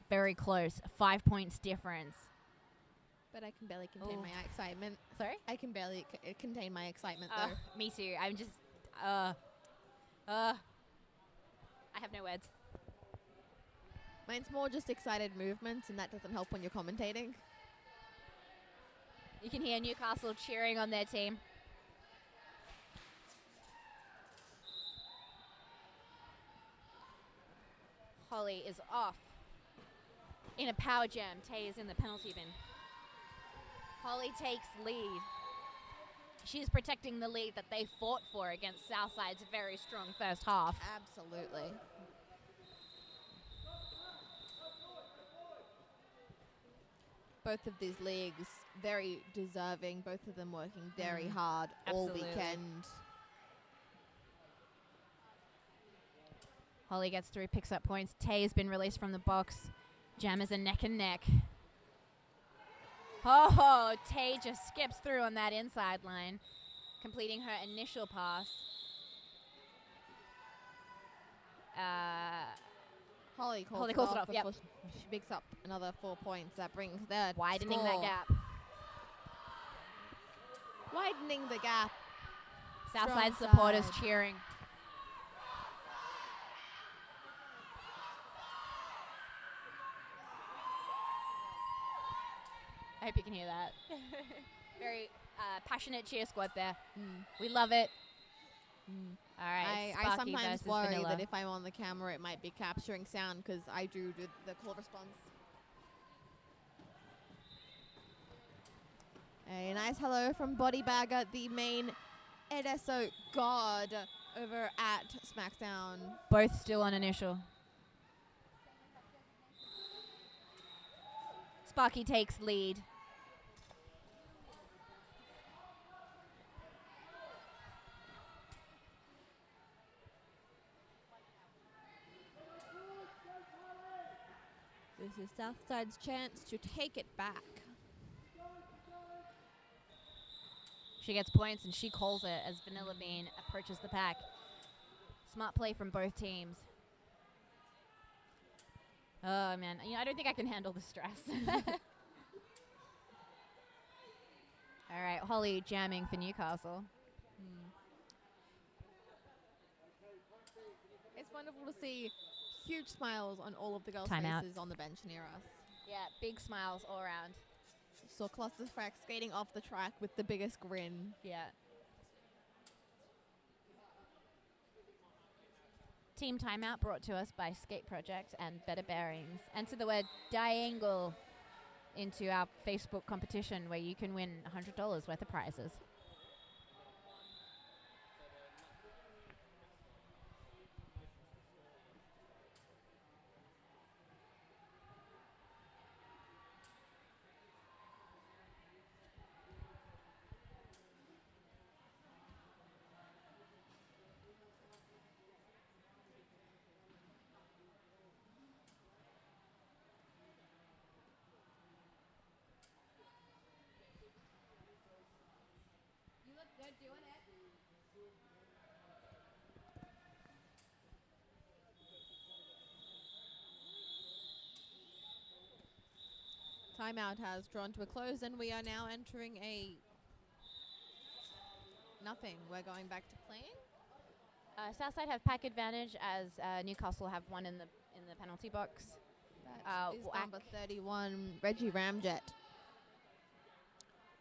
Speaker 2: Very close. 5 points difference.
Speaker 5: But I can barely contain my excitement.
Speaker 2: Sorry?
Speaker 5: I can barely contain my excitement,
Speaker 2: Oh,
Speaker 5: though.
Speaker 2: me too. I'm just... I have no words.
Speaker 5: Mine's more just excited movements, and that doesn't help when you're commentating.
Speaker 2: You can hear Newcastle cheering on their team. Holly is off. In a power jam, Tay is in the penalty bin. Holly takes lead. She's protecting the lead that they fought for against Southside's very strong first half.
Speaker 5: Absolutely. Both of these leagues, very deserving. Both of them working very hard all weekend.
Speaker 2: Holly gets through, picks up points. Tay has been released from the box. Jammers are neck and neck. Oh, Tay just skips through on that inside line, completing her initial pass.
Speaker 5: Holly calls
Speaker 2: it off, yep.
Speaker 5: before she picks up another 4 points. That brings that
Speaker 2: Widening
Speaker 5: score.
Speaker 2: that gap.
Speaker 5: Widening the gap.
Speaker 2: Southside
Speaker 5: Strong
Speaker 2: supporters
Speaker 5: side.
Speaker 2: cheering. I hope you can hear that. Very passionate cheer squad there. We love it. All right.
Speaker 5: I
Speaker 2: Sparky
Speaker 5: sometimes
Speaker 2: versus
Speaker 5: worry
Speaker 2: Vanilla.
Speaker 5: that if I'm on the camera, it might be capturing sound because I do the call response. A nice hello from Bodybagger, the main Edeso god over at SmackDown.
Speaker 2: Both still on initial. Sparky takes lead.
Speaker 5: This is Southside's chance to take it back.
Speaker 2: She gets points and she calls it as Vanilla Bean approaches the pack. Smart play from both teams. Oh man, I don't think I can handle the stress. All right, Holly jamming for Newcastle.
Speaker 5: It's wonderful to see huge smiles on all of the girls'
Speaker 2: Timeout.
Speaker 5: faces on the bench near us.
Speaker 2: Yeah, big smiles all around.
Speaker 5: Saw Cluster Frack skating off the track with the biggest grin.
Speaker 2: Yeah. Team Timeout brought to us by Skate Project and Better Bearings. Enter the word Diangle into our Facebook competition where you can win $100 worth of prizes.
Speaker 5: Timeout has drawn to a close, and we are now entering a nothing. We're going back to playing.
Speaker 2: Southside have pack advantage as Newcastle have one in the penalty box.
Speaker 5: That is number 31, Reggie Ramjet.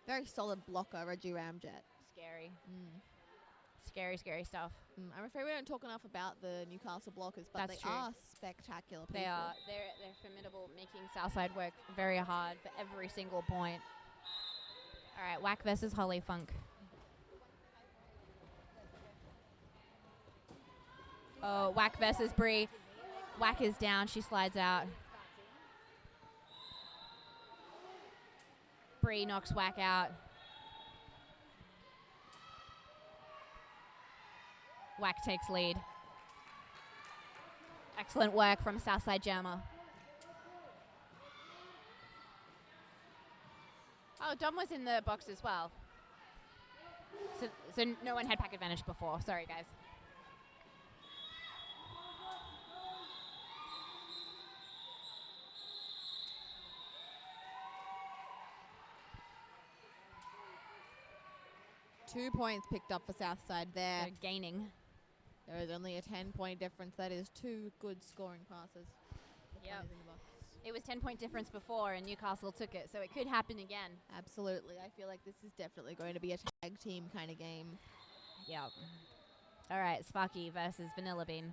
Speaker 5: Very solid blocker, Reggie Ramjet.
Speaker 2: Scary. Scary, scary stuff.
Speaker 5: I'm afraid we don't talk enough about the Newcastle blockers, but
Speaker 2: That's
Speaker 5: they
Speaker 2: true.
Speaker 5: are spectacular people.
Speaker 2: They are. They're formidable, making Southside work very hard for every single point. All right, Whack versus Holly Funk. Oh, Whack versus Bree. Whack is down. She slides out. Bree knocks Whack out. Whack takes lead. Excellent work from Southside Jammer. Oh, Dom was in the box as well. So no one had pack advantage before. Sorry, guys.
Speaker 5: Two points picked up for Southside there.
Speaker 2: They're gaining.
Speaker 5: There is only a 10-point difference. That is two good scoring passes.
Speaker 2: Yep. It was 10-point difference before, and Newcastle took it, so it could happen again.
Speaker 5: Absolutely. I feel like this is definitely going to be a tag team kind of game.
Speaker 2: Yep. All right, Sparky versus Vanilla Bean.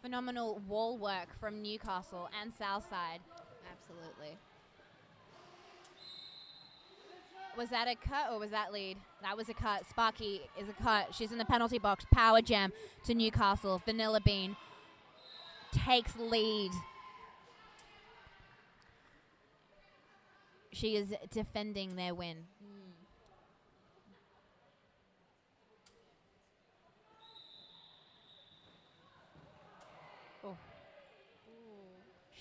Speaker 2: Phenomenal wall work from Newcastle and Southside.
Speaker 5: Absolutely.
Speaker 2: Was that a cut or was that lead? That was a cut. Sparky is a cut. She's in the penalty box. Power jam to Newcastle. Vanilla Bean takes lead. She is defending their win. Oh.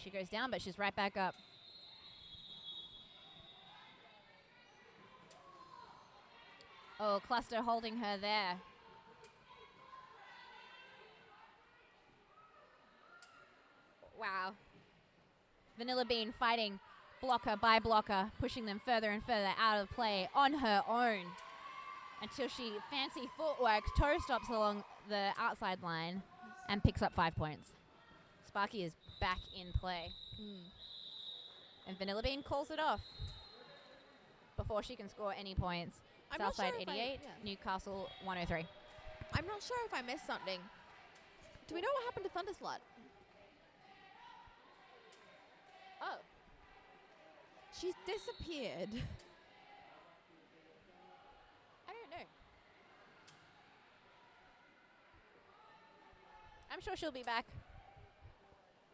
Speaker 2: She goes down, but she's right back up. Oh, Cluster holding her there. Wow. Vanilla Bean fighting blocker by blocker, pushing them further and further out of play on her own. until she fancy footwork, toe stops along the outside line and picks up 5 points. Sparky is back in play. And Vanilla Bean calls it off before she can score any points.
Speaker 5: I'm not
Speaker 2: Southside
Speaker 5: sure if
Speaker 2: 88, Newcastle 103.
Speaker 5: I'm not sure if I missed something. Do we know what happened to Thunderslut?
Speaker 2: Oh.
Speaker 5: She's disappeared.
Speaker 2: I don't know. I'm sure she'll be back.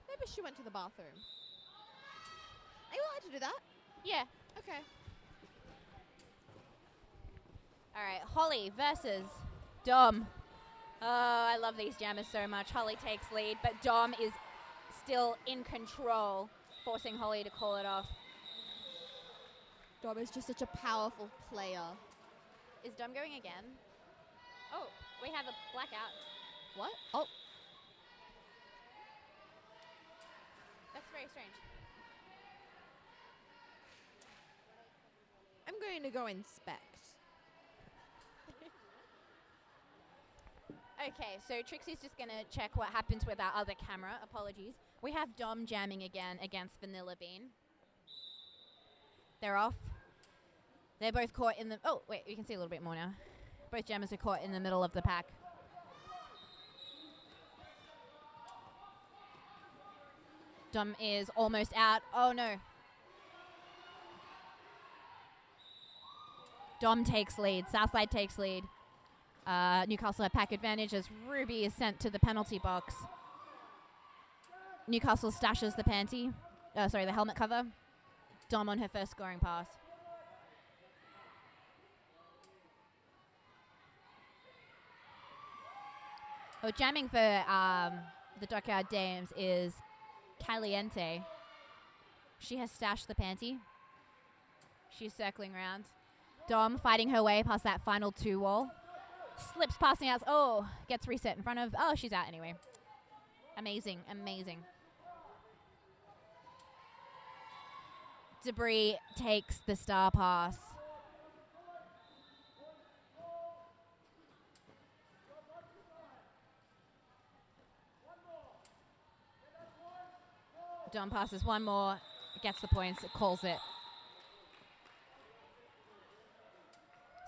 Speaker 5: Maybe she went to the bathroom. Are you allowed to do that?
Speaker 2: Yeah.
Speaker 5: Okay.
Speaker 2: All right, Holly versus Dom. Oh, I love these jammers so much. Holly takes lead, but Dom is still in control, forcing Holly to call it off.
Speaker 5: Dom is just such a powerful player.
Speaker 2: Is Dom going again? Oh, we have a blackout.
Speaker 5: What? Oh.
Speaker 2: That's very strange.
Speaker 5: I'm going to go inspect.
Speaker 2: Okay, so Trixie's just going to check what happens with our other camera. Apologies. We have Dom jamming again against Vanilla Bean. They're off. They're both caught in the... Oh, wait, you can see a little bit more now. Both jammers are caught in the middle of the pack. Dom is almost out. Oh, no. Dom takes lead. Southside takes lead. Newcastle have pack advantage as Ruby is sent to the penalty box. Newcastle stashes the the helmet cover. Dom on her first scoring pass. Oh, jamming for the Dockyard Dames is Caliente. She has stashed the panty. She's circling around. Dom fighting her way past that final 2 wall. Slips passing out. Oh, gets reset in front of... Oh, she's out anyway. Amazing, amazing. Debris takes the star pass. Dom passes one more, gets the points, it calls it.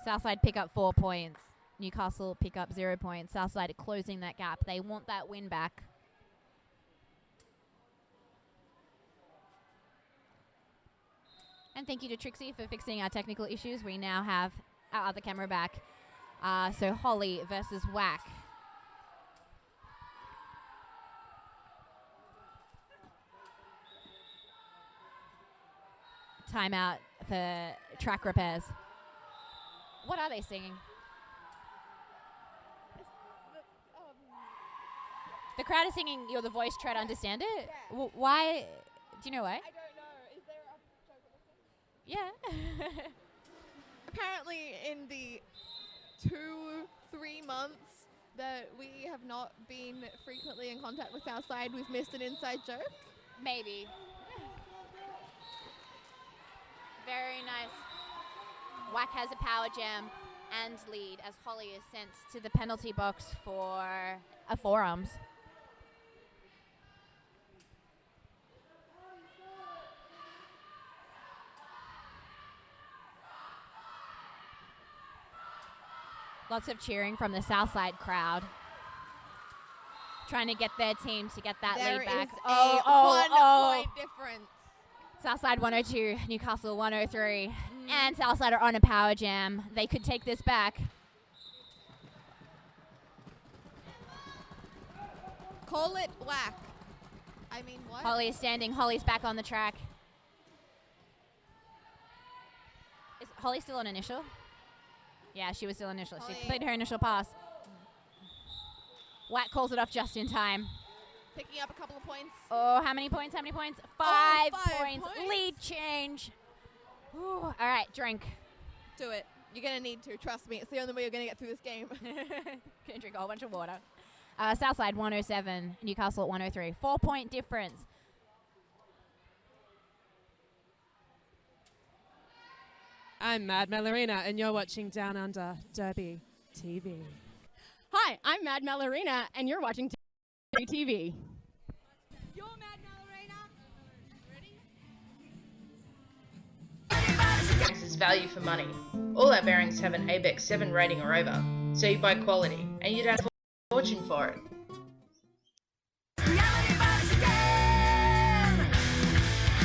Speaker 2: Southside pick up 4 points. Newcastle pick up 0 points. Southside are closing that gap. They want that win back. And thank you to Trixie for fixing our technical issues. We now have our other camera back. So Holly versus Whack. Timeout for track repairs. What are they singing? The crowd is singing You're the Voice, Try to Understand It? Yeah. Why? Do you know why?
Speaker 5: I don't know. Is there a joke on this?
Speaker 2: Yeah.
Speaker 5: Apparently in the 2-3 months that we have not been frequently in contact with Southside, we've missed an inside joke?
Speaker 2: Maybe. Very nice. Whack has a power jam and lead as Holly is sent to the penalty box for a forearms. Lots of cheering from the Southside crowd. Trying to get their team to get that lead back.
Speaker 5: There is a 1 point difference.
Speaker 2: Southside 102, Newcastle 103. And Southside are on a power jam. They could take this back.
Speaker 5: Call it Whack. I mean, what?
Speaker 2: Holly is standing. Holly's back on the track. Is Holly still on initial? Yeah, she was still initial.
Speaker 5: Holly.
Speaker 2: She completed her initial pass. Whack calls it off just in time.
Speaker 5: Picking up a couple of points.
Speaker 2: Oh, how many points? How many points? 5 points. Lead change. Ooh. All right, drink.
Speaker 5: Do it. You're going to need to. Trust me. It's the only way you're going to get through this game.
Speaker 2: Gonna drink a whole bunch of water. Southside 107, Newcastle at 103. 4 point difference.
Speaker 4: I'm Mad Melorina, and you're watching Down Under Derby TV.
Speaker 11: Hi, I'm Mad Melorina, and you're watching Derby TV.
Speaker 3: You're Mad Melorina.
Speaker 6: Bearings is value for money. All our bearings have an ABEX 7 rating or over, so you buy quality, and you don't have a fortune for it.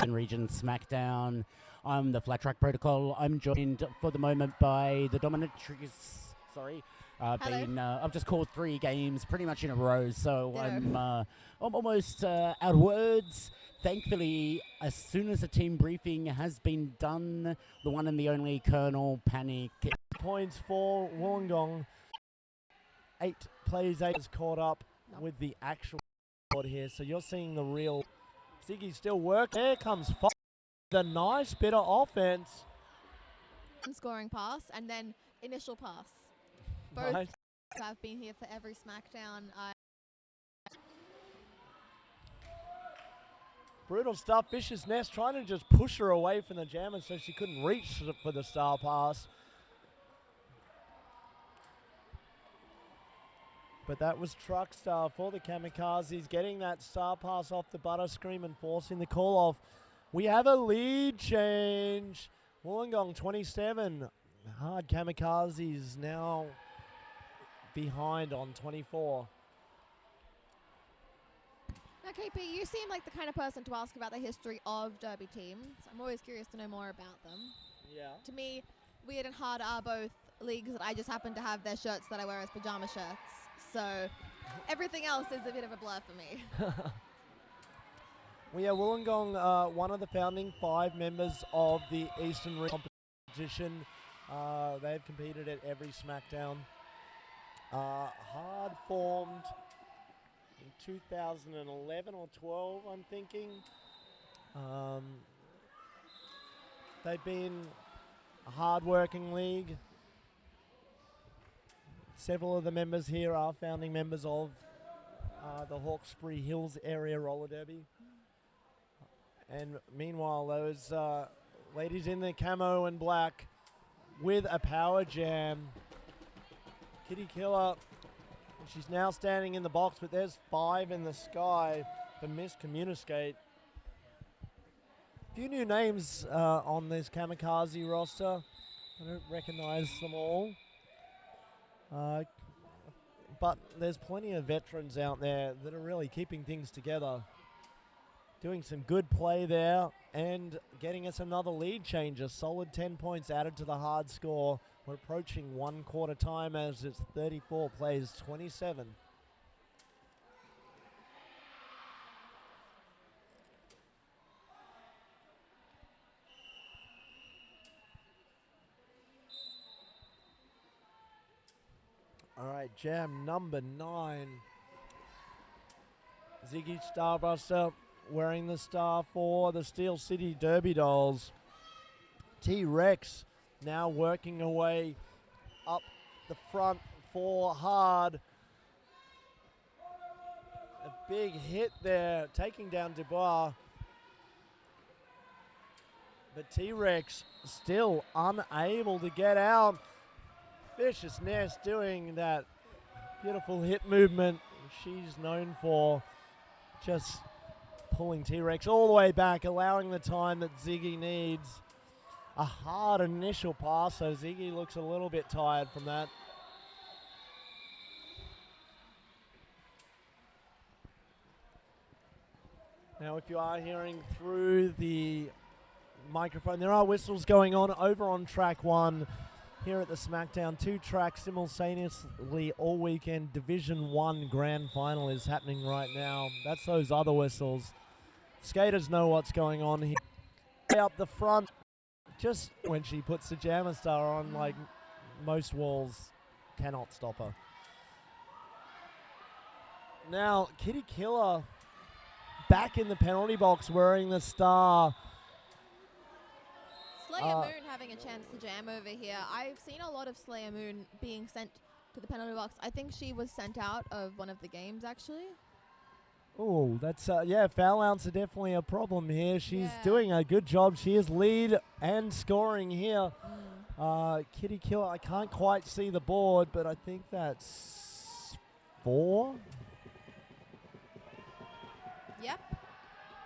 Speaker 9: Region SmackDown. I'm the Flat Track Protocol. I'm joined for the moment by the Dominatrix. Sorry. I've just called 3 games pretty much in a row, so I'm almost out of words. Thankfully, as soon as the team briefing has been done, the one and the only Colonel Panic.
Speaker 14: Points for Wollongong. 8 plays 8 is caught up with the actual board here, so you're seeing the real. Ziggy still working. There comes the nice bit of offense.
Speaker 5: Scoring pass and then initial pass. Both
Speaker 14: Nice.
Speaker 5: have been here for every SmackDown.
Speaker 14: Brutal stuff. Vicious Nest trying to just push her away from the jammer so she couldn't reach for the star pass. But that was Truckstar for the Kamikazes, getting that star pass off the Butterscream and forcing the call off. We have a lead change. Wollongong 27. Hard Kamikazes now behind on 24.
Speaker 5: Now, KP, you seem like the kind of person to ask about the history of Derby teams. I'm always curious to know more about them.
Speaker 14: Yeah.
Speaker 5: To me, Weird and Hard are both leagues that I just happen to have their shirts that I wear as pajama shirts. So everything else is a bit of a blur for me.
Speaker 14: Well, yeah, Wollongong, one of the founding 5 members of the Eastern Region competition. They've competed at every SmackDown. Hard formed in 2011 or 12, I'm thinking. They've been a hard-working league. Several of the members here are founding members of the Hawkesbury Hills area roller derby. And meanwhile, those ladies in the camo and black with a power jam. Kitty Killer, she's now standing in the box, but there's 5 in the sky for Miscommunicate. A few new names on this Kamikaze roster. I don't recognize them all. But there's plenty of veterans out there that are really keeping things together. Doing some good play there and getting us another lead change. A solid 10 points added to the hard score. We're approaching 1/4 time as it's 34 plays 27. All right, jam number 9. Ziggy Starbuster wearing the star for the Steel City Derby Dolls. T-Rex now working away up the front for Hard. A big hit there, taking down Dubois. But T-Rex still unable to get out. Vicious Nest doing that beautiful hit movement she's known for. Just pulling T-Rex all the way back, allowing the time that Ziggy needs. A hard initial pass, so Ziggy looks a little bit tired from that. Now, if you are hearing through the microphone, there are whistles going on over on track 1 here at the SmackDown. 2 tracks simultaneously all weekend. Division 1 grand final is happening right now. That's those other whistles. Skaters know what's going on here. Up the front, just when she puts the Jammer Star on, like most walls cannot stop her. Now, Kitty Killer back in the penalty box wearing the star.
Speaker 5: Slayer Moon having a chance to jam over here. I've seen a lot of Slayer Moon being sent to the penalty box. I think she was sent out of one of the games, actually.
Speaker 14: Oh, that's, yeah, foul outs are definitely a problem here. She's doing a good job. She is lead and scoring here. Kitty Killer, I can't quite see the board, but I think that's 4.
Speaker 5: Yep.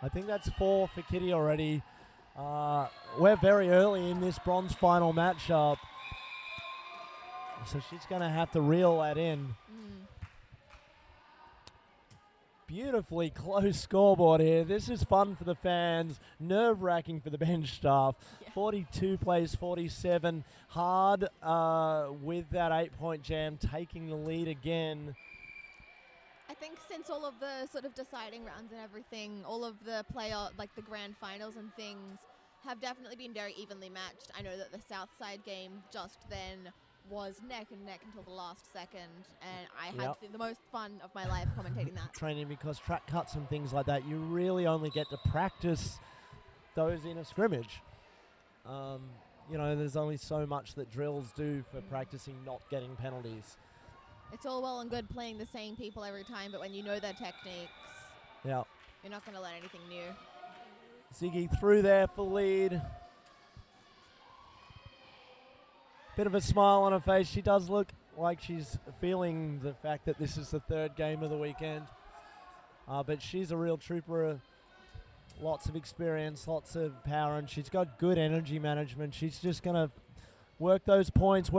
Speaker 14: I think that's 4 for Kitty already. We're very early in this bronze final matchup, so she's going to have to reel that in. Beautifully close scoreboard here. This is fun for the fans, nerve-wracking for the bench staff. 42 plays 47. Hard with that 8-point jam, taking the lead again.
Speaker 5: I think since all of the sort of deciding rounds and everything, all of the playoff, like the grand finals and things, have definitely been very evenly matched. I know that the Southside game just then was neck and neck until the last second, and I had the most fun of my life commentating that.
Speaker 14: Training, because track cuts and things like that, you really only get to practice those in a scrimmage. You know, there's only so much that drills do for practicing not getting penalties.
Speaker 5: It's all well and good playing the same people every time, but when you know their techniques,
Speaker 14: Yeah.
Speaker 5: you're not going to learn anything new.
Speaker 14: Ziggy through there for lead. Bit of a smile on her face. She does look like she's feeling the fact that this is the 3rd game of the weekend. But she's a real trooper. Lots of experience, lots of power, and she's got good energy management. She's just going to work those points,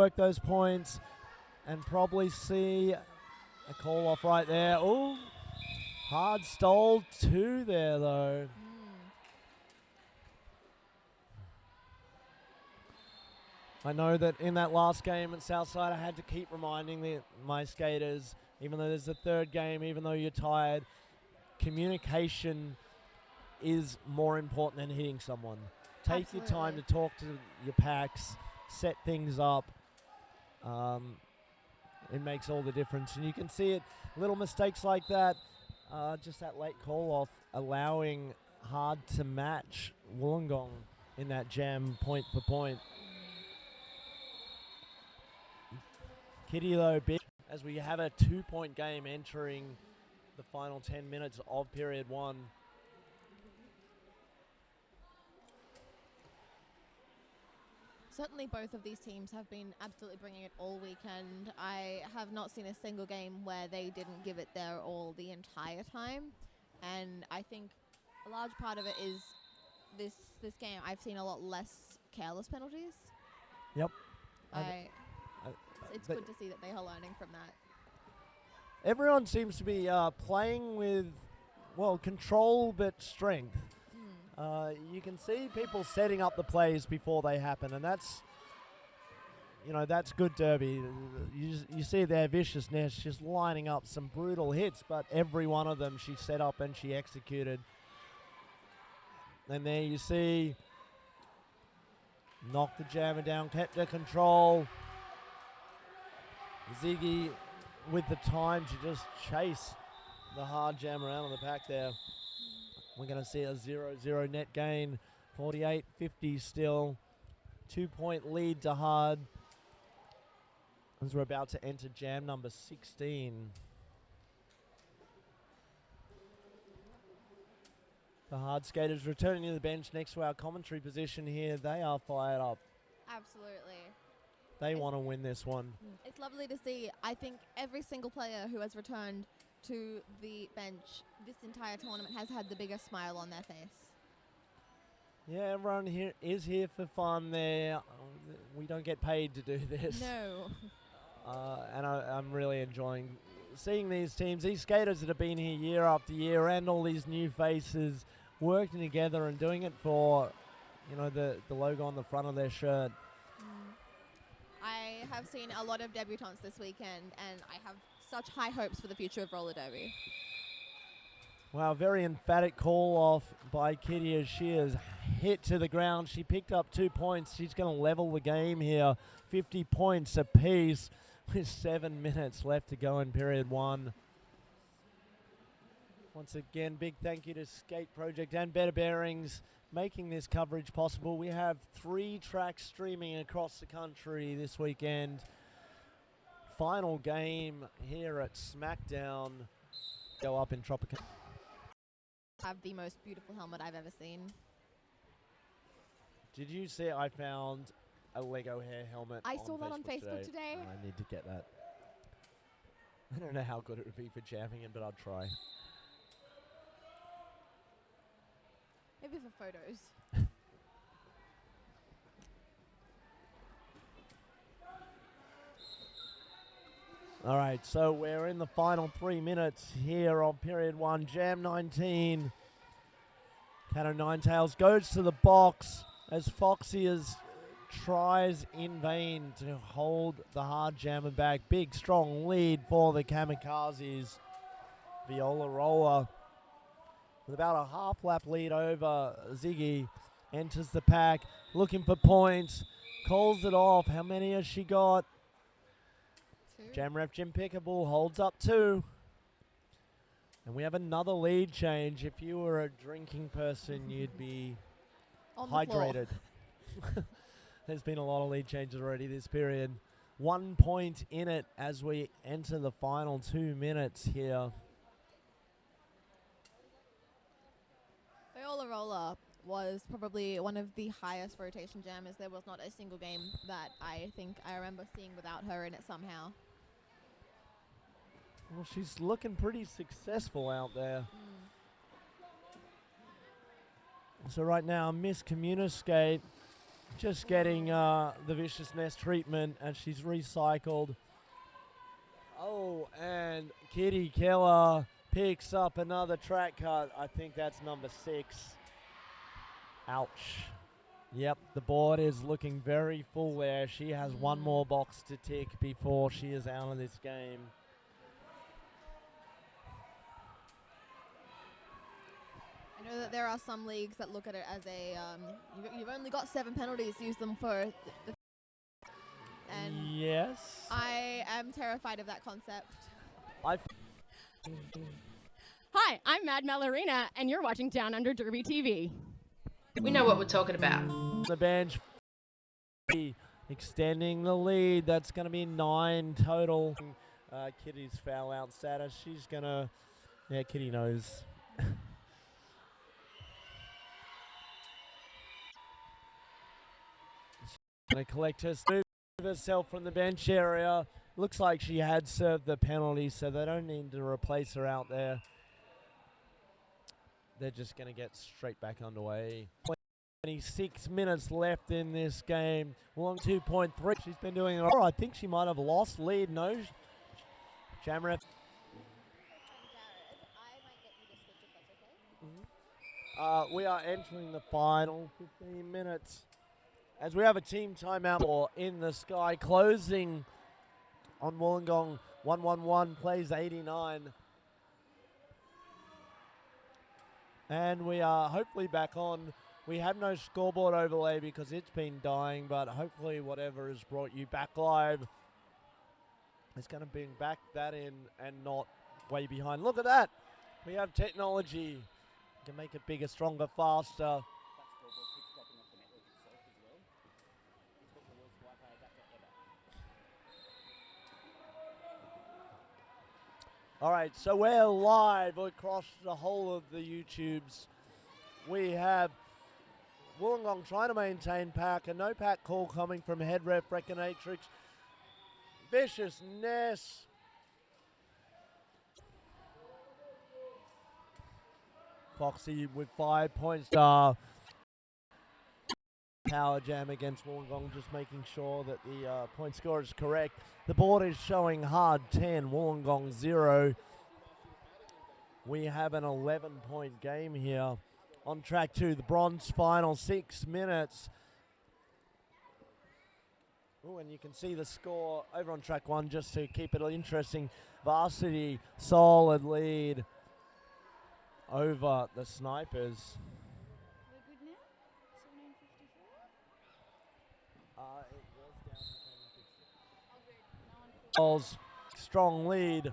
Speaker 14: and probably see a call off right there. Oh, hard stole 2 there, though. I know that in that last game at Southside, I had to keep reminding my skaters, even though there's a 3rd game, even though you're tired, communication is more important than hitting someone. Take your time to talk to your packs, set things up. It makes all the difference. And you can see it, little mistakes like that, just that late call-off, allowing Hard to match Wollongong in that jam point for point. Kitty, though, big as we have a 2-point game entering the final 10 minutes of period 1.
Speaker 5: Certainly both of these teams have been absolutely bringing it all weekend. I have not seen a single game where they didn't give it their all the entire time. And I think a large part of it is this game. I've seen a lot less careless penalties.
Speaker 14: Yep.
Speaker 5: It's good to see that they are learning from that.
Speaker 14: Everyone seems to be playing with, well, control but strength. You can see people setting up the plays before they happen, and that's, you know, that's good derby. You see their viciousness, just lining up some brutal hits, but every one of them she set up and she executed. And there you see, knocked the jammer down, kept her control. Ziggy with the time to just chase the hard jam around on the pack there. We're going to see a 0-0 net gain, 48-50 still. 2-point lead to hard as we're about to enter jam number 16. The hard skaters returning to the bench next to our commentary position here. They are fired up.
Speaker 5: Absolutely.
Speaker 14: They want to win this one.
Speaker 5: It's lovely to see. I think every single player who has returned to the bench this entire tournament has had the biggest smile on their face.
Speaker 14: Yeah, everyone here is here for fun. We don't get paid to do this.
Speaker 5: No.
Speaker 14: And I'm really enjoying seeing these teams, these skaters that have been here year after year, and all these new faces working together and doing it for, you know, the logo on the front of their shirt.
Speaker 5: I have seen a lot of debutantes this weekend, and I have such high hopes for the future of roller derby.
Speaker 14: Wow, very emphatic call off by Kitty as she is hit to the ground. She picked up 2 points. She's going to level the game here. 50 points apiece with 7 minutes left to go in period 1. Once again, big thank you to Skate Project and Better Bearings making this coverage possible. We have 3 tracks streaming across the country this weekend. Final game here at SmackDown. Go up in Tropicana.
Speaker 5: Have the most beautiful helmet I've ever seen.
Speaker 14: Did you see I found a Lego hair helmet.
Speaker 5: I saw that on Facebook today.
Speaker 14: I need to get that. I don't know how good it would be for jamming it, but I'll try.
Speaker 5: Maybe for photos.
Speaker 14: All right, so we're in the final 3 minutes here on period 1. Jam 19. Cato Ninetails goes to the box as Foxy tries in vain to hold the hard jammer back. Big, strong lead for the Kamikazes. Viola Roller with about a half lap lead over Ziggy. Enters the pack, looking for points. Calls it off. How many has she got? Jam Rep Jim Pickable holds up 2. And we have another lead change. If you were a drinking person, you'd be hydrated. There's been a lot of lead changes already this period. 1 point in it as we enter the final 2 minutes here.
Speaker 5: Viola Roller was probably one of the highest rotation jammers. There was not a single game that I think I remember seeing without her in it somehow.
Speaker 14: Well, she's looking pretty successful out there. So right now, Miss Communiscape just getting the Vicious Nest treatment as she's recycled. Oh, and Kitty Killer picks up another track cut. I think that's number 6. Ouch. Yep, the board is looking very full there. She has one more box to tick before she is out of this game.
Speaker 5: I know that there are some leagues that look at it as a, you've only got 7 penalties, use them for the and
Speaker 14: yes.
Speaker 5: I am terrified of that concept.
Speaker 11: Hi, I'm Mad Mallarina, and you're watching Down Under Derby TV.
Speaker 6: We know what we're talking about.
Speaker 14: The bench extending the lead. That's going to be 9 total. Kitty's foul out status. She's going to, yeah, Kitty knows. Going to collect herself from the bench area. Looks like she had served the penalty, so they don't need to replace her out there. They're just going to get straight back underway. 26 minutes left in this game. Long 2.3. She's been doing it. I think she might have lost lead. No. Jamref. We are entering the final 15 minutes. As we have a team timeout or in the sky closing on Wollongong. 1-1-1 plays 89. And we are hopefully back on. We have no scoreboard overlay because it's been dying, but hopefully whatever has brought you back live is going to bring back that in and not way behind. Look at that. We have technology. We can make it bigger, stronger, faster. All right, so we're live across the whole of the YouTubes. We have Wollongong trying to maintain pack. A no pack call coming from head ref Reckonatrix. Vicious Ness. Foxy with 5 points. Power jam against Wollongong, just making sure that the point score is correct. The board is showing hard 10, Wollongong 0. We have an 11-point game here. On track 2, the bronze final, 6 minutes. Oh, and you can see the score over on track 1 just to keep it interesting. Varsity, solid lead over the Snipers. Strong lead